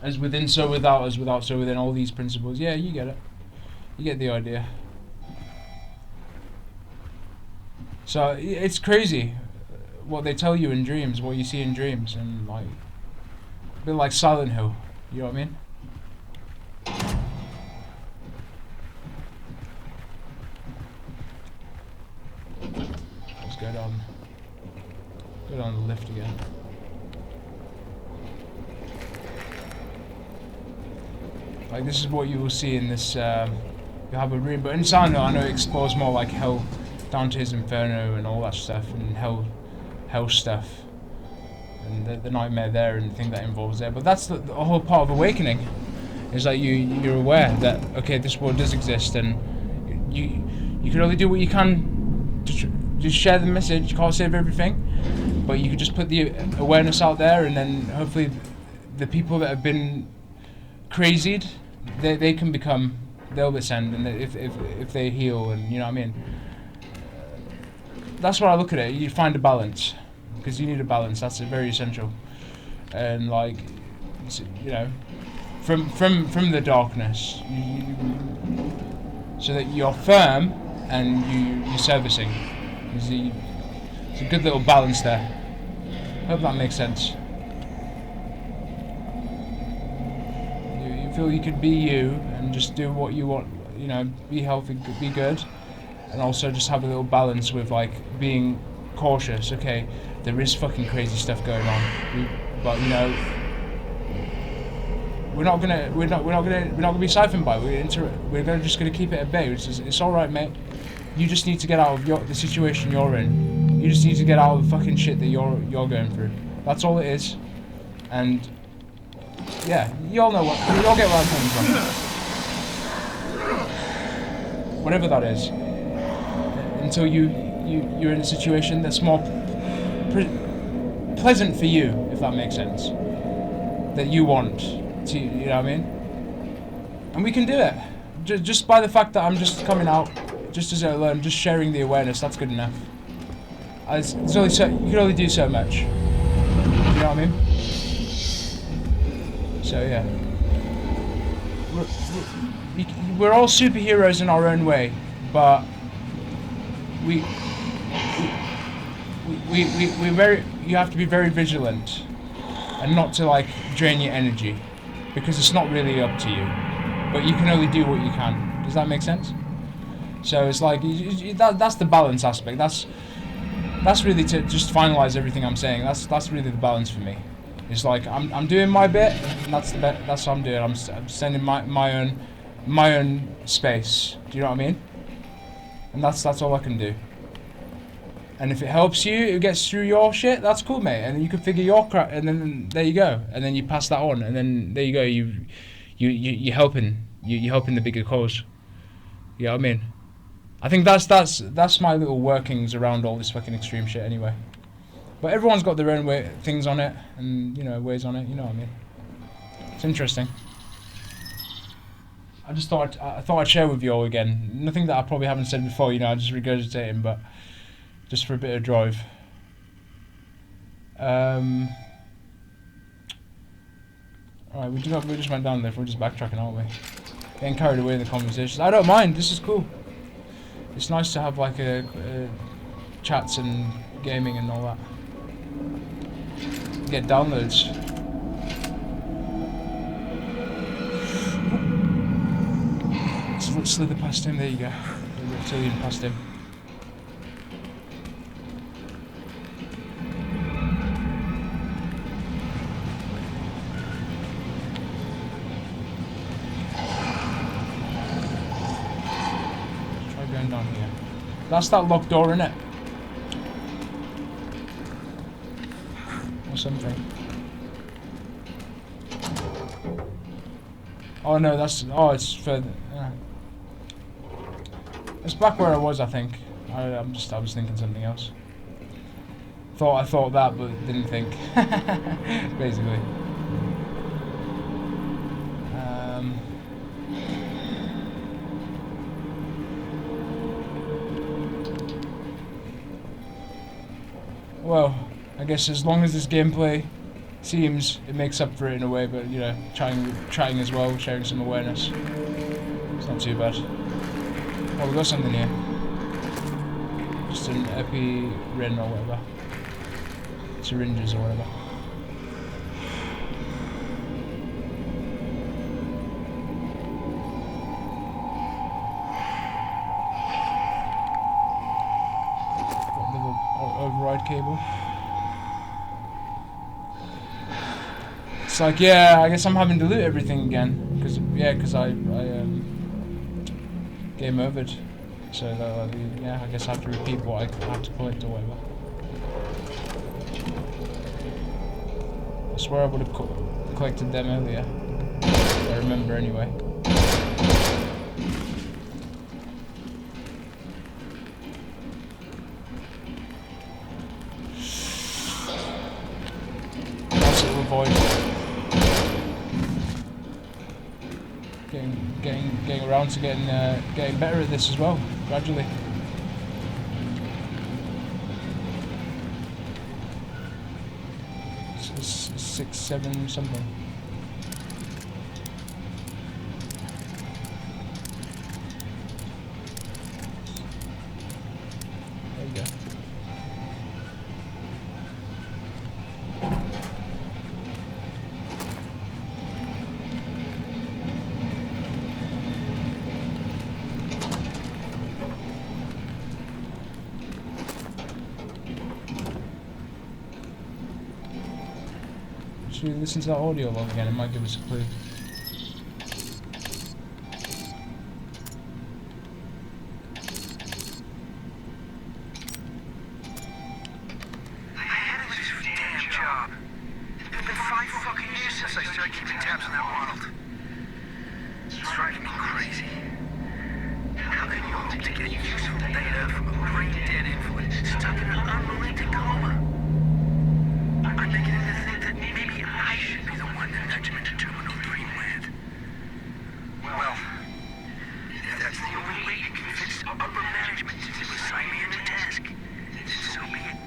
as within, so without, as without, so within, all these principles. Yeah, you get it. You get the idea. So it's crazy what they tell you in dreams, what you see in dreams, and like a bit like Silent Hill. You know what I mean? Let's go down. Go down the lift again. Like this is what you will see in this. You have a room, but in Silent Hill, I know it explores more like hell, Dante's Inferno, and all that stuff, and hell stuff, and the nightmare there, and the thing that involves there. But that's the whole part of awakening. Is like you're aware that okay, this world does exist, and you can only do what you can to just share the message. You can't save everything, but you can just put the awareness out there, and then hopefully the people that have been crazied, they can become, they'll ascend, and if they heal, and you know what I mean. That's what I look at it. You find a balance, because you need a balance. That's very essential, and like you know, from the darkness, so that you're firm and you're servicing. It's a good little balance there. Hope that makes sense. You feel you could be you and just do what you want, you know, be healthy, be good, and also just have a little balance with like being cautious. Okay, there is fucking crazy stuff going on, but you know, we're not gonna be siphoned by it. We're just gonna keep it at bay. It's all right, mate. You just need to get out of the situation you're in. You just need to get out of the fucking shit that you're going through. That's all it is. And yeah, you all get where I'm coming from. Whatever that is. Until you're in a situation that's more pleasant for you, if that makes sense. That you want to, you know what I mean? And we can do it. Just by the fact that I'm just coming out, just as I learn, just sharing the awareness, that's good enough. There's only you can only do so much. You know what I mean? So yeah. We're all superheroes in our own way, but we you have to be very vigilant and not to like drain your energy, because it's not really up to you, but you can only do what you can. Does that make sense? So it's like that's the balance aspect. That's really, to just finalize everything I'm saying. That's really the balance for me. It's like I'm doing my bit, and that's what I'm doing. I'm sending my own space. Do you know what I mean? And that's all I can do. And if it helps you, it gets through your shit, that's cool, mate. And then you can figure your crap, and then there you go. And then you pass that on, and then there you go. You're helping. You're helping the bigger cause. You know what I mean? I think that's my little workings around all this fucking extreme shit anyway. But everyone's got their own things on it, and you know, ways on it. You know what I mean? It's interesting. I thought I'd share with you all again. Nothing that I probably haven't said before. You know, I'm just regurgitating, but just for a bit of drive. Alright, we just went down there. We're just backtracking, aren't we? Getting carried away in the conversations. I don't mind. This is cool. It's nice to have like a chats and gaming and all that. Get downloads. Slither past him. There you go. The reptilian past him. Down here. That's that locked door, innit? Or something. Oh no, it's further. It's back where I was, I think. I was thinking something else. I thought that, but didn't think. Basically. Well, I guess as long as this gameplay Seems it makes up for it in a way, but you know, trying as well, sharing some awareness. It's not too bad. Oh, we got something here. Just an epi-rin or whatever. Syringes or whatever. Little override cable. It's like, yeah, I guess I'm having to loot everything again, because I game overed. So yeah, I guess I have to repeat what I have to collect or whatever. I swear I would have collected them earlier. I remember anyway. Nice little avoid. Getting around to getting better at this as well, gradually. It's 6, 7 something. There you go. Should we listen to that audio log again? It might give us a clue. I hated this damn job. It's been 5 fucking years since I started keeping tabs on that world. It's driving me crazy. How can you hope to get useful data from a brain-dead invalid stuck in an unrelenting coma? I'm beginning to think that maybe I should be the one that nudged him into Terminal Dreamland. Well, if that's the only way you can convince upper management to assign me a new task, then so be it.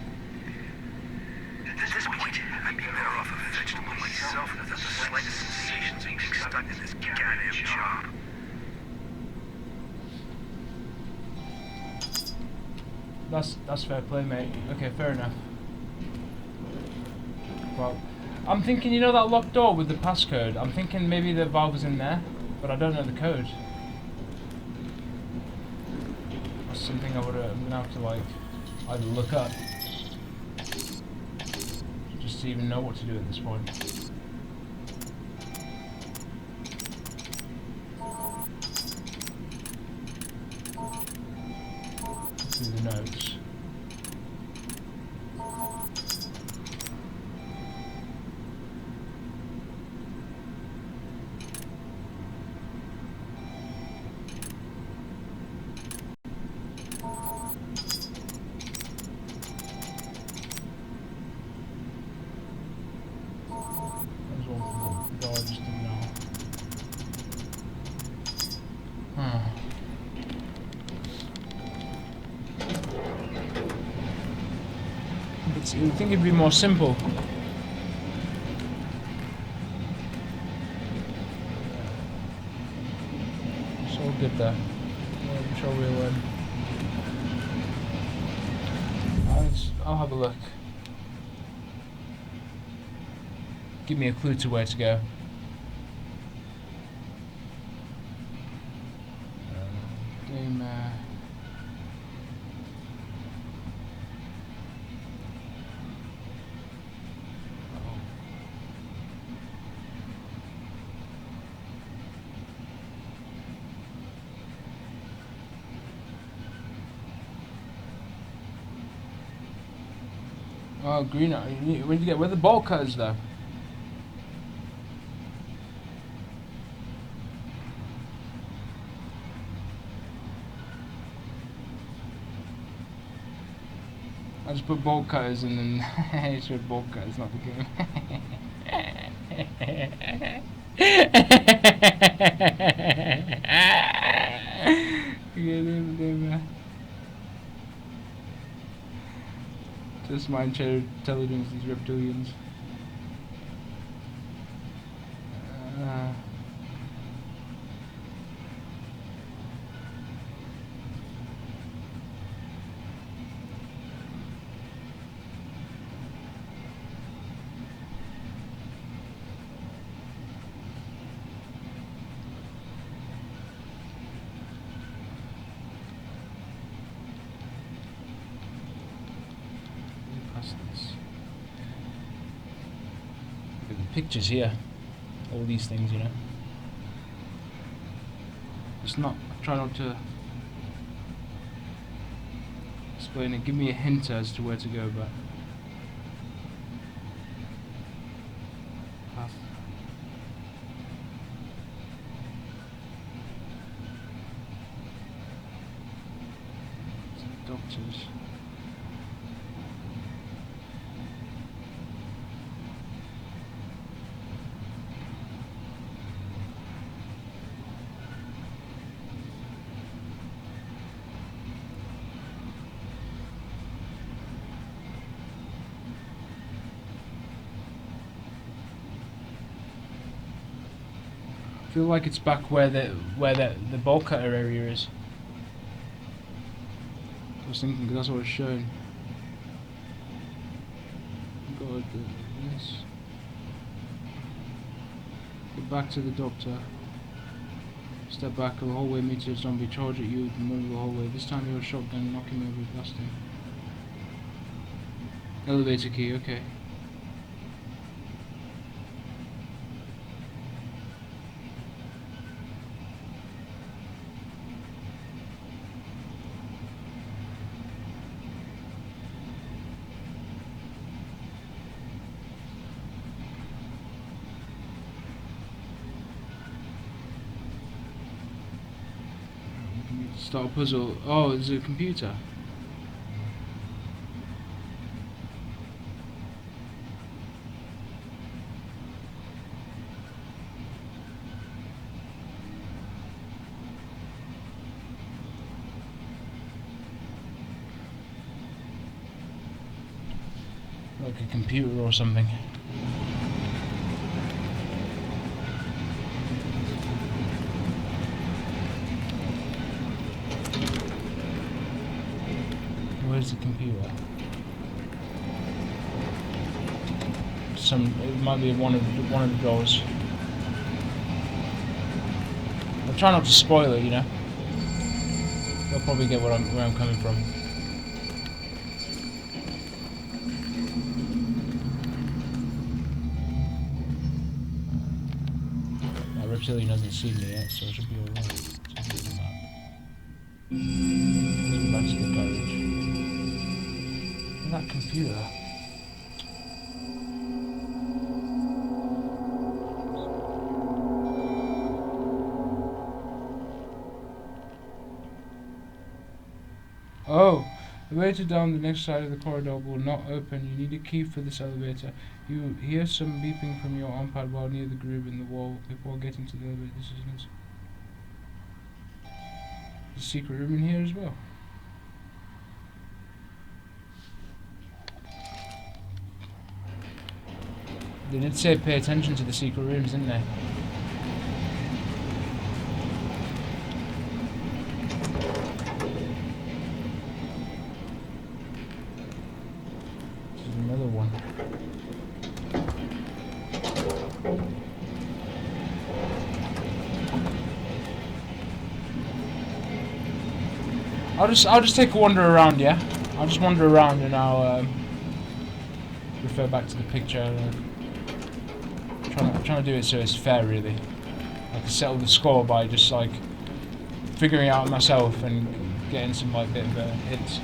At this point, I'd be better off a vegetable myself without the slightest sensations of being stuck in this goddamn job. That's fair play, mate. Okay, fair enough. Well, I'm thinking, you know that locked door with the passcode? I'm thinking maybe the valve was in there, but I don't know the code. That's something I would have been have to like either look up, just to even know what to do at this point. Through the notes. There's one from the guy just didn't know. You'd think it'd be more simple. It's all good there. Yeah, I'm sure we'll I'll have a look. Give me a clue to where to go. Daymare. Oh, green. Where'd you get? Where the ball cutters though? I just put bolt cutters and then it showed bolt cutters, not the game. Just mind intelligence, these reptilians. pictures here. All these things, you know. It's not. Try not to explain it. Give me a hint as to where to go, but. Path. Doctors. I feel like it's back where the bolt cutter area is. I was thinking, 'cause that's what it's showing. God, this. Get back to the doctor. Step back, a hallway meets a zombie, charge at you in the middle of the hallway. This time you're a shotgun, knock him over, blast him. Elevator key, okay. Start a puzzle. Oh, there's a computer. Like a computer or something. Where's the computer? It might be one of the doors. I'll try not to spoil it, you know. They'll probably get where I'm coming from. My reptilian hasn't seen me yet, so it should be alright. Back to the garage. That computer. Oh, the elevator down the next side of the corridor will not open. You need a key for this elevator. You hear some beeping from your arm pad while near the groove in the wall before getting to the elevator. This is a secret room in here as well. They did say pay attention to the secret rooms, didn't they? This is another one. I'll just take a wander around, yeah? I'll just wander around and I'll refer back to the picture. I'm trying to do it so it's fair, really. I can settle the score by just like figuring it out myself and getting some like bit of hints.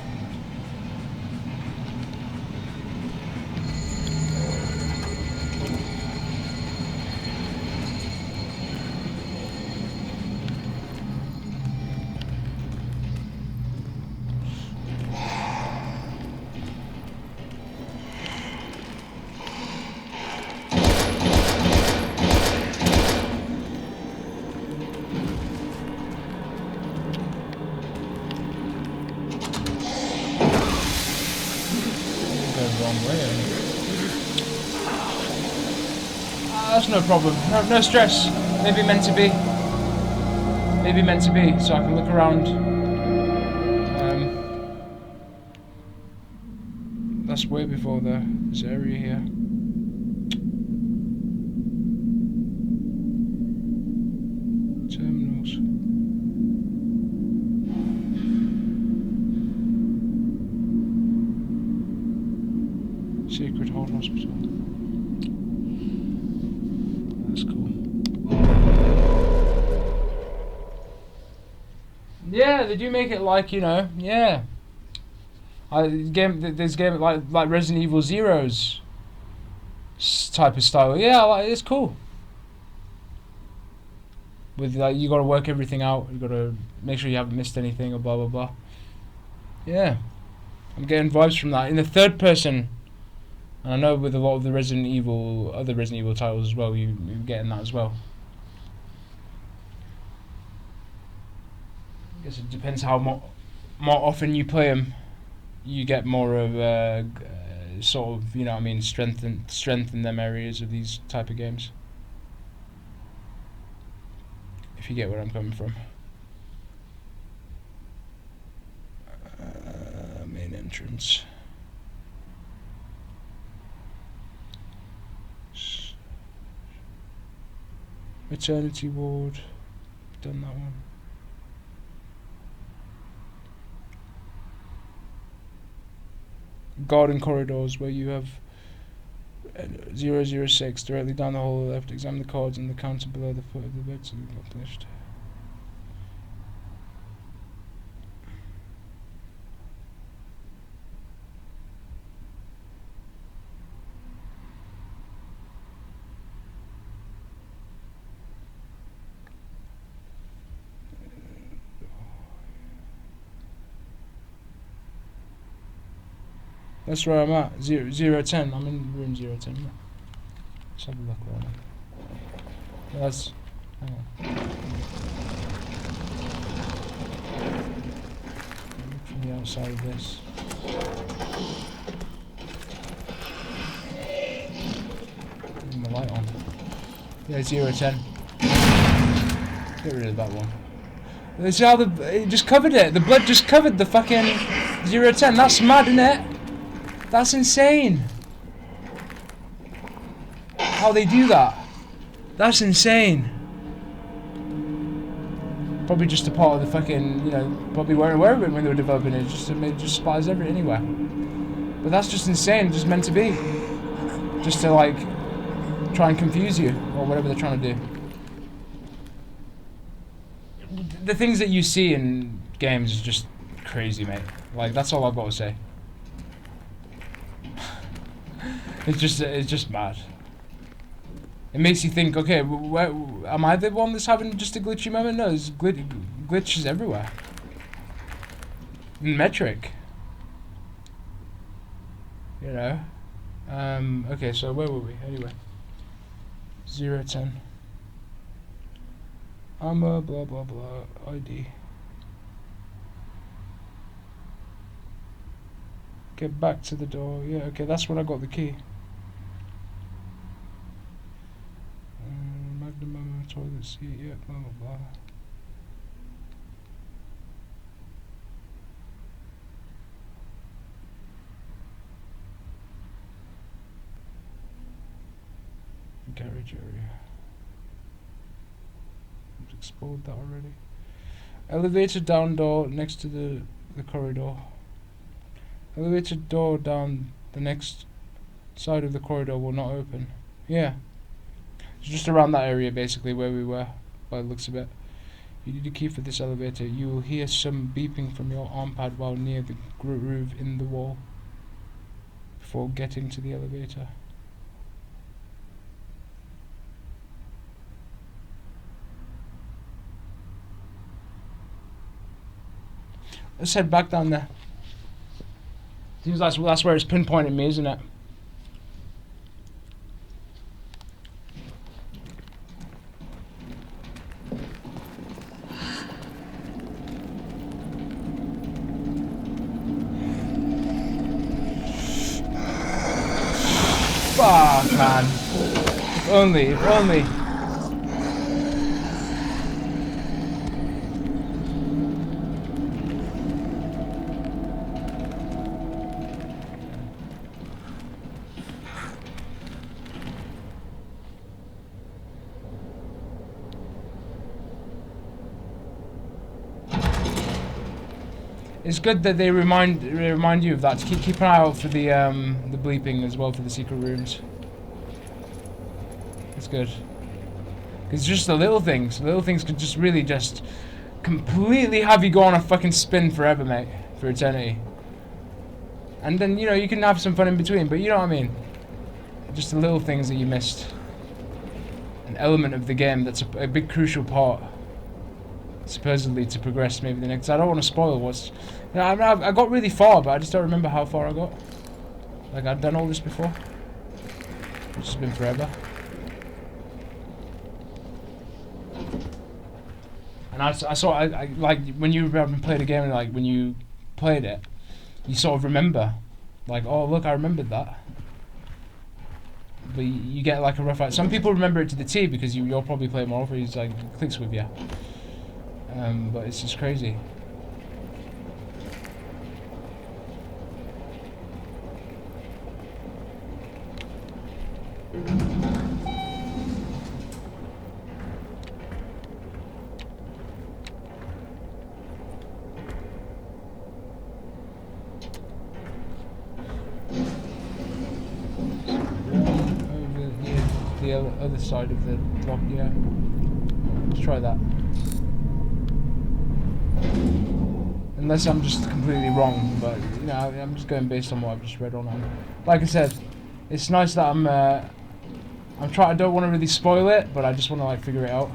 That's no problem. No stress. Maybe meant to be. Maybe meant to be, so I can look around. That's way before this area here. Terminals. Sacred Heart Hospital. Yeah, they do make it like, you know, yeah. There's game like Resident Evil Zero's type of style. Yeah, like, it's cool. With like, you got to work everything out. You got to make sure you haven't missed anything or blah blah blah. Yeah, I'm getting vibes from that. In the third person, and I know with a lot of the other Resident Evil titles as well, you're getting that as well. I guess it depends how more often you play them. You get more of sort of, you know what I mean, strengthen them areas of these type of games. If you get where I'm coming from. Main entrance. Maternity ward. Done that one. Garden corridors where you have 006 directly down the hall left. Examine the cards and the counter below the foot of the bed to be accomplished. That's where I'm at. 010. I'm in room 010. Let's have a look around. That's. Hang on. Look from the outside of this. Leave the light on. Yeah, 010. Get rid of that one. It's how it just covered it. The blood just covered the fucking 010. That's mad, isn't it? That's insane. How they do that. That's insane. Probably just a part of the fucking, you know, probably weren't aware of it when they were developing it. Just spies everything anywhere. But that's just insane. Just meant to be. Just to like try and confuse you or whatever they're trying to do. The things that you see in games is just crazy, mate. Like, that's all I've got to say. It's just mad. It makes you think, okay, am I the one that's having just a glitchy moment? No, there's glitches everywhere. Metric. You know? Okay, so where were we? Anyway. 010. Armor, blah blah blah, ID. Get back to the door. Yeah, okay, that's when I got the key. Magnum ammo, toilet seat, yeah, blah blah blah. Garage area. I've explored that already. Elevator down door next to the corridor. Elevator door down the next side of the corridor will not open. Yeah. It's just around that area basically where we were, by the looks of it. You need a key for this elevator. You will hear some beeping from your arm pad while near the groove in the wall before getting to the elevator. Let's head back down there. Seems like that's where it's pinpointing me, isn't it? Fuck, man. If only. It's good that they remind you of that. To keep an eye out for the bleeping as well for the secret rooms. It's good. It's just the little things. The little things can just really just completely have you go on a fucking spin forever, mate, for eternity. And then, you know, you can have some fun in between, but you know what I mean. Just the little things that you missed. An element of the game that's a big crucial part, supposedly, to progress maybe the next. I don't want to spoil what's. You know, I got really far, but I just don't remember how far I got. Like, I'd done all this before. It's just been forever. And I like, when you played a game, and like, when you played it, you sort of remember. Like, oh, look, I remembered that. But you get like a rough idea. Some people remember it to the T because you'll probably play it more often. He's like, clicks with you. But it's just crazy. The other side of the block, yeah. Let's try that. Unless I'm just completely wrong, but you know, I'm just going based on what I've just read online. Like I said, it's nice that I'm trying. I don't want to really spoil it, but I just want to like figure it out.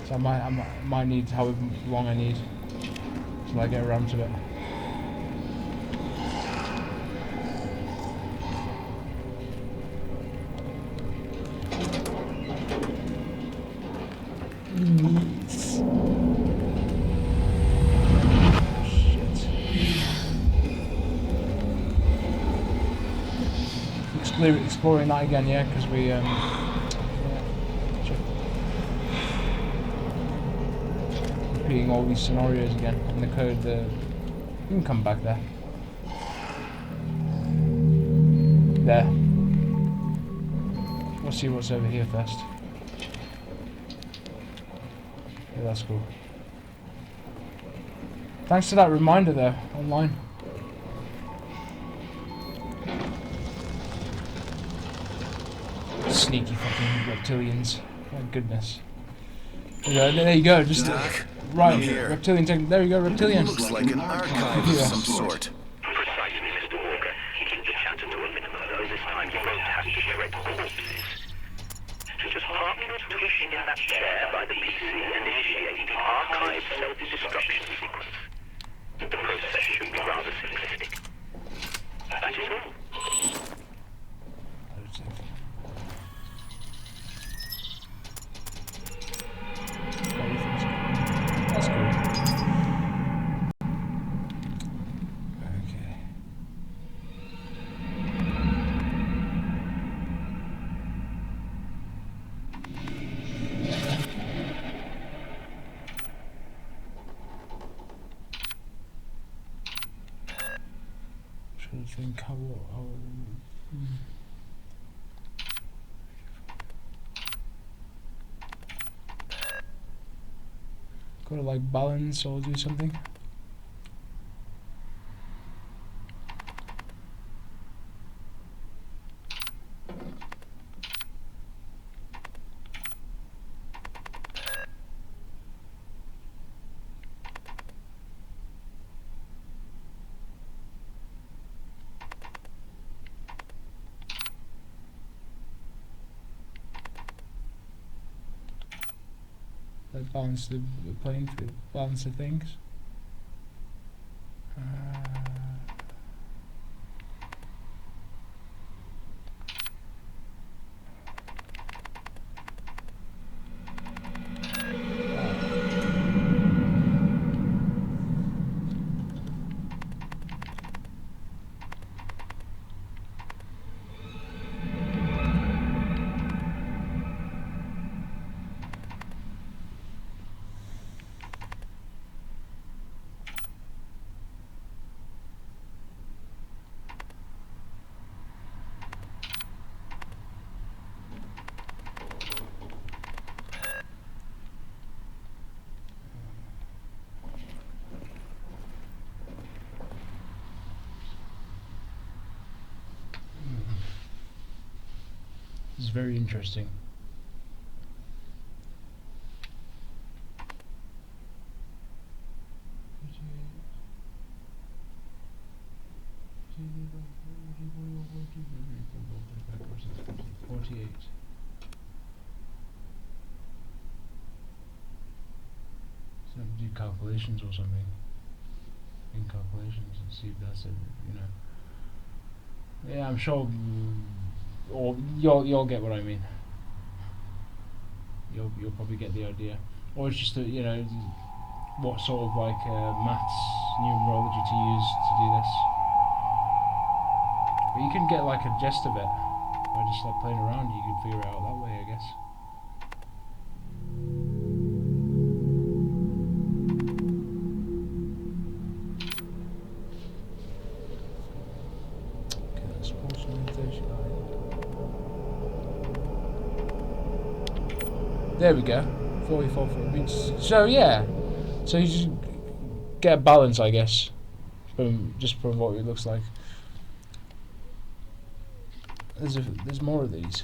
So I might need however long I need till I get around to it. Exploring that again, yeah, because we repeating all these scenarios again in the code. You can come back there. There. We'll see what's over here first. Yeah, that's cool. Thanks for that reminder though, online. Sneaky fucking reptilians. My goodness. There you go, just right here. Reptilian technique. There you go, reptilian. Looks like an archive of some sort. Precisely, Mr. Walker. Keep the chatter to a minimum, though this time you won't have to shred corpses. Just park your tuition in that chair by the PC and initiate the archive self-destruction sequence. The process should be rather simplistic. That is all. That's cool. Okay. Trying to think how. Gotta like balance or do something. Balance the playing field, balance the things. It's very interesting. So do calculations or something. In calculations and see if that's it, you know. Yeah, I'm sure. Or you'll get what I mean. You'll probably get the idea. Or it's just you know, what sort of like maths, numerology to use to do this. But you can get like a gist of it by just like playing around. You can figure it out that way, I guess. Okay, that's sports orientation. There we go. 44 for a beach. So yeah. So you just get a balance, I guess, from what it looks like. There's more of these.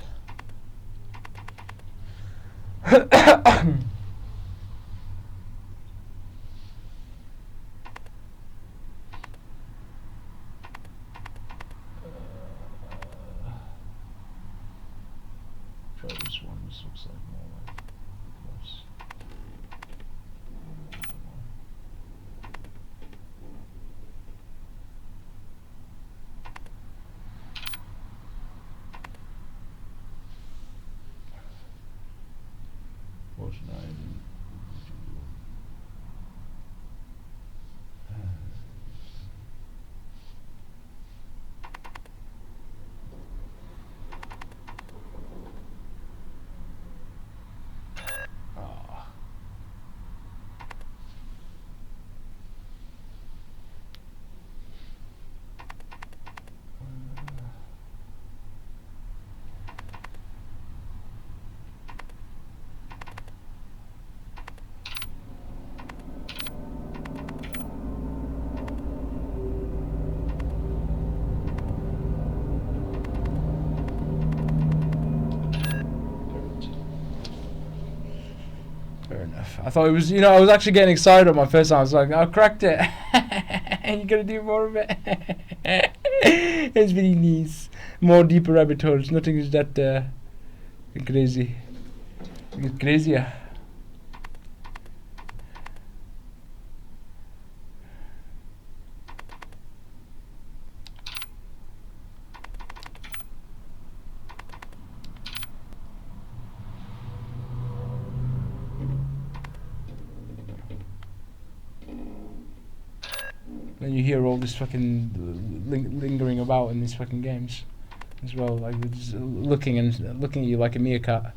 Try this one. This looks like more like this. What's nine? Fair enough. I thought it was, I was actually getting excited on my first time. I was like, I cracked it. And you're going to do more of it. It's really nice. More deeper rabbit holes. Nothing is that crazy. It's crazier. Then you hear all this fucking lingering about in these fucking games as well, like they're just looking at you like a meerkat.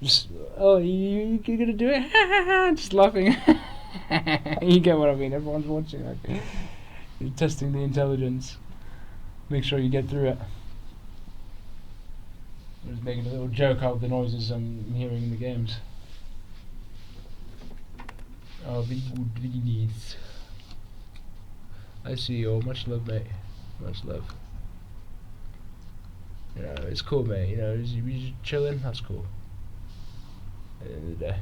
Just, oh, you're gonna do it? Just laughing. You get what I mean? Everyone's watching, like, you're testing the intelligence. Make sure you get through it. I'm just making a little joke out of the noises I'm hearing in the games. Oh, very good, very nice. I see you all. Much love, mate. Much love. It's cool, mate. You're just chilling. That's cool. At the end of the day,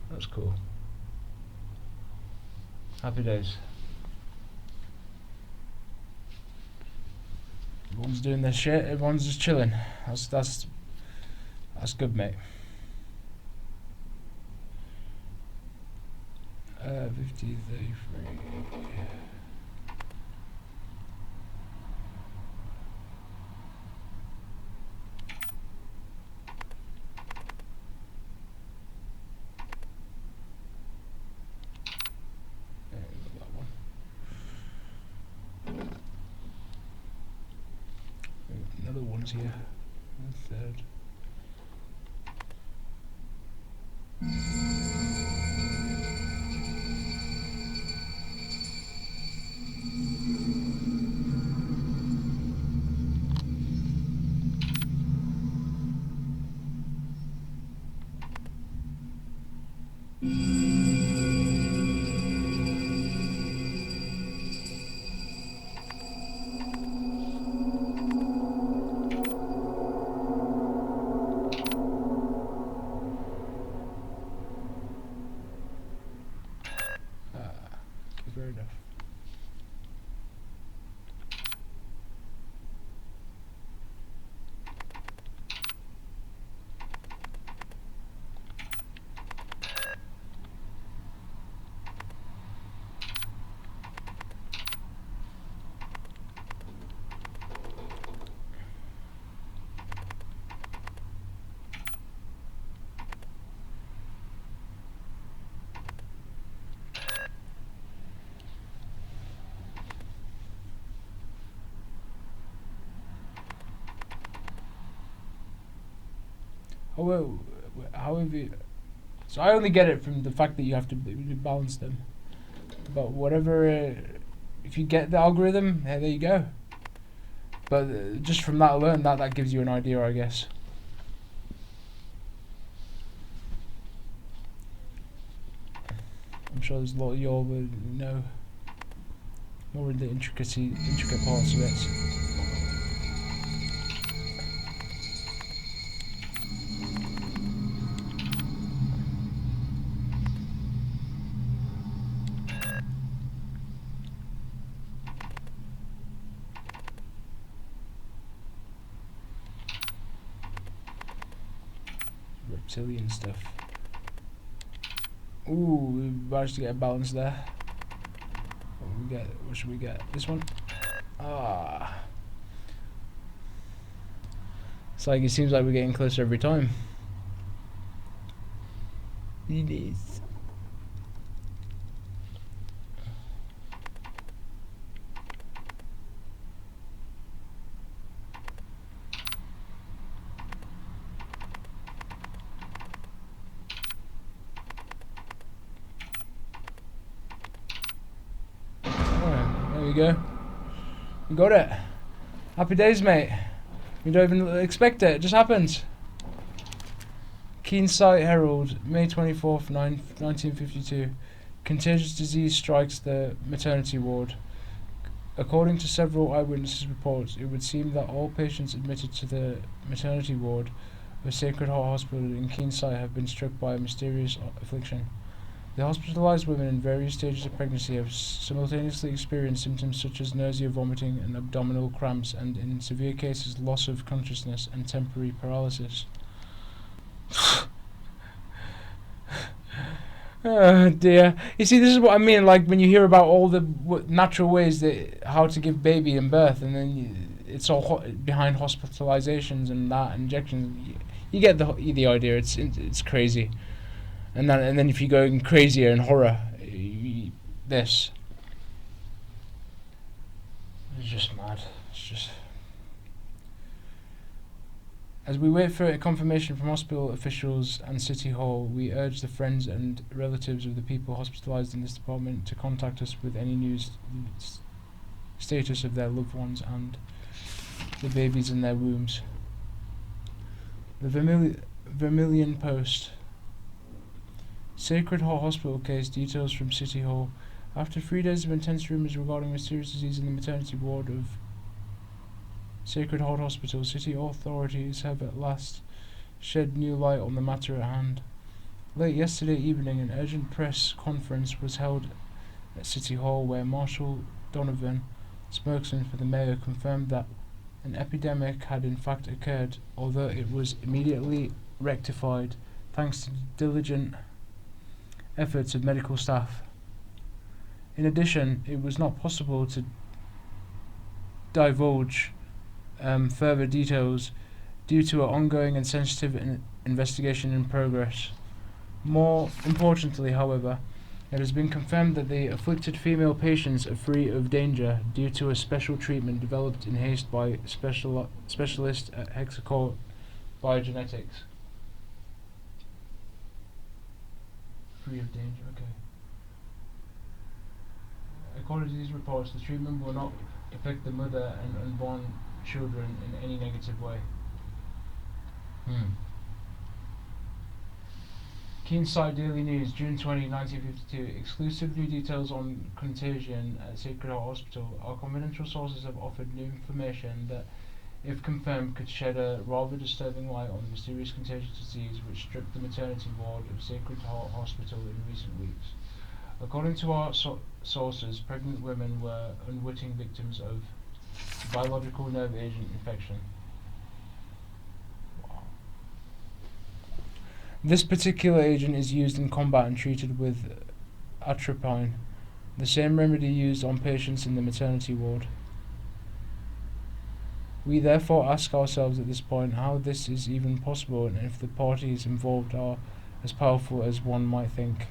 that's cool. Happy days. Everyone's doing their shit. Everyone's just chilling. That's good, mate. 50, 33. Another one's here. The third. Fair enough. However, so I only get it from the fact that you have to balance them. But whatever, if you get the algorithm, hey, there you go. But just from that alone, that gives you an idea, I guess. I'm sure there's a lot of y'all will know more in the intricate parts of it. Reptilian stuff. Ooh, we managed to get a balance there. What should we get? This one? Ah. It's like, it seems like we're getting closer every time. It is. There we go. We got it. Happy days, mate. You don't even expect it. It just happens. Keensight Herald, May 24th, 1952. Contagious disease strikes the maternity ward. According to several eyewitnesses' reports, it would seem that all patients admitted to the maternity ward of Sacred Heart Hospital in Keensight have been struck by a mysterious affliction. The hospitalized women in various stages of pregnancy have simultaneously experienced symptoms such as nausea, vomiting, and abdominal cramps, and in severe cases, loss of consciousness and temporary paralysis. Oh dear. You see, this is what I mean, like when you hear about all the natural ways that how to give baby and birth, and then it's all behind hospitalizations and that injections. You get the idea. It's crazy. And then if you go in crazier and horror, this it's just mad. It's just. As we wait for a confirmation from hospital officials and City Hall, we urge the friends and relatives of the people hospitalized in this department to contact us with any news, status of their loved ones and the babies in their wombs. The Vermilion Post. Sacred Heart Hospital case details from City Hall. After 3 days of intense rumours regarding mysterious disease in the maternity ward of Sacred Heart Hospital, city authorities have at last shed new light on the matter at hand. Late yesterday evening, an urgent press conference was held at City Hall where Marshal Donovan, spokesman for the mayor, confirmed that an epidemic had in fact occurred, although it was immediately rectified thanks to diligent efforts of medical staff. In addition, it was not possible to divulge further details due to an ongoing and sensitive investigation in progress. More importantly, however, it has been confirmed that the afflicted female patients are free of danger due to a special treatment developed in haste by specialists at Hexacore Biogenetics. Free of danger, okay. According to these reports, the treatment will not affect the mother and unborn children in any negative way. Keensight Daily News, June 20, 1952. Exclusive new details on contagion at Sacred Heart Hospital. Our confidential sources have offered new information that, if confirmed, could shed a rather disturbing light on the mysterious contagious disease which struck the maternity ward of Sacred Heart Hospital in recent weeks. According to our sources, pregnant women were unwitting victims of biological nerve agent infection. Wow. This particular agent is used in combat and treated with atropine, the same remedy used on patients in the maternity ward. We therefore ask ourselves at this point how this is even possible and if the parties involved are as powerful as one might think.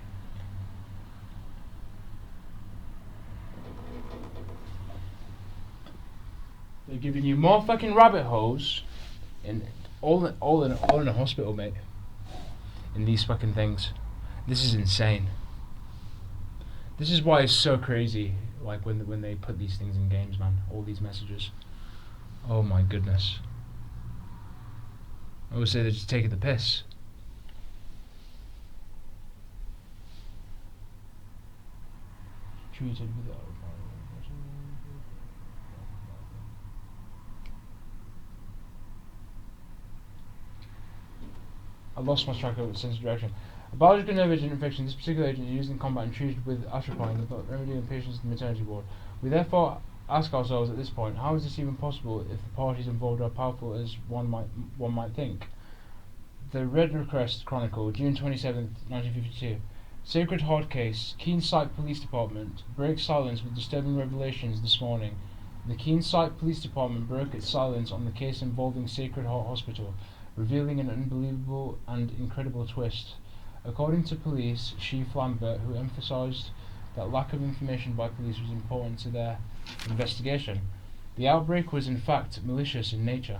They're giving you more fucking rabbit holes in all in a hospital, mate. In these fucking things. This is insane. This is why it's so crazy, like when they put these things in games, man. All these messages. Oh my goodness. I would say they're just taking the piss. Treated without. I lost my track of sense of direction. A biological nerve agent infection, this particular agent is used in combat and treated with atropine, the remedy in patients in the maternity ward. We therefore ask ourselves at this point, how is this even possible if the parties involved are powerful as one might think? The Red Crest Chronicle, June 27th, 1952. Sacred Heart case. Keenside Police Department breaks silence with disturbing revelations this morning. The Keenside Police Department broke its silence on the case involving Sacred Heart Hospital, revealing an unbelievable and incredible twist. According to police, Chief Lambert, who emphasized that lack of information by police was important to their investigation, the outbreak was in fact malicious in nature.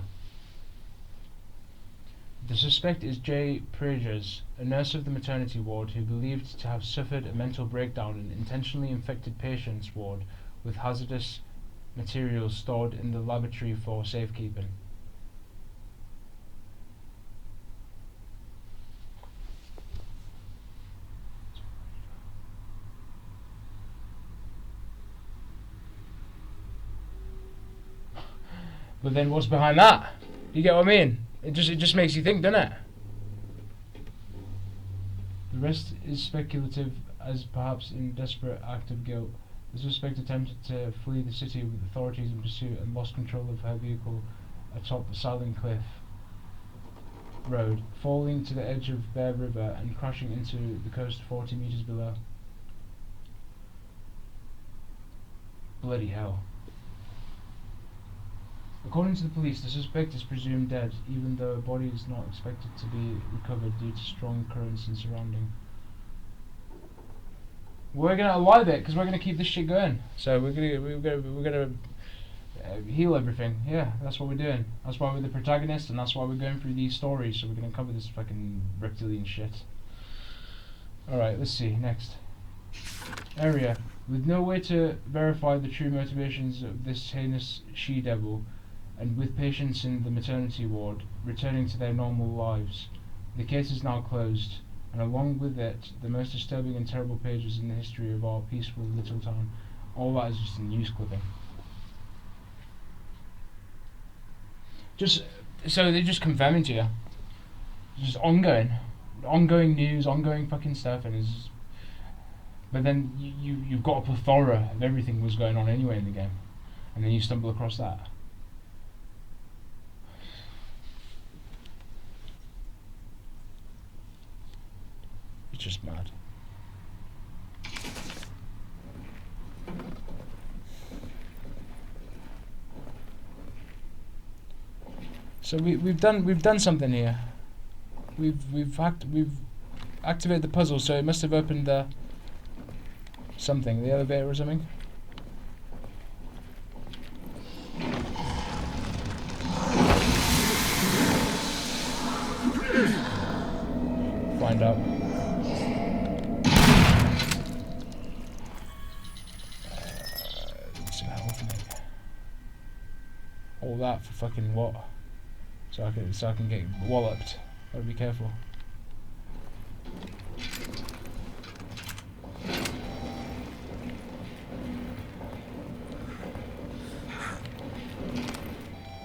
The suspect is Jay Pregers, a nurse of the maternity ward who believed to have suffered a mental breakdown and intentionally infected patients' ward with hazardous materials stored in the laboratory for safekeeping. But then what's behind that? You get what I mean? It just makes you think, doesn't it? The rest is speculative, as perhaps in desperate act of guilt. The suspect attempted to flee the city with authorities in pursuit and lost control of her vehicle atop the Silent Cliff Road, falling to the edge of Bear River and crashing into the coast 40 meters below. Bloody hell. According to the police, the suspect is presumed dead, even though a body is not expected to be recovered due to strong currents in surrounding. We're gonna alive it because we're gonna keep this shit going. So we're gonna heal everything. Yeah, that's what we're doing. That's why we're the protagonist, and that's why we're going through these stories. So we're gonna cover this fucking reptilian shit. All right, let's see next. Area with no way to verify the true motivations of this heinous she-devil. And with patients in the maternity ward returning to their normal lives, the case is now closed, and along with it, the most disturbing and terrible pages in the history of our peaceful little town. All that is just a news clipping. Just so they're just confirming to you, just ongoing news, ongoing fucking stuff, and it's. Just, but then you've got a plethora of everything was going on anyway in the game, and then you stumble across that. It's just mad. So we've done something here. We've activated the puzzle, so it must have opened the something, the elevator or something. Find out. All that for fucking what? So I can get walloped. Gotta be careful.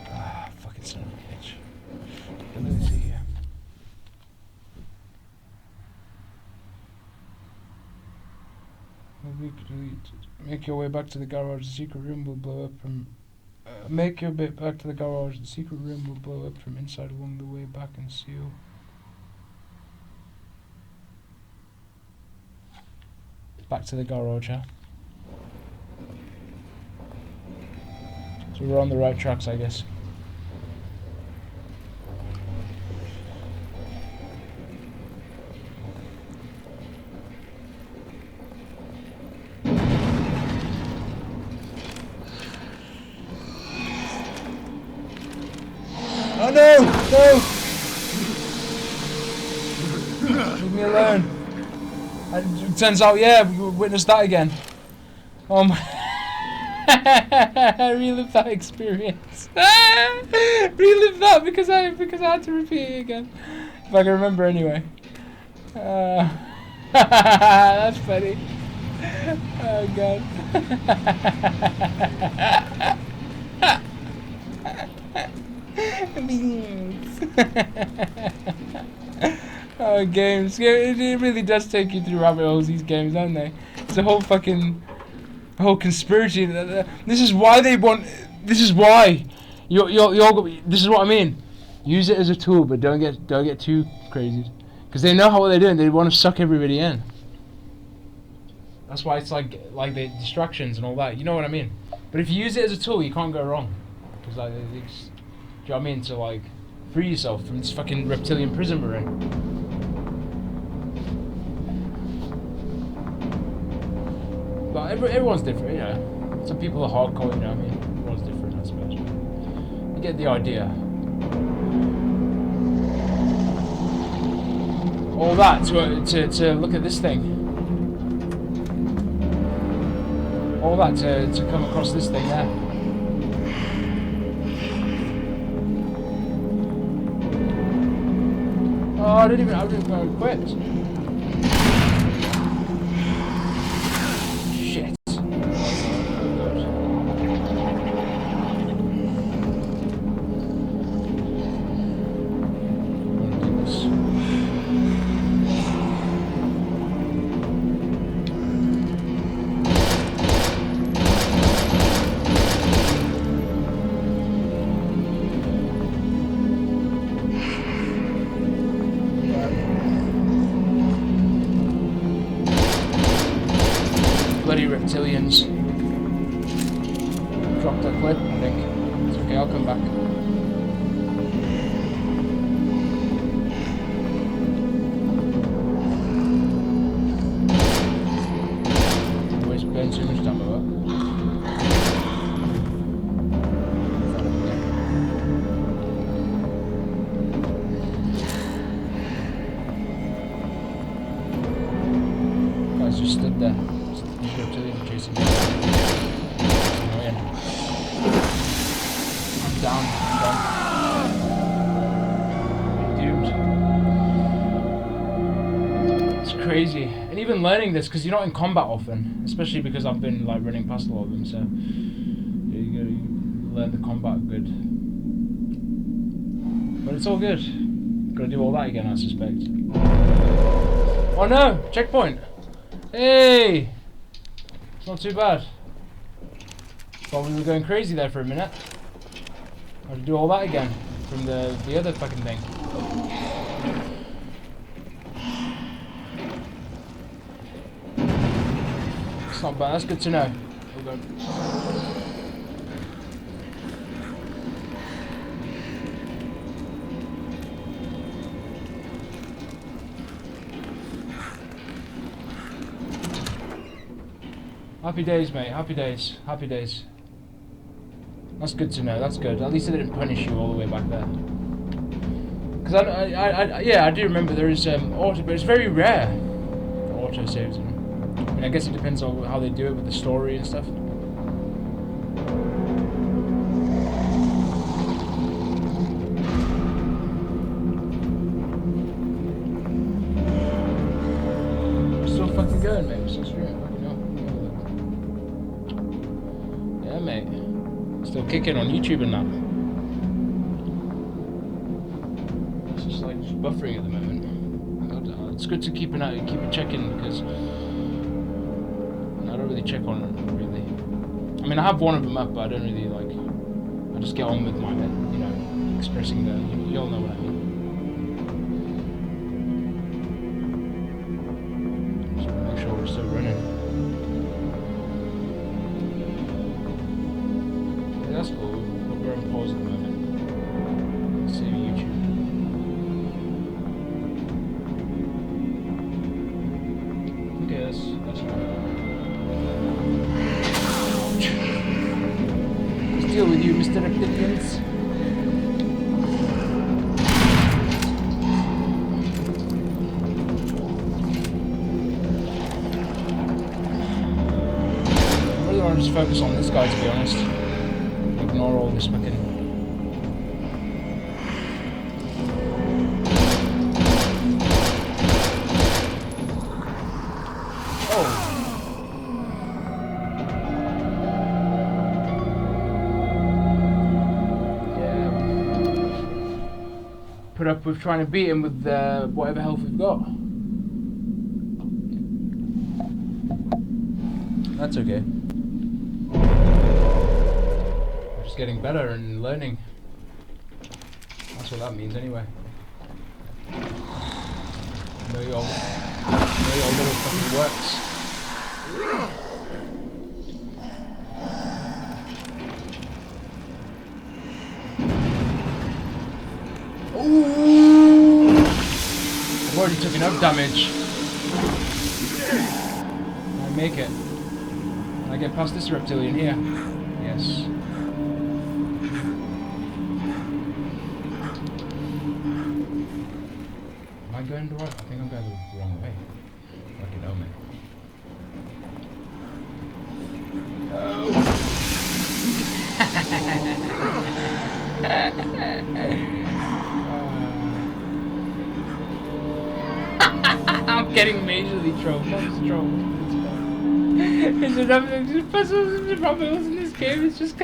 Ah, fucking son of a bitch. Let me see here. Make your way back to the garage. The secret room will blow up from. Make your way back to the garage. The secret room will blow up from inside along the way back and seal. Back to the garage, huh? So we're on the right tracks, I guess. Oh no! No! Leave me alone. And it turns out, yeah, we witnessed that again. Oh my. I relived that experience. Relived that because I had to repeat it again. If I can remember anyway. That's funny. Oh god. Oh, games. It really does take you through rabbit holes, these games, don't they? It's a whole fucking... a whole conspiracy. This is why they want... This is why. This is what I mean. Use it as a tool, but don't get too crazy. Because they know what they're doing. They want to suck everybody in. That's why it's like the distractions and all that. You know what I mean? But if you use it as a tool, you can't go wrong. Because like, do you know what I mean? To like free yourself from this fucking reptilian prison we're in. But everyone's different, you know. Some people are hardcore, you know what I mean? Everyone's different, I suppose. You get the idea. All that to look at this thing. All that to come across this thing there. Oh, I didn't even go equipped. Shit. Bloody reptilians. Dropped that clip, I think. It's okay, I'll come back. Always burn too much time over. Guys just stood there. Chasing me. I'm down. Doomed. It's crazy. And even learning this, because you're not in combat often, especially because I've been like running past a lot of them, so you gotta learn the combat good. But it's all good. Gotta do all that again, I suspect. Oh no! Checkpoint! Hey! It's not too bad. Thought we were going crazy there for a minute. I have to do all that again from the other fucking thing. It's not bad. That's good to know. Hold on. Happy days, mate. Happy days. Happy days. That's good to know. That's good. At least they didn't punish you all the way back there. Because I do remember there is auto, but it's very rare. The auto saves. I mean, I guess it depends on how they do it with the story and stuff. We're still fucking going, mate. We're still streaming. Yeah, mate. Still kicking on YouTube and that. It's just like buffering at the moment. It's good to keep checking because I don't really check on it really. I mean, I have one of them up, but I don't really like. I just get on with my, you know, expressing the. You all know what I mean. Just make sure we're still running. That's cool. We're on pause at the moment. See YouTube. Okay, that's fine. Let's deal with you, Mr. Reptilians. just focus on this guy, to be honest. Ignore all this fucking... Oh! Yeah. Put up with trying to beat him with whatever health we've got. That's okay. We're just getting better and learning. That's what that means anyway. Know your little fucking works. Ooh! I've already took enough damage. I make it. Can I get past this reptilian here? Yes. Am I going the right? I think I'm going the wrong way. Fucking hell, man. I'm getting majorly trolled. I'm trolled. It's another the problem in this game. It's just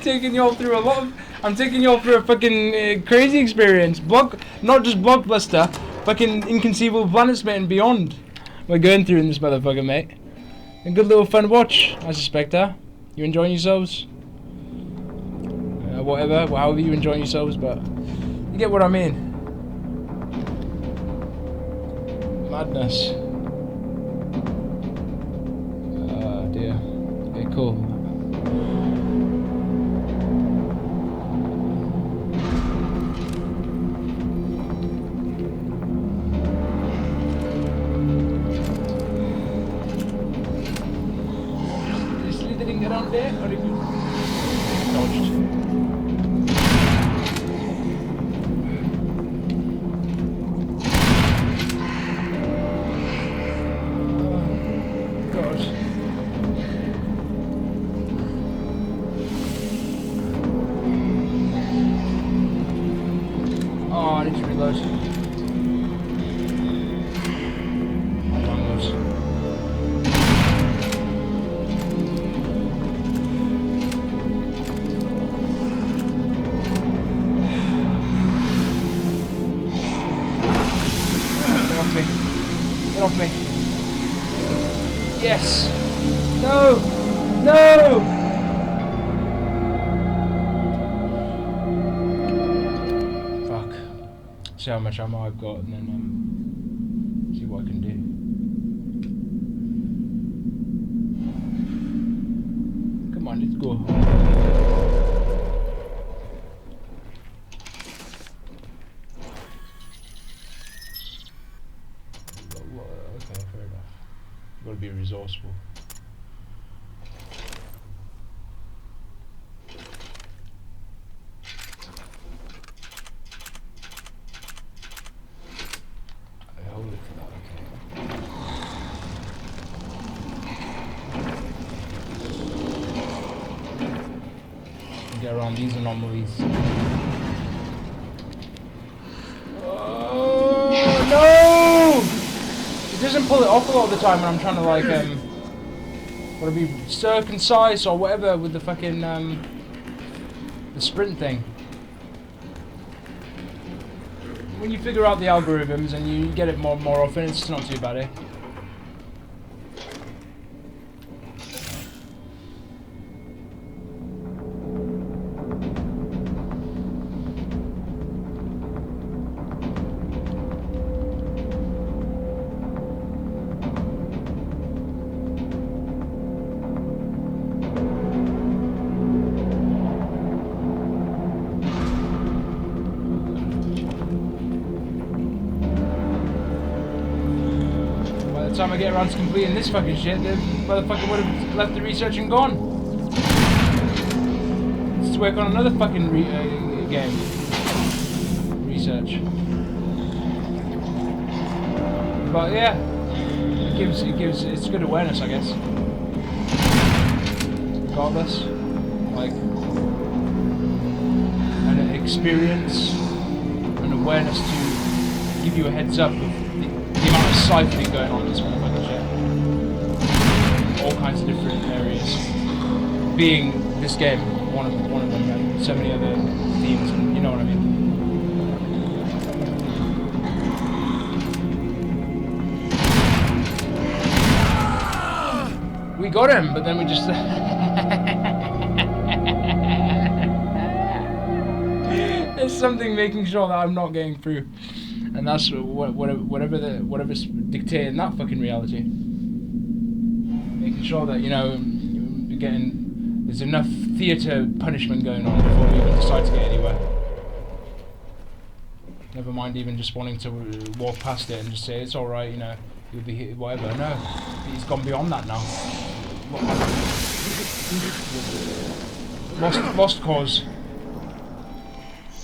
taking y'all through a lot of. I'm taking y'all through a fucking crazy experience. Not just Blockbuster, fucking Inconceivable Planetsmate and beyond. We're going through in this motherfucker, mate. A good little fun watch, I suspect, huh? You enjoying yourselves? Whatever, however you enjoying yourselves, but you get what I mean. Madness. Dear. Okay, cool. Is slithering around there, or if you dodged? Get off me. Yes. No. No. Fuck. See how much ammo I've got and then see what I can do. Come on, let's go. Okay, fair enough. You've got to be resourceful. I hold it for that, okay. Get around these anomalies. Oh no! It doesn't pull it off a lot of the time when I'm trying to like want to be circumcised or whatever with the fucking the sprint thing. When you figure out the algorithms and you get it more and more often, it's not too bad, eh? By the time I get around to completing this fucking shit, the motherfucker would have left the research and gone. Let's work on another fucking game. Research. But yeah, it's good awareness, I guess. Regardless, like an experience, an awareness to give you a heads up of the amount of siphoning going on in this motherfucking shit. All kinds of different areas. Being this game, one of them, and so many other themes, and you know what I mean. We got him, but then we just. There's something making sure that I'm not getting through, and that's whatever's dictating that fucking reality. Making sure that you're getting. There's enough theatre punishment going on before we even decide to get anywhere. Never mind even just wanting to walk past it and just say it's alright, you'll be hit, whatever. No, he's gone beyond that now. Lost cause.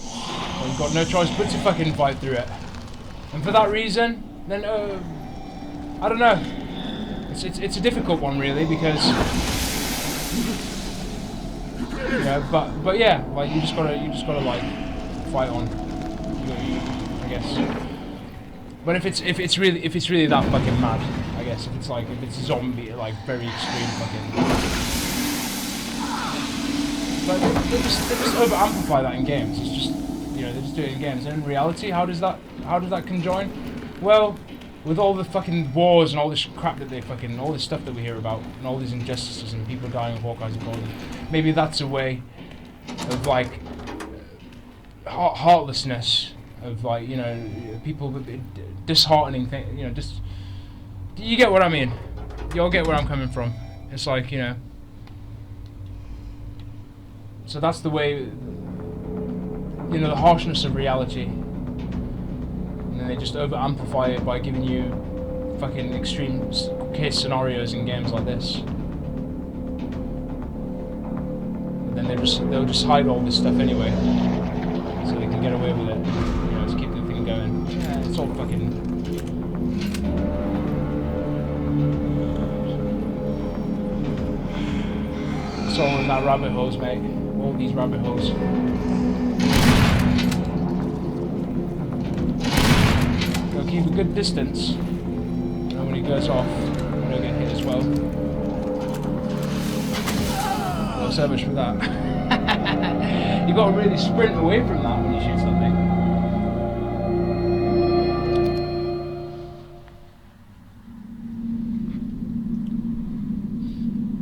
Well, we've got no choice but to fucking fight through it. And for that reason, then I don't know. It's a difficult one really because. But yeah, like you just gotta like fight on. I guess. But if it's really that fucking mad, I guess if it's zombie, like very extreme fucking. But they just over amplify that in games. It's just they just do it in games. And in reality, how does that conjoin? Well, with all the fucking wars and all this crap that all this stuff that we hear about, and all these injustices and people dying of all kinds of causes, maybe that's a way of like heartlessness, of like people disheartening thing. Just you get what I mean. You'll get where I'm coming from. It's like So that's the way. The harshness of reality. And they just over amplify it by giving you fucking extreme case scenarios in games like this. And then they'll just hide all this stuff anyway, so they can get away with it. To keep the thing going. Yeah, it's all fucking. It's all in that rabbit holes, mate. All these rabbit holes. Keep a good distance, and when he goes off, he'll get hit as well. Well, so much for that. You got to really sprint away from that when you shoot something.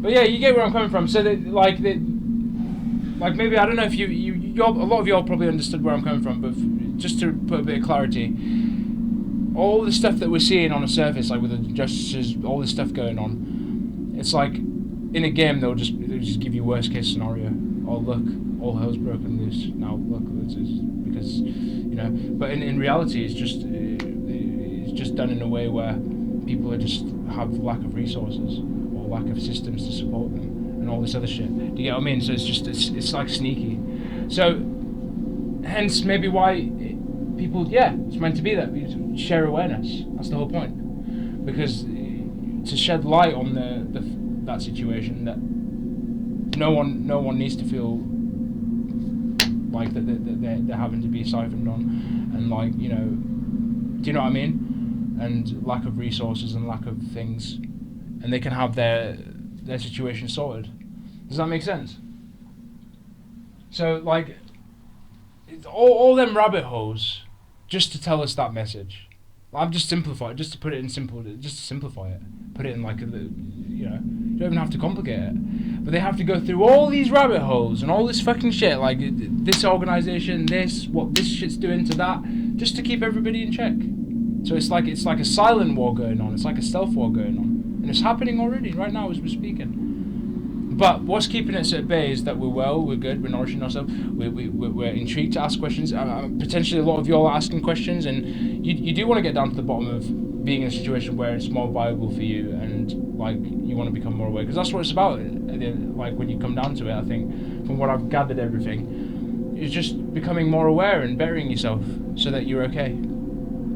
But yeah, you get where I'm coming from. So that, like maybe I don't know if you a lot of y'all probably understood where I'm coming from, but just to put a bit of clarity. All the stuff that we're seeing on the surface, like with the injustices, all this stuff going on, it's like in a game they'll just give you worst case scenario. Oh look, all hell's broken loose. Now look, it's because But in reality, it's just done in a way where people have lack of resources or lack of systems to support them and all this other shit. Do you get what I mean? So it's like sneaky. So hence maybe why. People, it's meant to be that. Share awareness. That's the whole point. Because to shed light on that situation, that no one needs to feel like that they're having to be siphoned on, and like do you know what I mean? And lack of resources and lack of things, and they can have their situation sorted. Does that make sense? So like, it's all them rabbit holes. Just to tell us that message. I've just simplified, just to put it in simple, just to simplify it. Put it in like you don't even have to complicate it. But they have to go through all these rabbit holes and all this fucking shit, like this organisation, what this shit's doing to that, just to keep everybody in check. So it's like a silent war going on. It's like a stealth war going on, and it's happening already right now as we're speaking. But what's keeping us at bay is that we're good, we're nourishing ourselves, we're intrigued to ask questions. Potentially a lot of you all are asking questions, and you do want to get down to the bottom of being in a situation where it's more viable for you, and like you want to become more aware, because that's what it's about. Like when you come down to it, I think from what I've gathered, everything is just becoming more aware and bettering yourself so that you're okay.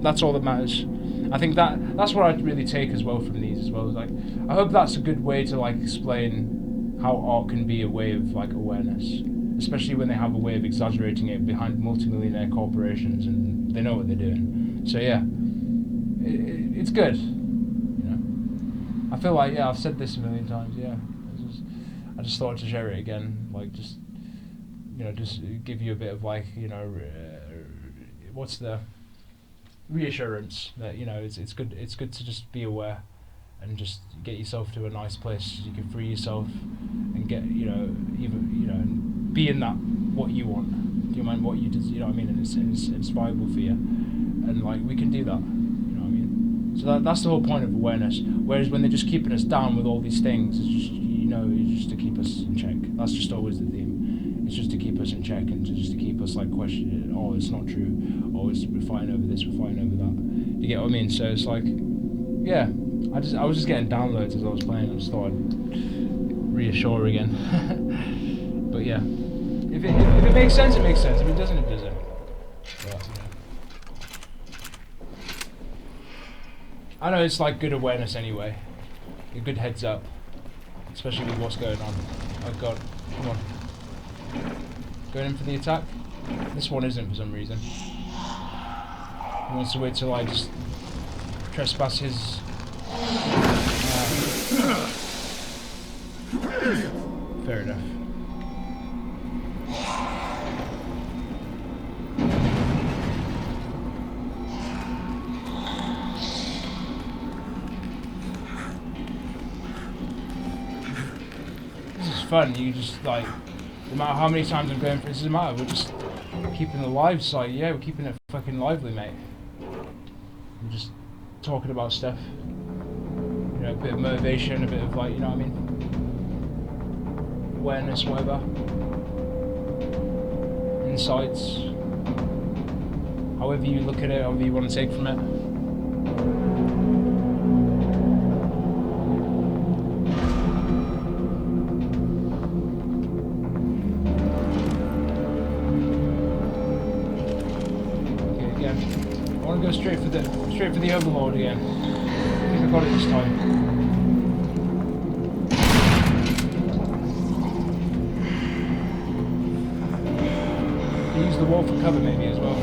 That's all that matters. I think that's what I'd really take as well from these as well. Like, I hope that's a good way to like explain how art can be a way of like awareness, especially when they have a way of exaggerating it behind multimillionaire corporations and they know what they're doing. So yeah, it's good. You know, I feel like I've said this a million times. Yeah, I just thought to share it again, like just give you a bit of like what's the reassurance that it's good to just be aware and just get yourself to a nice place you can free yourself and get even be in that what you want. Do you mind what you just what I mean? And it's viable for you, and like we can do that. You know what I mean? So that's the whole point of awareness. Whereas when they're just keeping us down with all these things, it's just it's just to keep us in check. That's just always the theme. It's just to keep us in check and just to keep us like questioning it. Oh, it's not true. Oh, we're fighting over this. We're fighting over that. You get what I mean? So it's like, yeah. I was just getting downloads as I was playing. I just thought I'd reassure again. But yeah, if it makes sense, it makes sense. If it doesn't, it doesn't. But, I know it's like good awareness anyway. A good heads up, especially with what's going on. Oh God, come on. Going in for the attack? This one isn't for some reason. He wants to wait till I just trespass his... Fair enough. This is fun, you just like... No matter how many times I'm going for it, doesn't matter, we're just keeping the live side, yeah, we're keeping it fucking lively, mate. We're just talking about stuff. A bit of motivation, a bit of like, you know what I mean? Awareness, whatever. Insights. However you look at it, however you want to take from it. Straight for the Overlord again. I think I got it this time. Use the wall for cover maybe as well.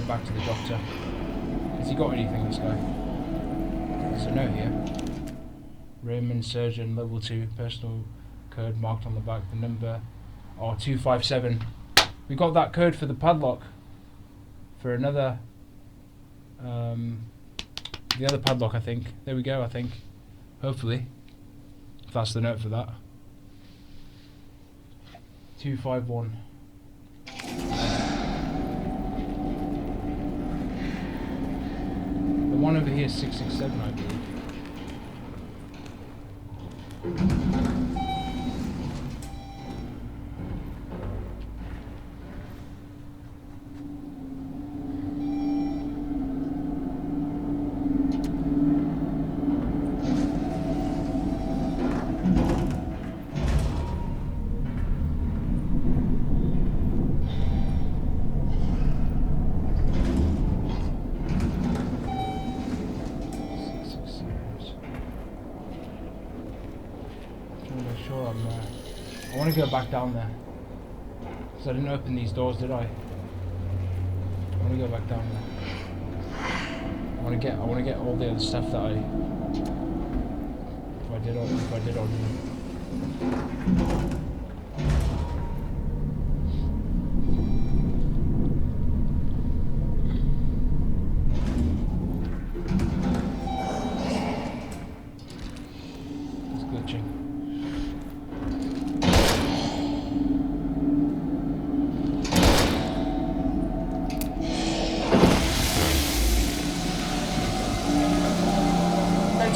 Back to the doctor. Has he got anything, this guy? There's a note here. Raymond Surgeon, level 2, personal code marked on the back. The number, 257. We got that code for the padlock. For another, the other padlock, I think. There we go, I think. Hopefully. If that's the note for that. 251. One over here is 667, I believe. I want to go back down there because I didn't open these doors, did I? I want to go back down there. I want to get all the other stuff that I did on here.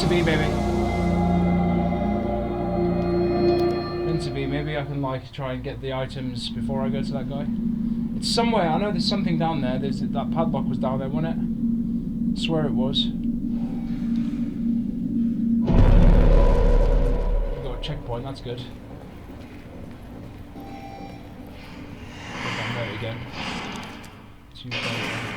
to be, baby. Meant to be. Maybe I can like try and get the items before I go to that guy. It's somewhere. I know there's something down there. There's that padlock was down there, wasn't it? I swear it was. Got a checkpoint. That's good. Down there again. Too far.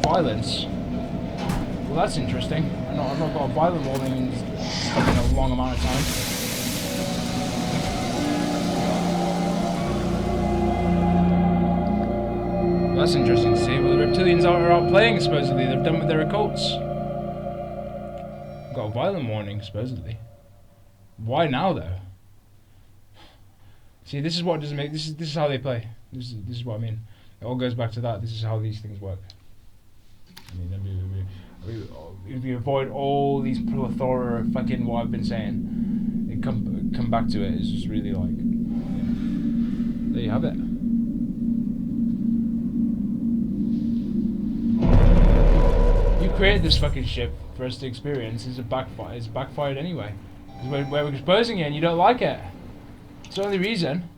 Violence. Well, that's interesting. I've not got a violent warning in a long amount of time. Well, that's interesting to see. Well, the reptilians are out playing, supposedly. They're done with their occults. Got a violent warning, supposedly. Why now, though? See, this is what doesn't make... This is how they play. This is what I mean. It all goes back to that. This is how these things work. I mean, if you avoid all these plethora of fucking what I've been saying, and come back to it, it's just really like, yeah. There you have it. You created this fucking ship for us to experience. It's backfired anyway. Because we're exposing it and you don't like it. It's the only reason.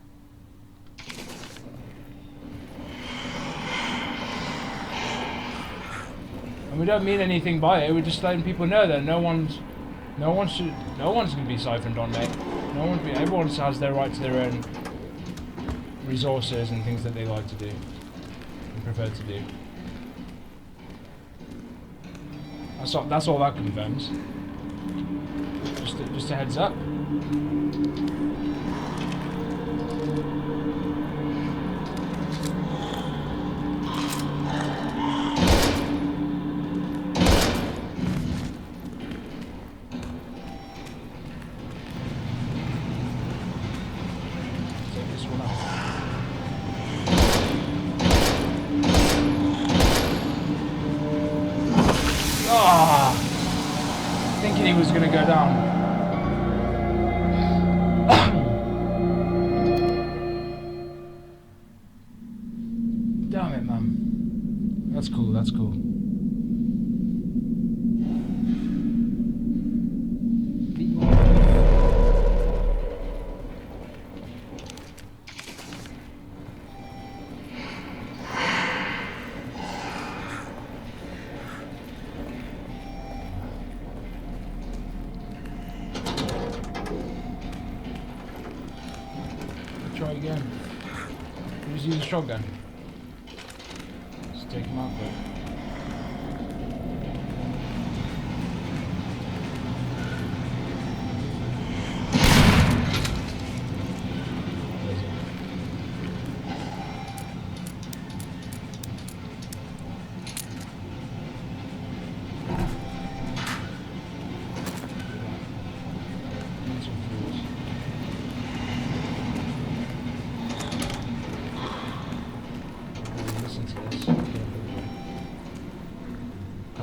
And we don't mean anything by it. We're just letting people know that no one's gonna be siphoned on, mate. Everyone has their right to their own resources and things that they like to do and prefer to do. That's all that confirms. Just a heads up. Thinking he was gonna go down. Damn it, man. That's cool, that's cool. Try again. Just use a shotgun. Just take him out quick.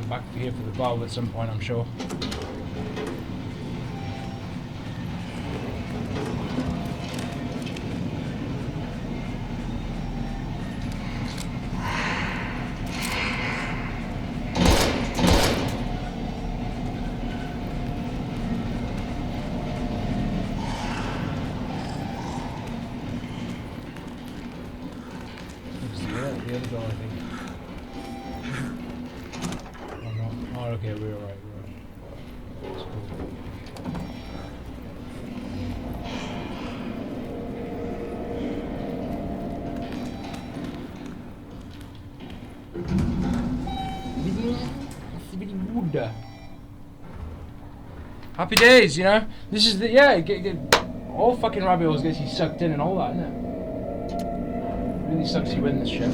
Back here for the valve at some point, I'm sure. The other door, I think. Oh, okay, we're alright, That's cool. Happy days, you know? This is the, yeah, all fucking rabbit holes gets you sucked in and all that, isn't it? Really sucks you win this shit.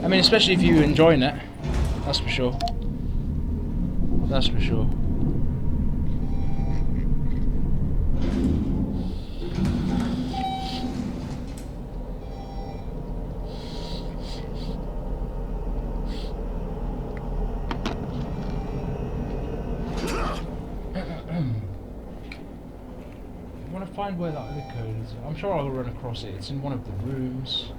I mean, especially if you're enjoying it. That's for sure. That's for sure. I want to find where that other code is. I'm sure I'll run across it. It's in one of the rooms.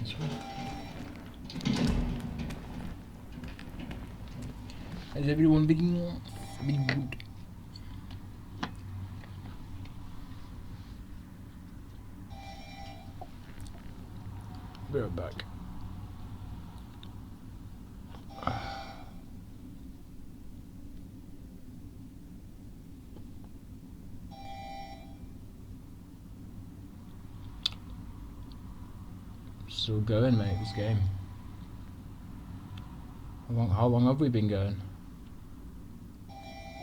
This way. Is everyone being good? Be right back. Still going, mate, this game. How long have we been going?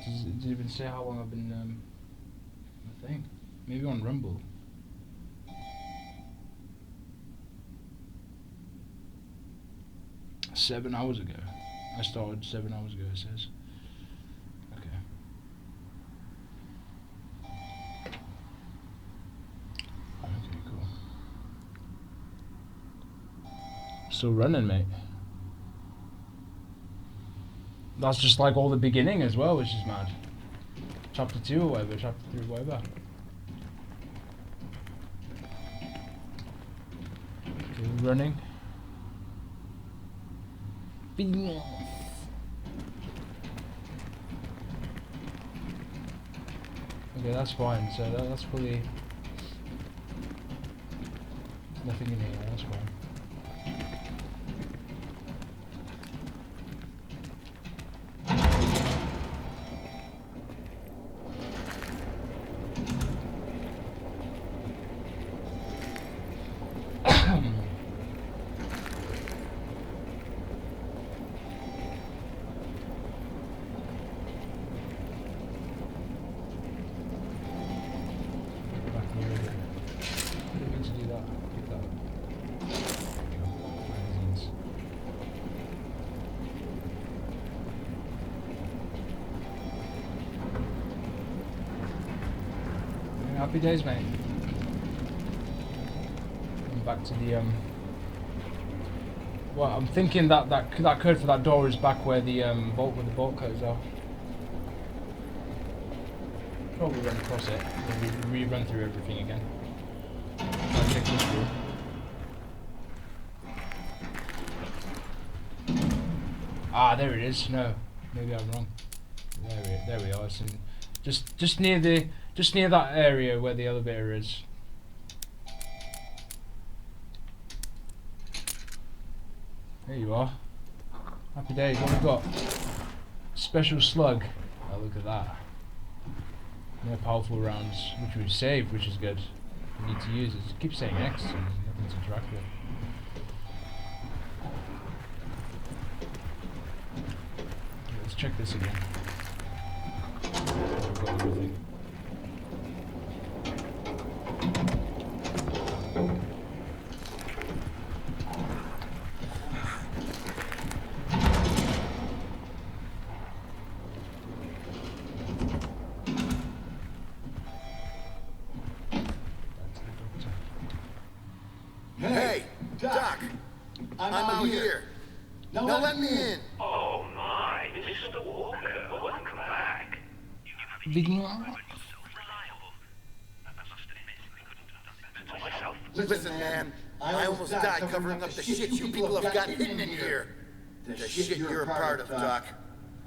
Does it even say how long I've been, I think? Maybe on Rumble. "7 hours ago. I started 7 hours ago," it says. Okay. Okay, cool. Still running, mate. That's just like all the beginning as well, which is mad. Chapter 2 or whatever, chapter 3 or whatever. Okay, running. Okay, that's fine. So that's probably nothing in here. That's fine. Happy days, mate. I'm back to the well, I'm thinking that code for that door is back where the bolt codes are. Probably run across it. Rerun through everything again. Try and check this through. Ah, there it is. No, maybe I'm wrong. There we are. It's in, just near that area where the elevator is. There you are. Happy days. What have we got? Special slug. Oh, look at that. No powerful rounds, which we've saved, which is good. We need to use it. It keeps saying X, and nothing to interact with. Let's check this again. We've got everything. Hey, Doc! I'm out here. Now let me in. Oh my, Mr. Walker, welcome back. Listen, man, I almost died covering up the shit you people have got hidden in here. The shit you're a part of, Doc.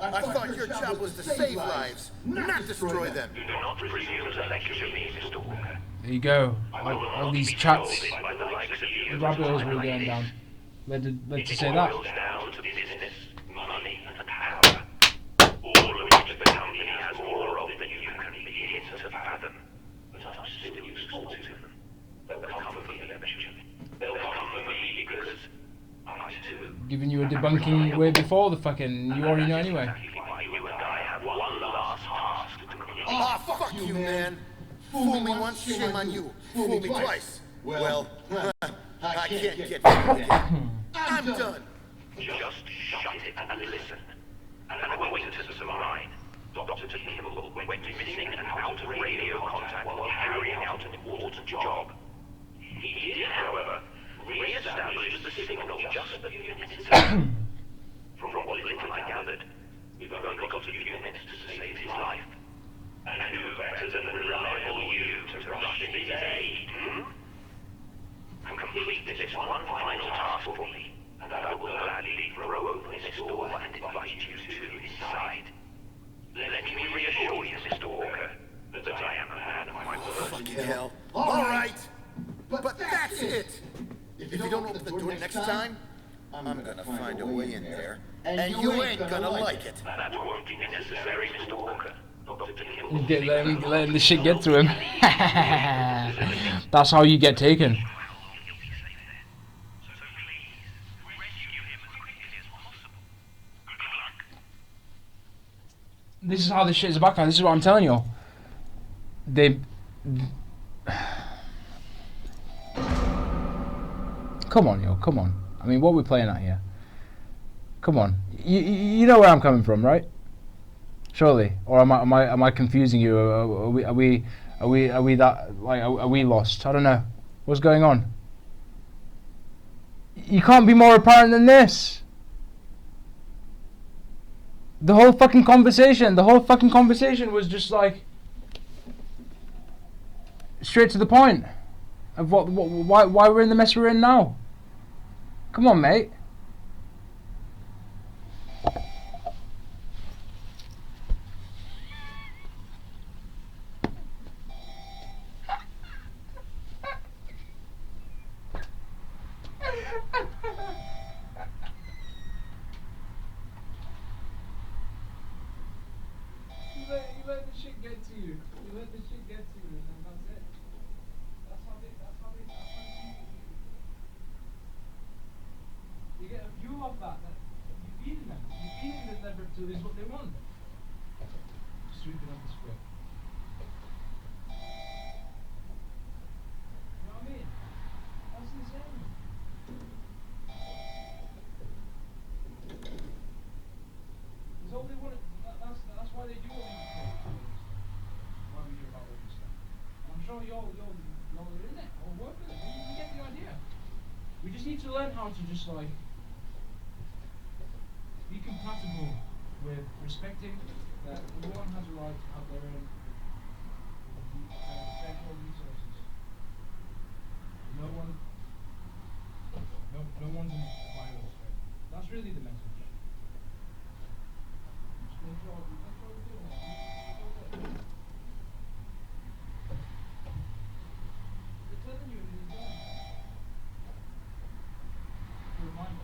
I thought your job was to save lives, not destroy them. Do not presume to lecture me, Mr. Walker. There you go. All these chats. The rabbit holes were going down. Led to say that. It boils down to business, money, and power. All of which the company has more of than you can begin to fathom. But I'm still useful to them. They'll come for me eventually. They'll come for me because I too. Giving you a debunking way before the fucking. You already know anyway. Why you and I have one Fuck you, man. Fool me once, shame on you. Fool me twice. Well, I can't get fooled again. I'm done. Just shut it and listen. An acquaintance of mine, Dr. Kimball, went missing and out of radio contact while carrying out an important job. He did, however, re-establish the signal just a few minutes ago. From what little I gathered, we've only got a few minutes to save his life. And who better than the reliable you to rush to his aid, And complete this one final task for me, and I will gladly throw open this door and invite you to his side. Let me reassure you, Mr. Walker, that I am a man of my word. Fucking hell. All right. But that's it. If you don't open the door next time, I'm gonna find a way in there, and you ain't gonna like it. That won't be necessary, Mr. Walker. Letting the shit get to him. That's how you get taken. This is how this shit is about. This is what I'm telling you. Come on, yo. Come on. I mean, what are we playing at here? Come on. You know where I'm coming from, right? Surely, or am I confusing you? Are we that, like, are we lost? I don't know. What's going on? You can't be more apparent than this. The whole fucking conversation was just like straight to the point of why we're in the mess we're in now. Come on, mate. You let the shit get to you. You let the shit get to you, and that's it. That's how they you get a view of that you feed them. You feed them the lever to is what they want. Sweeping up the script. You know what I mean? That's insane. It's all they want. That's why they do all these things. Why we hear about all this stuff. And I'm sure y'all are in it or work with it. You get the idea. We just need to learn how to just like be compatible with respecting that everyone has a right to have their own natural resources. No one's in a viral state. That's really the message. Just make sure we're doing it. They're telling you it is done. To remind us.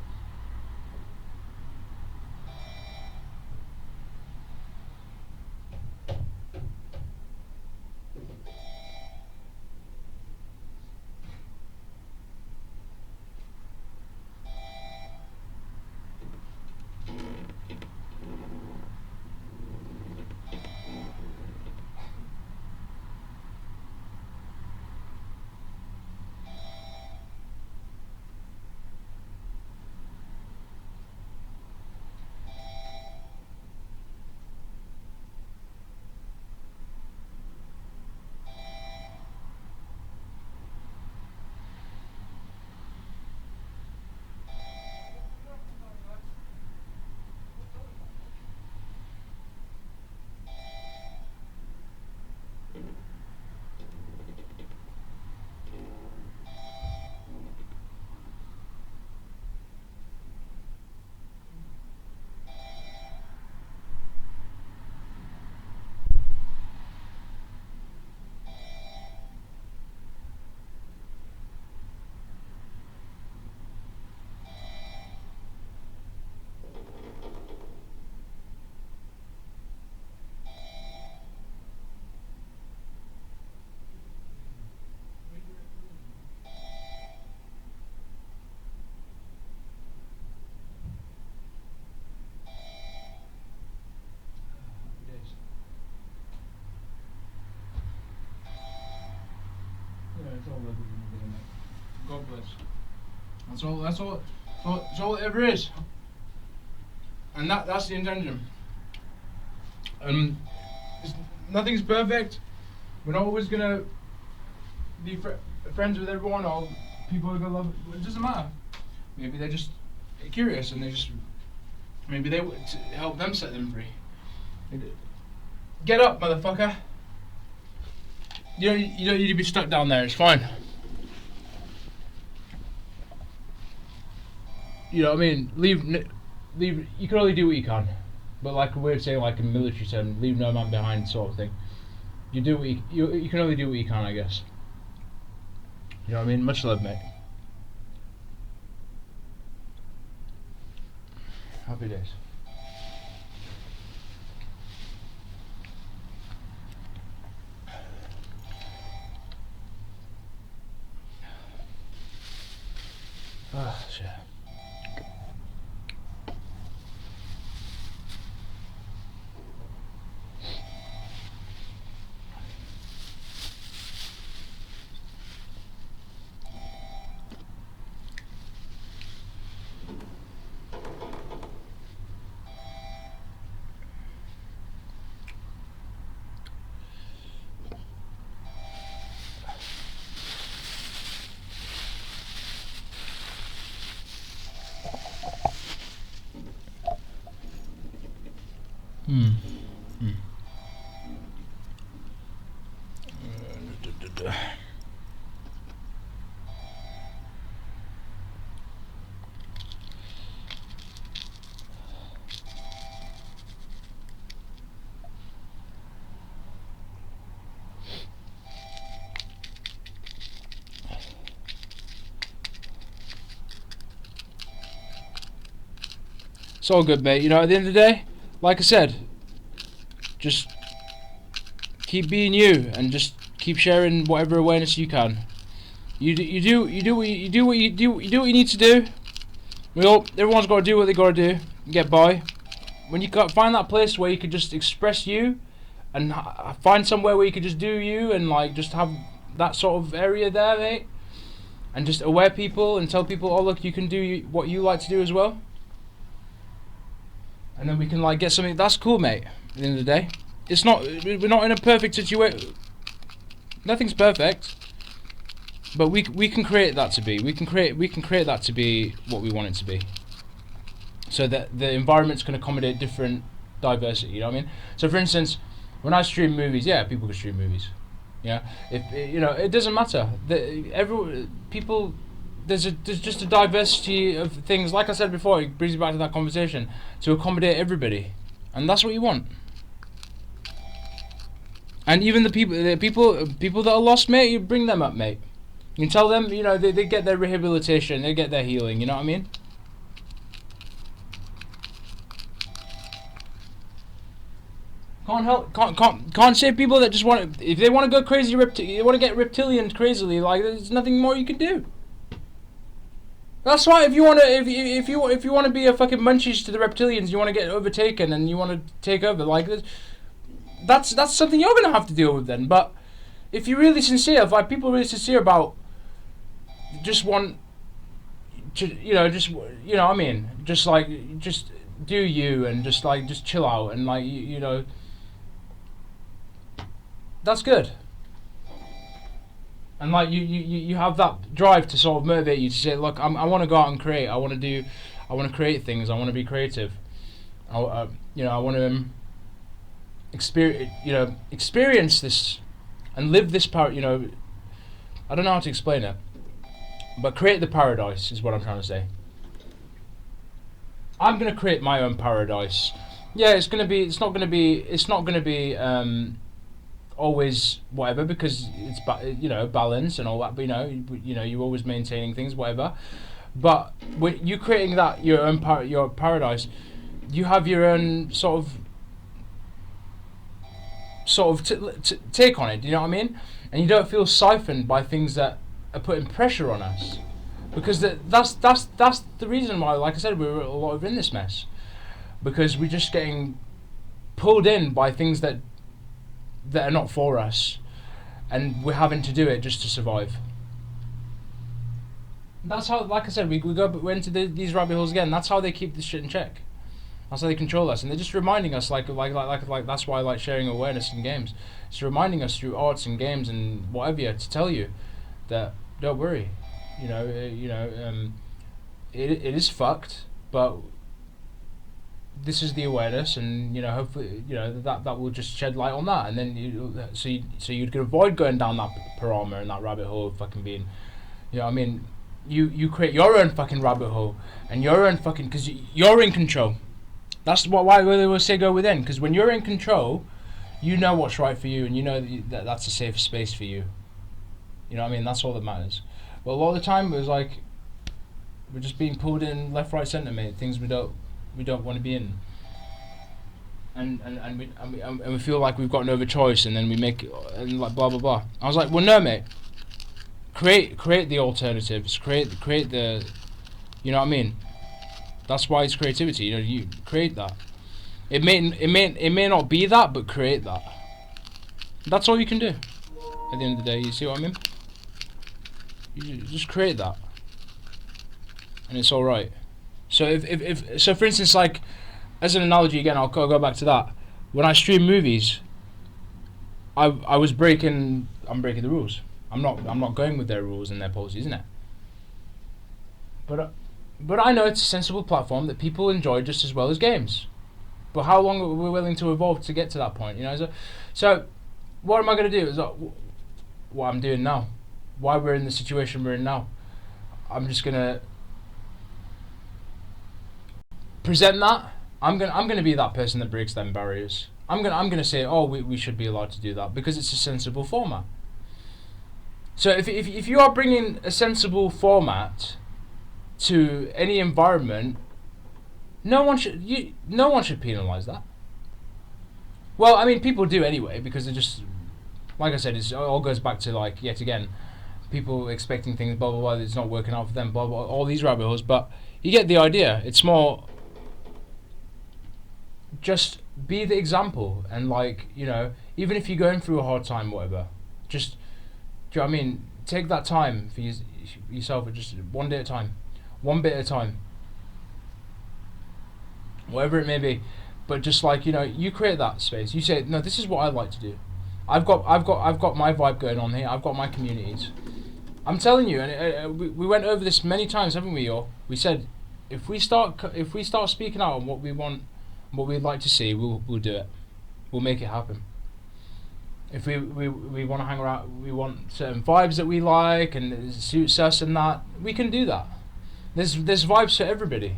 That's all. That's all it ever is. And that's the intention. Nothing's perfect. We're not always gonna be friends with everyone, or people are gonna love it. It doesn't matter. Maybe they're just curious, and maybe they would help them set them free. Get up, motherfucker. You don't need to be stuck down there. It's fine. You know what I mean? Leave. You can only do what you can. But like we're saying, like in military term, leave no man behind, sort of thing. You do what you can only do what you can, I guess. You know what I mean? Much love, mate. Happy days. Ah, shit. It's all good, mate. You know, at the end of the day, like I said, just keep being you and just keep sharing whatever awareness you can. You do what you need to do. Everyone's got to do what they got to do and get by. When you find that place where you could just express you, and find somewhere where you could just do you, and like just have that sort of area there, mate, and just aware people and tell people, oh look, you can do what you like to do as well. And then we can like get something that's cool, mate. At the end of the day, we're not in a perfect situation. Nothing's perfect, but we can create that to be. We can create that to be what we want it to be. So that the environments can accommodate different diversity. You know what I mean? So for instance, when I stream movies, yeah, people can stream movies. Yeah, if you know, it doesn't matter. There's just a diversity of things. Like I said before, it brings you back to that conversation, to accommodate everybody, and that's what you want. And even the people that are lost, mate, you bring them up, mate. You can tell them, you know, they get their rehabilitation, they get their healing. You know what I mean? Can't say people that just want to, if they want to go crazy, they want to get reptilian crazily. Like there's nothing more you can do. That's why if you want to be a fucking munchies to the reptilians, you want to get overtaken and you want to take over. Like that's something you're gonna have to deal with then. But if you're really sincere, if like people are really sincere about just want to, you know, what I mean, just do you and just chill out and like you know. That's good. And like you have that drive to sort of motivate you to say, look, I want to go out and create. I want to create things. I want to be creative. I want to experience this and live this power. You know, I don't know how to explain it, but create the paradise is what I'm trying to say. I'm gonna create my own paradise. Yeah, it's not gonna be always whatever, because it's balance and all that, but you're always maintaining things, whatever. But when you creating that your own your paradise, you have your own sort of take on it. Do you know what I mean? And you don't feel siphoned by things that are putting pressure on us, because that's the reason why, like I said, we're a lot of in this mess, because we're just getting pulled in by things that are not for us, and we're having to do it just to survive. That's how, like I said, we go into these rabbit holes again. That's how they keep this shit in check. That's how they control us, and they're just reminding us, like that's why I like sharing awareness in games. It's reminding us through arts and games and whatever to tell you that don't worry, it is fucked, but this is the awareness, and hopefully that will just shed light on that, and then you can avoid going down that parama and that rabbit hole of fucking being, you create your own fucking rabbit hole and your own fucking, because you're in control. That's why they will say go within, because when you're in control, you know what's right for you, and you know that's a safe space for you. You know what I mean? That's all that matters. But a lot of the time, it was like we're just being pulled in left, right, centre, mate. Things we don't want to be in, and we feel like we've got no other choice, and then we make and like blah blah blah. I was like, well, no, mate. Create the alternatives. Create the, you know what I mean? That's why it's creativity. You create that. It may not be that, but create that. That's all you can do. At the end of the day, you see what I mean? You just create that, and it's all right. So if for instance, like as an analogy again, I'll go back to that. When I stream movies, I'm breaking the rules. I'm not going with their rules and their policies, isn't it? But I know it's a sensible platform that people enjoy just as well as games. But how long are we willing to evolve to get to that point? So what am I going to do? Is what I'm doing now. Why we're in the situation we're in now. I'm just gonna present that. I'm gonna be that person that breaks them barriers. I'm gonna say, oh, we should be allowed to do that because it's a sensible format. So if you are bringing a sensible format to any environment, no one should penalise that. Well, I mean, people do anyway, because they're just, like I said, it all goes back to, like, yet again, people expecting things, blah blah blah, it's not working out for them, blah blah, all these rabbit holes. But you get the idea. It's more just be the example, and like, even if you're going through a hard time, whatever, just, do you know what I mean? Take that time for yourself, just one day at a time, one bit at a time, whatever it may be. But just like, you create that space. You say, no, this is what I like to do. I've got my vibe going on here. I've got my communities. I'm telling you, and we went over this many times, haven't we? All we said, if we start speaking out on what we want, what we'd like to see, we'll do it. We'll make it happen. If we want to hang around, we want certain vibes that we like, and it suits us, and that we can do that. There's vibes for everybody,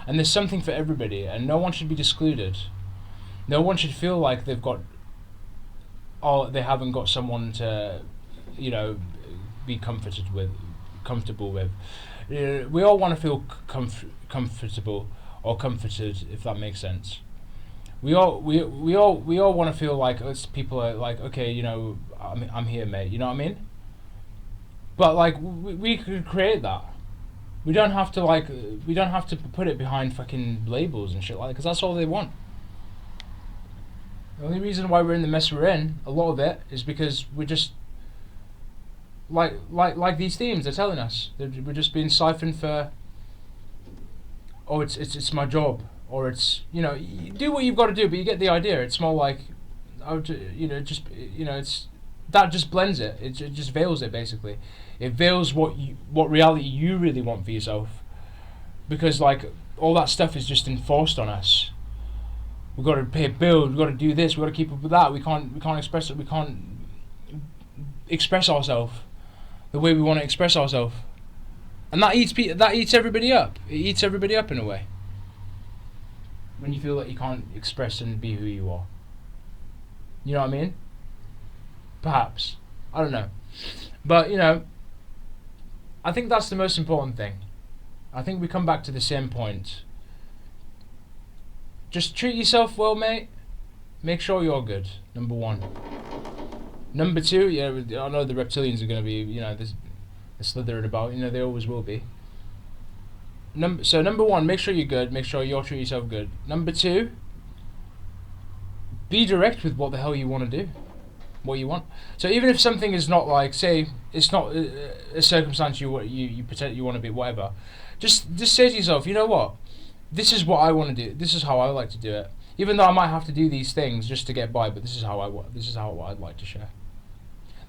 and there's something for everybody, and no one should be excluded. No one should feel like they haven't got someone to, be comfortable with. We all want to feel comfortable or comforted, if that makes sense. We all want to feel like people are like, okay, I'm here, mate. You know what I mean? But like we could create that. We don't have to put it behind fucking labels and shit like that, because that's all they want. The only reason why we're in the mess we're in, a lot of it, is because we're just like these themes they're telling us. We're just being siphoned for. Oh, it's my job, or it's, you do what you've got to do, but you get the idea. It's more like, it's that just blends it. It just veils it, basically. It veils what reality you really want for yourself, because like all that stuff is just enforced on us. We've got to pay a bill. We've got to do this. We've got to keep up with that. We can't express it. We can't express ourselves the way we want to express ourselves, and that eats everybody up. It eats everybody up in a way. When you feel that you can't express and be who you are. You know what I mean? Perhaps. I don't know. But, I think that's the most important thing. I think we come back to the same point. Just treat yourself well, mate. Make sure you're good, number one. Number two, I know the reptilians are going to be, they're slithering about. They always will be. So number one, make sure you're good. Make sure you're treating yourself good. Number two, be direct with what the hell you want to do. what you want. So even if something is not like, say, it's not a circumstance you pretend you want to be, whatever, just say to yourself, you know what, this is what I want to do. This is how I like to do it. Even though I might have to do these things just to get by, but this is how I'd like to share.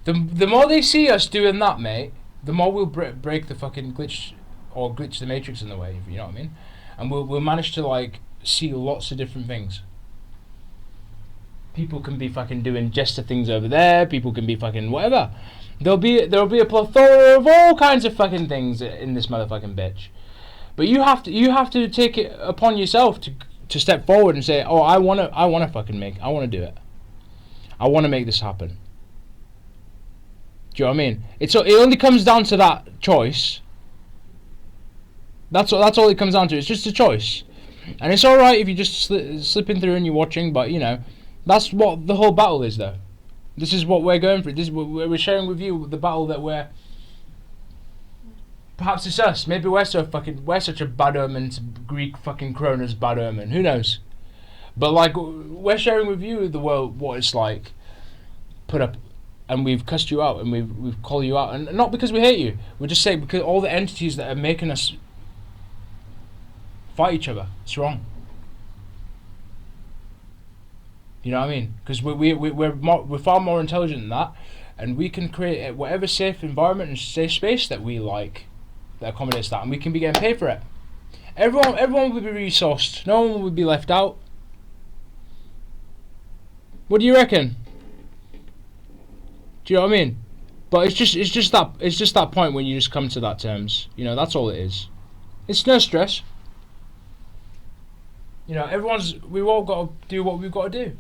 The more they see us doing that, mate, the more we'll break the fucking glitch the matrix in the way. You know what I mean? And we'll manage to like see lots of different things. People can be fucking doing jester things over there. People can be fucking whatever. There'll be a plethora of all kinds of fucking things in this motherfucking bitch. But you have to take it upon yourself to step forward and say, oh, I wanna do it. I wanna make this happen. Do you know what I mean? It only comes down to that choice. That's all it comes down to. It's just a choice, and it's all right if you're just slipping through and you're watching. But you know, that's what the whole battle is, though. This is what we're going through. This is what we're sharing with you, the battle that we're. Perhaps it's us. Maybe we're such a bad omen to Greek fucking Kronos bad omen. Who knows? But like, we're sharing with you the world what it's like. Put up. And we've cussed you out, and we've called you out, and not because we hate you. We're just saying because all the entities that are making us fight each other, it's wrong. You know what I mean? Because we're far more intelligent than that, and we can create whatever safe environment and safe space that we like that accommodates that, and we can be getting paid for it. Everyone would be resourced. No one would be left out. What do you reckon? Do you know what I mean? But it's just that point when you just come to that terms. You know, that's all it is. It's no stress. You know, we've all got to do what we've got to do.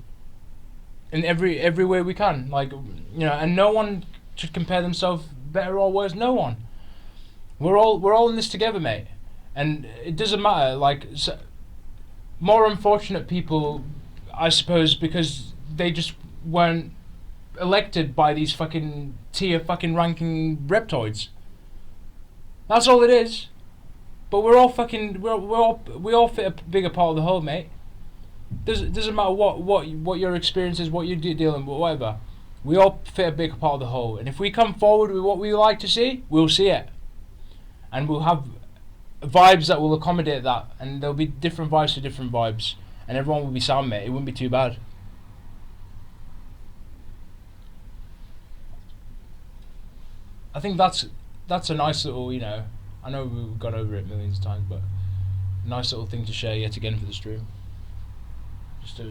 In every way we can. Like, you know, and no one should compare themselves better or worse. No one. We're all in this together, mate. And it doesn't matter. Like, more unfortunate people, I suppose, because they just weren't elected by these fucking tier fucking ranking reptoids. That's all it is. But we're all fucking we all fit a bigger part of the whole, mate. Doesn't matter what your experience is, what you're dealing with, whatever. We all fit a bigger part of the whole, and if we come forward with what we like to see, we'll see it, and we'll have vibes that will accommodate that, and there'll be different vibes to different vibes, and everyone will be sound, mate. It wouldn't be too bad. I think that's a nice little, you know, I know we've gone over it millions of times, but a nice little thing to share yet again for the stream.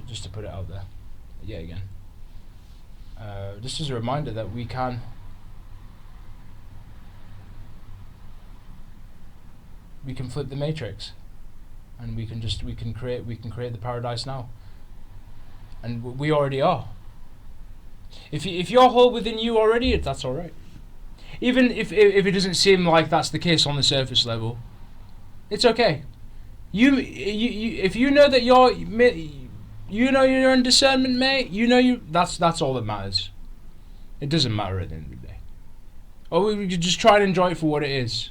Just to put it out there, yet again. Just as a reminder that we can flip the matrix, and we can create the paradise now, and we already are. If you're whole within you already, that's all right. Even if it doesn't seem like that's the case on the surface level, it's okay. If you know that you're in discernment, mate. That's all that matters. It doesn't matter at the end of the day. Or we could just try and enjoy it for what it is.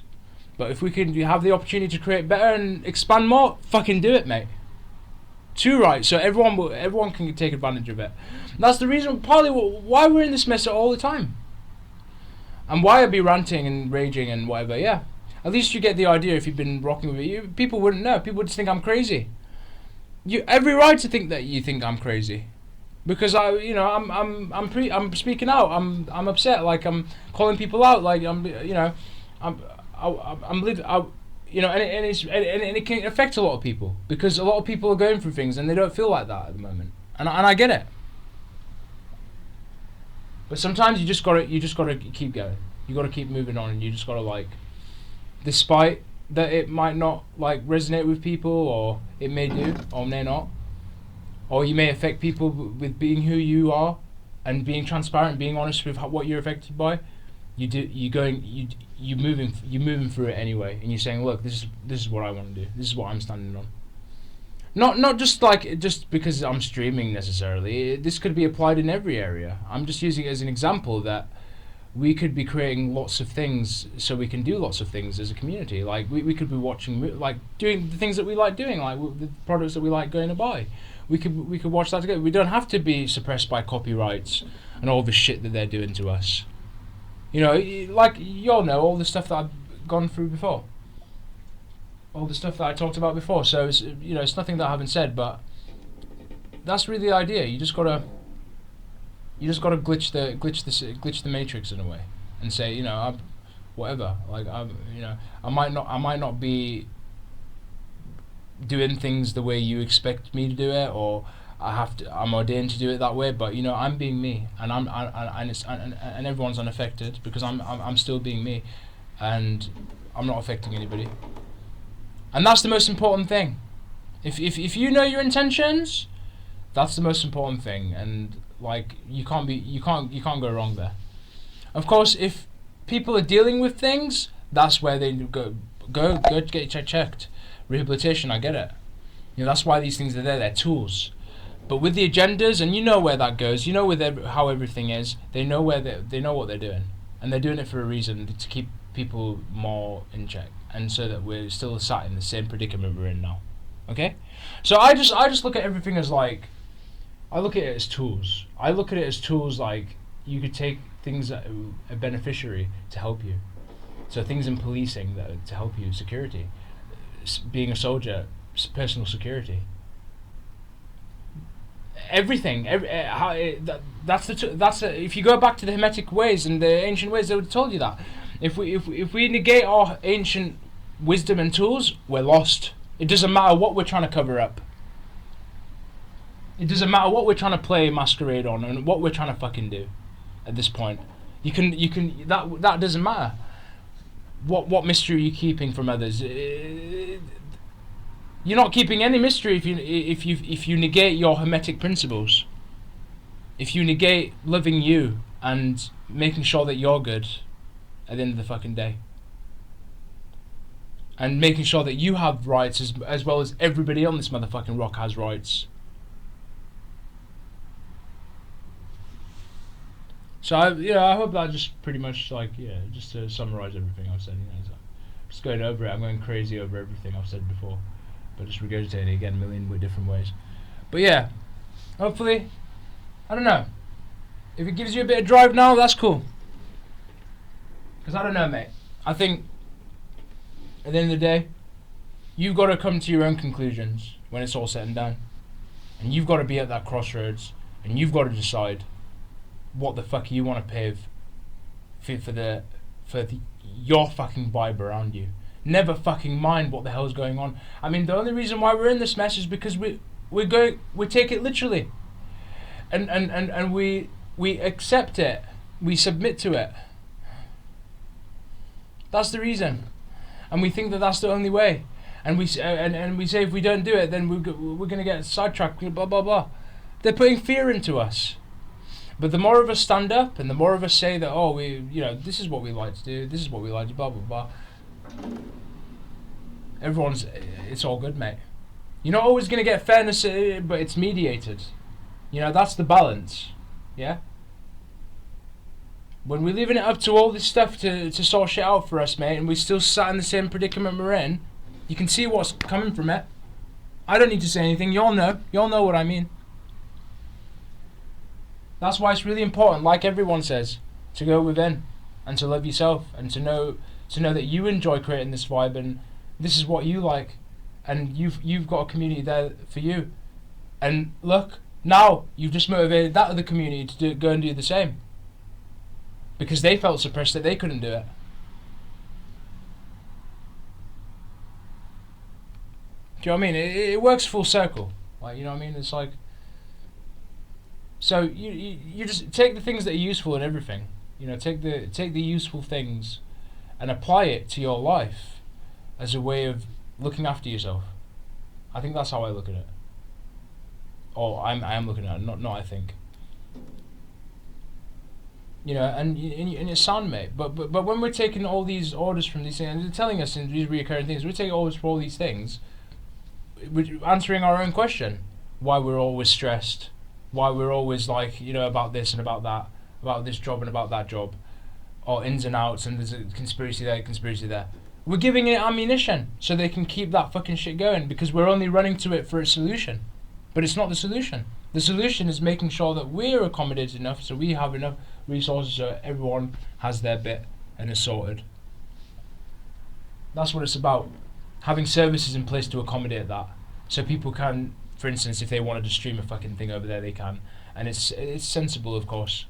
But if we can have the opportunity to create better and expand more, fucking do it, mate. Too right. So everyone can take advantage of it. And that's the reason, partly, why we're in this mess all the time. And why I'd be ranting and raging and whatever, yeah. At least you get the idea if you've been rocking with it. People wouldn't know. People would just think I'm crazy. You every right to think that you think I'm crazy, because I'm speaking out. I'm upset. Like, I'm calling people out. Like, and it can affect a lot of people, because a lot of people are going through things and they don't feel like that at the moment. And I get it. But sometimes you just gotta keep going. You gotta keep moving on, and you just gotta, like, despite that it might not like resonate with people, or it may do, or may not, or you may affect people with being who you are, and being transparent, being honest with what you're affected by. You're moving through it anyway, and you're saying, look, this is what I want to do. This is what I'm standing on. Not just because I'm streaming necessarily. This could be applied in every area. I'm just using it as an example that we could be creating lots of things, so we can do lots of things as a community. Like, we could be watching, like, doing the things that we like doing, like the products that we like going to buy. we could watch that together. We don't have to be suppressed by copyrights and all the shit that they're doing to us. You know, like you all know all the stuff that I've gone through before, all the stuff that I talked about before. So it's, you know, it's nothing that I haven't said, but that's really the idea. You just gotta glitch the matrix in a way, and say, you know, whatever. Like you know, I might not be doing things the way you expect me to do it, or I'm ordained to do it that way. But you know, I'm being me, and and everyone's unaffected because I'm still being me, and I'm not affecting anybody. And that's the most important thing. If you know your intentions, that's the most important thing. And like you can't go wrong there. Of course, if people are dealing with things, that's where they go get checked. Rehabilitation, I get it. You know, that's why these things are there. They're tools. But with the agendas, and you know where that goes. You know how everything is. They know they know what they're doing, and they're doing it for a reason, to keep people more in check, and so that we're still sat in the same predicament we're in now. Okay, so I just look at everything as like, I look at it as tools. I look at it as tools like you could take things that are beneficiary to help you. So things in policing that to help you, security, being a soldier, personal security. Everything, if you go back to the Hermetic ways and the ancient ways, they would have told you that. If we negate our ancient wisdom and tools, we're lost. It doesn't matter what we're trying to cover up. It doesn't matter what we're trying to play masquerade on and what we're trying to fucking do. At this point, you can that doesn't matter. What mystery are you keeping from others? You're not keeping any mystery if you negate your Hermetic principles. If you negate loving you and making sure that you're good at the end of the fucking day. And making sure that you have rights as well as everybody on this motherfucking rock has rights. So I hope that just pretty much just to summarize everything I've said. Just going over it. I'm going crazy over everything I've said before, but just regurgitating it again a million different ways. But yeah, hopefully, I don't know. If it gives you a bit of drive now, that's cool. Because I don't know, mate. I think at the end of the day, you've got to come to your own conclusions when it's all said and done, and you've got to be at that crossroads, and you've got to decide what the fuck you want to pave for your fucking vibe around you. Never fucking mind what the hell's going on. I mean, the only reason why we're in this mess is because we take it literally, and we accept it, we submit to it. That's the reason, and we think that that's the only way, and we say if we don't do it, then we're gonna get sidetracked. Blah blah blah. They're putting fear into us. But the more of us stand up, and the more of us say that, this is what we like to do, this is what we like to blah blah blah. It's all good, mate. You're not always gonna get fairness, but it's mediated. That's the balance. Yeah. When we're leaving it up to all this stuff to sort shit out for us, mate, and we still sat in the same predicament we're in, you can see what's coming from it. I don't need to say anything. You all know what I mean. That's why it's really important, like everyone says, to go within and to love yourself and to know that you enjoy creating this vibe and this is what you like, and you've got a community there for you. And look, now you've just motivated that other community to go and do the same because they felt suppressed that they couldn't do it. Do you know what I mean? It works full circle. Like, you know what I mean? It's like. So you just take the things that are useful in everything. Take the useful things and apply it to your life as a way of looking after yourself. I think that's how I look at it. Or I am looking at it, not I think. And it's sound, mate. But when we're taking all these orders from these things, and they're telling us in these recurring things, we're taking orders for all these things, we're answering our own question. Why we're always stressed. Why we're always about this and about that, about this job and about that job, or ins and outs, and there's a conspiracy there. We're giving it ammunition so they can keep that fucking shit going because we're only running to it for a solution. But it's not the solution. The solution is making sure that we're accommodated enough so we have enough resources so everyone has their bit and is sorted. That's what it's about. Having services in place to accommodate that. So people can, for instance, if they wanted to stream a fucking thing over there, they can. And it's sensible, of course.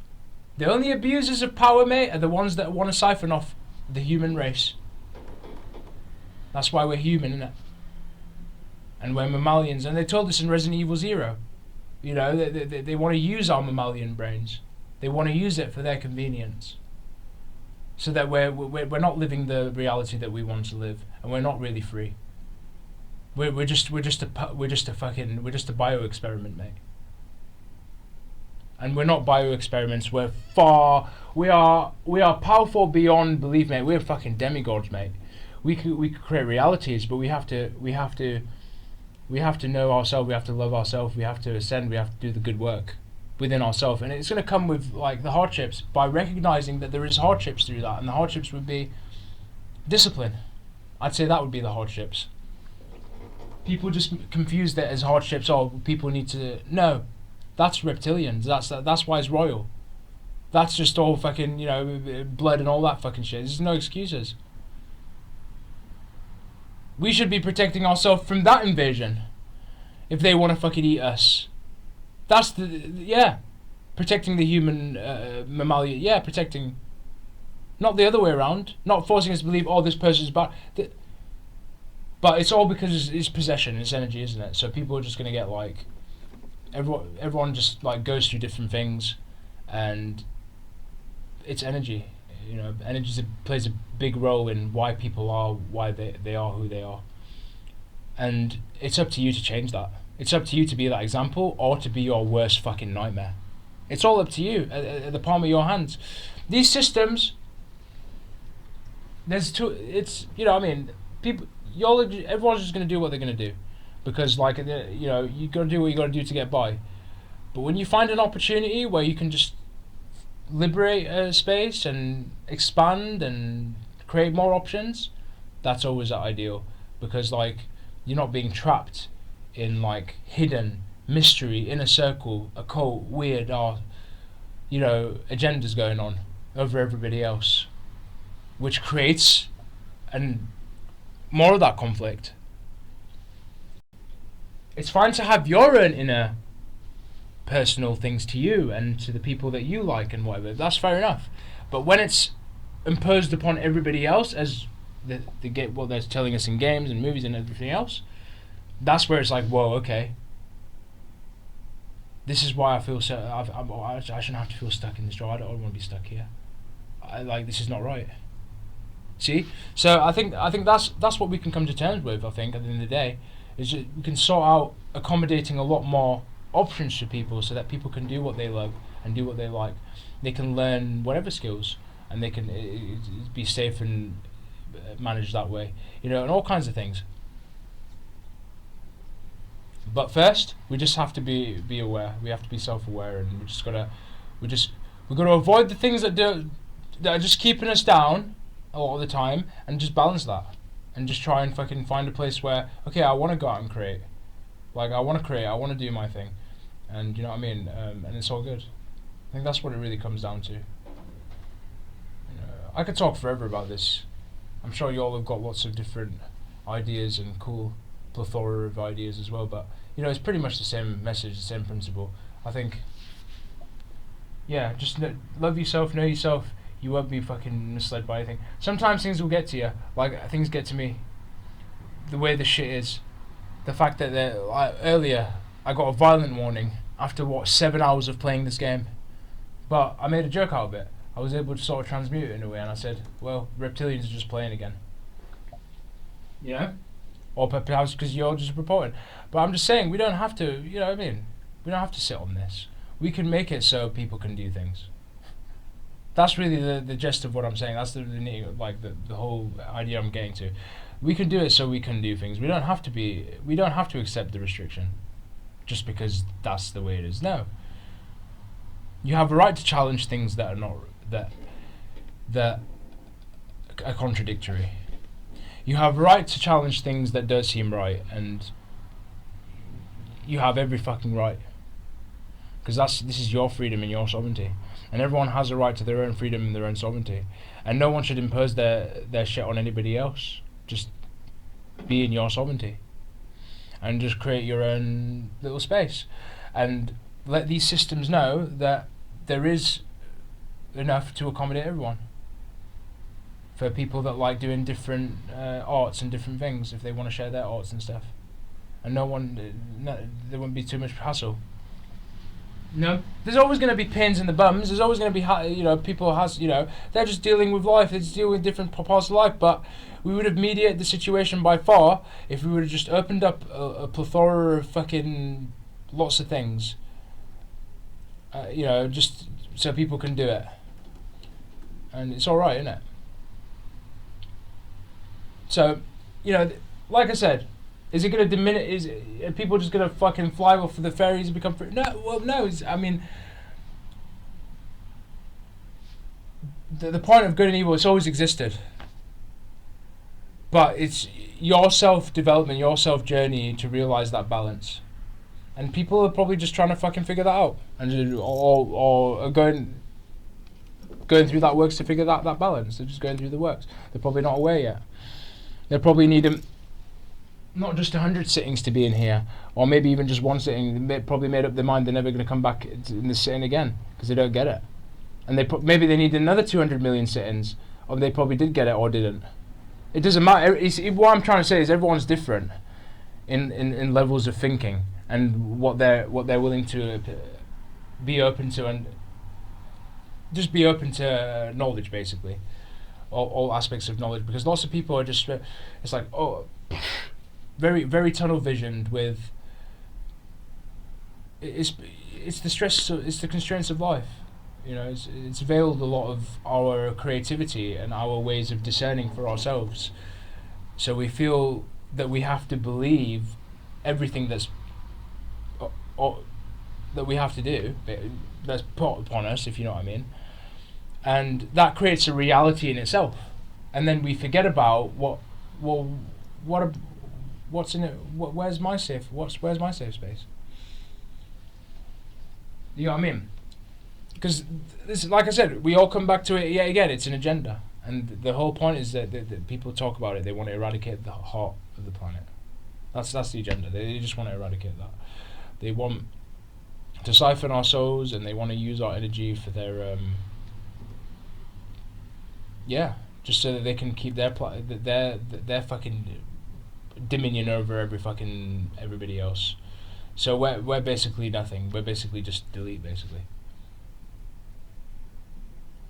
The only abusers of power, mate, are the ones that want to siphon off the human race. That's why we're human, innit? And we're mammalians. And they told us in Resident Evil 0. You know, they want to use our mammalian brains. They want to use it for their convenience. So that we're not living the reality that we want to live, and we're not really free. We're just a bio experiment, mate. And we're not bio experiments. We are powerful beyond belief, mate. We're fucking demigods, mate. We could create realities, but we have to know ourselves. We have to love ourselves. We have to ascend. We have to do the good work within ourselves, and it's going to come with like the hardships, by recognizing that there is hardships through that, and the hardships would be discipline. I'd say that would be the hardships. People just confuse that as hardships. Oh, people need to. No, that's reptilians. That's why it's royal. That's just all fucking, you know, blood and all that fucking shit. There's no excuses. We should be protecting ourselves from that invasion. If they want to fucking eat us. That's protecting the human mammalian. Yeah, protecting. Not the other way around. Not forcing us to believe, oh, this person's bad. But it's all because it's possession, it's energy, isn't it? So people are just gonna get like, everyone just like goes through different things, and it's energy. You know, energy plays a big role in why people are why they are who they are. And it's up to you to change that. It's up to you to be that example or to be your worst fucking nightmare. It's all up to you, at the palm of your hands. These systems, it's, you know, I mean, everyone's just going to do what they're going to do. Because, like, you know, you got to do what you got to do to get by. But when you find an opportunity where you can just liberate a space and expand and create more options, that's always ideal. Because, like, you're not being trapped in like hidden mystery, inner circle, occult, weird, you know, agendas going on over everybody else, which creates more of that conflict. It's fine to have your own inner personal things to you and to the people that you like and whatever. That's fair enough. But when it's imposed upon everybody else, as they get what they're telling us in games and movies and everything else, that's where it's like, whoa, okay. This is why I feel so. I shouldn't have to feel stuck in this job. I don't want to be stuck here. This is not right. See, so I think that's what we can come to terms with. I think at the end of the day, is that we can sort out accommodating a lot more options for people, so that people can do what they love and do what they like. They can learn whatever skills, and they can be safe and managed that way. You know, and all kinds of things. But first, we just have to be aware. We have to be self-aware, and we gotta avoid the things that are just keeping us down a lot of the time, and just balance that, and just try and fucking find a place where, okay, I want to go out and create. Like, I want to create. I want to do my thing, and you know what I mean. And it's all good. I think that's what it really comes down to. You know, I could talk forever about this. I'm sure you all have got lots of different ideas and cool plethora of ideas as well, but you know, it's pretty much the same message, the same principle. I think, yeah, just love yourself, know yourself. You won't be fucking misled by anything. Sometimes things will get to you, like things get to me. The way the shit is, the fact that earlier I got a violent warning after 7 hours of playing this game, but I made a joke out of it. I was able to sort of transmute it in a way, and I said, well, reptilians are just playing again. You know? Or perhaps because you're just reporting. But I'm just saying, we don't have to, you know what I mean? We don't have to sit on this. We can make it so people can do things. That's really the gist of what I'm saying. That's the whole idea I'm getting to. We can do it so we can do things. We don't have to accept the restriction just because that's the way it is. No. You have a right to challenge things that are not that are contradictory. You have a right to challenge things that don't seem right, and you have every fucking right. Because this is your freedom and your sovereignty. And everyone has a right to their own freedom and their own sovereignty. And no one should impose their shit on anybody else. Just be in your sovereignty. And just create your own little space. And let these systems know that there is enough to accommodate everyone. For people that like doing different arts and different things, if they want to share their arts and stuff. And there won't be too much hassle. No, there's always going to be pains in the bums. There's always going to be, people they're just dealing with life. They're just dealing with different parts of life. But we would have mediated the situation by far if we would have just opened up a plethora of fucking lots of things. Just so people can do it. And it's all right, isn't it? So, like I said. Is it going to diminish? Are people just going to fucking fly off for the ferries and become free? No, well, no. The point of good and evil, it's always existed. But it's your self-development, your self-journey to realise that balance. And people are probably just trying to fucking figure that out. And or going through that works to figure that balance. They're just going through the works. They're probably not aware yet. They probably need not just 100 sittings to be in here, or maybe even just one sitting. They probably made up their mind they're never going to come back in this sitting again because they don't get it, and maybe they need another 200 million sittings, or they probably did get it or didn't. It doesn't matter. What I'm trying to say is everyone's different in levels of thinking and what they're willing to be open to, and just be open to knowledge, basically, all aspects of knowledge, because lots of people are just, it's like, oh, very, very tunnel visioned with it's the stress, it's the constraints of life. It's veiled a lot of our creativity and our ways of discerning for ourselves. So we feel that we have to believe everything that we have to do, that's put upon us, if you know what I mean. And that creates a reality in itself. And then we forget about what's in it. Where's my safe space? You know what I mean? Because this, like I said, we all come back to it yet again. It's an agenda, and the whole point is that people talk about it. They want to eradicate the heart of the planet. That's the agenda. They just want to eradicate that. They want to siphon our souls, and they want to use our energy for their just so that they can keep their fucking dominion over everybody else. So we're basically nothing. We're basically just delete, basically.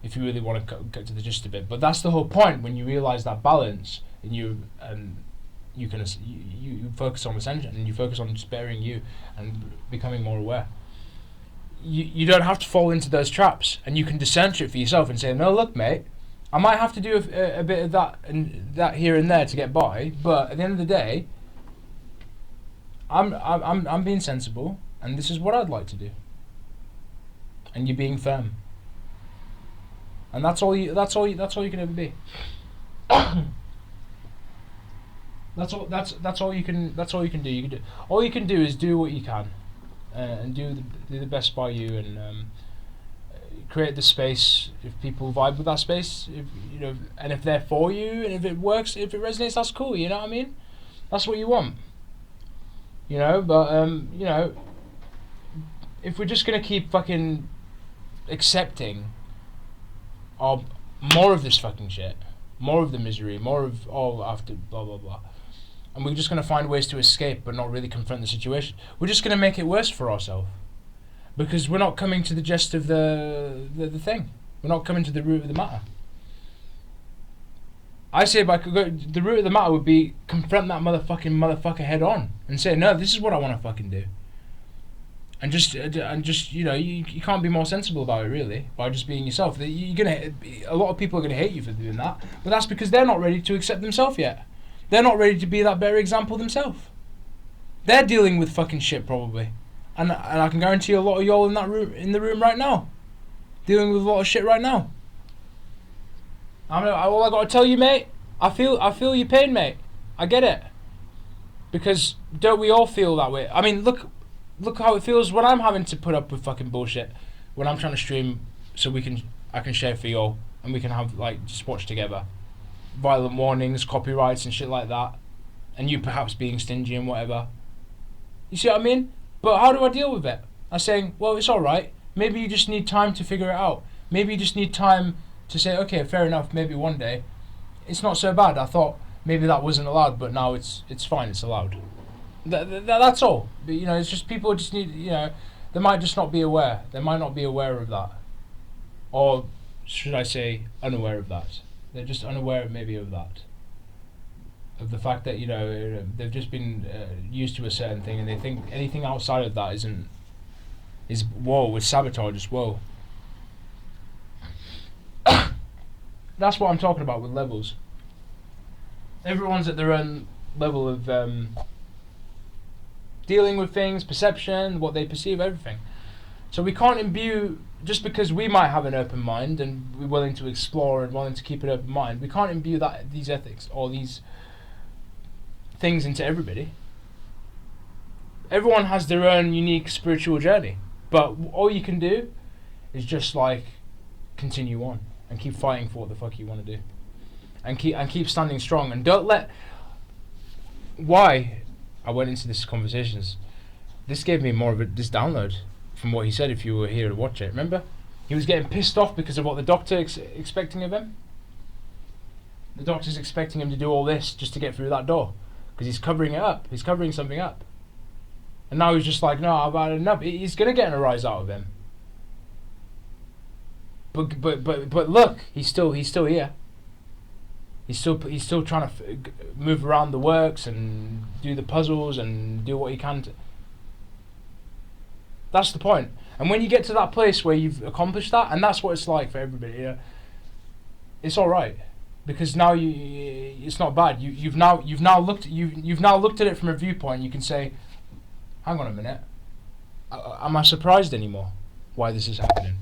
If you really want to get to the gist of it, but that's the whole point. When you realise that balance, and you focus on ascension, and you focus on sparing you and becoming more aware. You don't have to fall into those traps, and you can discern it for yourself and say, no, look, mate, I might have to do a bit of that and that here and there to get by, but at the end of the day, I'm being sensible, and this is what I'd like to do. And you're being firm, and that's all you can ever be. That's all you can do. All you can do is do what you can, and do the best by you, and create the space. If people vibe with that space, and if they're for you, and if it works, if it resonates, that's cool. You know what I mean? That's what you want. But if we're just gonna keep fucking accepting more of this fucking shit, more of the misery, more of all after blah blah blah, and we're just gonna find ways to escape but not really confront the situation, we're just gonna make it worse for ourselves, because we're not coming to the gist of the thing. We're not coming to the root of the matter. I say the root of the matter would be confront that motherfucker head on and say, no, this is what I want to fucking do. And just you can't be more sensible about it, really, by just being yourself. A lot of people are gonna hate you for doing that, but that's because they're not ready to accept themselves yet. They're not ready to be that better example themselves. They're dealing with fucking shit probably, and I can guarantee a lot of y'all in the room right now, dealing with a lot of shit right now. All I gotta tell you, mate, I feel your pain, mate. I get it. Because don't we all feel that way? I mean, look look how it feels when I'm having to put up with fucking bullshit when I'm trying to stream so I can share for y'all and we can have like just watch together. Violent warnings, copyrights and shit like that, and you perhaps being stingy and whatever. You see what I mean? But how do I deal with it? I'm saying, well, it's alright. Maybe you just need time to figure it out. Maybe you just need time to say, okay, fair enough, maybe one day. It's not so bad. I thought maybe that wasn't allowed, but now it's fine, it's allowed. That's all. But, you know, it's just people just need, you know, they might just not be aware. They might not be aware of that. Or should I say unaware of that. They're just unaware maybe of that. Of the fact that, you know, they've just been used to a certain thing and they think anything outside of that is whoa, it's sabotage, it's whoa. That's what I'm talking about with levels. Everyone's at their own level of dealing with things, perception, what they perceive, everything. So we can't imbue, just because we might have an open mind and we're willing to explore and willing to keep an open mind, we can't imbue these ethics or these things into everybody. Everyone has their own unique spiritual journey, but all you can do is just like continue on and keep fighting for what the fuck you want to do, and keep standing strong, and don't let. Why I went into this conversations, this gave me more of this download from what he said. If you were here to watch it, remember, he was getting pissed off because of what the doctor expecting of him. The doctor's expecting him to do all this just to get through that door because he's covering it up. He's covering something up, and now he's just like, no, I've had enough. He's gonna get a rise out of him. But look, he's still here. He's still trying to move around the works and do the puzzles and do what he can. That's the point. And when you get to that place where you've accomplished that, and that's what it's like for everybody, you know, it's all right because now it's not bad. You've now looked at it from a viewpoint. You can say, hang on a minute, am I surprised anymore why this is happening?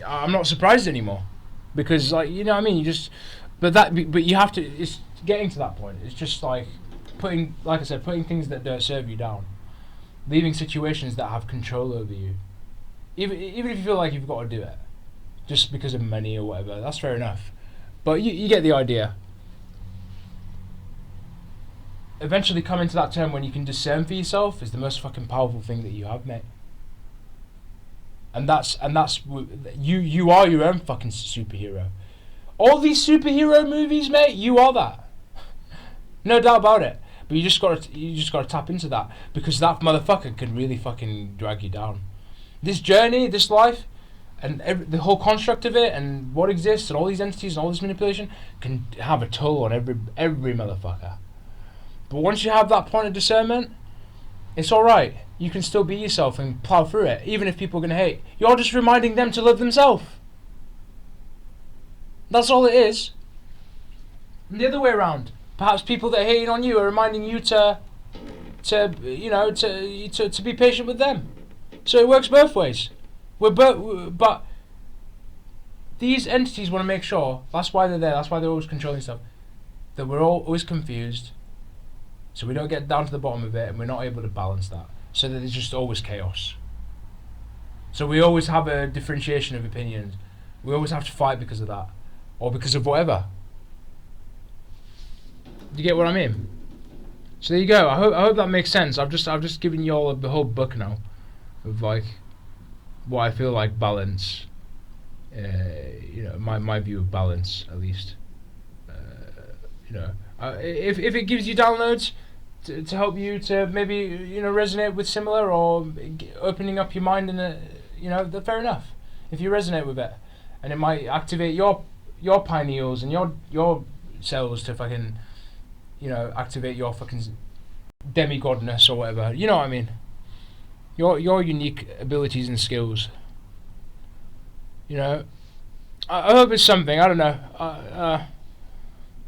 I'm not surprised anymore because, like, you know what I mean, but you have to, it's getting to that point. It's just like putting things that don't serve you down, leaving situations that have control over you, even if you feel like you've got to do it just because of money or whatever. That's fair enough, but you get the idea. Eventually coming to that term when you can discern for yourself is the most fucking powerful thing that you have, mate. And that's you are your own fucking superhero. All these superhero movies, mate, you are that. No doubt about it. But you just gotta tap into that, because that motherfucker can really fucking drag you down. This journey, this life, and the whole construct of it, and what exists, and all these entities, and all this manipulation can have a toll on every motherfucker. But once you have that point of discernment, it's alright. You can still be yourself and plow through it, even if people are going to hate. You're just reminding them to love themselves. That's all it is. And the other way around, perhaps people that are hating on you are reminding you to be patient with them. So it works both ways. But these entities want to make sure, that's why they're there, that's why they're always controlling stuff, that we're all always confused, so we don't get down to the bottom of it, and we're not able to balance that. So that there's just always chaos. So we always have a differentiation of opinions. We always have to fight because of that, or because of whatever. Do you get what I mean? So there you go. I hope that makes sense. I've just given you all the whole book now of like what I feel like balance. My view of balance, at least. If it gives you downloads to help you to maybe resonate with similar, or opening up your mind in fair enough. If you resonate with it, and it might activate your pineals and your cells to fucking activate your fucking demigodness or whatever. You know what I mean? Your unique abilities and skills. I hope it's something. I don't know.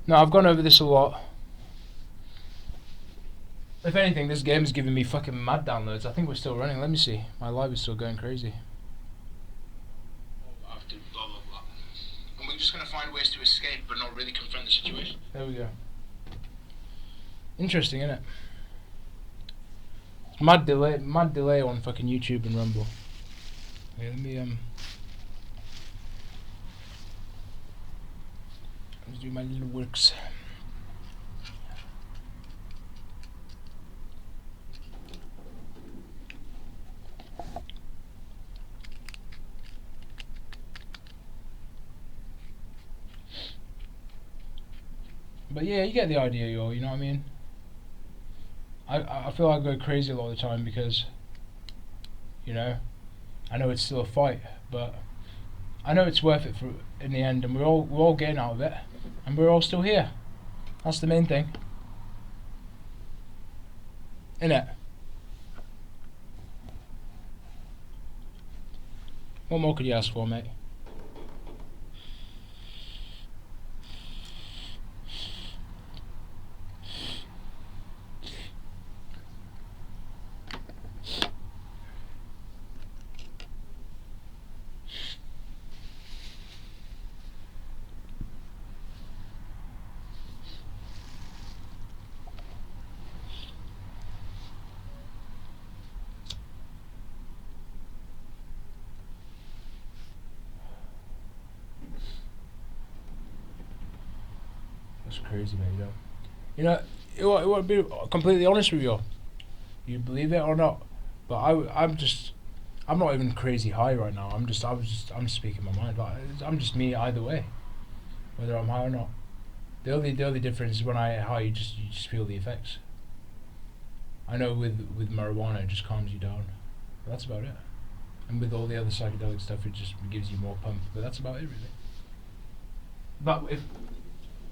No, I've gone over this a lot. If anything, this game's giving me fucking mad downloads. I think we're still running. Let me see. My live is still going crazy. After blah blah blah. And we're just gonna find ways to escape, but not really confront the situation. There we go. Interesting, isn't it? Mad delay on fucking YouTube and Rumble. Okay, let me let's do my little works. But yeah, you get the idea, y'all. You know what I mean? I feel I go crazy a lot of the time because, you know, I know it's still a fight, but I know it's worth it for in the end, and we're all getting out of it, and we're all still here. That's the main thing, innit? What more could you ask for, mate? That's crazy, mate. You know, it would be completely honest with you. You believe it or not, but I'm not even crazy high right now. I'm speaking my mind. Like, I'm just me either way, whether I'm high or not. The only difference is when I high, you just feel the effects. I know with marijuana it just calms you down. But that's about it. And with all the other psychedelic stuff, it just gives you more pump. But that's about it, really. But if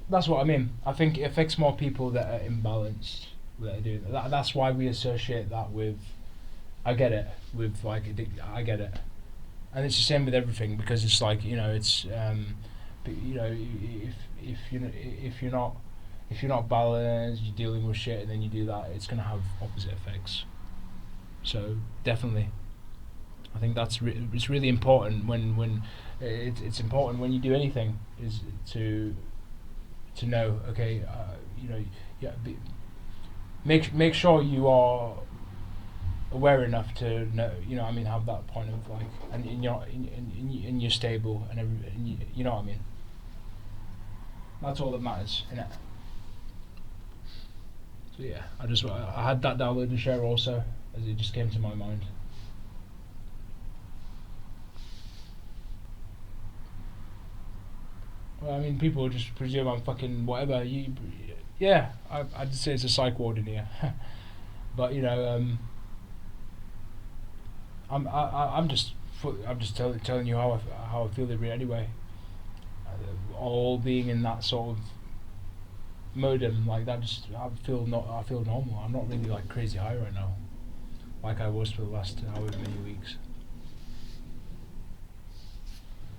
that's what I mean. I think it affects more people that are imbalanced that are doing that. That's why we associate that with. I get it with like I get it, and it's the same with everything because it's like it's you know if you're not balanced, you're dealing with shit, and then you do that, it's gonna have opposite effects. So definitely, I think it's really important when it's important when you do anything is to know, okay, make sure you are aware enough to know, I mean, have that point of like, and you're stable and you know what I mean. That's all that matters, innit? So yeah, I had that download to share also, as it just came to my mind. Well, I mean, people just presume I'm fucking whatever. Yeah, I'd say it's a psych ward in here, but I'm just telling you how I feel every anyway. All being in that sort of modem like that, I feel normal. I'm not really like crazy high right now, like I was for the last however many weeks.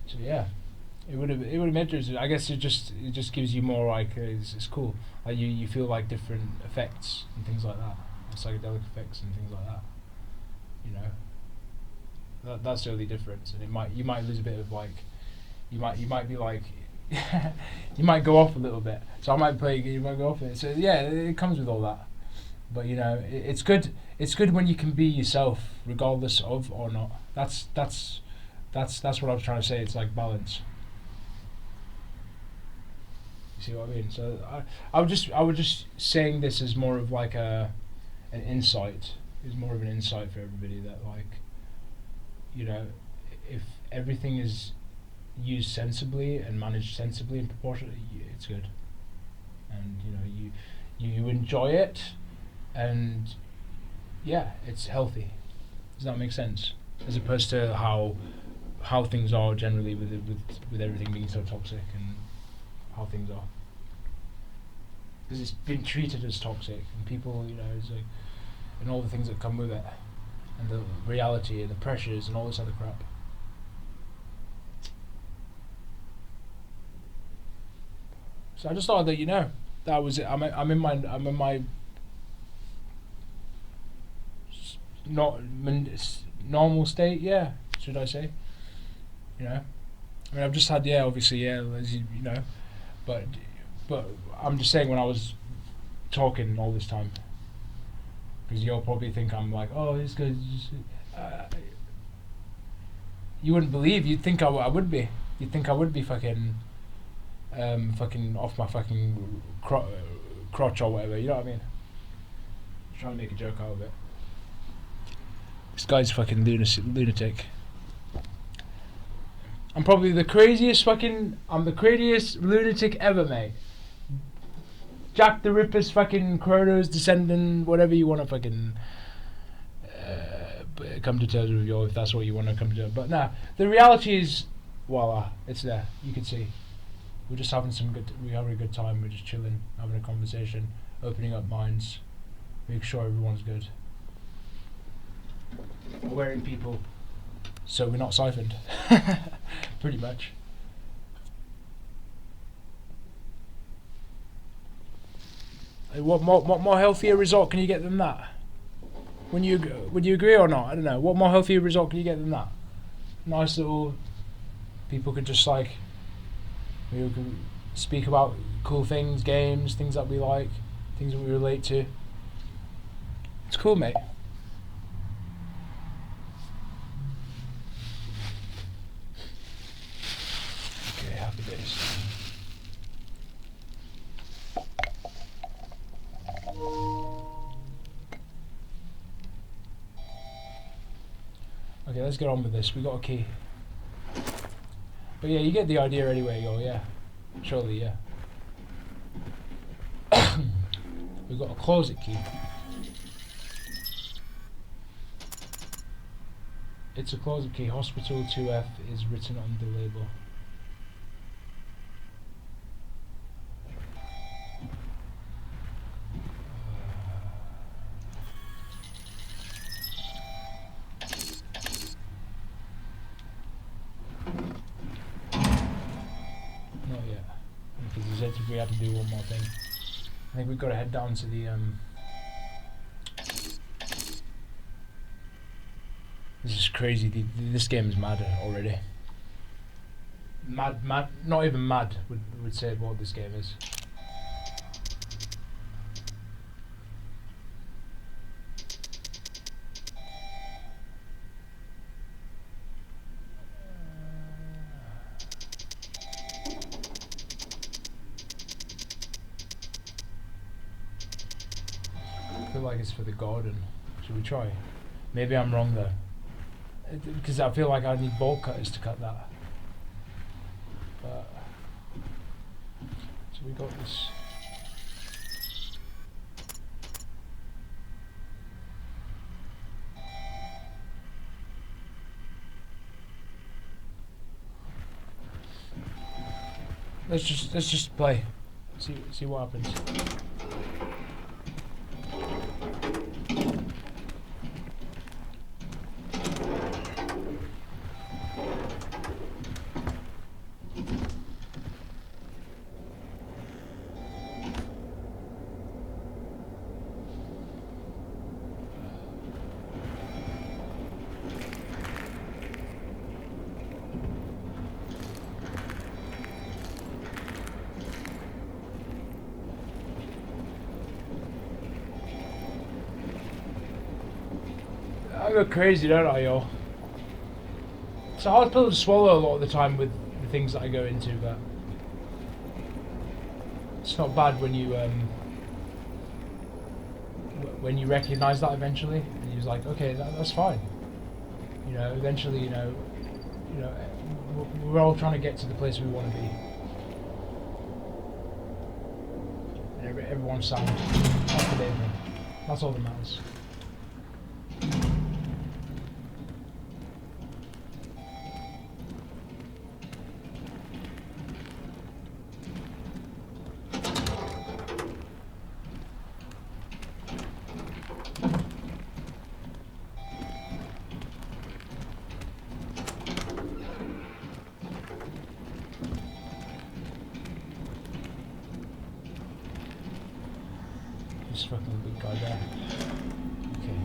So yeah. It would have been interesting. I guess it just gives you more like it's cool. Like you feel like different effects and things like that, psychedelic effects and things like that. That's the only difference. And you might lose a bit of like, you might be like, you might go off a little bit. So I might play, you might go off it. So yeah, it comes with all that. But it's good. It's good when you can be yourself, regardless of or not. That's what I was trying to say. It's like balance. You see what I mean? So I was just saying this as more of like an insight. It's more of an insight for everybody that like, if everything is used sensibly and managed sensibly and proportionately, it's good. And you enjoy it, and yeah, it's healthy. Does that make sense? As opposed to how things are generally with everything being so toxic and how things are, because it's been treated as toxic, and people, it's like, and all the things that come with it, and the reality and the pressures and all this other crap. So I just thought that that was it. I'm in my not normal state. Yeah, should I say? I mean, I've just had obviously as but I'm just saying when I was talking all this time. Because you'll probably think I'm like, oh, this guy's just... you wouldn't believe, you'd think I would be. You'd think I would be fucking off my fucking crotch or whatever, you know what I mean? Trying to make a joke out of it. This guy's fucking lunatic. I'm probably the craziest I'm the craziest lunatic ever, mate. Jack the Ripper's fucking Chrono's descendant, whatever you want to fucking come to terms with, if that's what you want to come to terms. But nah, the reality is, voila, it's there. You can see. We're just having we're having a good time. We're just chilling, having a conversation, opening up minds, making sure everyone's good. Wearing people, so we're not siphoned. Pretty much. What more healthier result can you get than that? Would you agree or not? I don't know. What more healthier result can you get than that? Nice little people could just like we can speak about cool things, games, things that we like, things that we relate to. It's cool, mate. Okay, happy days. Okay, let's get on with this. We got a key. But yeah, you get the idea anyway, yeah. Surely, yeah. We've got a closet key. It's a closet key. Hospital 2F is written on the label. We have to do one more thing. I think we've got to head down to the This is crazy. This game is mad already. Mad, not even mad would say what this game is. I feel like it's for the garden. Should we try? Maybe I'm wrong though. Because I feel like I need bolt cutters to cut that. But so we got this. Let's just play. See what happens. I go crazy, don't I, y'all? It's a hard pill to swallow a lot of the time with the things that I go into, but it's not bad when you recognise that eventually, and you're like, okay, that's fine. You know, eventually, you know, we're all trying to get to the place we want to be, and everyone's sound. That's the main thing. That's all that matters. This fucking big guy there. Okay.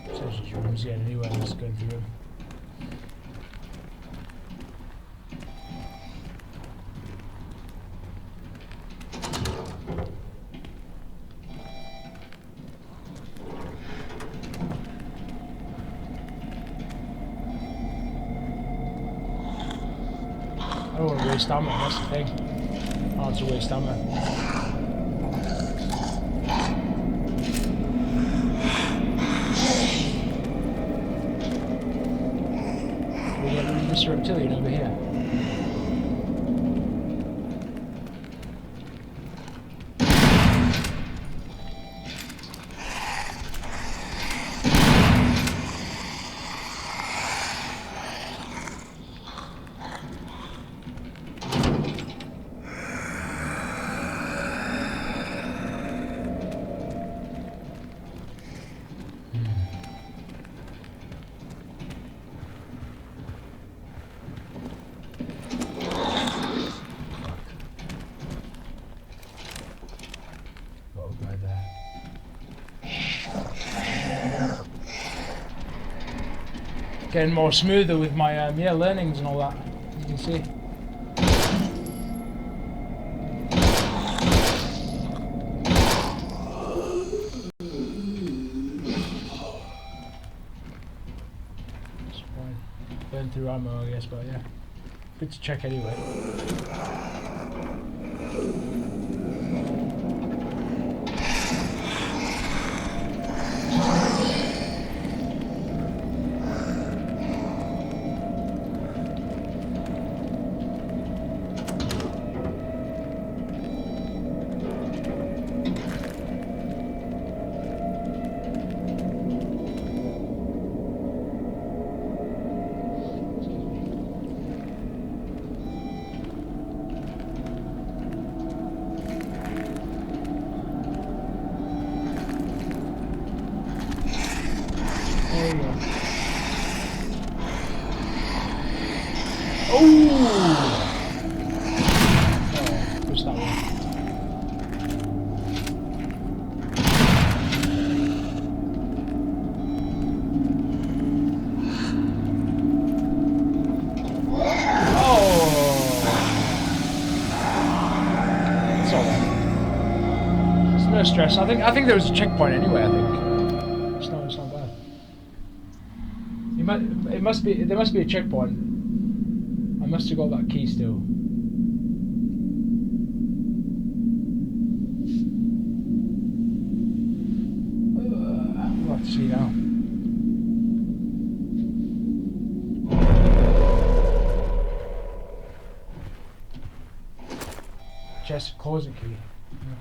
So it's just rooms was getting anywhere, I'm just going through them. I don't want to waste ammo, that's the thing. Hard to waste ammo. We get Mr. Reptilian over here. Getting more smoother with my yeah, learnings and all that, you can see. Just burn through ammo, I guess, but yeah, good to check anyway. No stress. I think there was a checkpoint anyway. I think it's not bad. There must be a checkpoint. I must have got that key still. We'll have to see now. Chest closet key. Yeah.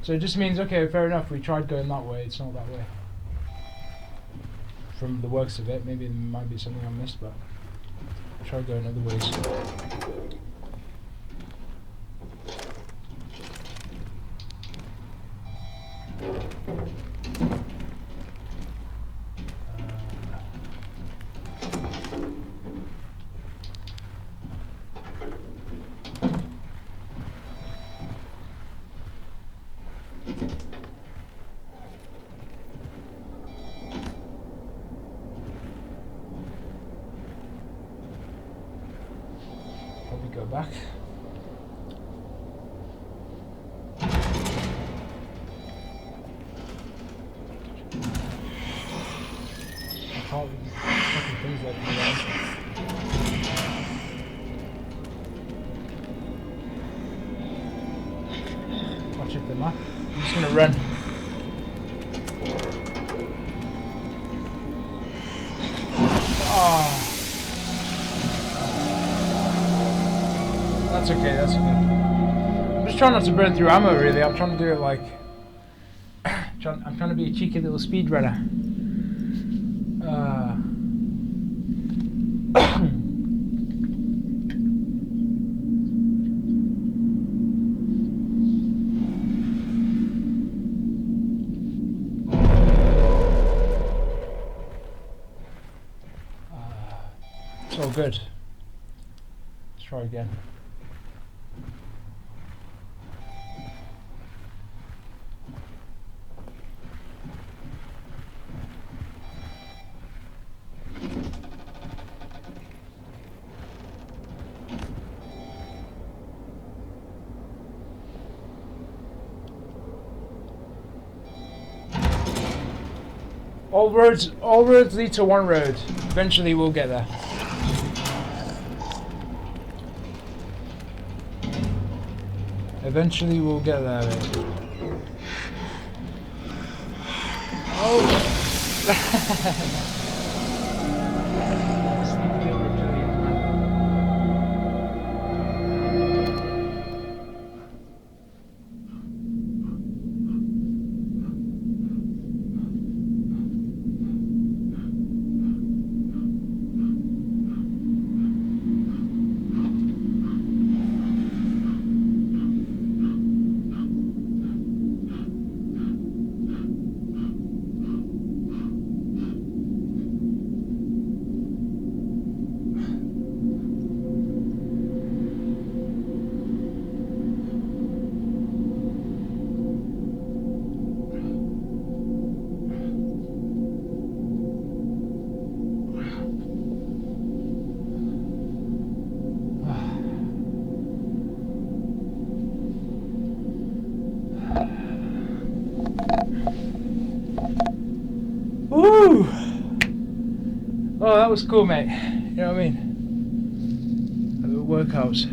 So it just means, okay, fair enough, we tried going that way, it's not that way. From the works of it, maybe there might be something I missed, but I'll try going other ways. Go back. I can't fucking things like that. Watch it, the map. I'm just gonna run. Oh. That's okay, that's okay. I'm just trying not to burn through ammo, really. I'm trying to do it like... I'm trying to be a cheeky little speedrunner. It's all good. Let's try again. All roads lead to one road. Eventually we'll get there. Eventually we'll get there, mate. Oh! Woo! Oh, that was cool, mate. You know what I mean? A little workouts.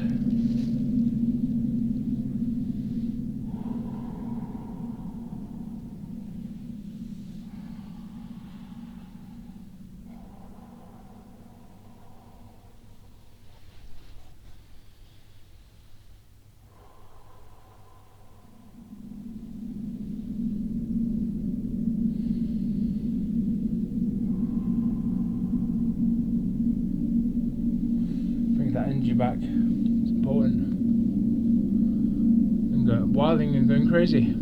That energy back. It's important. And going wilding and going crazy.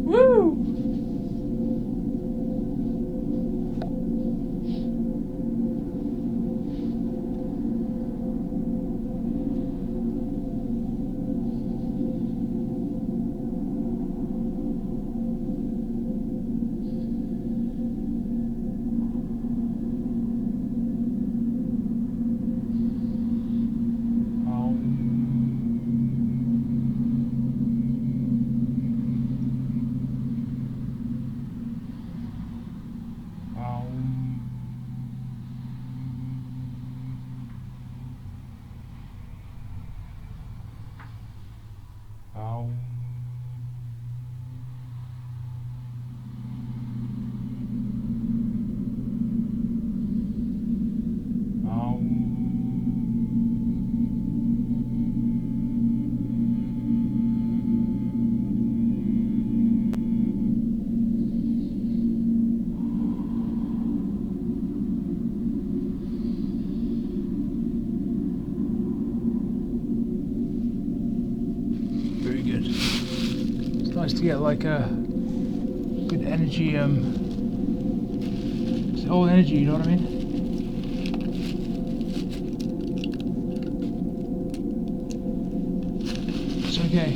Woo! Nice to get like a good energy, it's all energy, you know what I mean? It's okay.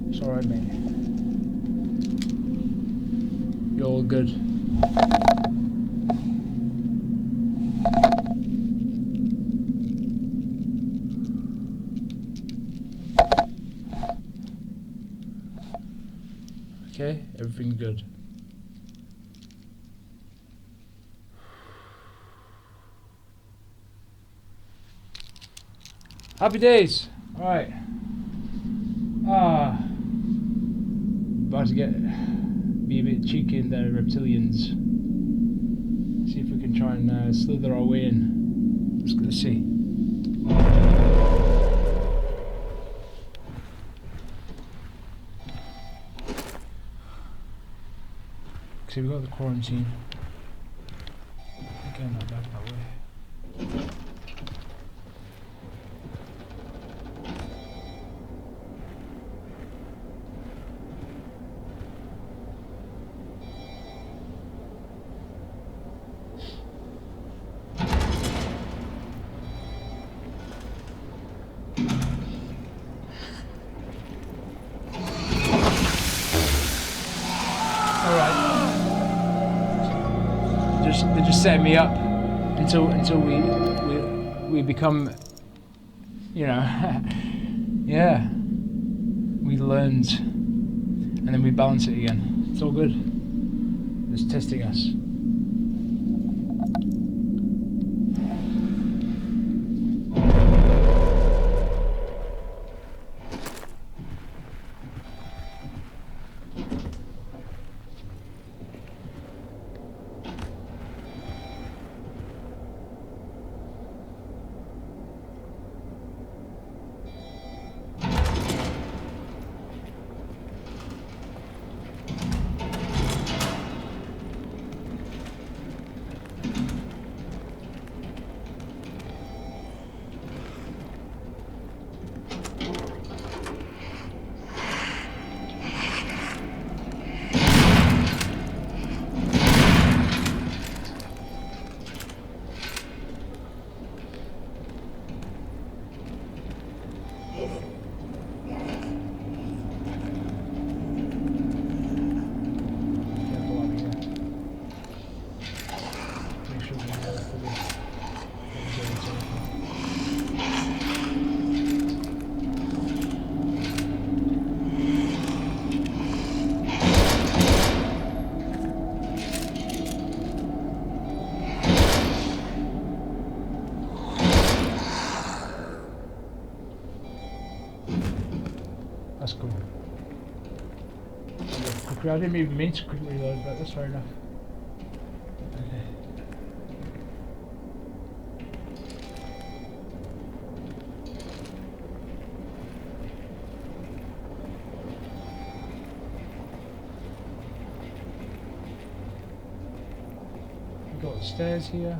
It's alright, mate. You're all good. Okay, everything good. Happy days. All right. About to be a bit cheeky in the reptilians. See if we can try and slither our way in. Just gonna see. See, we got the quarantine. Again, not back that way. they're just setting me up until we become, you know, yeah. We learned, and then we balance it again. It's all good. Just testing us. That's cool. I didn't even mean to quick reload, but that's fair enough. Okay. We've got the stairs here.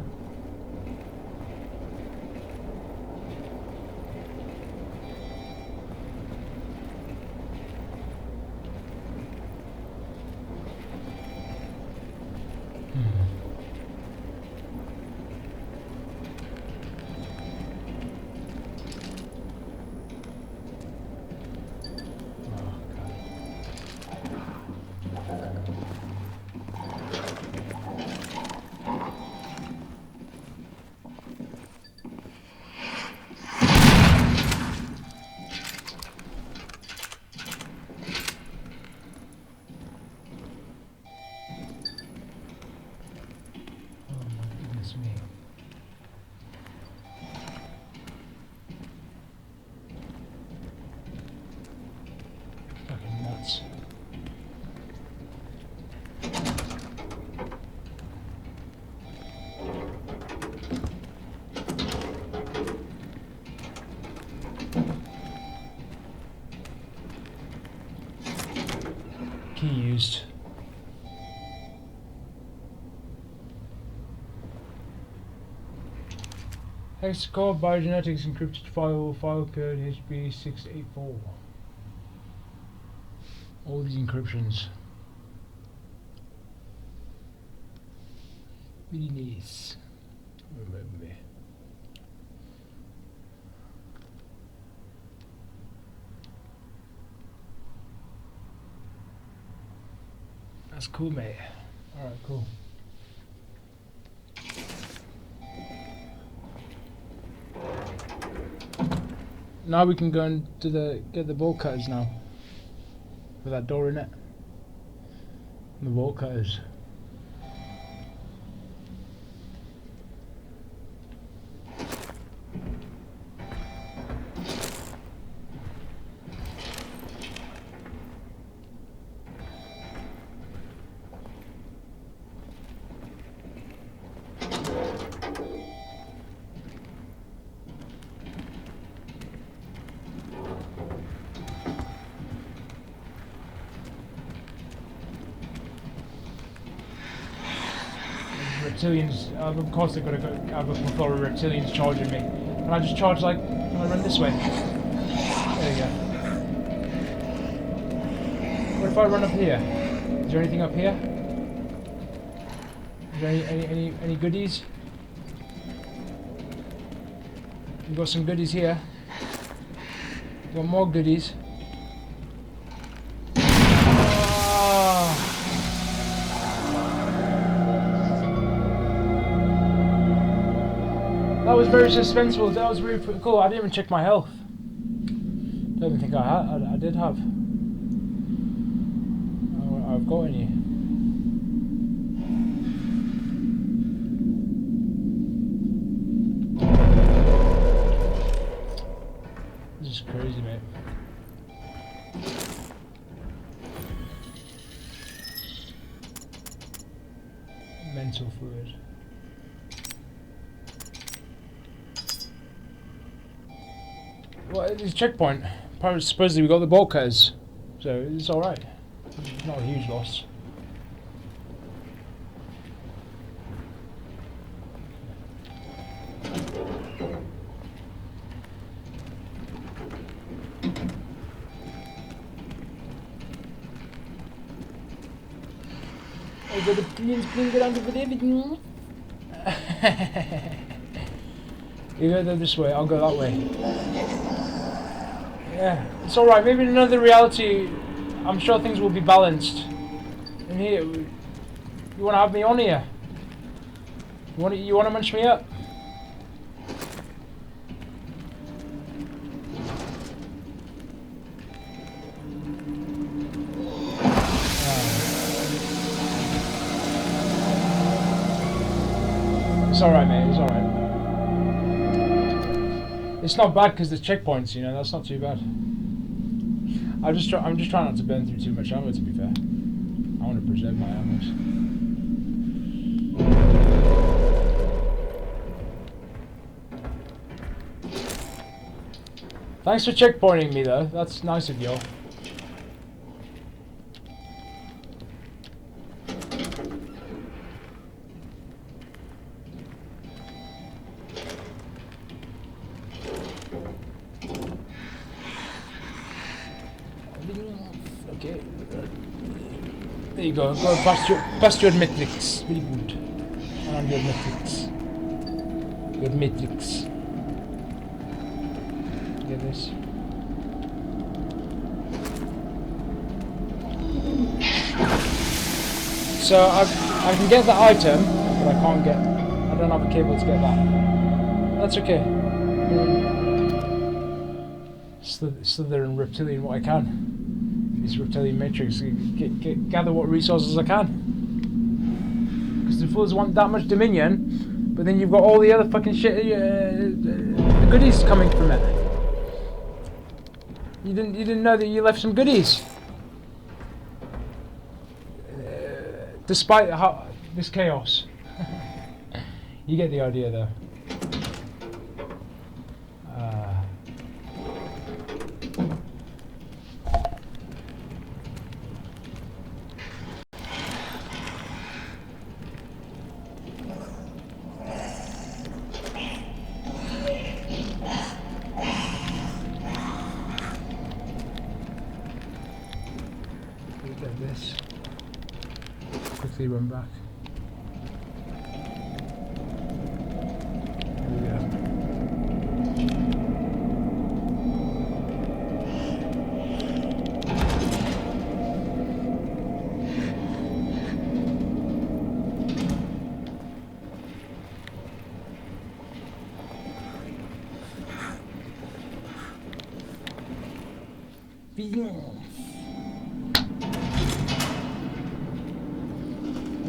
Key used. Hexacode biogenetics encrypted file code HB684. All these encryptions. Really nice. Remember me. That's cool, mate. Alright, cool. Now we can go and get the bolt cutters now. With that door in it. And the bolt cutters. Reptilians, of course they've got to have a plethora of reptilians charging me. Can I just charge like, can I run this way? There you go. What if I run up here? Is there anything up here? Is there any goodies? We've got some goodies here. We've got more goodies. was very suspenseful. That was really pretty cool. I didn't even check my health. Don't even think I had. I did have. I've got any. This is crazy, mate. Mental fluid. Well, it's a checkpoint. Supposedly we got the bolt cutters, so it's alright. It's not a huge loss. Over the planes, please get under the everything. You go this way, I'll go that way. Yeah, it's alright. Maybe in another reality, I'm sure things will be balanced. And here, you want to have me on here? You want to munch me up? It's alright, mate. It's alright. It's not bad because there's checkpoints, you know. That's not too bad. I'm just trying not to burn through too much ammo. To be fair, I want to preserve my ammo. Thanks for checkpointing me, though. That's nice of you. Okay. There you go. Go past your metrics. Very good. Around your metrics. Your metrics. Get this. So I can get that item, but I can't get. I don't have a cable to get that. That's okay. Slither and reptilian what I can. This reptilian matrix, gather what resources I can. Because the fools want that much dominion, but then you've got all the other fucking shit, the goodies coming from it. You didn't know that you left some goodies. Despite this chaos, you get the idea, though. This. Quickly run back. There we go.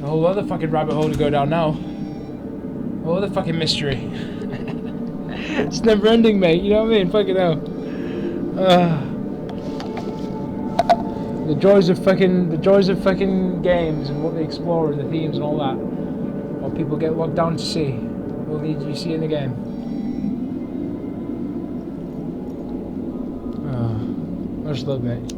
A whole other fucking rabbit hole to go down now. A whole other fucking mystery. It's never ending, mate. You know what I mean? Fucking hell. The joys of fucking games and what they explore and the themes and all that. What people get locked down to see. What you see in the game. I just love it.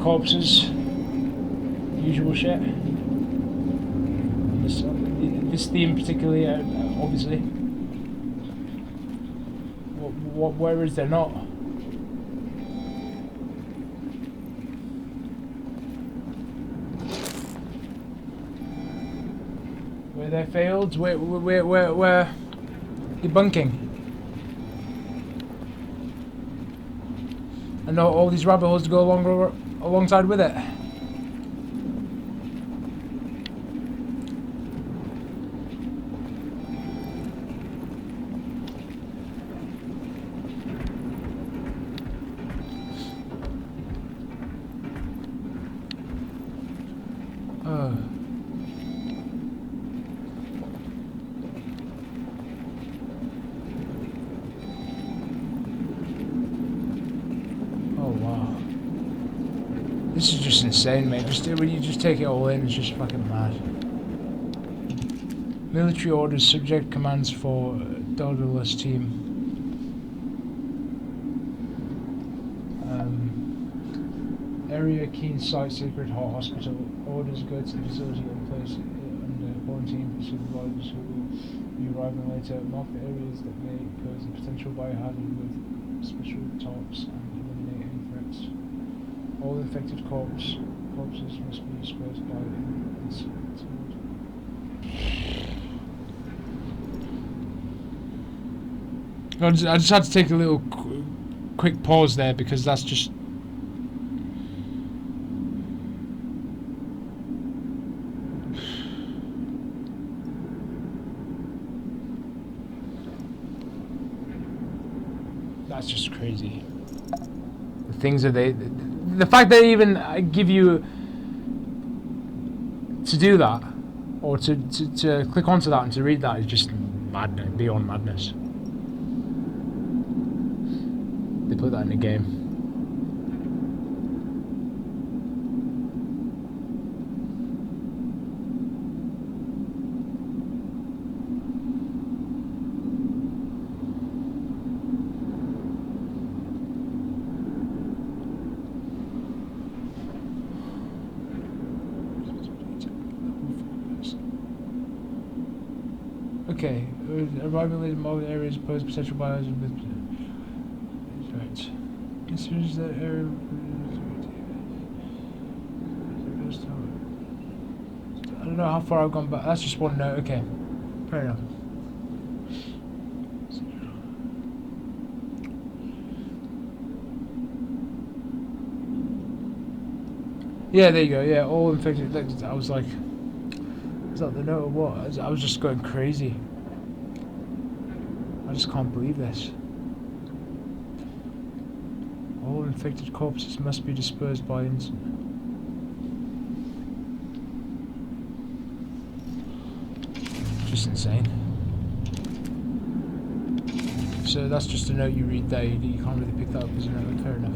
Corpses, usual shit. This theme particularly, obviously. Where is there not? they failed. We're debunking. And all these rabbit holes to go alongside with it. This is just insane, mate. When you just take it all in, it's just fucking mad. Military orders, subject commands for Daedalus team. Area Keen Site Sacred Heart Hospital. Orders go to the facility and place it under quarantine for supervisors who will be arriving later. Mark the areas that may pose a potential biohazard with special tarps and eliminate any threats. All infected corpses must be disposed by I just had to take a little quick pause there because that's just... That's just crazy. The things that they... The fact that they even give you to do that, or to click onto that and to read that is just madness, beyond madness. They put that in the game. Okay, arrival in mobile areas pose potential biohazard with... Right. As soon as that area... I don't know how far I've gone back. That's just one note. Okay. Fair enough. Yeah, there you go. Yeah, all infected. I was like... Is that the note or what? I was just going crazy. I just can't believe this. All infected corpses must be dispersed by instant. Just insane. So that's just a note you read there. You can't really pick that up as a note. Fair enough.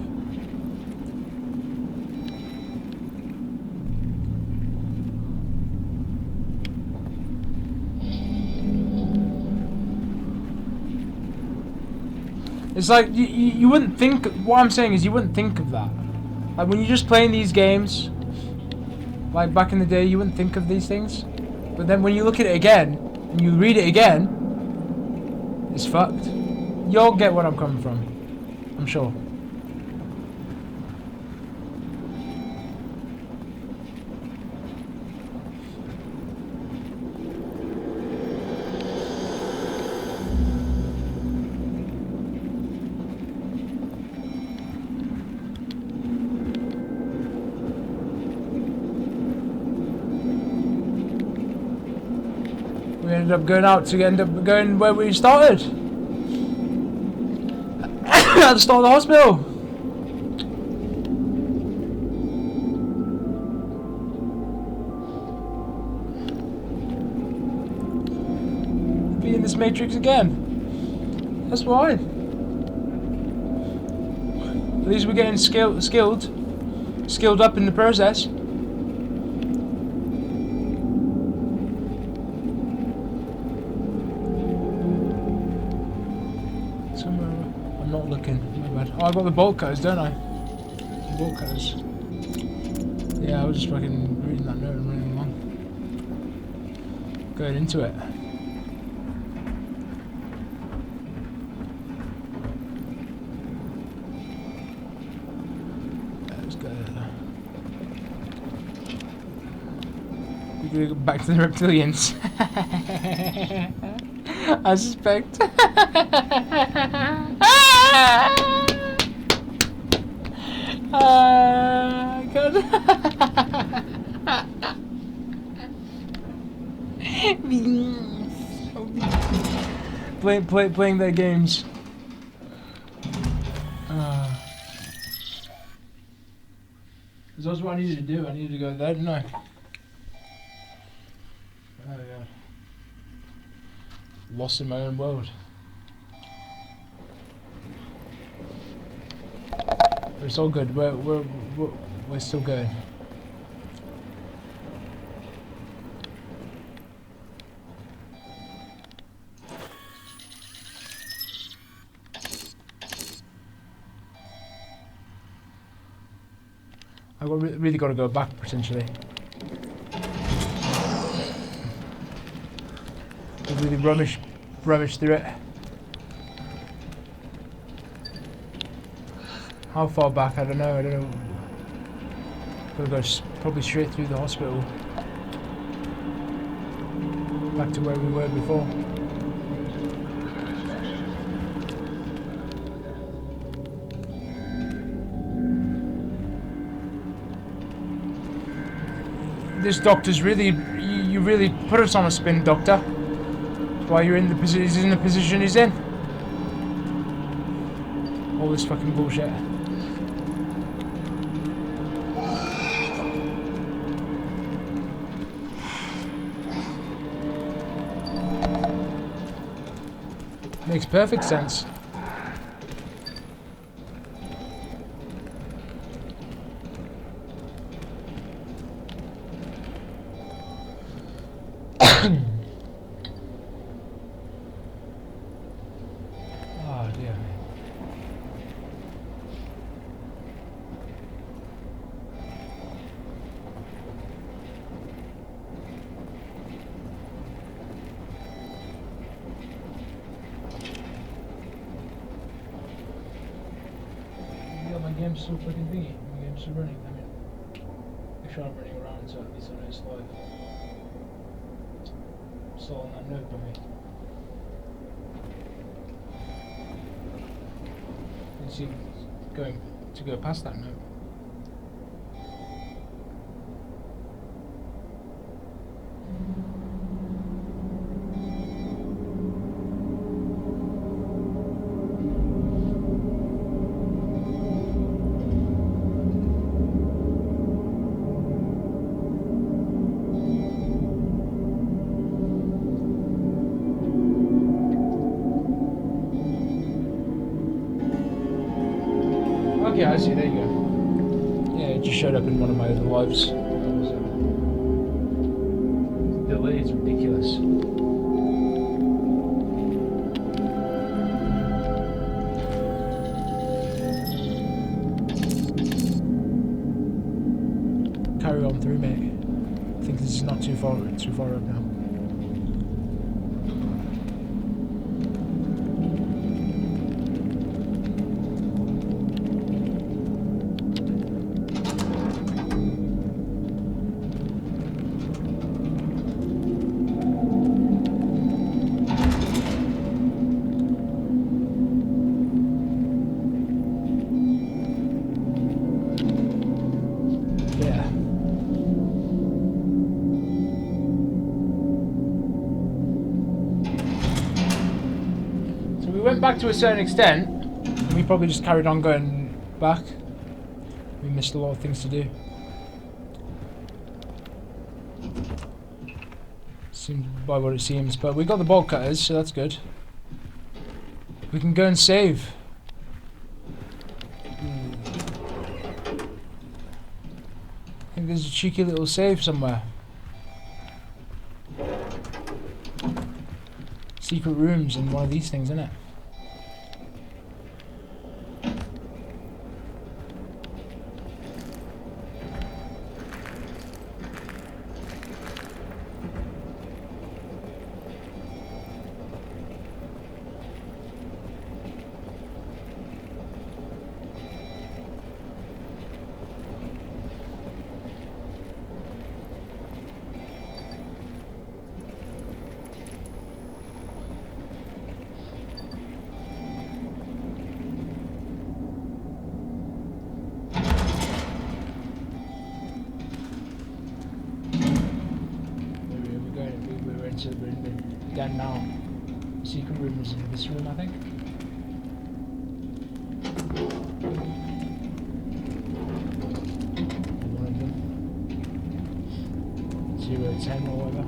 It's like, you wouldn't think, what I'm saying is you wouldn't think of that. Like when you're just playing these games, like back in the day, you wouldn't think of these things. But then when you look at it again, and you read it again, it's fucked. You'll get where I'm coming from, I'm sure. We ended up going out to end up going where we started. At the start of the hospital. Be in this matrix again. That's fine. At least we're getting skilled up in the process. Oh, I got the bolt cutters, don't I? The bolt cutters. Yeah, I was just fucking reading that note and running along. Going into it. Let's go. We We go back to the reptilians. I suspect. God. Playing their games. That's what I needed to do. I needed to go there, didn't I? Oh yeah. Lost in my own world. But it's all good. We're still going. I really got to go back potentially. Really rummage through it. How far back? I don't know. Gotta go probably straight through the hospital. Back to where we were before. This doctor's really, you really put us on a spin, doctor. Why you're in the position he's in. All this fucking bullshit. Makes perfect sense. My game's still fucking thingy. My game's still running. I mean, make sure I'm running around so at least I know it's live. Still on that note, don't we? Is he going to go past that note? Okay, I see, there you go. Yeah, it just showed up in one of my other lives. The delay is ridiculous. Carry on through, mate. I think this is not too far up now. Back to a certain extent, and we probably just carried on going back. We missed a lot of things to do. Seems by what it seems, but we got the bolt cutters, so that's good. We can go and save. I think there's a cheeky little save somewhere. Secret rooms in one of these things, isn't it? to it, but again now, the secret room is in this room, I think. One of them. 010 or whatever.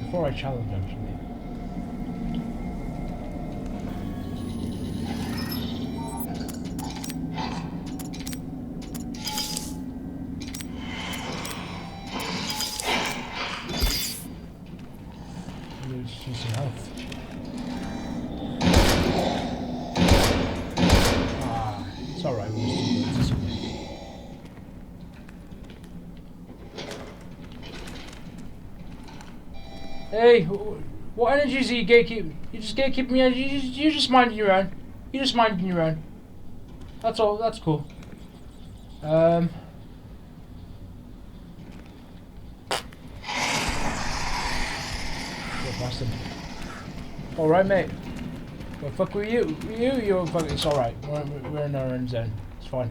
Before I challenge, actually. Lose some health. Ah, it's alright, we'll just do this. Hey, what energies are you gatekeeping? You just gatekeeping me. You just minding your own. You just minding your own. That's all. That's cool. All right, mate. Well, fuck with you. You're fucking. It's all right. We're in our own zone. It's fine.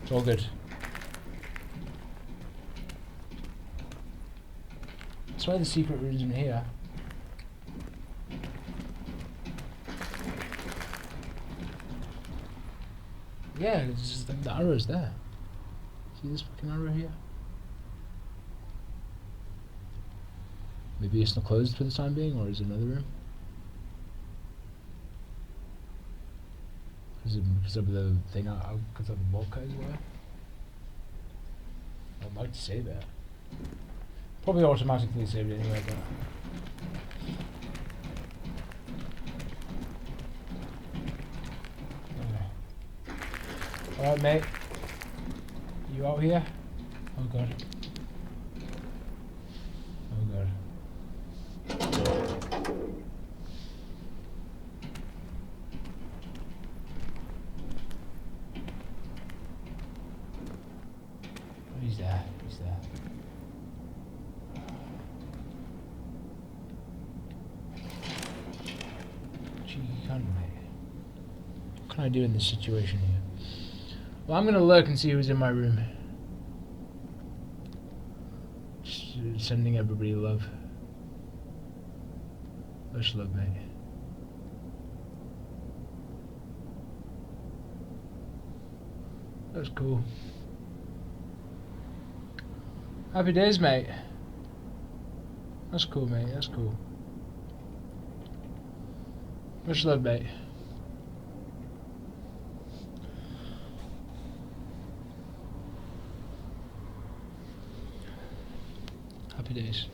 It's all good. I swear the secret room's in here. Yeah, it's just the arrow's there. See this fucking arrow here? Maybe it's not closed for the time being, or is it another room? Is it because of the thing because of the bulkhead as well? I'd like to save it. Probably automatically saved it anyway, but... Okay. Alright, mate. You out here? Oh god. Oh god. Oh, he's there. He's there. What can I do in this situation here? Well, I'm gonna look and see who's in my room. Just sending everybody love. Much love, mate. That's cool. Happy days, mate. That's cool, mate. That's cool. Much love, mate. Happy days.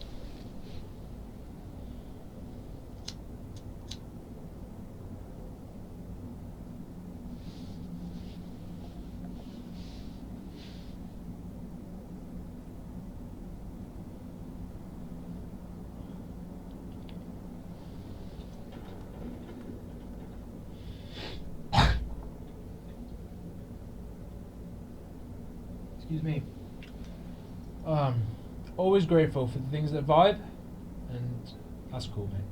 Excuse me. Always grateful for the things that vibe, and that's cool, mate.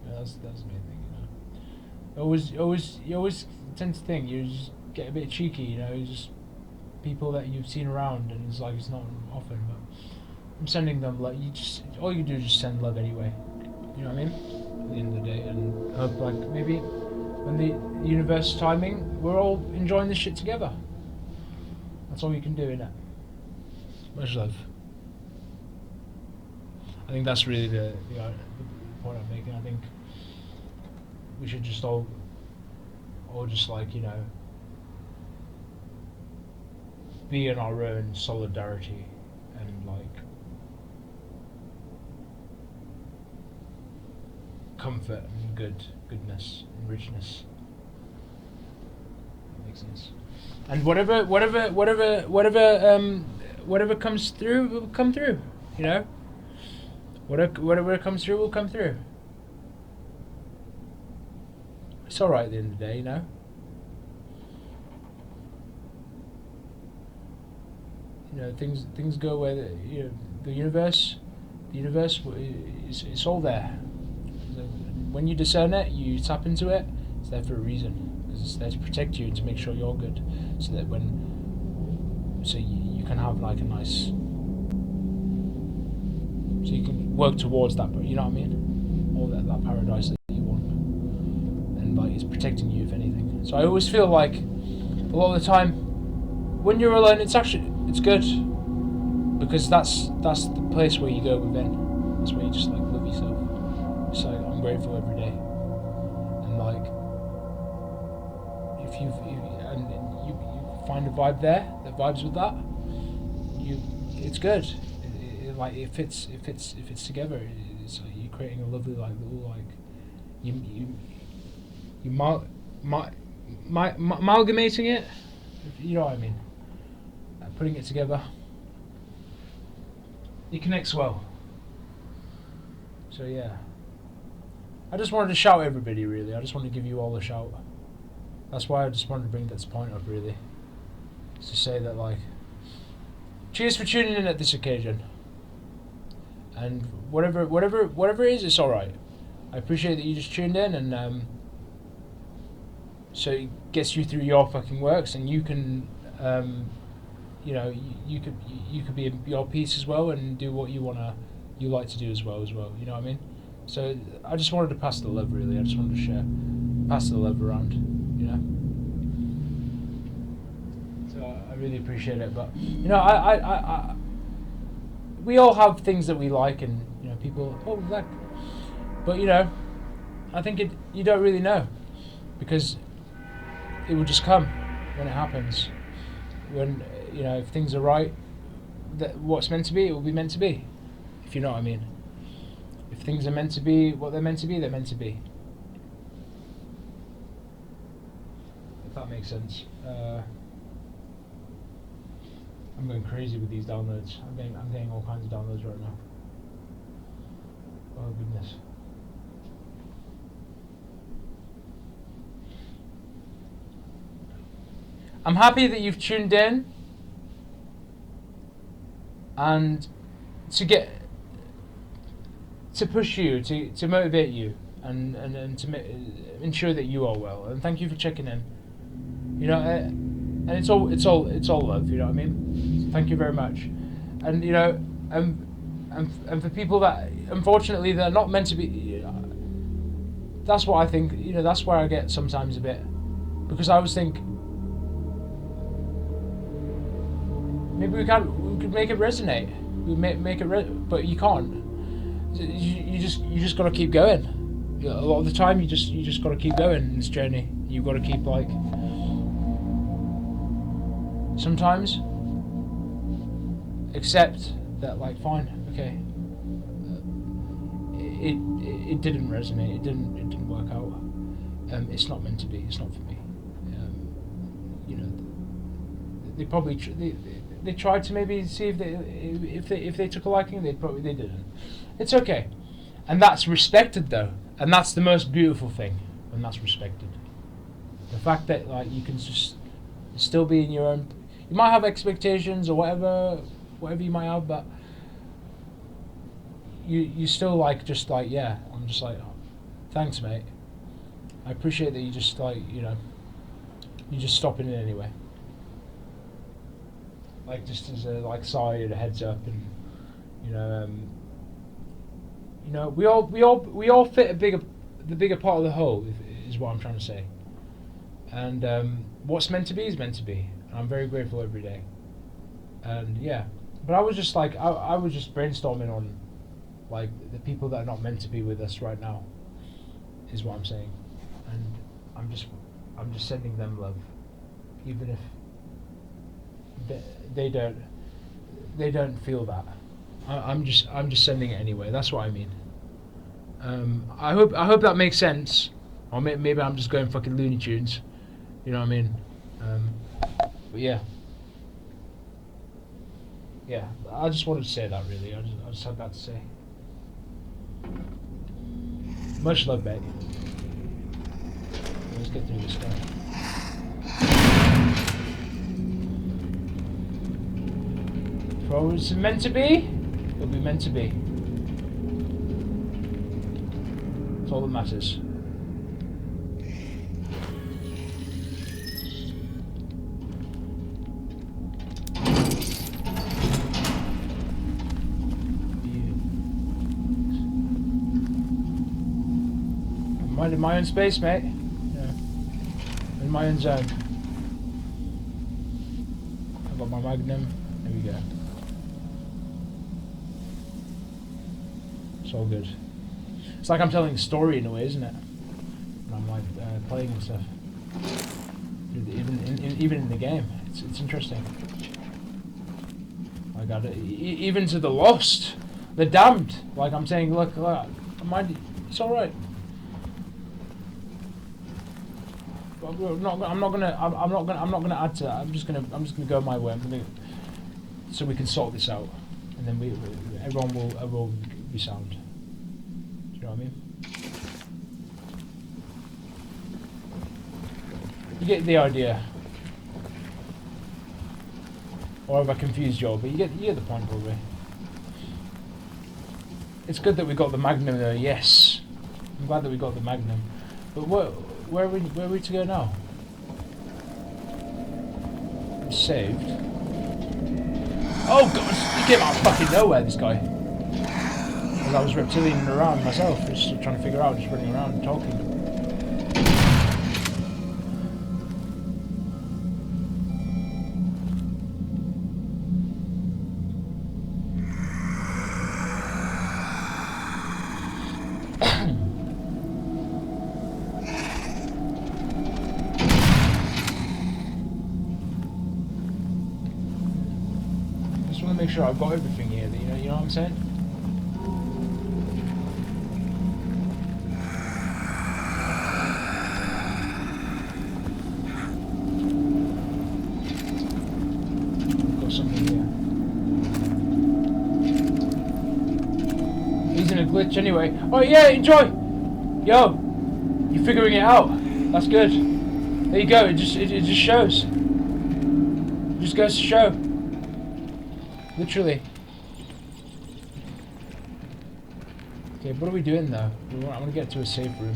Yeah, that's the main thing, you know. You always tend to think you just get a bit cheeky, you know. Just people that you've seen around, and it's like it's not often, but I'm sending them like all you do is just send love anyway. You know what I mean? At the end of the day, and hope like maybe when the universe timing, we're all enjoying this shit together. That's all you can do, innit? Much love. I think that's really the point I'm making. I think we should just all just like, you know, be in our own solidarity and like comfort and goodness and richness. That makes sense. And whatever comes through will come through, you know? Whatever comes through will come through. It's alright at the end of the day, you know? you know, things go where the universe it's all there. So when you discern it, you tap into it. It's there for a reason, because it's there to protect you and to make sure you're good, so that you can have like a nice, so you can work towards that. You know what I mean? All that paradise that you want, and like it's protecting you if anything. So I always feel like a lot of the time when you're alone, it's good, because that's the place where you go within. That's where you just like love yourself. It's like I'm grateful every day, and like if you find a vibe there that vibes with that, it's good. Like it fits together. It's like you're creating a lovely like little like you amalgamating it. You know what I mean? Putting it together. It connects well. So yeah. I just wanted to shout at everybody really. I just wanted to give you all a shout. That's why I just wanted to bring this point up really. Is to say that like cheers for tuning in at this occasion. And whatever it is, it's alright. I appreciate that you just tuned in, and so it gets you through your fucking works, and you can you know, you could be in your peace as well and do what you like to do as well. You know what I mean? So I just wanted to pass the love really. I just wanted to pass the love around, you know. So I really appreciate it. But you know, I we all have things that we like, and you know, people like. But you know, I think you don't really know, because it will just come when it happens. When you know, if things are right, that what's meant to be, it will be meant to be. If you know what I mean. If things are meant to be what they're meant to be, they're meant to be. If that makes sense. I'm going crazy with these downloads. I'm getting all kinds of downloads right now. Oh goodness. I'm happy that you've tuned in, and to push you, to motivate you, and to ensure that you are well. And thank you for checking in. You know, and it's all love. You know what I mean? Thank you very much. And you know, and for people that unfortunately they're not meant to be. You know, that's what I think. You know, that's where I get sometimes a bit, because I always think maybe we could make it resonate. We make it, but you can't. You just got to keep going. You know, a lot of the time, you just got to keep going in this journey. You've got to keep like. Sometimes accept that, like, fine, okay. It didn't resonate. It didn't work out. It's not meant to be. It's not for me. You know, they probably they tried to maybe see if they took a liking. They didn't. It's okay, and that's respected though, and that's the most beautiful thing when that's respected. The fact that like you can just still be in your own. You might have expectations or whatever you might have, but you still like just like yeah. I'm just like, oh, thanks, mate. I appreciate that you just like you know. You just stopping in anyway. Like just as a like side, a heads up, and you know, we all fit the bigger part of the whole is what I'm trying to say. And what's meant to be is meant to be. And I'm very grateful every day. And yeah, but I was just like I was just brainstorming on like the people that are not meant to be with us right now, is what I'm saying. And I'm just sending them love, even if they don't feel that. I'm just sending it anyway. That's what I mean. I hope that makes sense. Or maybe I'm just going fucking Looney Tunes. You know what I mean? But yeah. Yeah, I just wanted to say that really. I just had that to say. Much love, mate. Let's get through this stuff. Well, it's meant to be. It'll be meant to be. That's all that matters. I'm in my own space, mate. Yeah. In my own zone. I've got my magnum. There we go. It's all good. It's like I'm telling a story in a way, isn't it? And I'm like playing and stuff. Even in the game, it's interesting. I got it. Even to the lost, the damned. Like I'm saying, look, it's all right. I'm not gonna add to that. I'm just gonna go my way. So we can sort this out, and then everyone will be sound. Do you know what I mean? You get the idea. Or have I confused you all? But you get the point, probably. It's good that we got the Magnum though. Yes, I'm glad that we got the Magnum. But where are we to go now? I'm saved. Oh god, he came out of fucking nowhere, this guy. Because I was reptilian around myself, just trying to figure out, just running around and talking. Make sure I've got everything here. You know what I'm saying? I've got something here. He's in a glitch anyway. Oh yeah, enjoy. Yo, you're figuring it out. That's good. There you go. It just shows. It just goes to show. Literally. Okay, what are we doing though? I want to get to a safe room.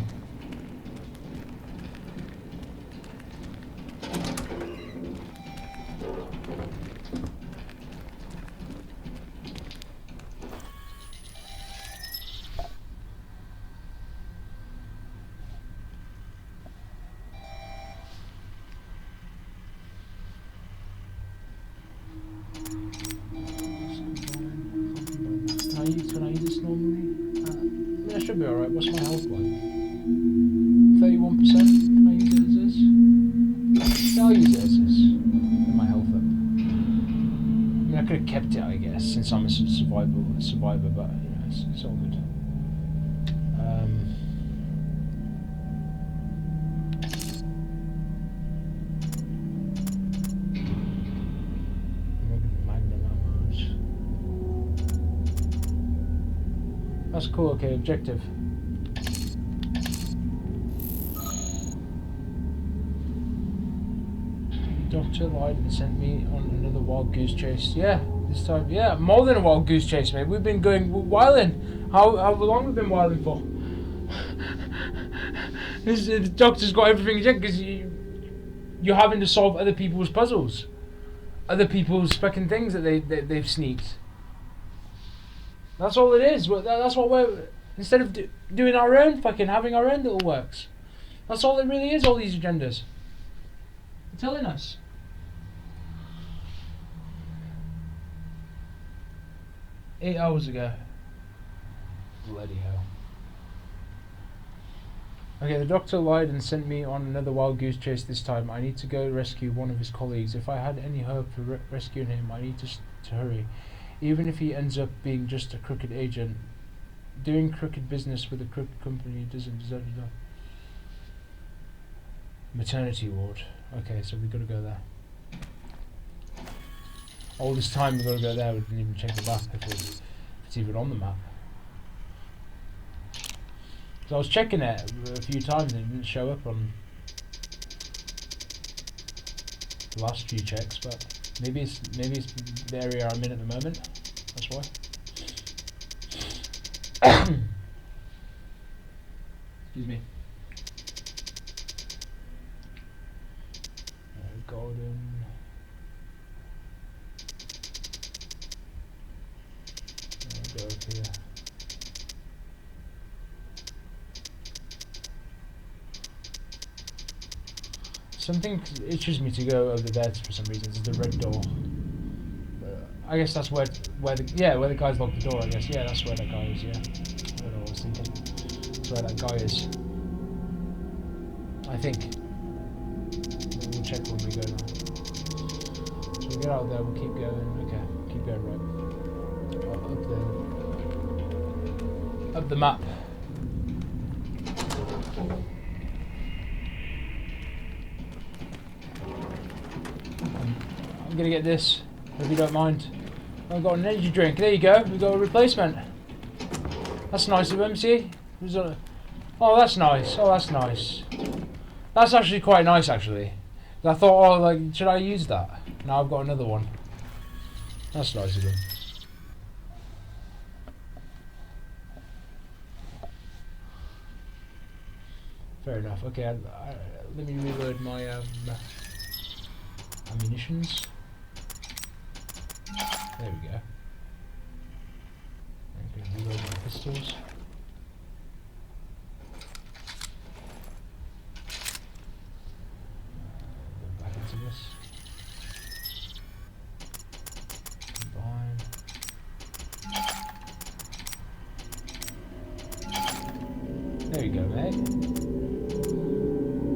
Can I use this normally? I mean, I should be alright. What's my health like? 31%? Can I use it as is? Yeah, I'll use it as is. Get my health up. I mean, I could have kept it, I guess, since I'm a survivor, but, you know, it's all good. That's cool, okay, objective. Doctor lied and sent me on another wild goose chase. Yeah, this time, yeah, more than a wild goose chase, mate. We've been going wilding. How long have we been wilding for? The doctor's got everything checked because you're having to solve other people's puzzles. Other people's fucking things that they've sneaked. That's all it is. That's what we're... Instead of doing our own, fucking having our own little works. That's all it really is, all these agendas. They're telling us. Eight hours ago. Bloody hell. Okay, the doctor lied and sent me on another wild goose chase this time. I need to go rescue one of his colleagues. If I had any hope for rescuing him, I need to hurry. Even if he ends up being just a crooked agent, doing crooked business with a crooked company doesn't deserve to die. Maternity ward. Okay, so we've got to go there. All this time we've got to go there, we didn't even check the map if it's even on the map. So I was checking it a few times and it didn't show up on the last few checks, but Maybe it's the area I'm in at the moment. That's why. Excuse me. Golden. I'll go up here. Something itches me to go over there for some reason. It's the red door. I guess that's where the guys locked the door. I guess that's where that guy is. Yeah, I don't know what I was thinking. That's where that guy is. I think. We'll check when we go now. So we get out there. We'll keep going. Okay, keep going right. Up the map. I'm gonna get this, if you don't mind. I've got an energy drink. There you go. We've got a replacement. That's nice of him, see? Oh, that's nice. Oh, that's nice. That's actually quite nice, actually. I thought, oh, like, should I use that? Now I've got another one. That's nice of him. Fair enough. Okay, let me reload my ammunitions. There we go. I'm going to reload my pistols. Go back into this. Combine. There you go, mate.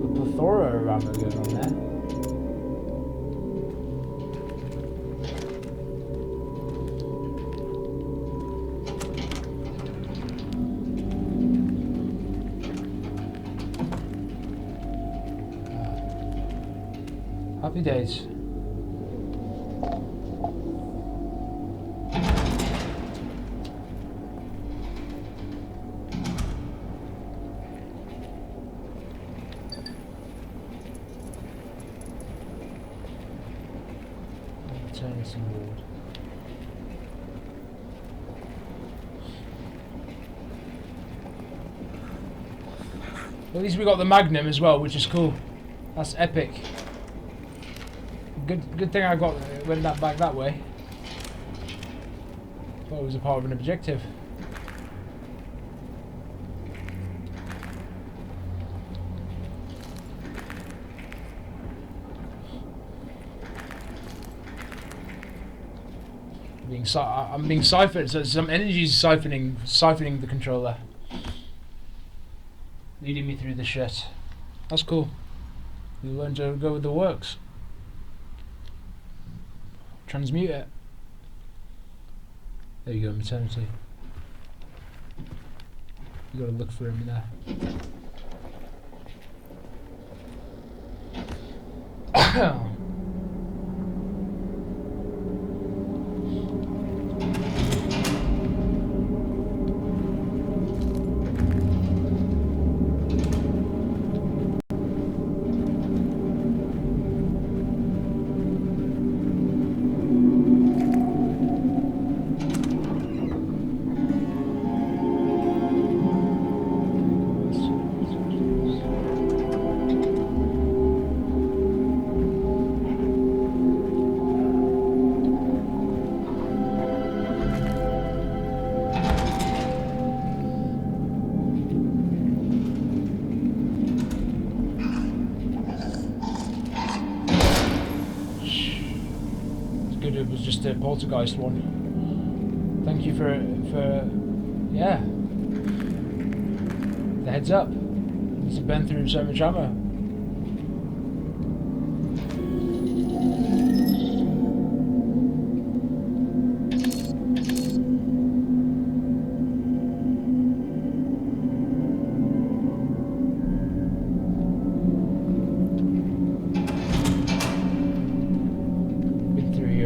A plethora of ammo going on there. Happy days. Maternity ward. At least we got the Magnum as well, which is cool. That's epic. Good thing I went back that way. Thought it was a part of an objective. I'm being siphoned, so some energy is siphoning the controller, leading me through the shit. That's cool. You learn to go with the works. Transmute it. There you go, maternity. You gotta look for him in there. It was just a poltergeist one. Thank you for the heads up. It's been through so much ammo.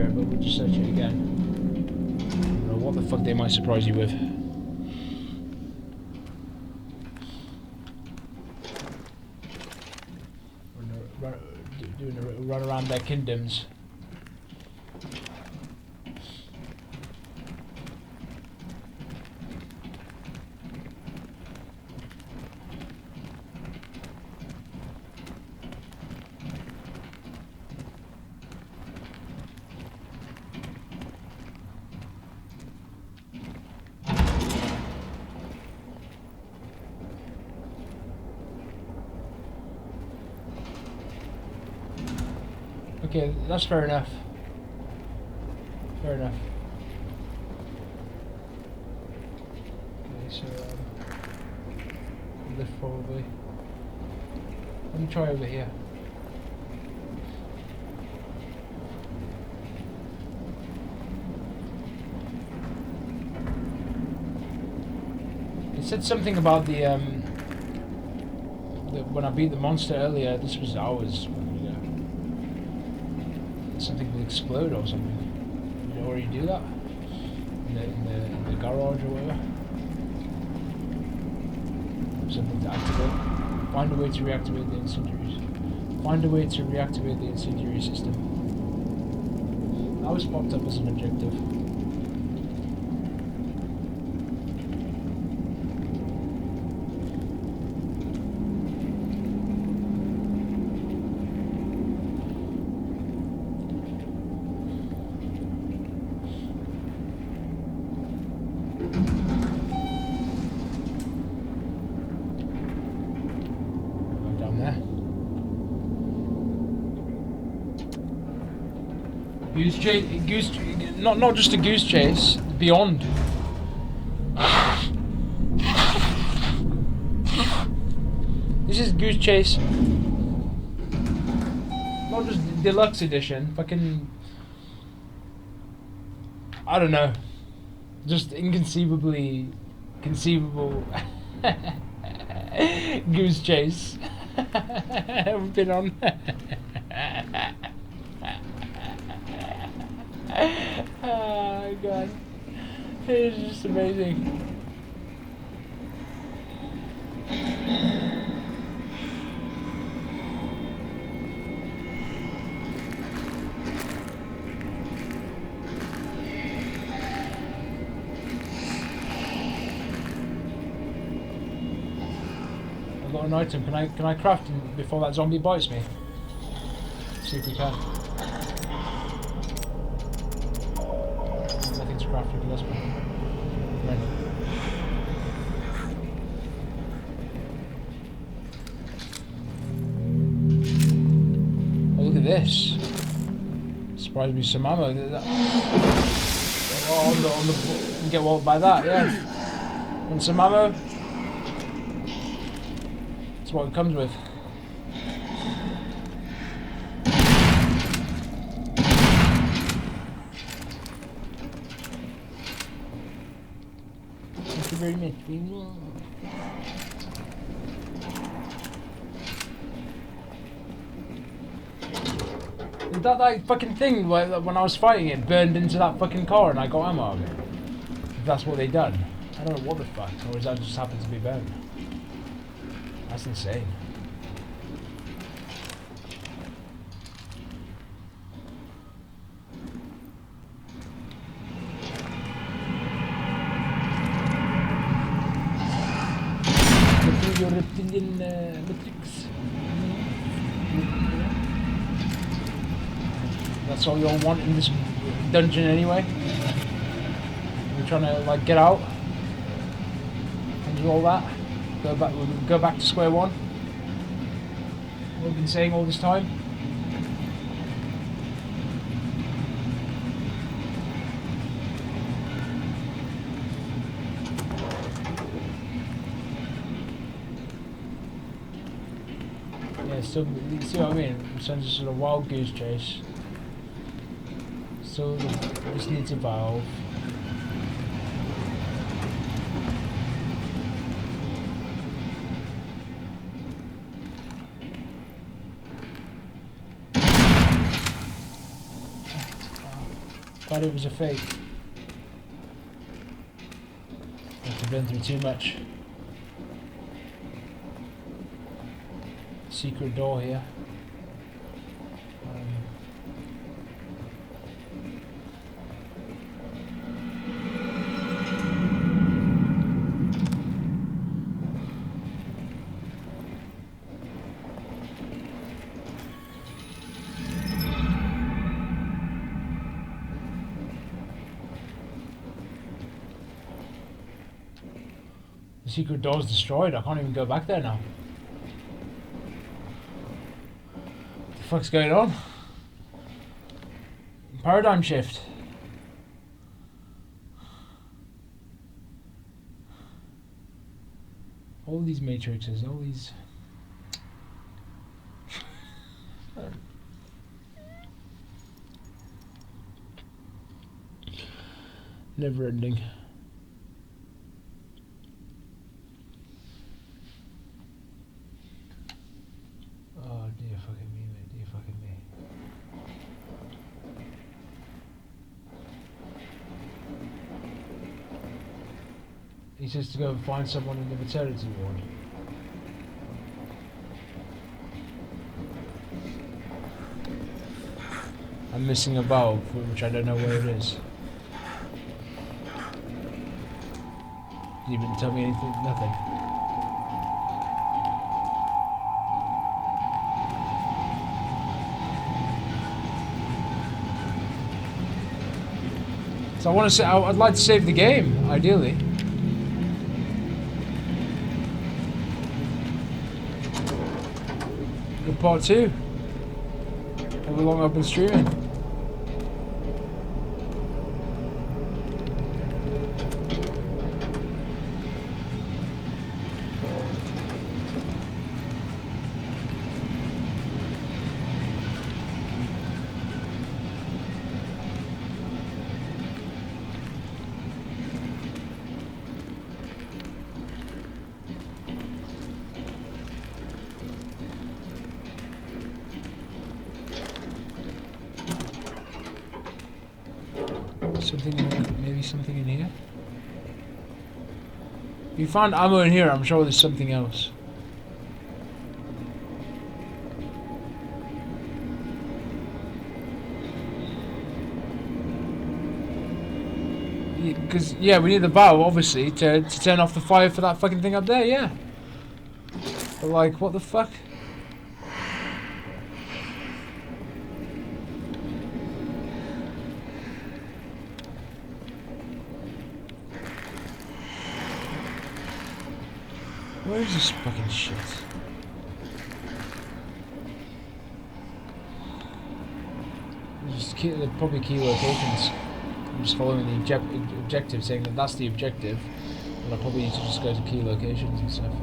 But we'll just search it again. I don't know what the fuck they might surprise you with. Doing a run around their kingdoms. Okay, that's fair enough. Fair enough. Okay, so lift probably. Let me try over here. It said something about the when I beat the monster earlier. This was hours. Something will explode or something. Did it already do that? In the garage or whatever? Something to activate. Find a way to reactivate the incendiaries. Find a way to reactivate the incendiary system. That was popped up as an objective. Goose chase, not just a goose chase, beyond. This is Goose Chase, not just deluxe edition. Fucking, I don't know, just inconceivably conceivable Goose Chase we've been on. Oh god, it's just amazing. I've got an item. Can I craft it before that zombie bites me? Let's see if we can. Crafted for this one. Ready. Oh, look at this. Surprised me some ammo. Oh, on the get walled by that, yeah. And some ammo. That's what it comes with. Very much. That fucking thing where, when I was fighting it, burned into that fucking car and I got ammo of it. If that's what they done. I don't know what the fuck, or does that just happen to be burned? That's insane. Your reptilian matrix. That's all you all want in this dungeon anyway. We're trying to like get out and do all that. Go back to square one. What we've been saying all this time. Still, you see what I mean? It's a sort of wild goose chase. So this needs a valve. Thought it was a fake. I've been through too much. Secret door here. The secret door's destroyed. I can't even go back there now. What the fuck's going on? Paradigm shift. All these matrices, all these... Never ending. Oh dear fucking me, mate, dear fucking me. He says to go and find someone in the maternity ward. I'm missing a valve, which I don't know where it is. Didn't even tell me anything, nothing. So I want to say, I'd like to save the game, ideally. Good part 2. However long I've been streaming. Something in here. If you found ammo in here, I'm sure there's something else. Because, yeah, we need the valve, obviously, to turn off the fire for that fucking thing up there, yeah. But, like, what the fuck? Where is this fucking shit? They're probably key locations. I'm just following the objective, saying that that's the objective, and I probably need to just go to key locations and stuff.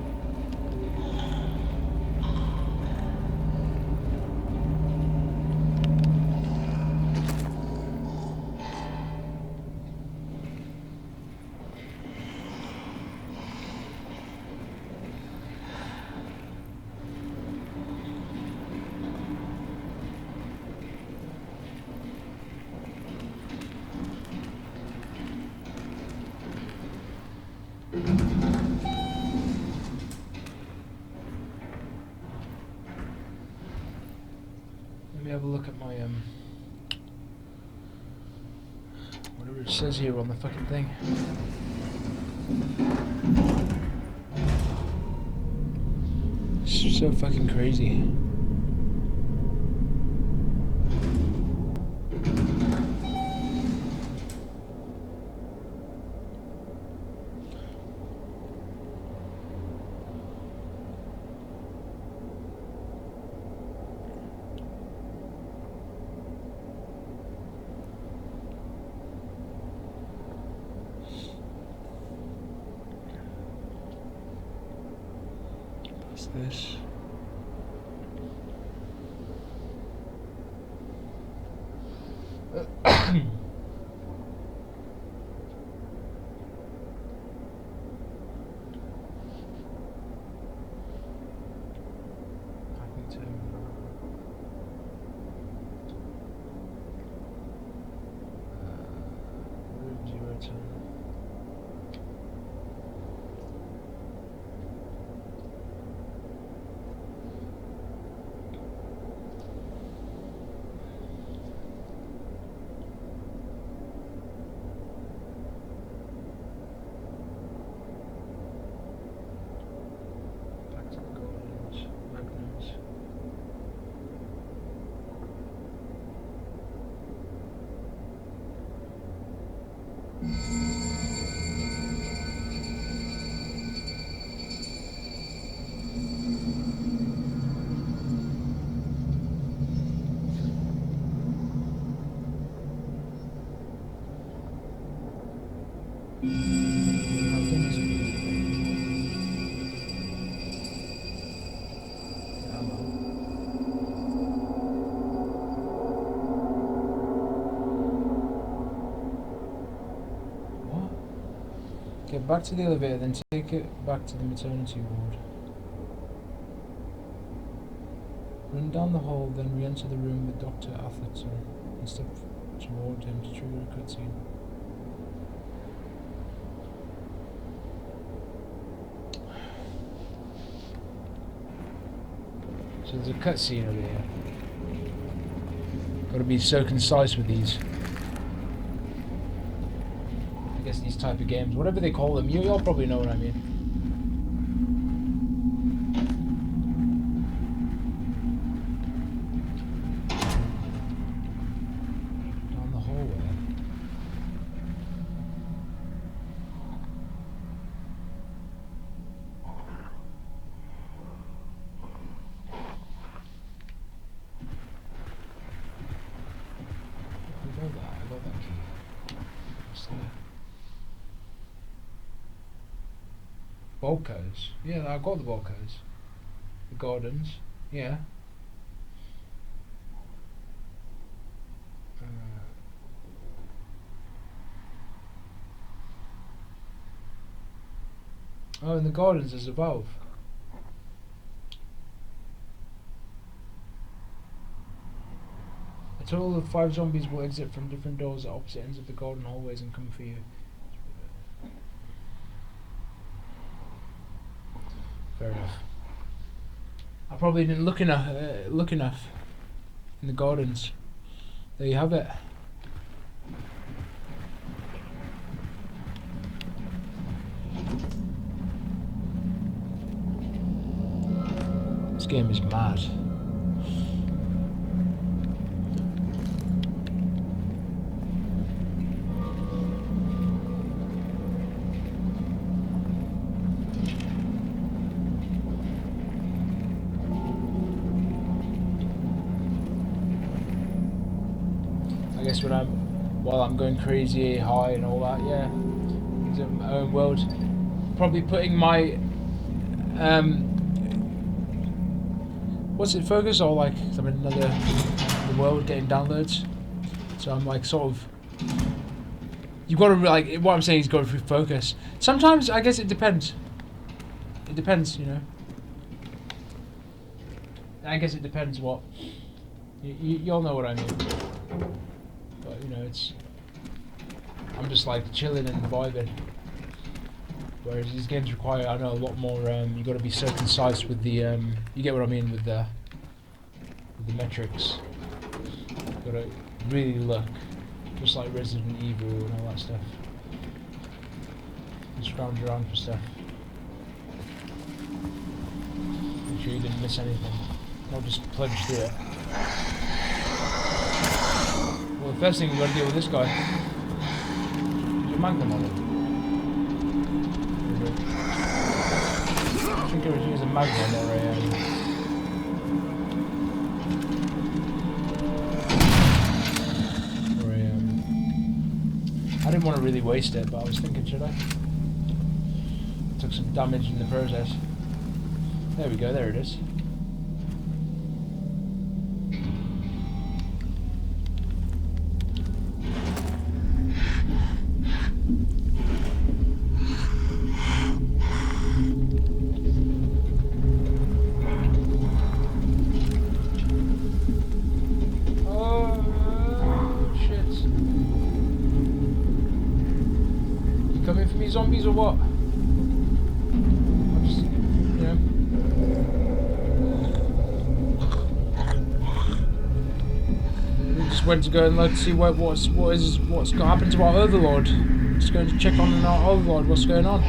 Have a look at my whatever it says here on the fucking thing. It's so fucking crazy. This. How done is it? Ammo. What? Get back to the elevator, then take it back to the maternity ward. Run down the hall, then re-enter the room with Dr. Atherton and step toward him to trigger a cutscene. So there's a cutscene over here. Got to be so concise with these. I guess these type of games, whatever they call them, you all probably know what I mean. Down the hallway. I got that key. What's there? Bulkers. Yeah, I got the bulkers. The gardens. Yeah. Oh, in the gardens there's a valve. A total of 5 zombies will exit from different doors at opposite ends of the garden hallways and come for you. Fair enough. I probably didn't look enough in the gardens. There you have it. This game is mad. I guess while I'm going crazy high and all that, yeah, it's my own world. Probably putting my what's it, focus, or like I'm in the world getting downloads, so I'm like sort of, you've got to like, what I'm saying is go through focus. Sometimes I guess it depends. It depends, you know. I guess it depends what you all know what I mean. But you know, I'm just like chilling and vibing. Whereas these games require, I know, a lot more. You got to be so concise with the. You get what I mean with the metrics. You got to really look, just like Resident Evil and all that stuff. And scrounge around for stuff. Make sure you didn't miss anything. Not just plunge through it. Well, the first thing we've got to deal with this guy. There's a magnum on it. I think it was using a magnum or I didn't want to really waste it, but I was thinking, should I? Took some damage in the process. There we go, there it is. Zombies or what? I'm just, you know. We just went to go and look to see what's going to happen to our overlord. Just going to check on our overlord. What's going on?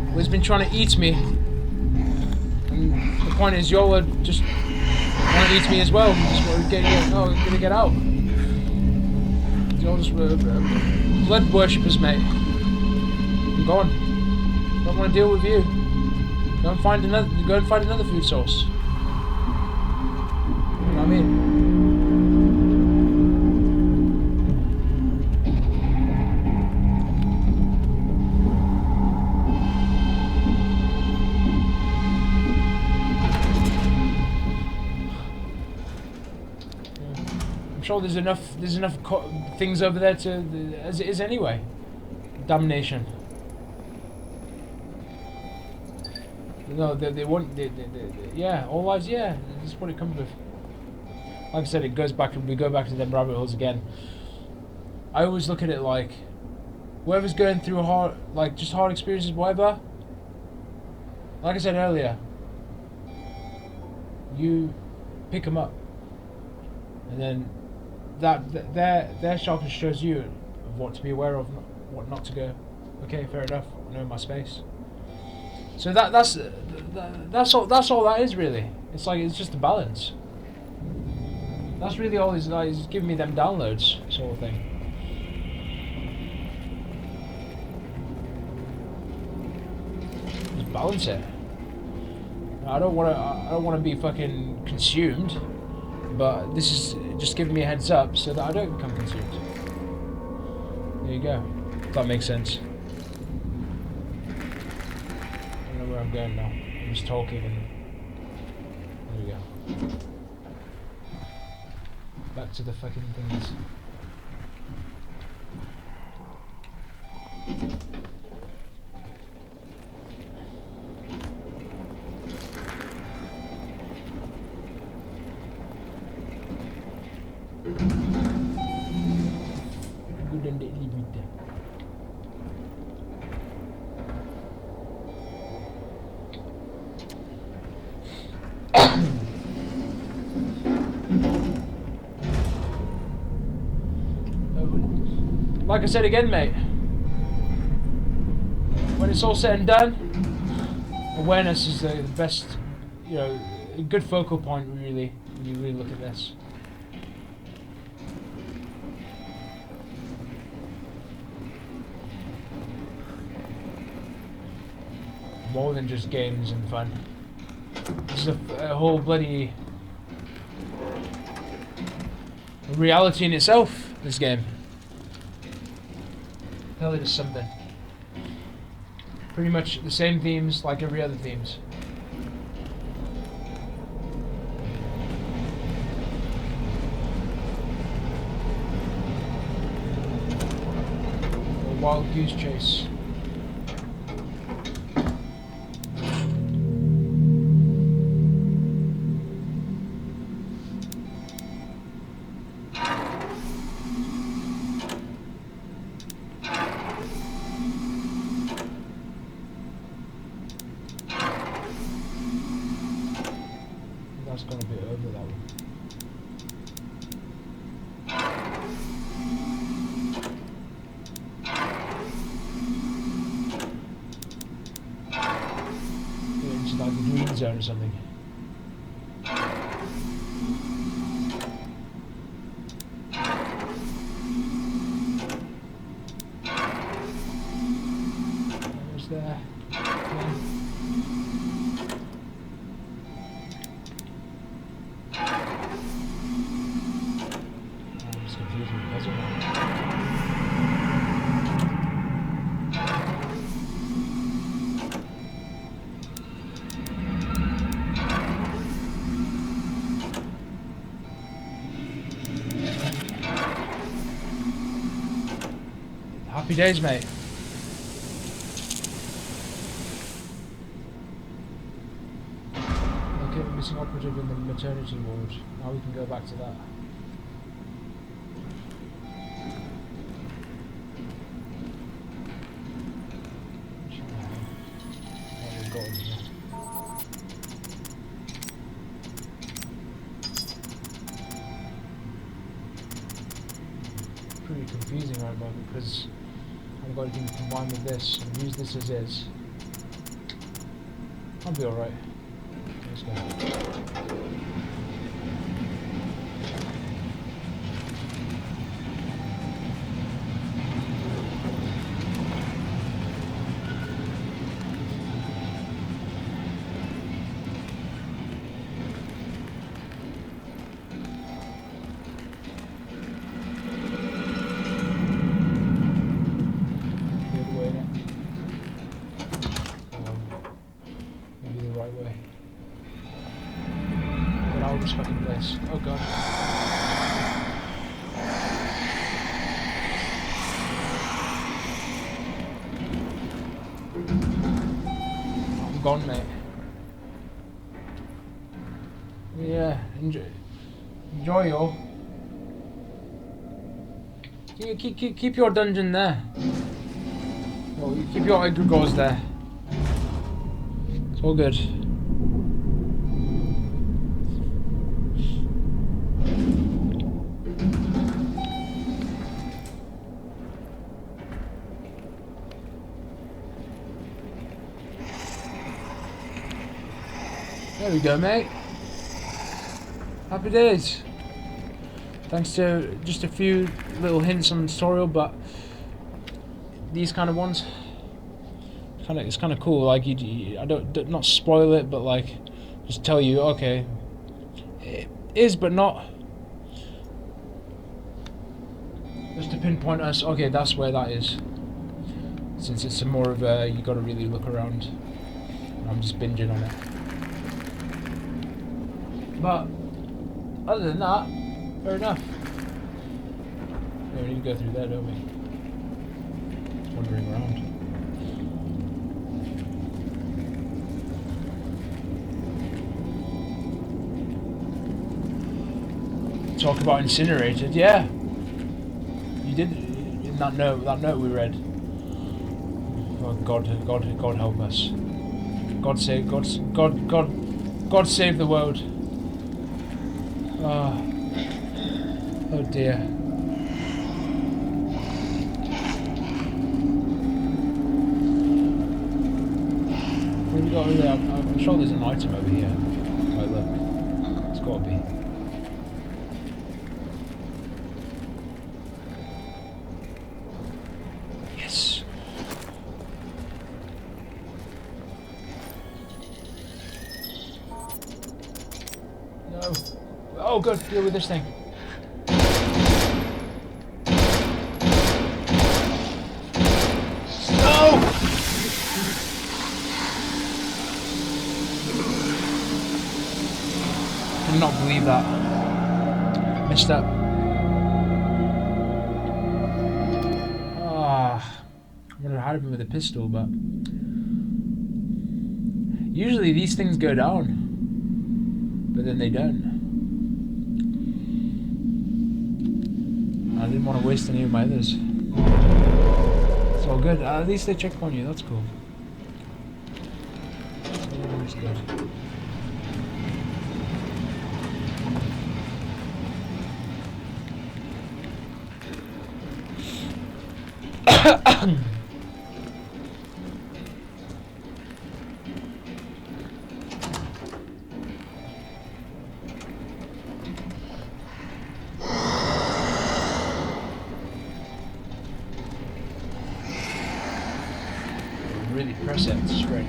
Well, he's been trying to eat me, and the point is, y'all are just want to eat me as well. Just want to I'm gonna get out. Y'all just blood worshippers, mate. I'm gone. Don't want to deal with you. Go and find another food source. You know what I mean? sure there's enough things over there to as it is anyway. Damnation. No, they want yeah, all lives, yeah, that's what it comes with. Like I said, it goes back, we go back to them rabbit holes again. I always look at it like, whoever's going through hard experiences, whatever, like I said earlier, you pick them up, and then their sharpness shows you of what to be aware of, what not to go. Okay, fair enough. I know my space. So that's all that is really. It's like, it's just a balance. That's really all he's like. He's giving me them downloads, sort of thing. Just balance it. I don't want to be fucking consumed, but this is just giving me a heads up so that I don't become consumed. There you go. If that makes sense. I don't know where I'm going now. I'm just talking and there we go. Back to the fucking things. Good and deadly with them. Like I said again, mate, when it's all said and done, awareness is the best, you know, a good focal point, really, when you really look at this. More than just games and fun. This is a whole bloody reality in itself, this game. Hell, it is something. Pretty much the same themes like every other themes. A wild goose chase. That's gonna be over that one. It's like the green zone or something. Where's there? Yeah. Happy days, mate. Okay, the missing operative in the maternity ward. Now we can go back to that. Pretty confusing right now because I've got anything to combine with this and use this as is. I'll be alright. Let's go. This fucking place. Oh god. gone, mate. Yeah, enjoy your. Keep your dungeon there. Well, you keep your egregores there. It's all good. There we go, mate. Happy days. Thanks to just a few little hints on the tutorial, but these kind of ones, it's kind of cool. Like I don't not spoil it, but like just tell you, okay, it is, but not. Just to pinpoint us, okay, that's where that is. Since it's a more of a, you got to really look around. I'm just binging on it. But other than that, fair enough. Yeah, we need to go through there, don't we? Just wandering around. Talk about incinerated, yeah. You did in that note we read. Oh God help us. God save the world. Oh dear. What have we got over there? I'm sure there's an item over here. Oh look. It's gotta be. Yes. No. Oh good, deal with this thing. I cannot believe that. Missed up. Ah, I would have had him with a pistol, but usually these things go down, but then they don't. I didn't want to waste any of my others. It's all good. At least they check on you. That's cool. That's good. Really press it straight.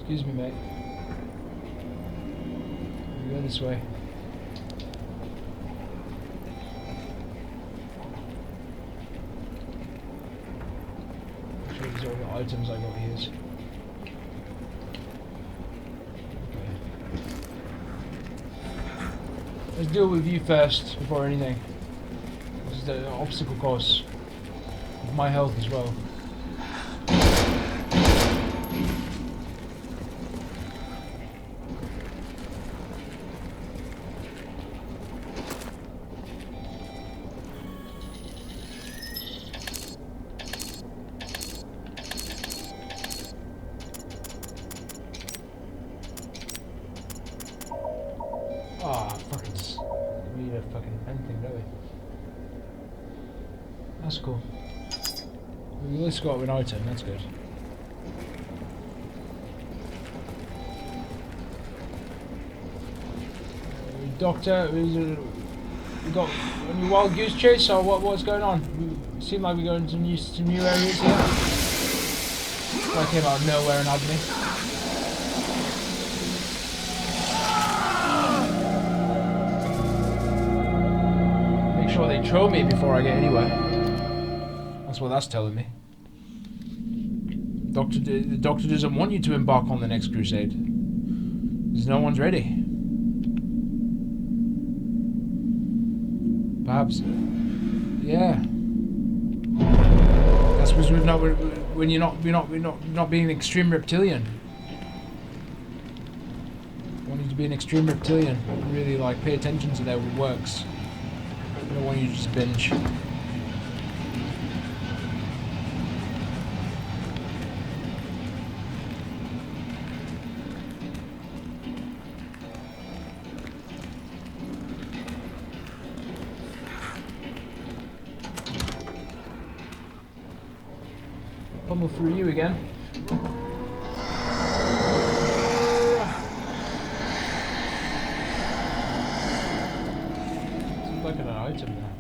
Excuse me, mate. We go this way. I'm sure these are all the items I got here. Okay. Let's deal with you first before anything. This is the obstacle course. With my health as well. We need a fucking pen thing, don't we? That's cool. We at least got an item, that's good. Doctor, we got a new wild goose chase, or what's going on? We seem like we're going to new areas here. I came out of nowhere and had me. sure they throw me before I get anywhere. That's what that's telling me. The doctor doesn't want you to embark on the next crusade. Because no one's ready. Perhaps, yeah. That's because when you're not being an extreme reptilian. I want you to be an extreme reptilian and really like pay attention to their works. I don't want you to just binge. Pummel through you again. Seems like an item there.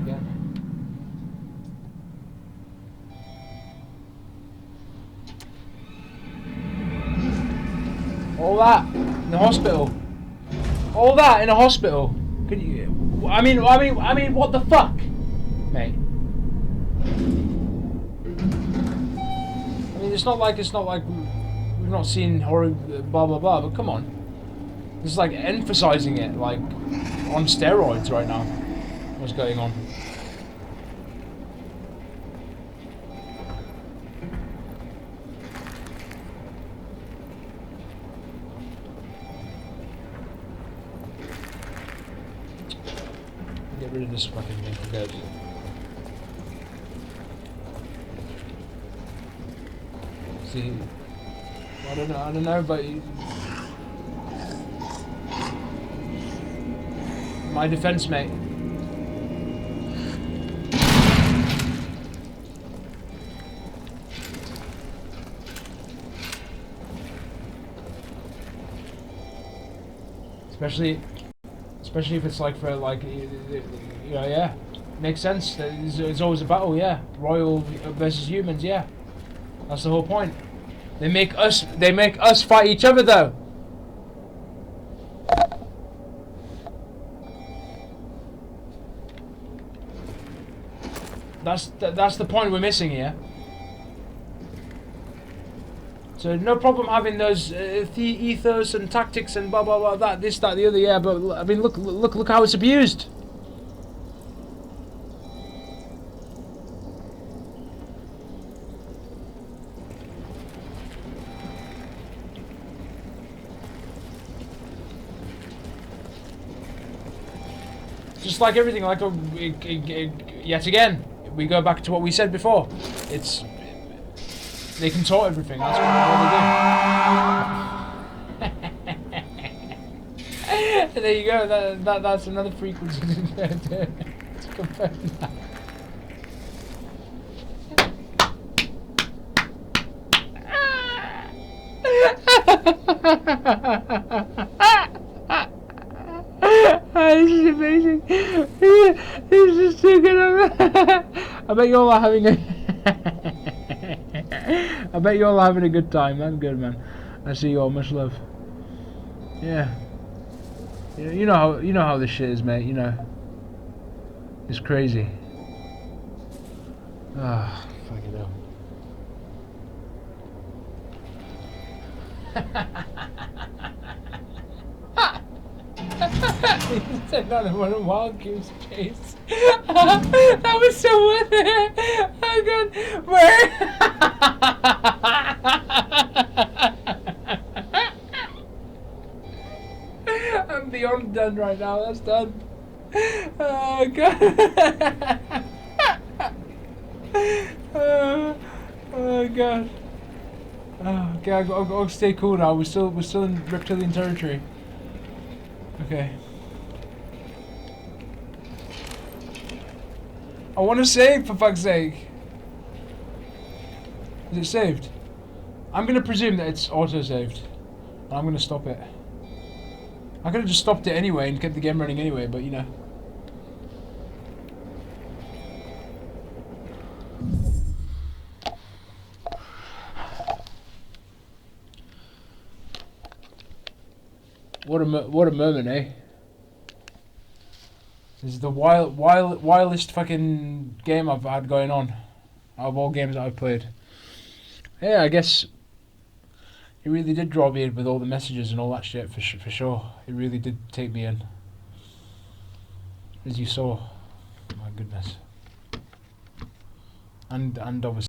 Again. All that in the hospital. All that in a hospital. Could you? I mean, what the fuck, mate? I mean, it's not like we've not seen horror, blah blah blah. But come on, this is like emphasizing it, like on steroids right now. What's going on? Get rid of this fucking thing for good. See, I don't know, but my defense, mate. Especially if it's like for like, you know, yeah, makes sense. It's always a battle, yeah. Royal versus humans, yeah. That's the whole point. They make us fight each other, though. That's the point we're missing here. So no problem having those ethos and tactics and blah blah blah, that, this, that, the other, yeah. But I mean, look how it's abused. Just like everything, like yet again, we go back to what we said before. It's they contort everything. That's what they do. There you go. That's another frequency to confirm that. This is amazing. This is too good. I bet you all are having a I bet you all are having a good time. That's good, man. I see you all. Much love. Yeah. You know how this shit is, mate. You know. It's crazy. Ah, fuck it up. Said not one of Wild Goose Chase. That was so worth it. Oh god, where? I'm beyond done right now. That's done. Oh god. Oh god. Oh, okay, I'll stay cool now. We're still in reptilian territory. Okay. I want to save, for fuck's sake. Is it saved? I'm going to presume that it's auto-saved. And I'm going to stop it. I could have just stopped it anyway and kept the game running anyway, but you know. what a moment, eh? This is the wildest fucking game I've had going on out of all games that I've played. Yeah, I guess it really did draw me in with all the messages and all that shit for sure. It really did take me in, as you saw. My goodness. And obviously.